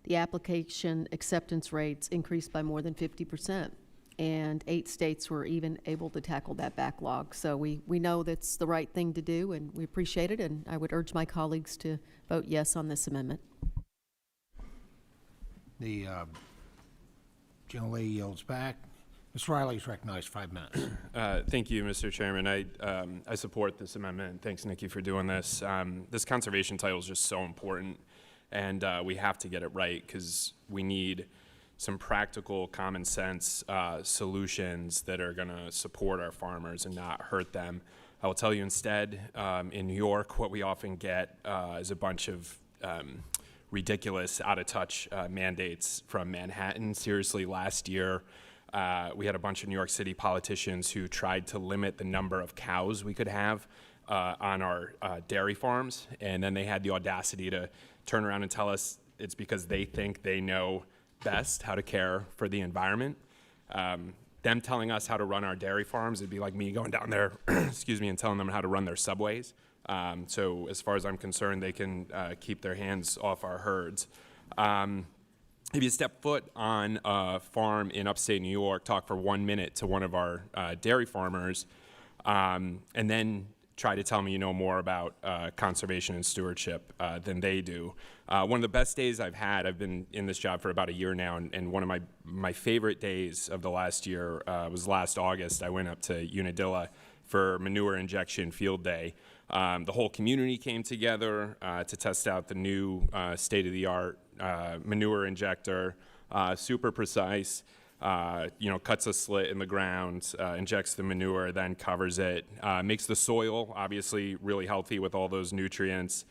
the application acceptance rates increased by more than 50%, and 8 states were even able to tackle that backlog. So we know that's the right thing to do, and we appreciate it, and I would urge my colleagues to vote yes on this amendment. The gentlelady yields back. Ms. Riley is recognized 5 minutes. Thank you, Mr. Chairman. I support this amendment. Thanks, Nikki, for doing this. This conservation title is just so important, and we have to get it right because we need some practical, common sense solutions that are going to support our farmers and not hurt them. I will tell you instead, in New York, what we often get is a bunch of ridiculous, out-of-touch mandates from Manhattan. Seriously, last year, we had a bunch of New York City politicians who tried to limit the number of cows we could have on our dairy farms, and then they had the audacity to turn around and tell us it's because they think they know best how to care for the environment. Them telling us how to run our dairy farms, it'd be like me going down there, excuse me, and telling them how to run their subways. So as far as I'm concerned, they can keep their hands off our herds. If you step foot on a farm in upstate New York, talk for 1 minute to one of our dairy farmers, and then try to tell me you know more about conservation and stewardship than they do. One of the best days I've had, I've been in this job for about a year now, and one of my favorite days of the last year was last August. I went up to Unadilla for manure injection field day. The whole community came together to test out the new state-of-the-art manure injector, super precise, cuts a slit in the ground, injects the manure, then covers it, makes the soil obviously really healthy with all those nutrients,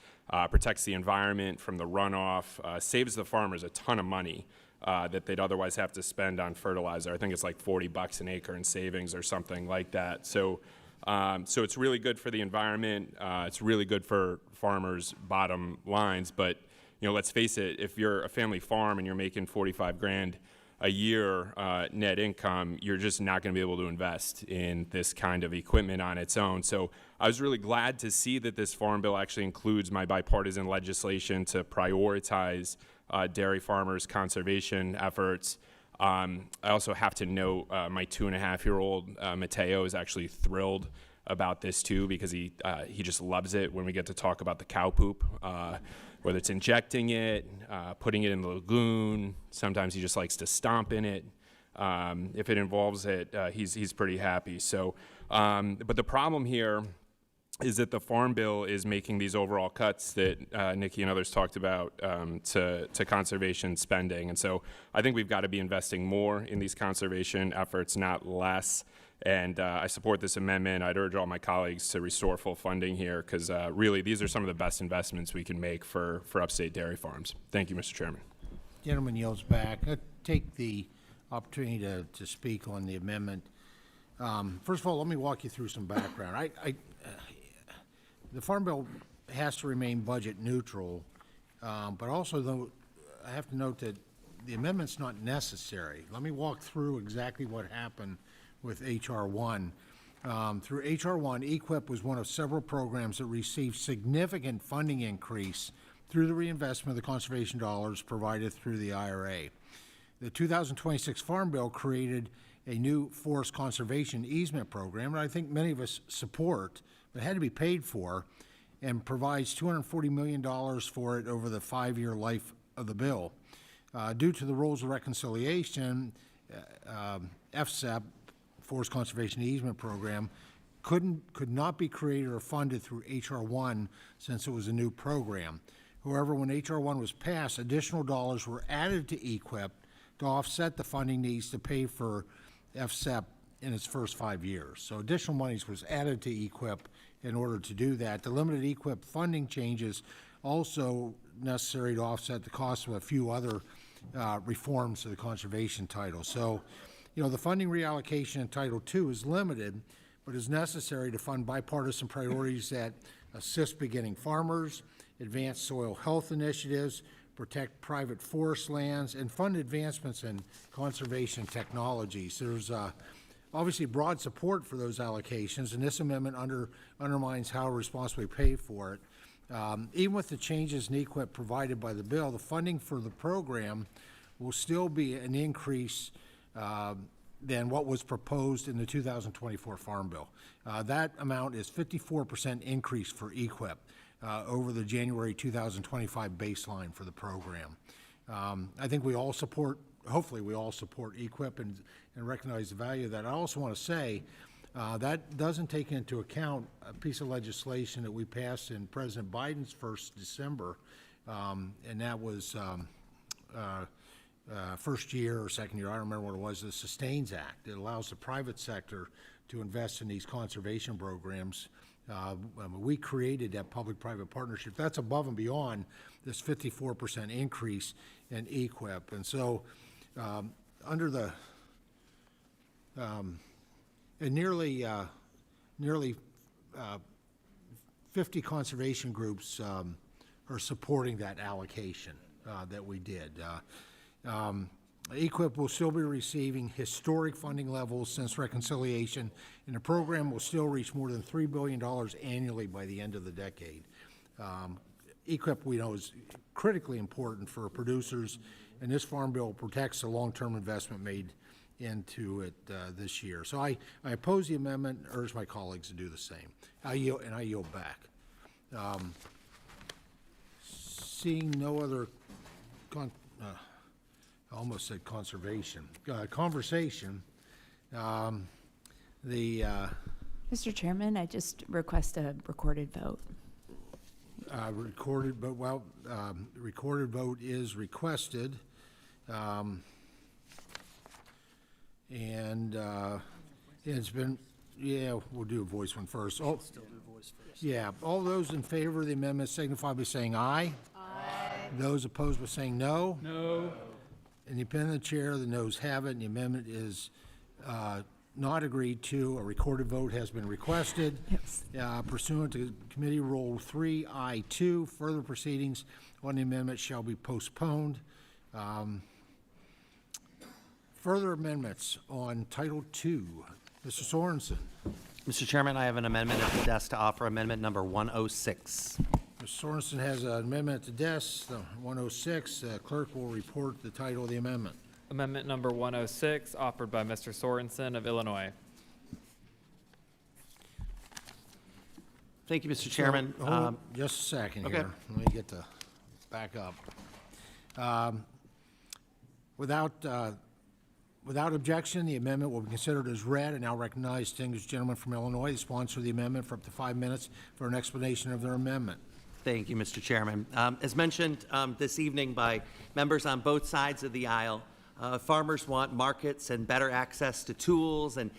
protects the environment from the runoff, saves the farmers a ton of money that they'd otherwise have to spend on fertilizer. I think it's like $40 an acre in savings or something like that. So it's really good for the environment. It's really good for farmers' bottom lines. But let's face it, if you're a family farm and you're making $45,000 a year net income, you're just not going to be able to invest in this kind of equipment on its own. So I was really glad to see that this farm bill actually includes my bipartisan legislation to prioritize dairy farmers' conservation efforts. I also have to note my 2.5-year-old Mateo is actually thrilled about this too, because he just loves it when we get to talk about the cow poop, whether it's injecting it, putting it in the lagoon. Sometimes he just likes to stomp in it. If it involves it, he's pretty happy. So, but the problem here is that the Farm Bill is making these overall cuts that Nikki and others talked about to conservation spending. And so I think we've got to be investing more in these conservation efforts, not less. And I support this amendment. I'd urge all my colleagues to restore full funding here because really these are some of the best investments we can make for upstate dairy farms. Thank you, Mr. Chairman. Gentleman yields back. I take the opportunity to speak on the amendment. First of all, let me walk you through some background. The Farm Bill has to remain budget neutral, but also, though, I have to note that the amendment's not necessary. Let me walk through exactly what happened with H.R. 1. Through H.R. 1, EQIP was one of several programs that received significant funding increase through the reinvestment of the conservation dollars provided through the IRA. The 2026 Farm Bill created a new forest conservation easement program that I think many of us support, but had to be paid for, and provides $240 million for it over the 5-year life of the bill. Due to the rules of reconciliation, FSEP, Forest Conservation Easement Program, could not be created or funded through H.R. 1 since it was a new program. However, when H.R. 1 was passed, additional dollars were added to EQIP to offset the funding needs to pay for FSEP in its first 5 years. So additional monies was added to EQIP in order to do that. The limited EQIP funding changes also necessary to offset the cost of a few other reforms to the conservation title. So, you know, the funding reallocation in Title II is limited, but is necessary to fund bipartisan priorities that assist beginning farmers, advance soil health initiatives, protect private forest lands, and fund advancements in conservation technologies. There's obviously broad support for those allocations, and this amendment undermines how responsibly pay for it. Even with the changes in EQIP provided by the bill, the funding for the program will still be an increase than what was proposed in the 2024 Farm Bill. That amount is 54% increase for EQIP over the January 2025 baseline for the program. I think we all support, hopefully we all support EQIP and recognize the value of that. I also want to say that doesn't take into account a piece of legislation that we passed in President Biden's first December, and that was first year or second year, I don't remember what it was, the Sustains Act. It allows the private sector to invest in these conservation programs. We created that public-private partnership. That's above and beyond this 54% increase in EQIP. And so under the and nearly 50 conservation groups are supporting that allocation that we did. EQIP will still be receiving historic funding levels since reconciliation, and the program will still reach more than $3 billion annually by the end of the decade. EQIP, we know, is critically important for producers, and this Farm Bill protects the long-term investment made into it this year. So I oppose the amendment and urge my colleagues to do the same. I yield back. Seeing no other I almost said conservation. Conversation. Mr. Chairman, I just request a recorded vote. Recorded vote is requested. And it's been, yeah, we'll do a voice one first. Oh, still do voice first. Yeah, all those in favor of the amendment signify by saying aye. Aye. Those opposed by saying no. No. Independent of the chair, the noes have it, and the amendment is not agreed to. A recorded vote has been requested. Yes. Pursuant to Committee Rule 3I2, further proceedings on the amendment shall be postponed. Further amendments on Title II. Mr. Sorensen. Mr. Chairman, I have an amendment at the desk to offer amendment number 106. Mr. Sorensen has an amendment at the desk, 106. Clerk will report the title of the amendment. Amendment number 106, offered by Mr. Sorensen of Illinois. Thank you, Mr. Chairman. Hold on just a second okay. here. Let me get the back up. Without Without objection, the amendment will be considered as read. I now recognize the distinguished gentleman from Illinois, the sponsor of the amendment, for up to 5 minutes for an explanation of their amendment. Thank you, Mr. Chairman. As mentioned this evening by members on both sides of the aisle, farmers want markets and better access to tools and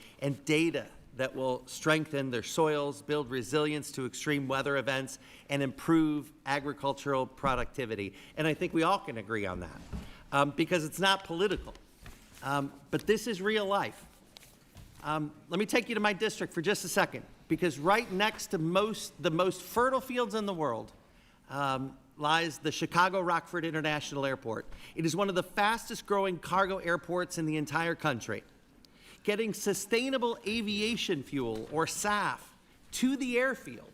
data that will strengthen their soils, build resilience to extreme weather events, and improve agricultural productivity. And I think we all can agree on that because it's not political. But this is real life. Let me take you to my district for just a second, because right next to the most fertile fields in the world lies the Chicago Rockford International Airport. It is one of the fastest growing cargo airports in the entire country. Getting sustainable aviation fuel, or SAF, to the airfield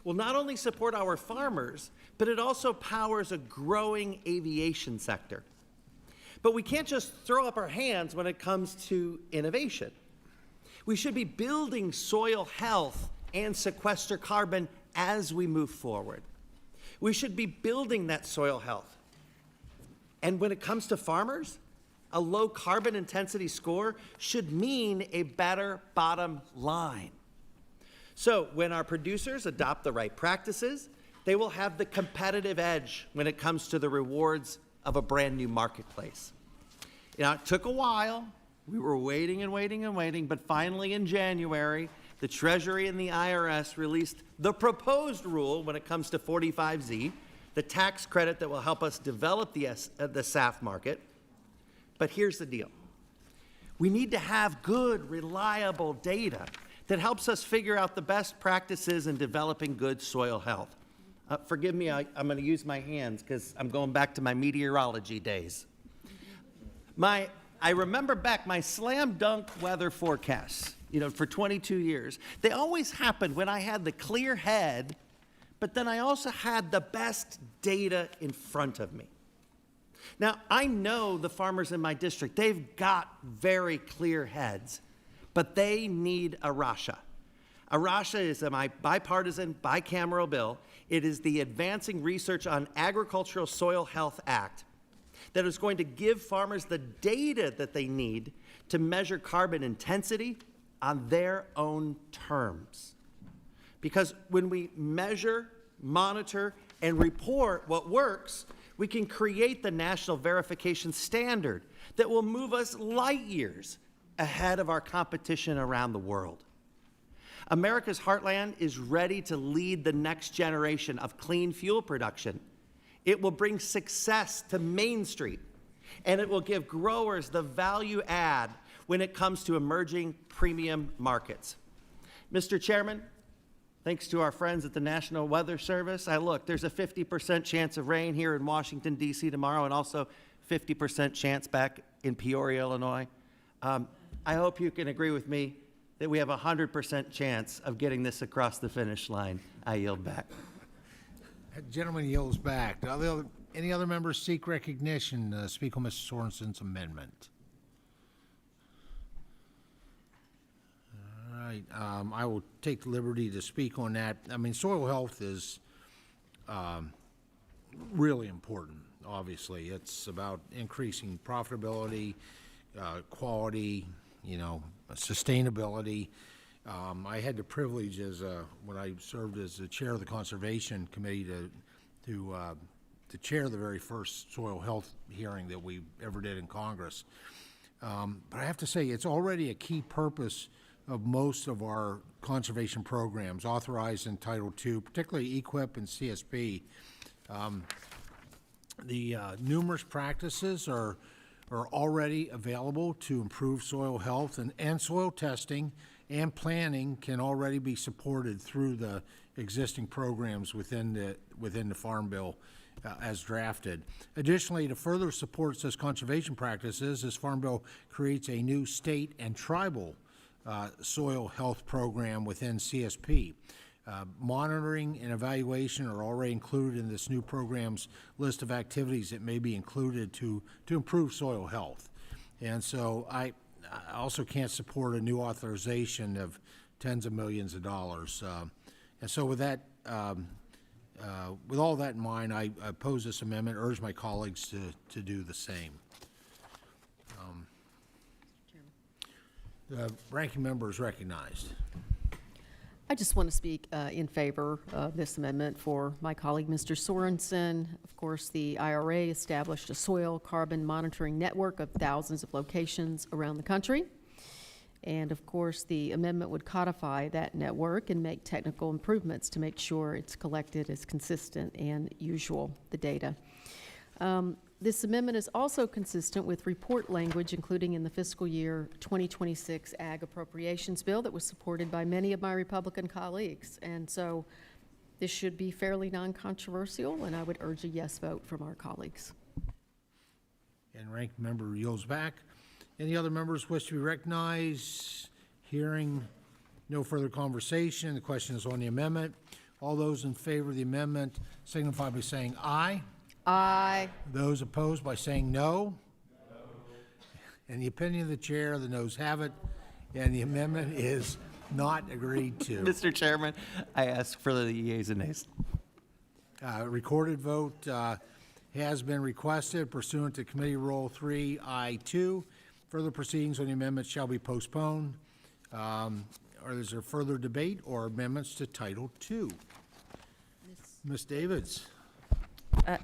will not only support our farmers, but it also powers a growing aviation sector. But we can't just throw up our hands when it comes to innovation. We should be building soil health and sequester carbon as we move forward. We should be building that soil health. And when it comes to farmers, a low carbon intensity score should mean a better bottom line. So when our producers adopt the right practices, they will have the competitive edge when it comes to the rewards of a brand new marketplace. Now, it took a while. We were waiting and waiting and waiting, but finally in January, the Treasury and the IRS released the proposed rule when it comes to 45Z, the tax credit that will help us develop the SAF market. But here's the deal. We need to have good, reliable data that helps us figure out the best practices in developing good soil health. Forgive me, I'm going to use my hands because I'm going back to my meteorology days. I remember back my slam dunk weather forecasts, for 22 years. They always happened when I had the clear head, but then I also had the best data in front of me. Now, I know the farmers in my district, they've got very clear heads, but they need a RASHA. A RASHA is a bipartisan, bicameral bill. It is the Advancing Research on Agricultural Soil Health Act that is going to give farmers the data that they need to measure carbon intensity on their own terms. Because when we measure, monitor, and report what works, we can create the national verification standard that will move us light years ahead of our competition around the world. America's heartland is ready to lead the next generation of clean fuel production. It will bring success to Main Street, and it will give growers the value add when it comes to emerging premium markets. Mr. Chairman, thanks to our friends at the National Weather Service, there's a 50% chance of rain here in Washington, D.C. tomorrow, and also 50% chance back in Peoria, Illinois. I hope you can agree with me that we have a 100% chance of getting this across the finish line. I yield back. That gentleman yields back. Any other members seek recognition? Speak on Mr. Sorensen's amendment. All right, I will take the liberty to speak on that. I mean, soil health is really important, obviously. It's about increasing profitability, quality, sustainability. I had the privilege when I served as the chair of the Conservation Committee to chair the very first soil health hearing that we ever did in Congress. But I have to say, it's already a key purpose of most of our conservation programs authorized in Title II, particularly EQIP and CSP. The numerous practices are already available to improve soil health, and soil testing and planning can already be supported through the existing programs within the Farm Bill as drafted. Additionally, to further support such conservation practices, this Farm Bill creates a new state and tribal soil health program within CSP. Monitoring and evaluation are already included in this new program's list of activities that may be included to improve soil health. And so I also can't support a new authorization of tens of millions of dollars. And so with that, with all that in mind, I oppose this amendment, urge my colleagues to do the same. The ranking member is recognized. I just want to speak in favor of this amendment for my colleague, Mr. Sorensen. Of course, the IRA established a soil carbon monitoring network of thousands of locations around the country. And of course, the amendment would codify that network and make technical improvements to make sure it's collected as consistent and usual, the data. This amendment is also consistent with report language, including in the fiscal year 2026 Ag Appropriations Bill that was supported by many of my Republican colleagues. And so this should be fairly non-controversial, and I would urge a yes vote from our colleagues. And ranking member yields back. Any other members wish to be recognized? Hearing no further conversation, the question is on the amendment. All those in favor of the amendment signify by saying aye. Aye. Those opposed by saying no. In the opinion of the chair, the noes have it, and the amendment is not agreed to. Mr. Chairman, I ask for the yeas and nays. Recorded vote has been requested pursuant to Committee Rule 3I2. Further proceedings on the amendment shall be postponed. Or is there further debate or amendments to Title II? Ms. Davids.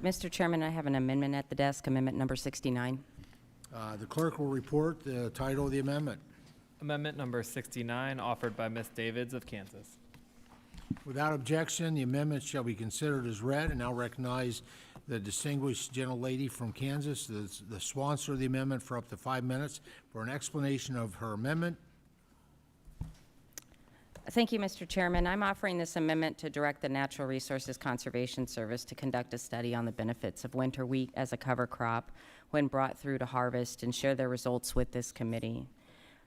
Mr. Chairman, I have an amendment at the desk, amendment number 69. The clerk will report the title of the amendment. Amendment number 69, offered by Ms. Davids of Kansas. Without objection, the amendment shall be considered as read, and now recognize the distinguished gentlelady from Kansas, the sponsor of the amendment, for up to 5 minutes for an explanation of her amendment. Thank you, Mr. Chairman. I'm offering this amendment to direct the Natural Resources Conservation Service to conduct a study on the benefits of winter wheat as a cover crop when brought through to harvest and share their results with this committee.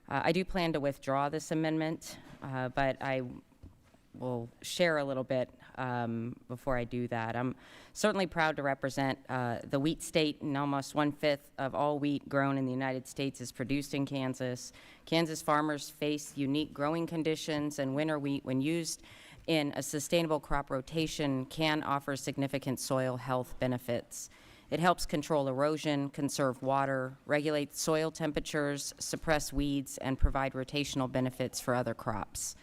I do plan to withdraw this amendment, but I will share a little bit before I do that. I'm certainly proud to represent the wheat state, and almost 1/5 of all wheat grown in the United States is produced in Kansas. Kansas farmers face unique growing conditions, and winter wheat, when used in a sustainable crop rotation, can offer significant soil health benefits. It helps control erosion, conserve water, regulate soil temperatures, suppress weeds, and provide rotational benefits for other crops.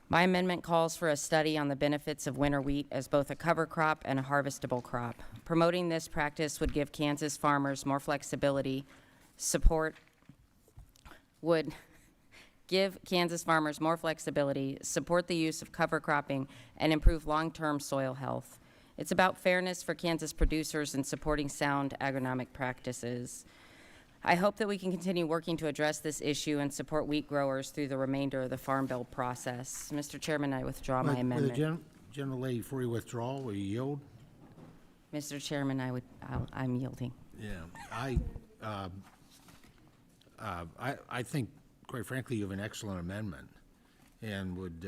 My amendment calls for a study on the benefits of winter wheat as both a cover crop and a harvestable crop. Promoting this practice would give Kansas farmers more flexibility, support the use of cover cropping, and improve long-term soil health. It's about fairness for Kansas producers and supporting sound agronomic practices. I hope that we can continue working to address this issue and support wheat growers through the remainder of the Farm Bill process. Mr. Chairman, I withdraw my amendment. Gentlelady, before you withdraw, will you yield? Mr. Chairman, I'm yielding. Yeah, I think, quite frankly, you have an excellent amendment, and would,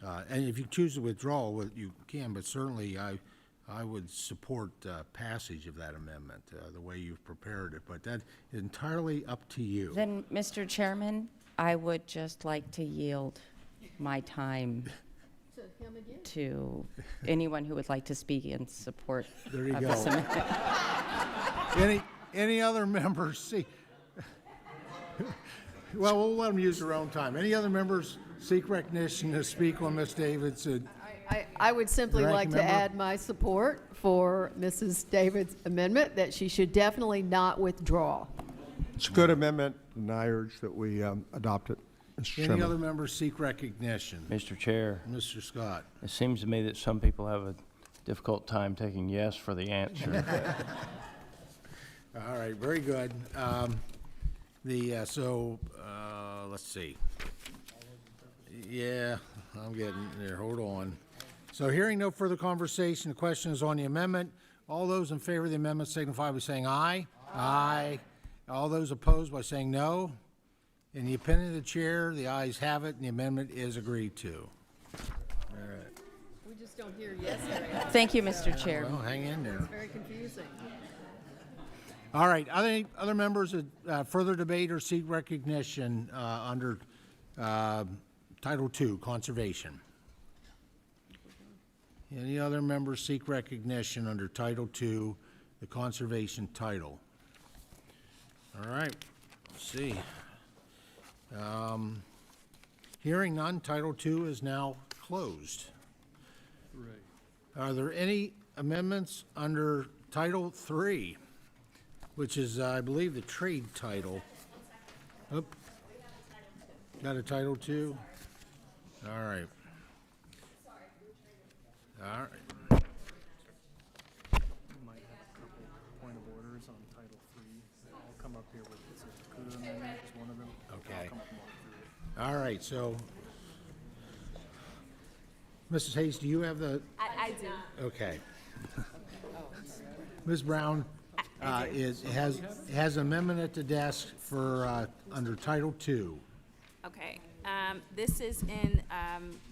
and if you choose to withdraw, you can, but certainly I would support passage of that amendment, the way you've prepared it, but that is entirely up to you. Then, Mr. Chairman, I would just like to yield my time to anyone who would like to speak in support There you of go. this amendment. Any other members see? Well, we'll let them use their own time. Any other members seek recognition to speak on Ms. David's? I would simply The like ranking to member? add my support for Mrs. David's amendment, that she should definitely not withdraw. It's a good amendment, and I urge that we adopt it, Mr. Any Chairman. other members seek recognition? Mr. Chair, Mr. Scott. it seems to me that some people have a difficult time taking yes for the answer. All right, very good. Let's see. Yeah, I'm getting there. Hold on. So hearing no further conversation, the question is on the amendment. All those in favor of the amendment signify by saying aye. Aye. All those opposed by saying no. In the opinion of the chair, the ayes have it, and the amendment is agreed to. All right. We just don't hear yes very often. Thank you, Mr. Chair. Well, hang in there. It's very confusing. All right, other members further debate or seek recognition under Title II, Conservation? Any other members seek recognition under Title II, the Conservation title? All right, Let's see. Hearing none, Title II is now closed. Are there any amendments under Title III, which is, I believe, the trade title? Oop. Got a Title II? All right. All right. We might have a couple point of orders on Title III. I'll come up here with this Dakota amendment, is one of them. Okay. I'll come up and walk through it. All right, so, Mrs. Hayes, do you have the, I do. okay. Ms. Brown has an amendment at the desk for, under Title II. Okay, this is in,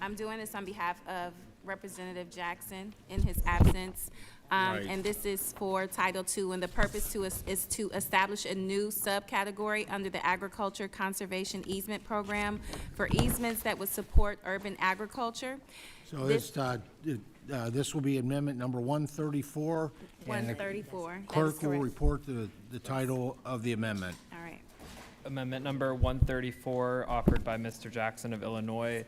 I'm doing this on behalf of Representative Jackson in his absence. Right. And this is for Title II, and the purpose is to establish a new subcategory under the Agriculture Conservation Easement Program for easements that would support urban agriculture. So this will be amendment number 134. and the 134, that is Clerk will correct. report the title of the amendment. All right. Amendment number 134, offered by Mr. Jackson of Illinois,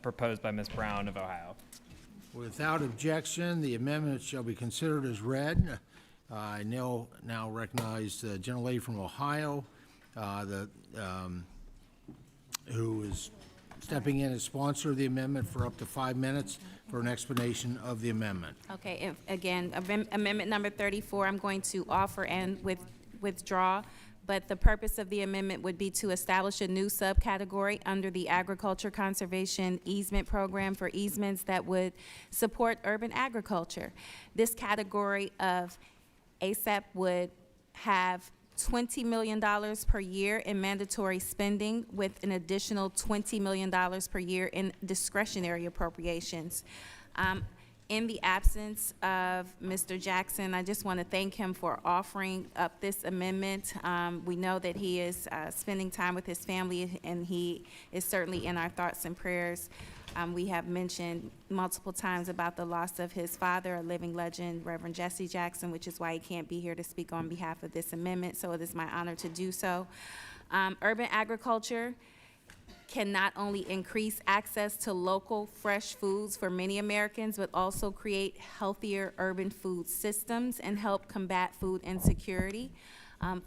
proposed by Ms. Brown of Ohio. Without objection, the amendment shall be considered as read. I now recognize the gentlelady from Ohio, who is stepping in as sponsor of the amendment for up to 5 minutes for an explanation of the amendment. Okay, and again, amendment number 34, I'm going to offer and withdraw, but the purpose of the amendment would be to establish a new subcategory under the Agriculture Conservation Easement Program for easements that would support urban agriculture. This category of ASAP would have $20 million per year in mandatory spending with an additional $20 million per year in discretionary appropriations. In the absence of Mr. Jackson, I just want to thank him for offering up this amendment. We know that he is spending time with his family, and he is certainly in our thoughts and prayers. We have mentioned multiple times about the loss of his father, a living legend, Reverend Jesse Jackson, which is why he can't be here to speak on behalf of this amendment, so it is my honor to do so. Urban agriculture can not only increase access to local fresh foods for many Americans, but also create healthier urban food systems and help combat food insecurity.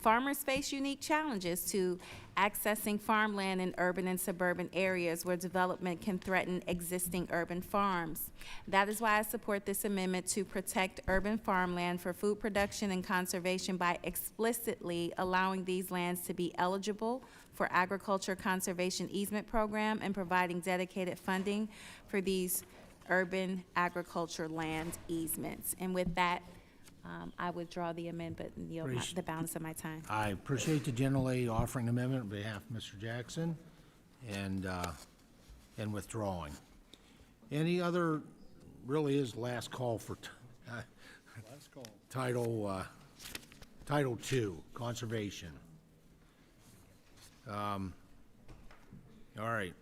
Farmers face unique challenges to accessing farmland in urban and suburban areas where development can threaten existing urban farms. That is why I support this amendment to protect urban farmland for food production and conservation by explicitly allowing these lands to be eligible for Agriculture Conservation Easement Program and providing dedicated funding for these urban agriculture land easements. And with that, I withdraw the amendment and yield the balance of my time. I appreciate the gentlelady offering the amendment on behalf of Mr. Jackson and withdrawing. Any other, really is last call for Title II, Conservation. All right.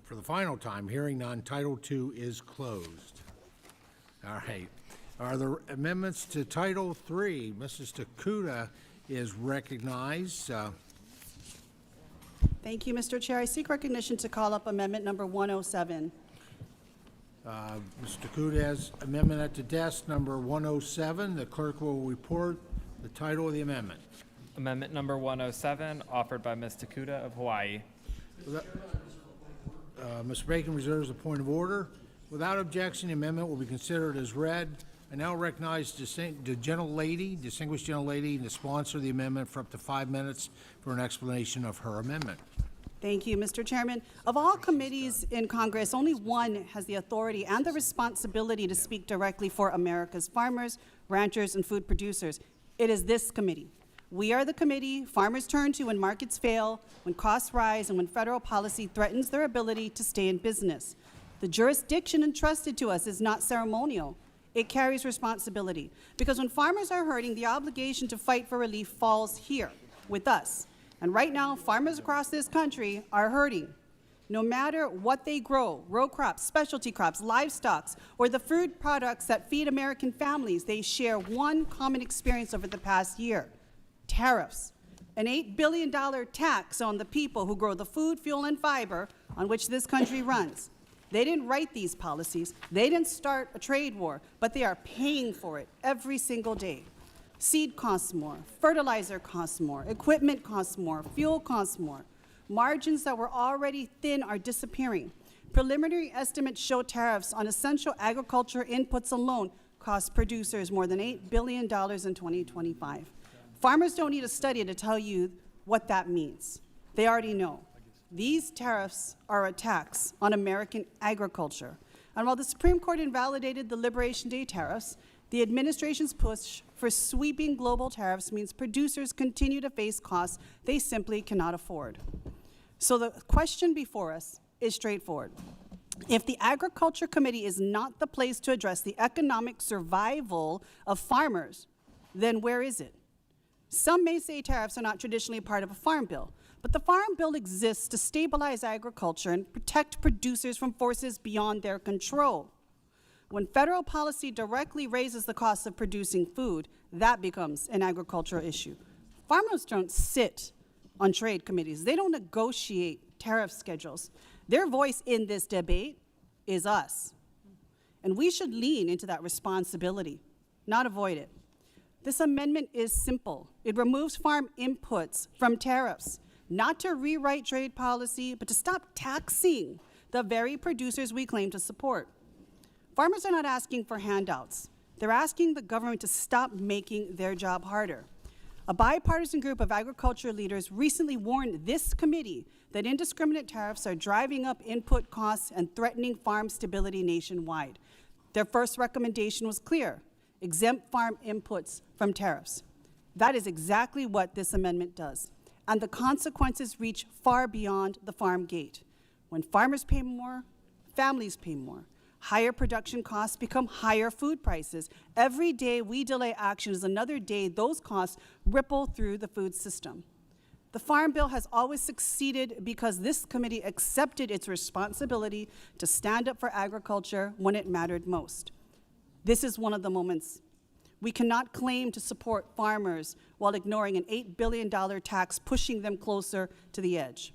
For the final time, hearing none, Title II is closed. All right. Are there amendments to Title III? Mrs. Takuda is recognized. Thank you, Mr. Chair. I seek recognition to call up amendment number 107. Mr. Takuda has amendment at the desk, number 107. The clerk will report the title of the amendment. Amendment number 107, offered by Ms. Takuda of Hawaii. Mr. Bacon reserves a point of order. Without objection, the amendment will be considered as read. I now recognize the distinguished gentlelady, the sponsor of the amendment, for up to 5 minutes for an explanation of her amendment. Thank you, Mr. Chairman. Of all committees in Congress, only one has the authority and the responsibility to speak directly for America's farmers, ranchers, and food producers. It is this committee. We are the committee farmers turn to when markets fail, when costs rise, and when federal policy threatens their ability to stay in business. The jurisdiction entrusted to us is not ceremonial. It carries responsibility. Because when farmers are hurting, the obligation to fight for relief falls here with us. And right now, farmers across this country are hurting. No matter what they grow, row crops, specialty crops, livestock, or the food products that feed American families, they share one common experience over the past year: tariffs. an $8 billion tax on the people who grow the food, fuel, and fiber on which this country runs. They didn't write these policies. They didn't start a trade war, but they are paying for it every single day. Seed costs more, fertilizer costs more, equipment costs more, fuel costs more. Margins that were already thin are disappearing. Preliminary estimates show tariffs on essential agriculture inputs alone cost producers more than $8 billion in 2025. Farmers don't need a study to tell you what that means. They already know. These tariffs are a tax on American agriculture. And while the Supreme Court invalidated the Liberation Day tariffs, the administration's push for sweeping global tariffs means producers continue to face costs they simply cannot afford. So the question before us is straightforward. If the Agriculture Committee is not the place to address the economic survival of farmers, then where is it? Some may say tariffs are not traditionally part of a farm bill, but the Farm Bill exists to stabilize agriculture and protect producers from forces beyond their control. When federal policy directly raises the cost of producing food, that becomes an agricultural issue. Farmers don't sit on trade committees. They don't negotiate tariff schedules. Their voice in this debate is us. And we should lean into that responsibility, not avoid it. This amendment is simple. It removes farm inputs from tariffs, not to rewrite trade policy, but to stop taxing the very producers we claim to support. Farmers are not asking for handouts. They're asking the government to stop making their job harder. A bipartisan group of agriculture leaders recently warned this committee that indiscriminate tariffs are driving up input costs and threatening farm stability nationwide. Their first recommendation was clear: exempt farm inputs from tariffs. That is exactly what this amendment does. And the consequences reach far beyond the farm gate. When farmers pay more, families pay more. Higher production costs become higher food prices. Every day we delay action is another day those costs ripple through the food system. The Farm Bill has always succeeded because this committee accepted its responsibility to stand up for agriculture when it mattered most. This is one of the moments. We cannot claim to support farmers while ignoring an $8 billion tax pushing them closer to the edge.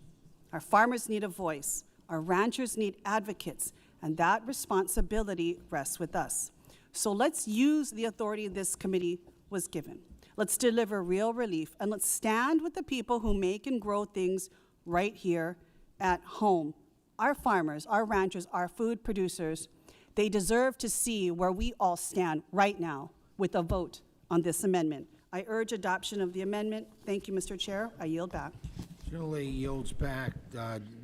Our farmers need a voice. Our ranchers need advocates. And that responsibility rests with us. So let's use the authority this committee was given. Let's deliver real relief, and let's stand with the people who make and grow things right here at home. Our farmers, our ranchers, our food producers, they deserve to see where we all stand right now with a vote on this amendment. I urge adoption of the amendment. Thank you, Mr. Chair. I yield back. Generally yields back.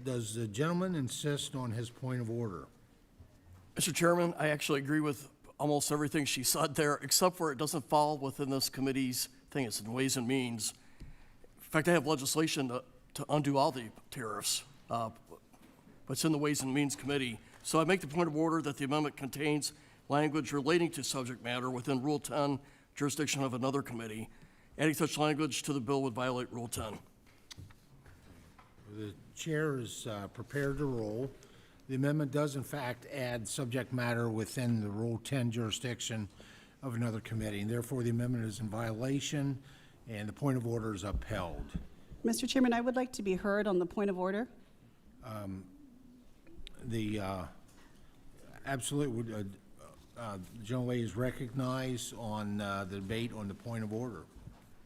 Does the gentleman insist on his point of order? Mr. Chairman, I actually agree with almost everything she said there, except for it doesn't fall within this committee's thing. It's in Ways and Means. In fact, I have legislation to undo all the tariffs, but it's in the Ways and Means Committee. So I make the point of order that the amendment contains language relating to subject matter within Rule 10, jurisdiction of another committee. Adding such language to the bill would violate Rule 10. The chair is prepared to roll. The amendment does, in fact, add subject matter within the Rule 10 jurisdiction of another committee, and therefore the amendment is in violation, and the point of order is upheld. Mr. Chairman, I would like to be heard on the point of order. Absolutely, the gentlelady is recognized on the debate on the point of order.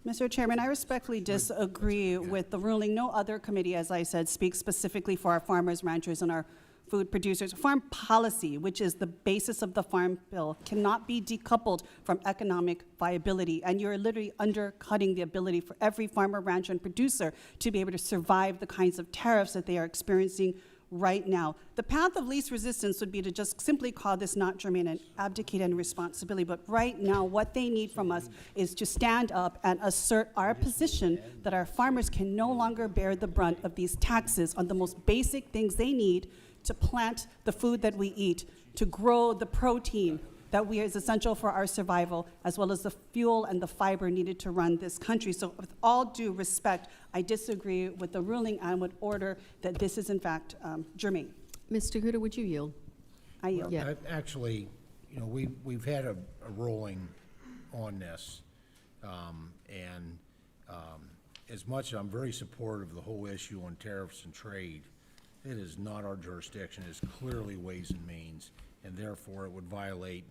Mr. Chairman, I respectfully disagree with the ruling. No other committee, as I said, speaks specifically for our farmers, ranchers, and our food producers. Farm policy, which is the basis of the Farm Bill, cannot be decoupled from economic viability. And you're literally undercutting the ability for every farmer, rancher, and producer to be able to survive the kinds of tariffs that they are experiencing right now. The path of least resistance would be to just simply call this not germane and abdicate any responsibility. But right now, what they need from us is to stand up and assert our position that our farmers can no longer bear the brunt of these taxes on the most basic things they need to plant the food that we eat, to grow the protein that is essential for our survival, as well as the fuel and the fiber needed to run this country. So with all due respect, I disagree with the ruling and would order that this is in fact germane. Mr. Huda, would you yield? I yield. Yeah. Actually, you know, we've had a ruling on this, and as much as I'm very supportive of the whole issue on tariffs and trade, it is not our jurisdiction. It's clearly Ways and Means, and therefore it would violate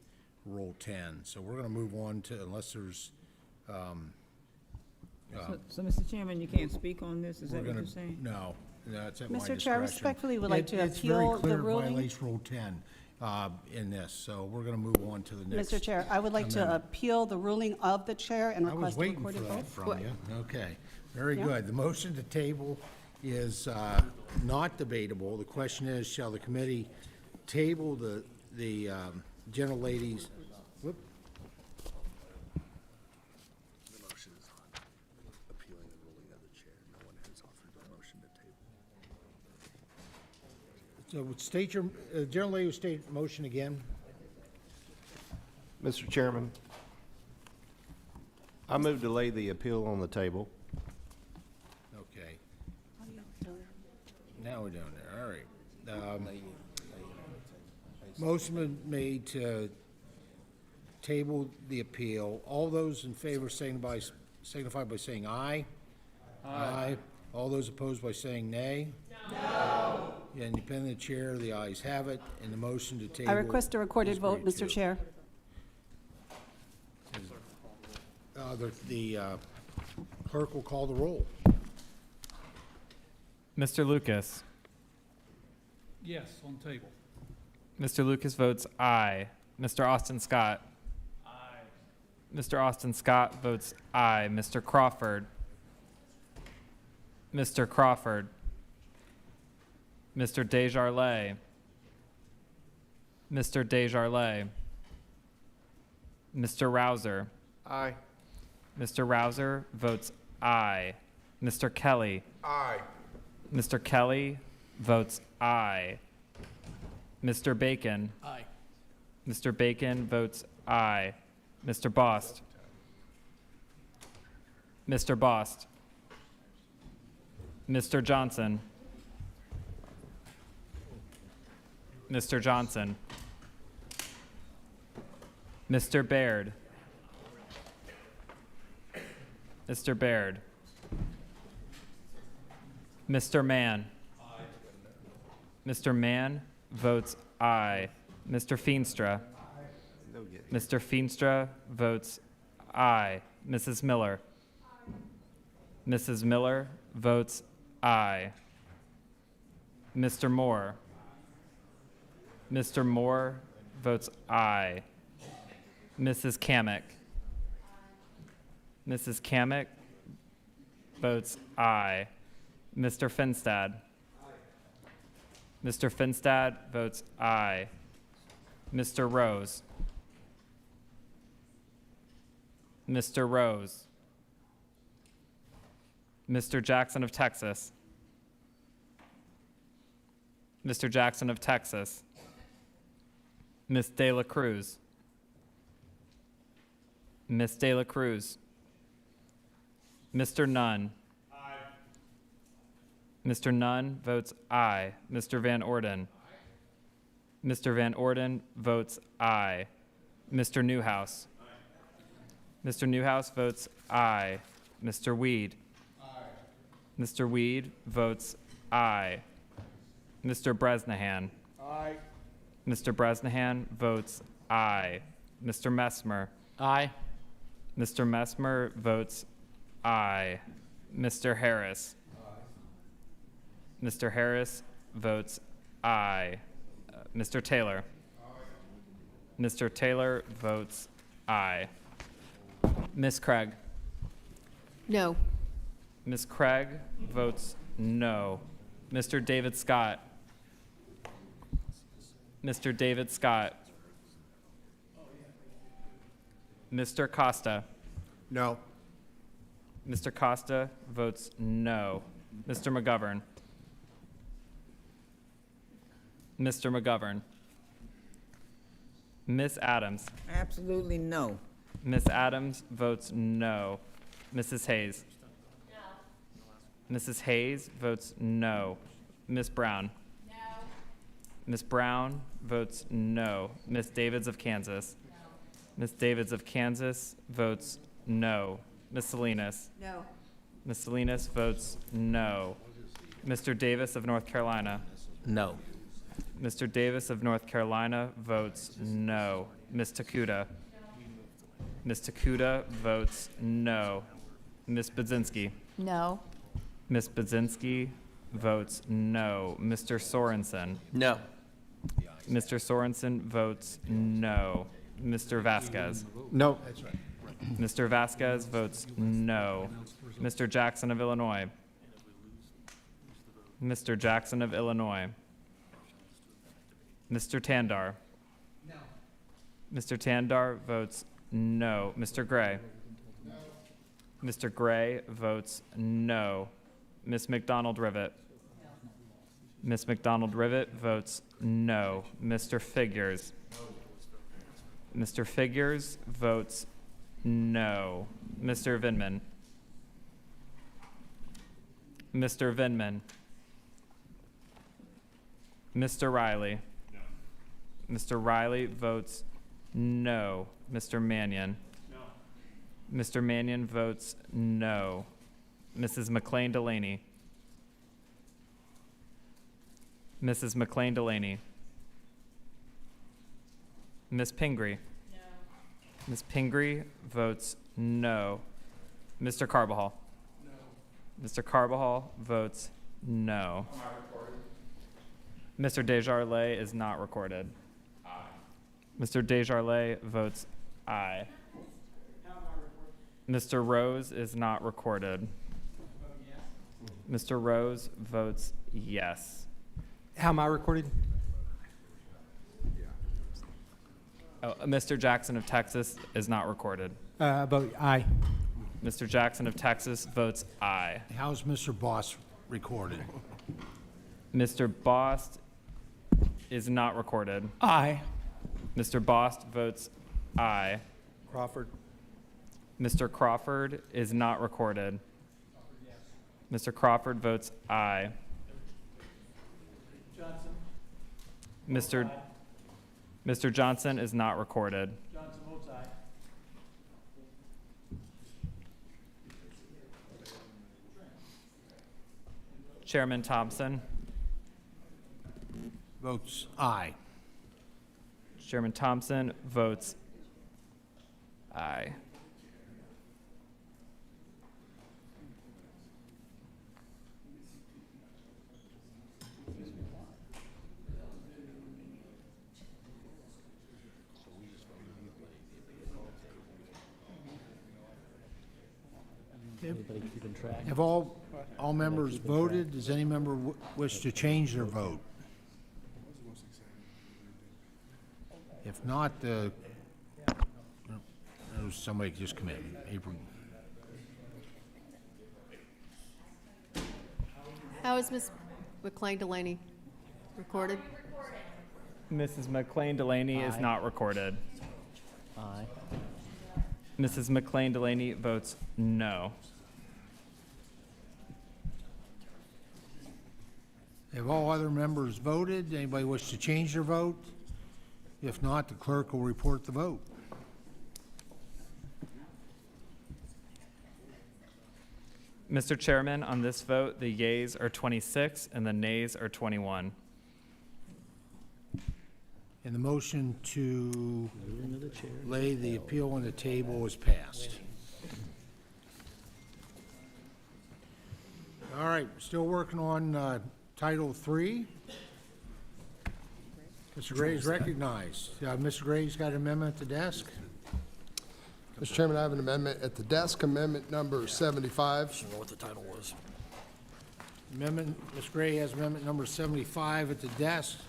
Rule 10. So we're going to move on to, unless there's, So, Mr. Chairman, you can't speak on this, is we're that what going you're saying? No, that's at my Mr. discretion. Chair, respectfully would like to It's very appeal the clear it ruling. violates Rule 10 in this, so we're going to move on to the next. Mr. Chair, I would like to amendment. appeal the ruling of the chair and I was request a waiting for recorded that vote. from you. Okay, very Yeah. good. The motion to table is not debatable. The question is, shall the committee table the gentle lady's, whoop, The motion is on appealing the ruling of the chair. No one has offered the motion to table. so state your, gentle lady, state motion again. Mr. Chairman, I move to lay the appeal on the table. Okay. Now we're doing there, all right. Motion been made to table the appeal. All those in favor signify by saying aye. Aye. All those opposed by saying nay. No. Independent chair, the ayes have it, and the motion to table. I request a recorded is vote, agreed Mr. to. Chair. The clerk will call the roll. Mr. Lucas. Yes, on table. Mr. Lucas votes aye. Mr. Austin Scott. Aye. Mr. Austin Scott votes aye. Mr. Crawford. Mr. Crawford. Mr. Desjardins. Mr. Desjardins. Mr. Rouser. Aye. Mr. Rouser votes aye. Mr. Kelly. Aye. Mr. Kelly votes aye. Mr. Bacon. Aye. Mr. Bacon votes aye. Mr. Bost. Mr. Bost. Mr. Johnson. Mr. Johnson. Mr. Baird. Mr. Baird. Mr. Mann. Mr. Mann votes aye. Mr. Feenstra. Mr. Feenstra votes aye. Mrs. Miller. Mrs. Miller votes aye. Mr. Moore. Mr. Moore votes aye. Mrs. Kamick. Mrs. Kamick votes aye. Mr. Finstad. Mr. Finstad votes aye. Mr. Rose. Mr. Rose. Mr. Jackson of Texas. Mr. Jackson of Texas. Miss De La Cruz. Miss De La Cruz. Mr. Nunn. Mr. Nunn votes aye. Mr. Van Orden. Mr. Van Orden votes aye. Mr. Newhouse. Mr. Newhouse votes aye. Mr. Weed. Mr. Weed votes aye. Mr. Bresnahan. Aye. Mr. Bresnahan votes aye. Mr. Messmer. Aye. Mr. Messmer votes aye. Mr. Harris. Mr. Harris votes aye. Mr. Taylor. Mr. Taylor votes aye. Miss Craig. No. Miss Craig votes no. Mr. David Scott. Mr. David Scott. Mr. Costa. No. Mr. Costa votes no. Mr. McGovern. Mr. McGovern. Miss Adams. Absolutely no. Miss Adams votes no. Mrs. Hayes. No. Mrs. Hayes votes no. Miss Brown. No. Miss Brown votes no. Miss Davids of Kansas. No. Miss Davids of Kansas votes no. Miss Salinas. No. Ms. Salinas votes no. Mr. Davis of North Carolina. No. Mr. Davis of North Carolina votes no. Ms. Takuda. Ms. Takuda votes no. Ms. Budzinski. No. Ms. Budzinski votes no. Mr. Sorensen. No. Mr. Sorensen votes no. Mr. Vasquez. No. Mr. Vasquez votes no. Mr. Jackson of Illinois. Mr. Jackson of Illinois. Mr. Tandar. No. Mr. Tandar votes no. Mr. Gray. No. Mr. Gray votes no. Ms. McDonald Rivet. No. Ms. McDonald Rivet votes no. Mr. Figures. No. Mr. Figures votes no. Mr. Vinman. Mr. Vinman. Mr. Riley. No. Mr. Riley votes no. Mr. Mannion. No. Mr. Mannion votes no. Mrs. McLean Delaney. Mrs. McLean Delaney. Ms. Pingree. No. Ms. Pingree votes no. Mr. Carbajal. No. Mr. Carbajal votes no. Mr. Desjardins is not recorded. Aye. Mr. Desjardins votes aye. Mr. Rose is not recorded. Mr. Rose votes yes. How am I recorded? Oh, Mr. Jackson of Texas is not recorded. Vote aye. Mr. Jackson of Texas votes aye. How's Mr. Boss recorded? Mr. Bost is not recorded. Aye. Mr. Bost votes aye. Crawford. Mr. Crawford is not recorded. Mr. Crawford votes aye. Johnson. Mr. Johnson is not recorded. Johnson votes aye. Chairman Thompson. Votes aye. Chairman Thompson votes aye. Have all members voted? Does any member wish to change their vote? If not, somebody just come in. April. How is Ms. McLean Delaney recorded? Mrs. McLean Delaney is not recorded. Aye. Mrs. McLean Delaney votes no. Have all other members voted? Anybody wish to change their vote? If not, the clerk will report the vote. Mr. Chairman, on this vote, the yeas are 26 and the nays are 21. And the motion to lay the appeal on the table is passed. All right, still working on Title III. Mr. Gray is recognized. Mr. Gray's got an amendment at the desk. Mr. Chairman, I have an amendment at the desk, amendment number 75. I don't know what the title was. Amendment, Ms. Gray has amendment number 75 at the desk.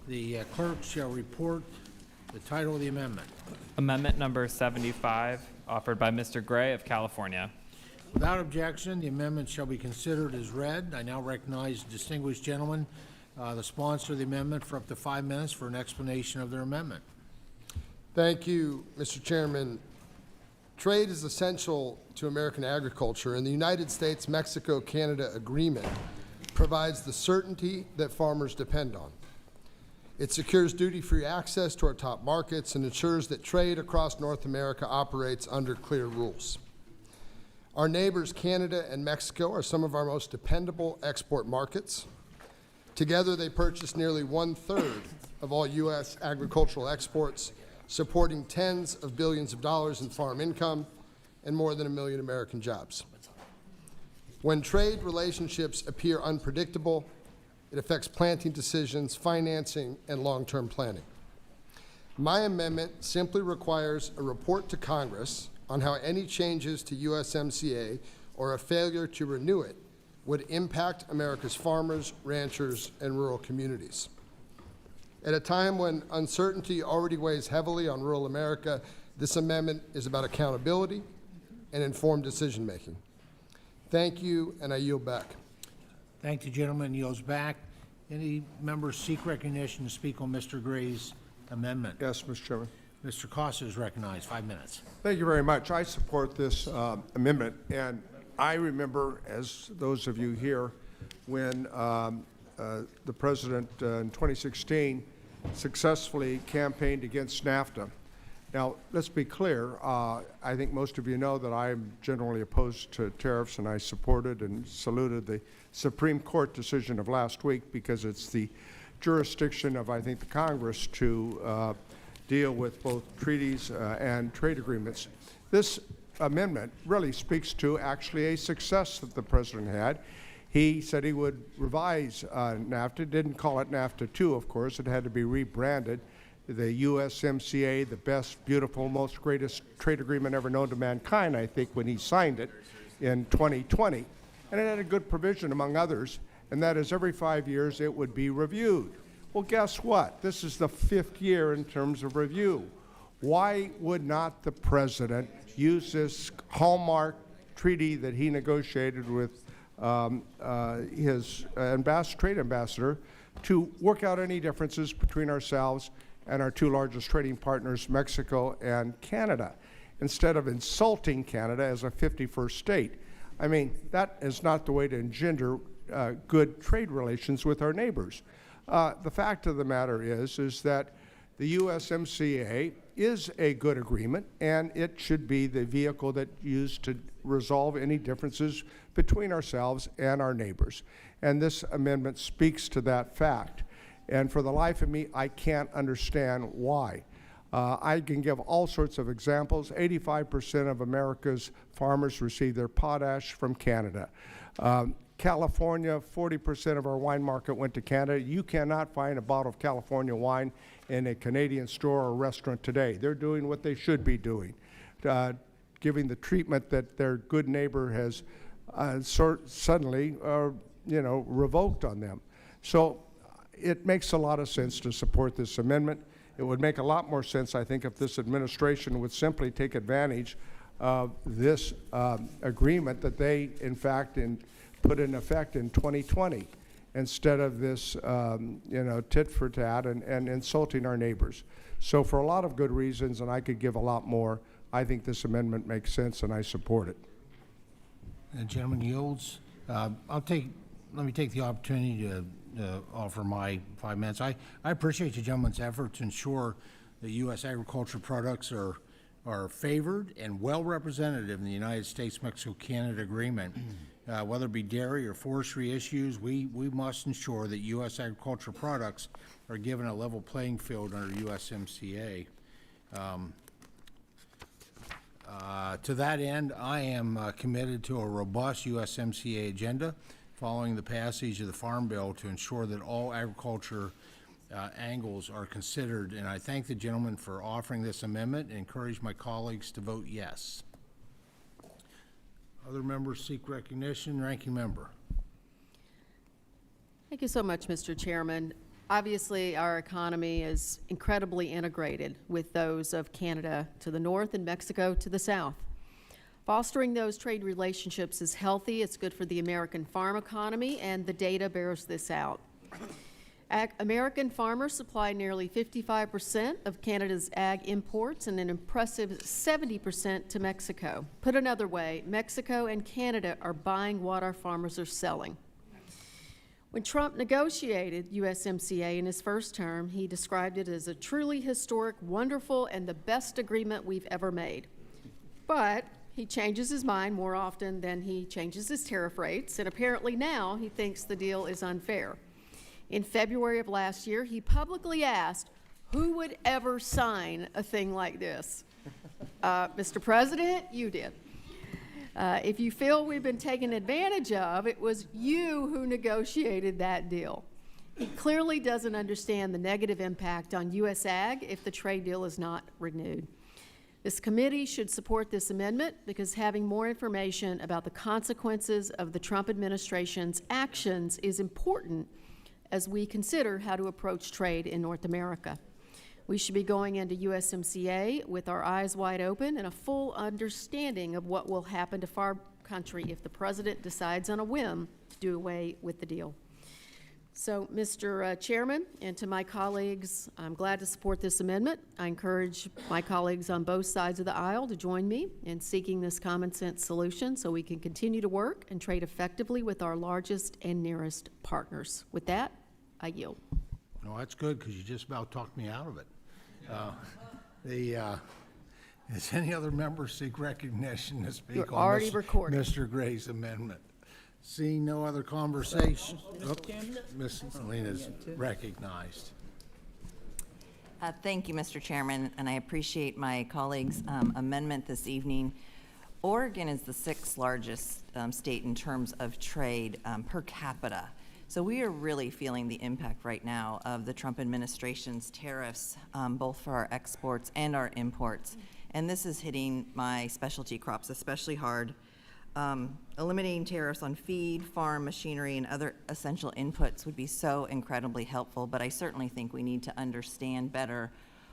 The clerk shall report the title of the amendment. Amendment number 75, offered by Mr. Gray of California. Without objection, the amendment shall be considered as read. I now recognize the distinguished gentleman, the sponsor of the amendment, for up to 5 minutes for an explanation of their amendment. Thank you, Mr. Chairman. Trade is essential to American agriculture, and the United States-Mexico-Canada Agreement provides the certainty that farmers depend on. It secures duty-free access to our top markets and ensures that trade across North America operates under clear rules. Our neighbors, Canada and Mexico, are some of our most dependable export markets. Together, they purchase nearly 1/3 of all U.S. agricultural exports, supporting tens of billions of dollars in farm income and more than 1 million American jobs. When trade relationships appear unpredictable, it affects planting decisions, financing, and long-term planning. My amendment simply requires a report to Congress on how any changes to USMCA or a failure to renew it would impact America's farmers, ranchers, and rural communities. At a time when uncertainty already weighs heavily on rural America, this amendment is about accountability and informed decision-making. Thank you, and I yield back. Thank the gentleman. Yields back. Any members seek recognition to speak on Mr. Gray's amendment? Yes, Mr. Chairman. Mr. Costa is recognized. 5 minutes. Thank you very much. I support this amendment, and I remember, as those of you here, when the President in 2016 successfully campaigned against NAFTA. Now, let's be clear. I think most of you know that I am generally opposed to tariffs, and I supported and saluted the Supreme Court decision of last week because it's the jurisdiction of, I think, the Congress to deal with both treaties and trade agreements. This amendment really speaks to actually a success that the President had. He said he would revise NAFTA, didn't call it NAFTA 2, of course. It had to be rebranded. The USMCA, the best, beautiful, most greatest trade agreement ever known to mankind, I think, when he signed it in 2020. And it had a good provision, among others, and that is every 5 years it would be reviewed. Well, guess what? This is the 5th year in terms of review. Why would not the President use this hallmark treaty that he negotiated with his trade ambassador to work out any differences between ourselves and our 2 largest trading partners, Mexico and Canada, instead of insulting Canada as a 51st state? I mean, that is not the way to engender good trade relations with our neighbors. The fact of the matter is that the USMCA is a good agreement, and it should be the vehicle that used to resolve any differences between ourselves and our neighbors. And this amendment speaks to that fact. And for the life of me, I can't understand why. I can give all sorts of examples. 85% of America's farmers receive their potash from Canada. California, 40% of our wine market went to Canada. You cannot find a bottle of California wine in a Canadian store or restaurant today. They're doing what they should be doing, giving the treatment that their good neighbor has suddenly, revoked on them. So it makes a lot of sense to support this amendment. It would make a lot more sense, I think, if this administration would simply take advantage of this agreement that they, in fact, put in effect in 2020, instead of this, tit for tat and insulting our neighbors. So for a lot of good reasons, and I could give a lot more, I think this amendment makes sense, and I support it. The gentleman yields. Let me take the opportunity to offer my 5 minutes. I appreciate the gentleman's effort to ensure that U.S. agriculture products are favored and well represented in the United States-Mexico-Canada agreement. Whether it be dairy or forestry issues, we must ensure that U.S. agricultural products are given a level playing field under USMCA. To that end, I am committed to a robust USMCA agenda following the passage of the Farm Bill to ensure that all agriculture angles are considered. And I thank the gentleman for offering this amendment and encourage my colleagues to vote yes. Other members seek recognition. Ranking member. Thank you so much, Mr. Chairman. Obviously, our economy is incredibly integrated with those of Canada to the north and Mexico to the south. Fostering those trade relationships is healthy. It's good for the American farm economy, and the data bears this out. American farmers supply nearly 55% of Canada's ag imports and an impressive 70% to Mexico. Put another way, Mexico and Canada are buying what our farmers are selling. When Trump negotiated USMCA in his first term, he described it as a truly historic, wonderful, and the best agreement we've ever made. But He changes his mind more often than he changes his tariff rates, and apparently now he thinks the deal is unfair. In February of last year, he publicly asked, who would ever sign a thing like this? Mr. President, you did. If you feel we've been taken advantage of, it was you who negotiated that deal. He clearly doesn't understand the negative impact on U.S. ag if the trade deal is not renewed. This committee should support this amendment because having more information about the consequences of the Trump administration's actions is important as we consider how to approach trade in North America. We should be going into USMCA with our eyes wide open and a full understanding of what will happen to our country if the president decides on a whim to do away with the deal. So, Mr. Chairman, and to my colleagues, I'm glad to support this amendment. I encourage my colleagues on both sides of the aisle to join me in seeking this common sense solution so we can continue to work and trade effectively with our largest and nearest partners. With that, I yield. No, that's good, because you just about talked me out of it. Does any other member seek recognition to speak You're on already recorded. Mr. Gray's amendment? Seeing no other conversation, Ms. Salinas recognized. Thank you, Mr. Chairman, and I appreciate my colleagues' amendment this evening. Oregon is the sixth largest state in terms of trade per capita. So we are really feeling the impact right now of the Trump administration's tariffs, both for our exports and our imports. And this is hitting my specialty crops especially hard. Eliminating tariffs on feed, farm machinery, and other essential inputs would be so incredibly helpful, but I certainly think we need to understand better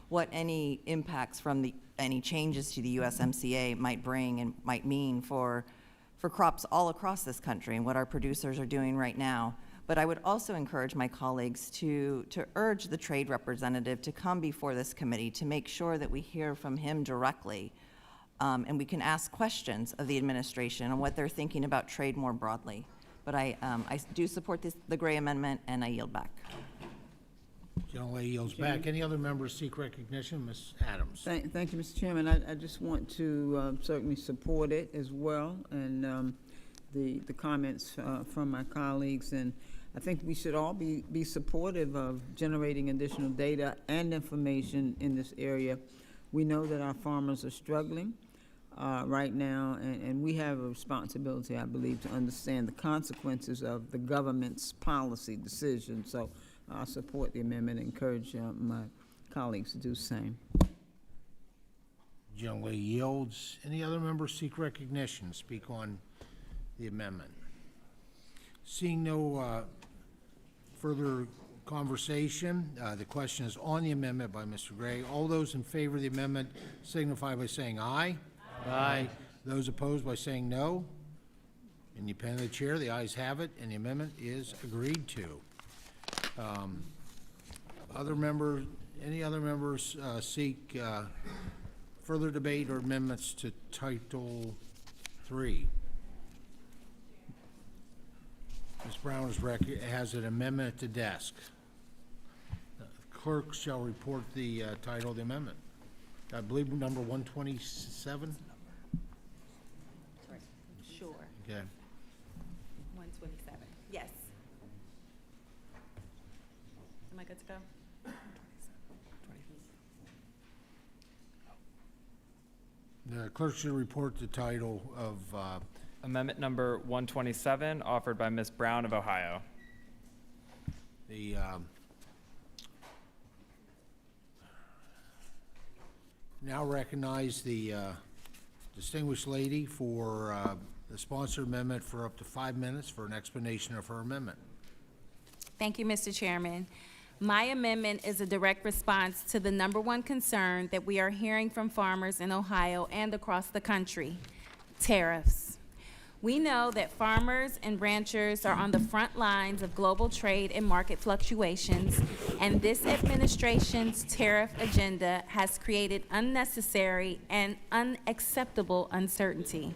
what any impacts from any changes to the USMCA might bring and might mean for crops all across this country and what our producers are doing right now. But I would also encourage my colleagues to urge the trade representative to come before this committee to make sure that we hear from him directly. And we can ask questions of the administration on what they're thinking about trade more broadly. But I do support the Gray Amendment, and I yield back. General yields back. Any other members seek recognition? Ms. Adams. Thank you, Mr. Chairman. I just want to certainly support it as well, and the comments from my colleagues. And I think we should all be supportive of generating additional data and information in this area. We know that our farmers are struggling right now, and we have a responsibility, I believe, to understand the consequences of the government's policy decisions. So I support the amendment and encourage my colleagues to do the same. Generally yields. Any other members seek recognition? Speak on the amendment. Seeing no further conversation, the question is on the amendment by Mr. Gray. All those in favor of the amendment signify by saying aye. Aye. Those opposed by saying no. In the opinion of the chair, the ayes have it, and the amendment is agreed to. Any other members seek further debate or amendments to Title III? Ms. Brown has an amendment at the desk. The clerk shall report the title of the amendment. I believe number 127? Sure. Okay. 127. Yes. Am I good to go? The clerk should report the title of Amendment number 127, offered by Ms. Brown of Ohio. the now recognize the distinguished lady for the sponsored amendment for up to 5 minutes for an explanation of her amendment. Thank you, Mr. Chairman. My amendment is a direct response to the #1 concern that we are hearing from farmers in Ohio and across the country: tariffs. We know that farmers and ranchers are on the front lines of global trade and market fluctuations, and this administration's tariff agenda has created unnecessary and unacceptable uncertainty.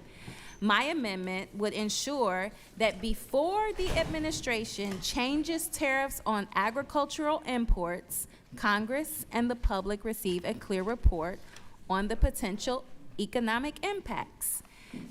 My amendment would ensure that before the administration changes tariffs on agricultural imports, Congress and the public receive a clear report on the potential economic impacts.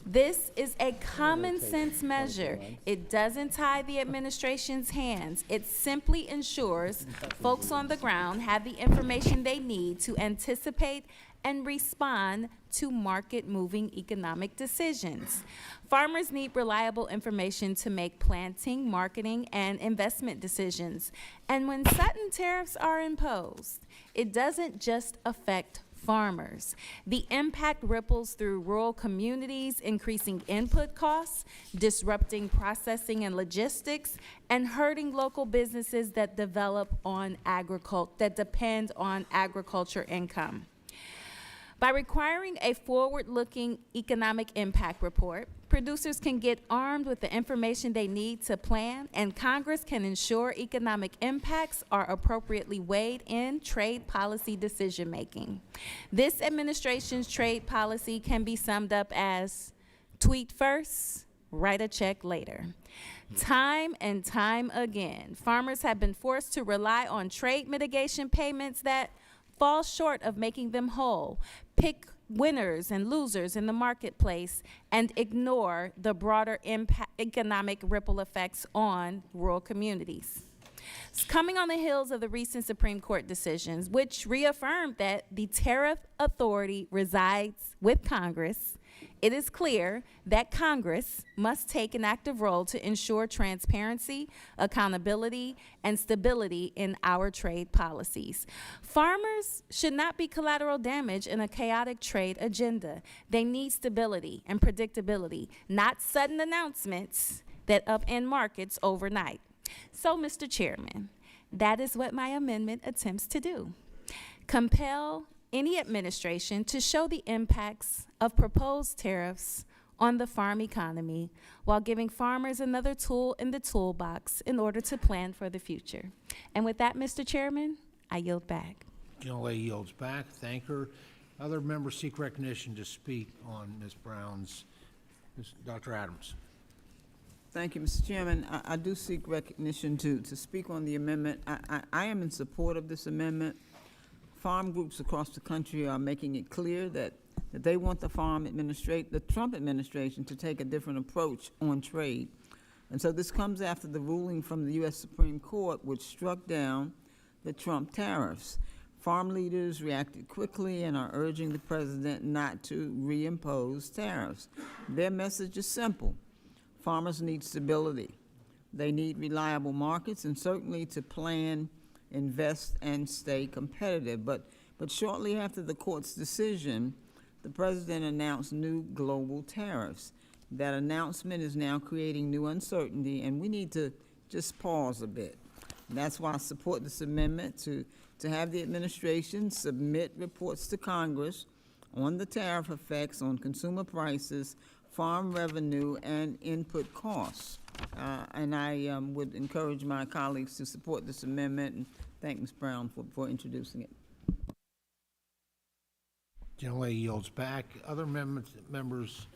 This is a common sense measure. It doesn't tie the administration's hands. It simply ensures folks on the ground have the information they need to anticipate and respond to market-moving economic decisions. Farmers need reliable information to make planting, marketing, and investment decisions. And when sudden tariffs are imposed, it doesn't just affect farmers. The impact ripples through rural communities, increasing input costs, disrupting processing and logistics, and hurting local businesses that depend on agriculture income. By requiring a forward-looking economic impact report, producers can get armed with the information they need to plan, and Congress can ensure economic impacts are appropriately weighed in trade policy decision-making. This administration's trade policy can be summed up as tweet first, write a check later. Time and time again, farmers have been forced to rely on trade mitigation payments that fall short of making them whole, pick winners and losers in the marketplace, and ignore the broader economic ripple effects on rural communities. It's coming on the heels of the recent Supreme Court decisions, which reaffirmed that the tariff authority resides with Congress, it is clear that Congress must take an active role to ensure transparency, accountability, and stability in our trade policies. Farmers should not be collateral damage in a chaotic trade agenda. They need stability and predictability, not sudden announcements that upend markets overnight. So, Mr. Chairman, that is what my amendment attempts to do. Compel any administration to show the impacts of proposed tariffs on the farm economy while giving farmers another tool in the toolbox in order to plan for the future. And with that, Mr. Chairman, I yield back. Gentlelady yields back. Thank her. Other members seek recognition to speak on Ms. Brown's. Dr. Adams. Thank you, Mr. Chairman. I do seek recognition to speak on the amendment. I am in support of this amendment. Farm groups across the country are making it clear that they want the Trump administration to take a different approach on trade. And so this comes after the ruling from the U.S. Supreme Court, which struck down the Trump tariffs. Farm leaders reacted quickly and are urging the president not to reimpose tariffs. Their message is simple. Farmers need stability. They need reliable markets, and certainly to plan, invest, and stay competitive. But shortly after the court's decision, the president announced new global tariffs. That announcement is now creating new uncertainty, and we need to just pause a bit. And that's why I support this amendment to have the administration submit reports to Congress on the tariff effects on consumer prices, farm revenue, and input costs. And I would encourage my colleagues to support this amendment, and thank Ms. Brown for introducing it. Gentlelady yields back. Other members,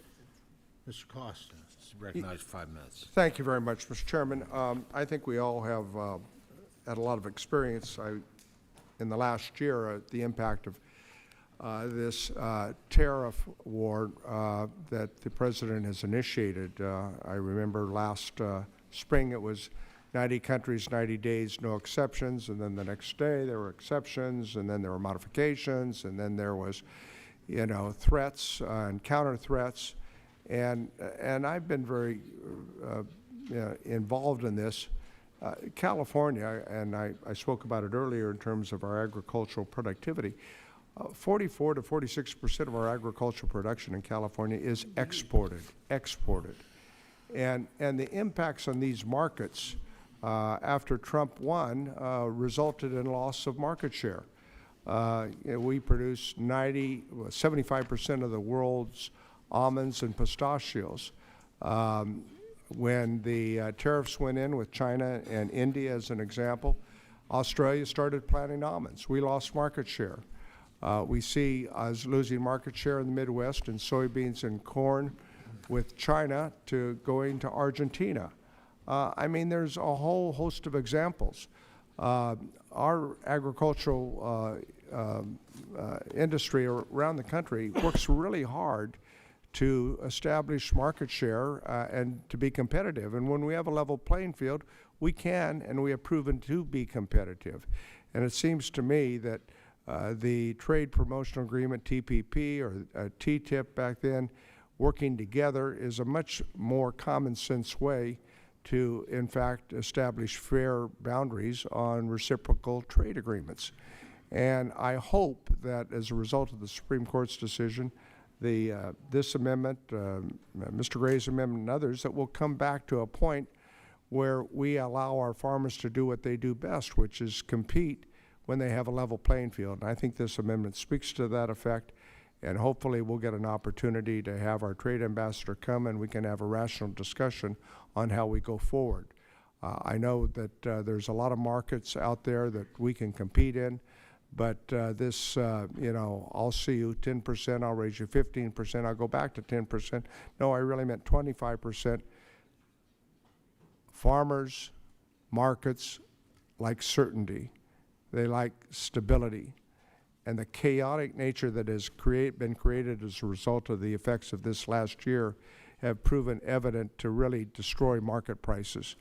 Mr. Costa is recognized 5 minutes. Thank you very much, Mr. Chairman. I think we all have had a lot of experience in the last year the impact of this tariff war that the president has initiated. I remember last spring it was 90 countries, 90 days, no exceptions, and then the next day there were exceptions, and then there were modifications, and then there was, threats and counter threats, and I've been very involved in this. California, and I spoke about it earlier in terms of our agricultural productivity, 44 to 46% of our agricultural production in California is exported. And the impacts on these markets after Trump won resulted in loss of market share. We produce 75% of the world's almonds and pistachios. When the tariffs went in with China and India as an example, Australia started planting almonds. We lost market share. We see us losing market share in the Midwest in soybeans and corn with China to going to Argentina. There's a whole host of examples. Our agricultural industry around the country works really hard to establish market share and to be competitive. And when we have a level playing field, we can and we have proven to be competitive. And it seems to me that the Trade Promotional Agreement, TPP, or TTIP back then, working together is a much more common sense way to, in fact, establish fair boundaries on reciprocal trade agreements. And I hope that as a result of the Supreme Court's decision, this amendment, Mr. Gray's amendment and others, that we'll come back to a point where we allow our farmers to do what they do best, which is compete when they have a level playing field. And I think this amendment speaks to that effect, and hopefully we'll get an opportunity to have our trade ambassador come and we can have a rational discussion on how we go forward. I know that there's a lot of markets out there that we can compete in, but I'll see you 10%, I'll raise you 15%, I'll go back to 10%. No, I really meant 25%. Farmers, markets like certainty. They like stability. And the chaotic nature that has been created as a result of the effects of this last year have proven evident to really destroy market prices.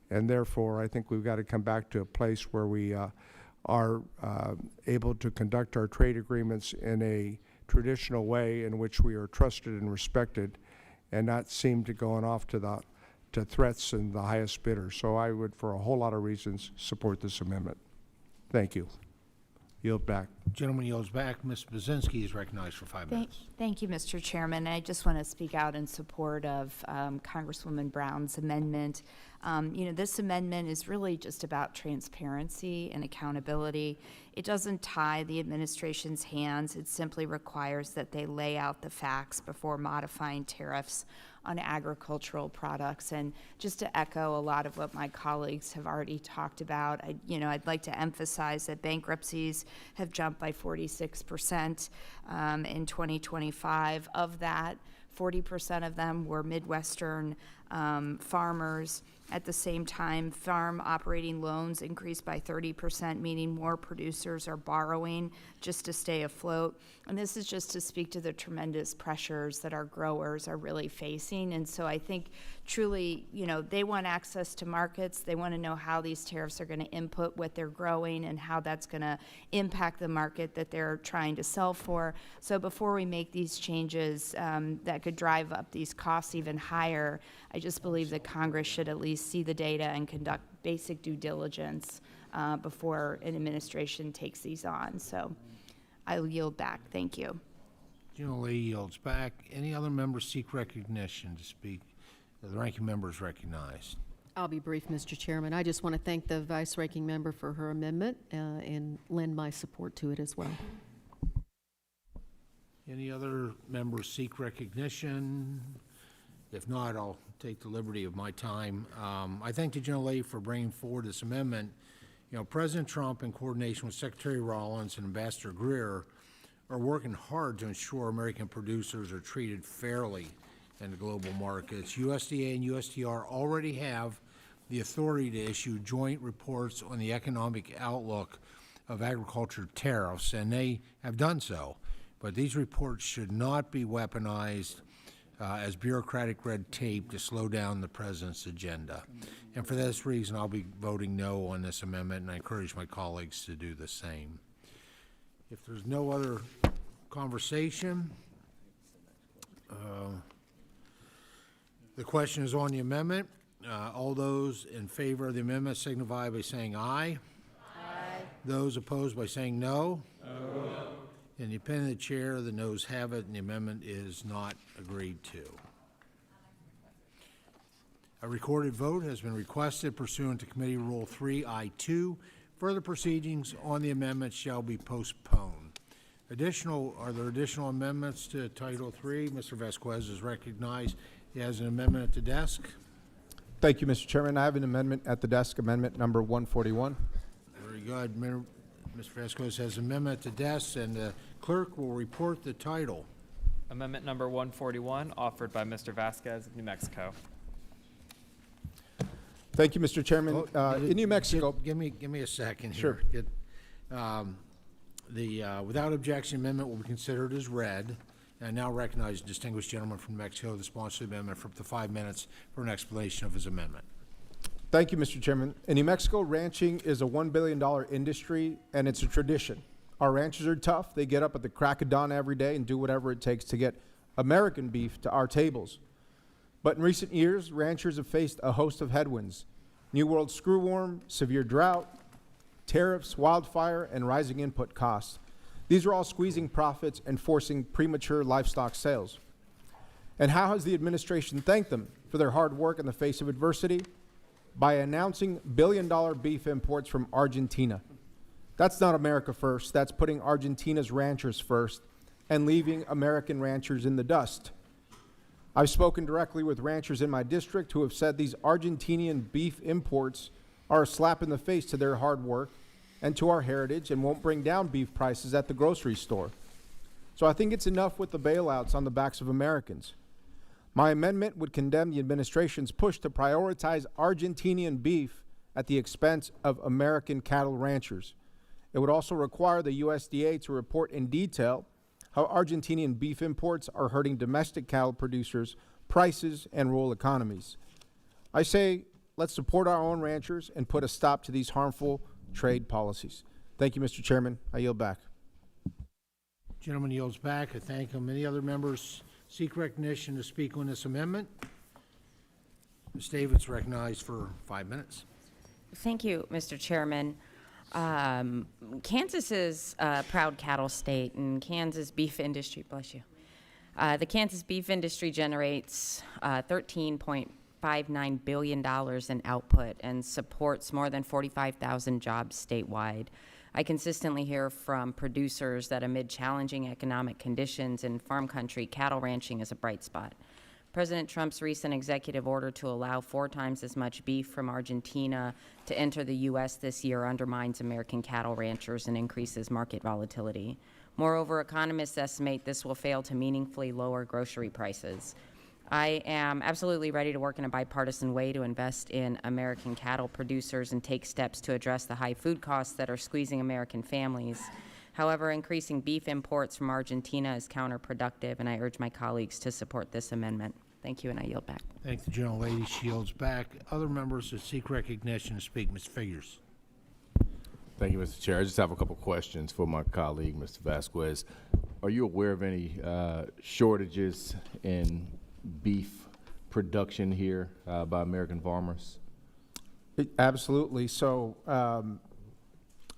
And therefore, I think we've got to come back to a place where we are able to conduct our trade agreements in a traditional way in which we are trusted and respected, and not seem to going off to threats and the highest bidder. So I would, for a whole lot of reasons, support this amendment. Thank you. Yield back. Gentleman yields back. Ms. Brzezinski is recognized for 5 minutes. Thank you, Mr. Chairman. I just want to speak out in support of Congresswoman Brown's amendment. This amendment is really just about transparency and accountability. It doesn't tie the administration's hands. It simply requires that they lay out the facts before modifying tariffs on agricultural products. And just to echo a lot of what my colleagues have already talked about, I'd like to emphasize that bankruptcies have jumped by 46% in 2025. Of that, 40% of them were Midwestern farmers. At the same time, farm operating loans increased by 30%, meaning more producers are borrowing just to stay afloat. And this is just to speak to the tremendous pressures that our growers are really facing. And so I think truly, they want access to markets. They want to know how these tariffs are going to input what they're growing and how that's going to impact the market that they're trying to sell for. So before we make these changes that could drive up these costs even higher, I just believe that Congress should at least see the data and conduct basic due diligence before an administration takes these on. So I'll yield back. Thank you. Gina Lee yields back. Any other members seek recognition to speak? The ranking member is recognized. I'll be brief, Mr. Chairman. I just want to thank the vice ranking member for her amendment and lend my support to it as well. Any other members seek recognition? If not, I'll take the liberty of my time. I thank the gentlelady for bringing forward this amendment. President Trump, in coordination with Secretary Rollins and Ambassador Greer, are working hard to ensure American producers are treated fairly in the global markets. USDA and USTR already have the authority to issue joint reports on the economic outlook of agriculture tariffs, and they have done so. But these reports should not be weaponized as bureaucratic red tape to slow down the president's agenda. And for this reason, I'll be voting no on this amendment, and I encourage my colleagues to do the same. If there's no other conversation, the question is on the amendment. All those in favor of the amendment signify by saying aye. Aye. Those opposed by saying no. No. In the opinion of the chair, the noes have it, and the amendment is not agreed to. A recorded vote has been requested pursuant to Committee Rule 3I2. Further proceedings on the amendment shall be postponed. Are there additional amendments to Title III? Mr. Vasquez is recognized. He has an amendment at the desk. Thank you, Mr. Chairman. I have an amendment at the desk, amendment number 141. Very good. Mr. Vasquez has an amendment at the desk, and the clerk will report the title. Amendment number 141, offered by Mr. Vasquez of New Mexico. Thank you, Mr. Chairman. In New Mexico, Give me a second Sure. here. The without objection amendment will be considered as read. And I now recognize the distinguished gentleman from New Mexico, the sponsor of the amendment, for up to 5 minutes for an explanation of his amendment. Thank you, Mr. Chairman. In New Mexico, ranching is a $1 billion industry, and it's a tradition. Our ranchers are tough. They get up at the crack of dawn every day and do whatever it takes to get American beef to our tables. But in recent years, ranchers have faced a host of headwinds: New World screwworm, severe drought, tariffs, wildfire, and rising input costs. These are all squeezing profits and forcing premature livestock sales. And how has the administration thanked them for their hard work in the face of adversity? By announcing billion-dollar beef imports from Argentina. That's not America first. That's putting Argentina's ranchers first and leaving American ranchers in the dust. I've spoken directly with ranchers in my district who have said these Argentinian beef imports are a slap in the face to their hard work and to our heritage and won't bring down beef prices at the grocery store. So I think it's enough with the bailouts on the backs of Americans. My amendment would condemn the administration's push to prioritize Argentinian beef at the expense of American cattle ranchers. It would also require the USDA to report in detail how Argentinian beef imports are hurting domestic cattle producers, prices, and rural economies. I say, let's support our own ranchers and put a stop to these harmful trade policies. Thank you, Mr. Chairman. I yield back. Gentleman yields back. I thank him. Any other members seek recognition to speak on this amendment? Ms. Davis recognized for 5 minutes. Thank you, Mr. Chairman. Kansas is a proud cattle state, and Kansas beef industry, bless you. The Kansas beef industry generates $13.59 billion in output and supports more than 45,000 jobs statewide. I consistently hear from producers that amid challenging economic conditions in farm country, cattle ranching is a bright spot. President Trump's recent executive order to allow 4 times as much beef from Argentina to enter the U.S. this year undermines American cattle ranchers and increases market volatility. Moreover, economists estimate this will fail to meaningfully lower grocery prices. I am absolutely ready to work in a bipartisan way to invest in American cattle producers and take steps to address the high food costs that are squeezing American families. However, increasing beef imports from Argentina is counterproductive, and I urge my colleagues to support this amendment. Thank you, and I yield back. Thank the gentlelady. She yields back. Other members that seek recognition to speak, Ms. Figures. Thank you, Mr. Chair. I just have a couple questions for my colleague, Mr. Vasquez. Are you aware of any shortages in beef production here by American farmers? Absolutely. So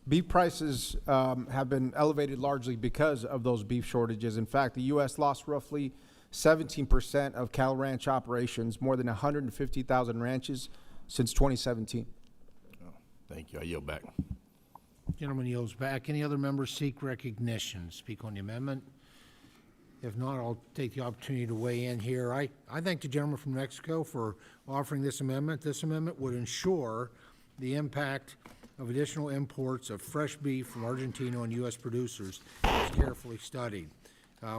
beef prices have been elevated largely because of those beef shortages. In fact, the U.S. lost roughly 17% of cattle ranch operations, more than 150,000 ranches since 2017. Oh, thank you. I yield back. Gentleman yields back. Any other members seek recognition to speak on the amendment? If not, I'll take the opportunity to weigh in here. I thank the gentleman from Mexico for offering this amendment. This amendment would ensure the impact of additional imports of fresh beef from Argentina on U.S. producers is carefully studied.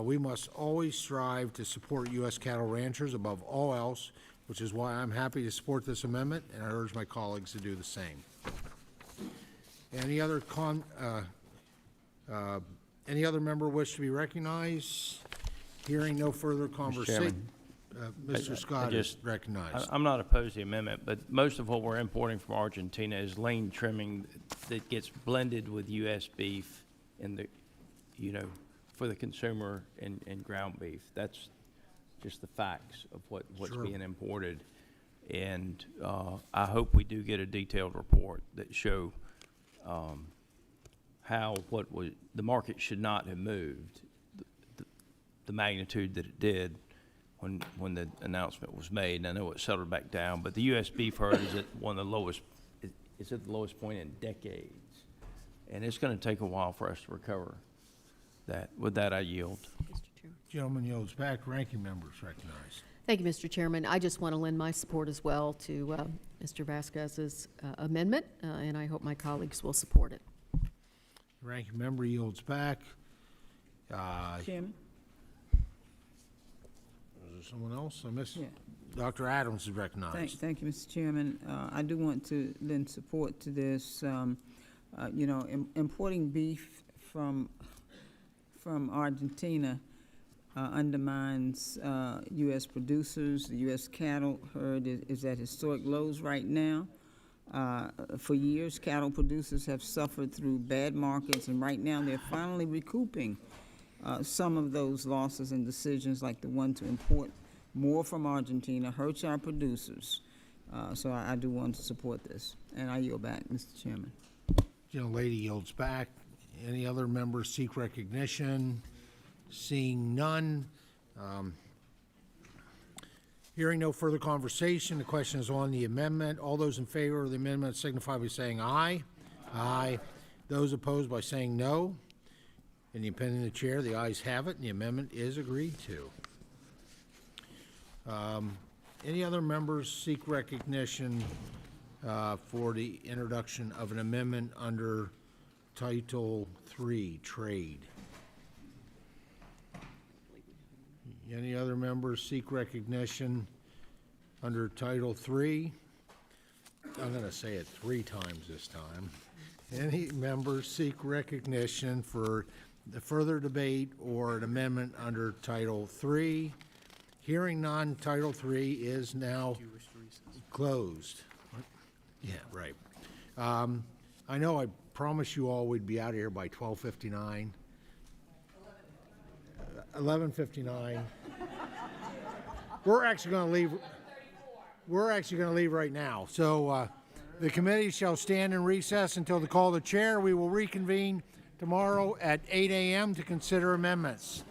We must always strive to support U.S. cattle ranchers above all else, which is why I'm happy to support this amendment, and I urge my colleagues to do the same. Any other member wish to be recognized? Hearing no further conversation. Mr. Scott is recognized. I'm not opposed to the amendment, but most of what we're importing from Argentina is lean trimming that gets blended with U.S. beef in the, for the consumer in ground beef. That's just the facts of what's Sure. being imported. And I hope we do get a detailed report that show how the market should not have moved the magnitude that it did when the announcement was made. And I know it settled back down, but the U.S. beef herd is at one of the lowest. It's at the lowest point in decades, and it's going to take a while for us to recover that. With that, I yield. Gentleman yields back. Ranking members recognized. Thank you, Mr. Chairman. I just want to lend my support as well to Mr. Vasquez's amendment, and I hope my colleagues will support it. Ranking member yields back. Chairman? Is there someone else? I missed. Yeah. Dr. Adams is recognized. Thank you, Mr. Chairman. I do want to lend support to this. Importing beef from Argentina undermines U.S. producers. The U.S. cattle herd is at historic lows right now. For years, cattle producers have suffered through bad markets, and right now they're finally recouping some of those losses and decisions, like the one to import more from Argentina hurts our producers. So I do want to support this, and I yield back, Mr. Chairman. Lady yields back. Any other members seek recognition? Seeing none. Hearing no further conversation, the question is on the amendment. All those in favor of the amendment signify by saying aye. Aye. Those opposed by saying no. In the opinion of the chair, the ayes have it, and the amendment is agreed to. Any other members seek recognition for the introduction of an amendment under Title III, Trade? Any other members seek recognition under Title III? I'm going to say it 3 times this time. Any members seek recognition for the further debate or an amendment under Title III? Hearing none, Title III is now closed. Yeah, right. I know I promised you all we'd be out of here by 12:59. 11:59. We're actually going to leave. We're actually going to leave right now. So the committee shall stand in recess until the call of the chair. We will reconvene tomorrow at 8 a.m. to consider amendments.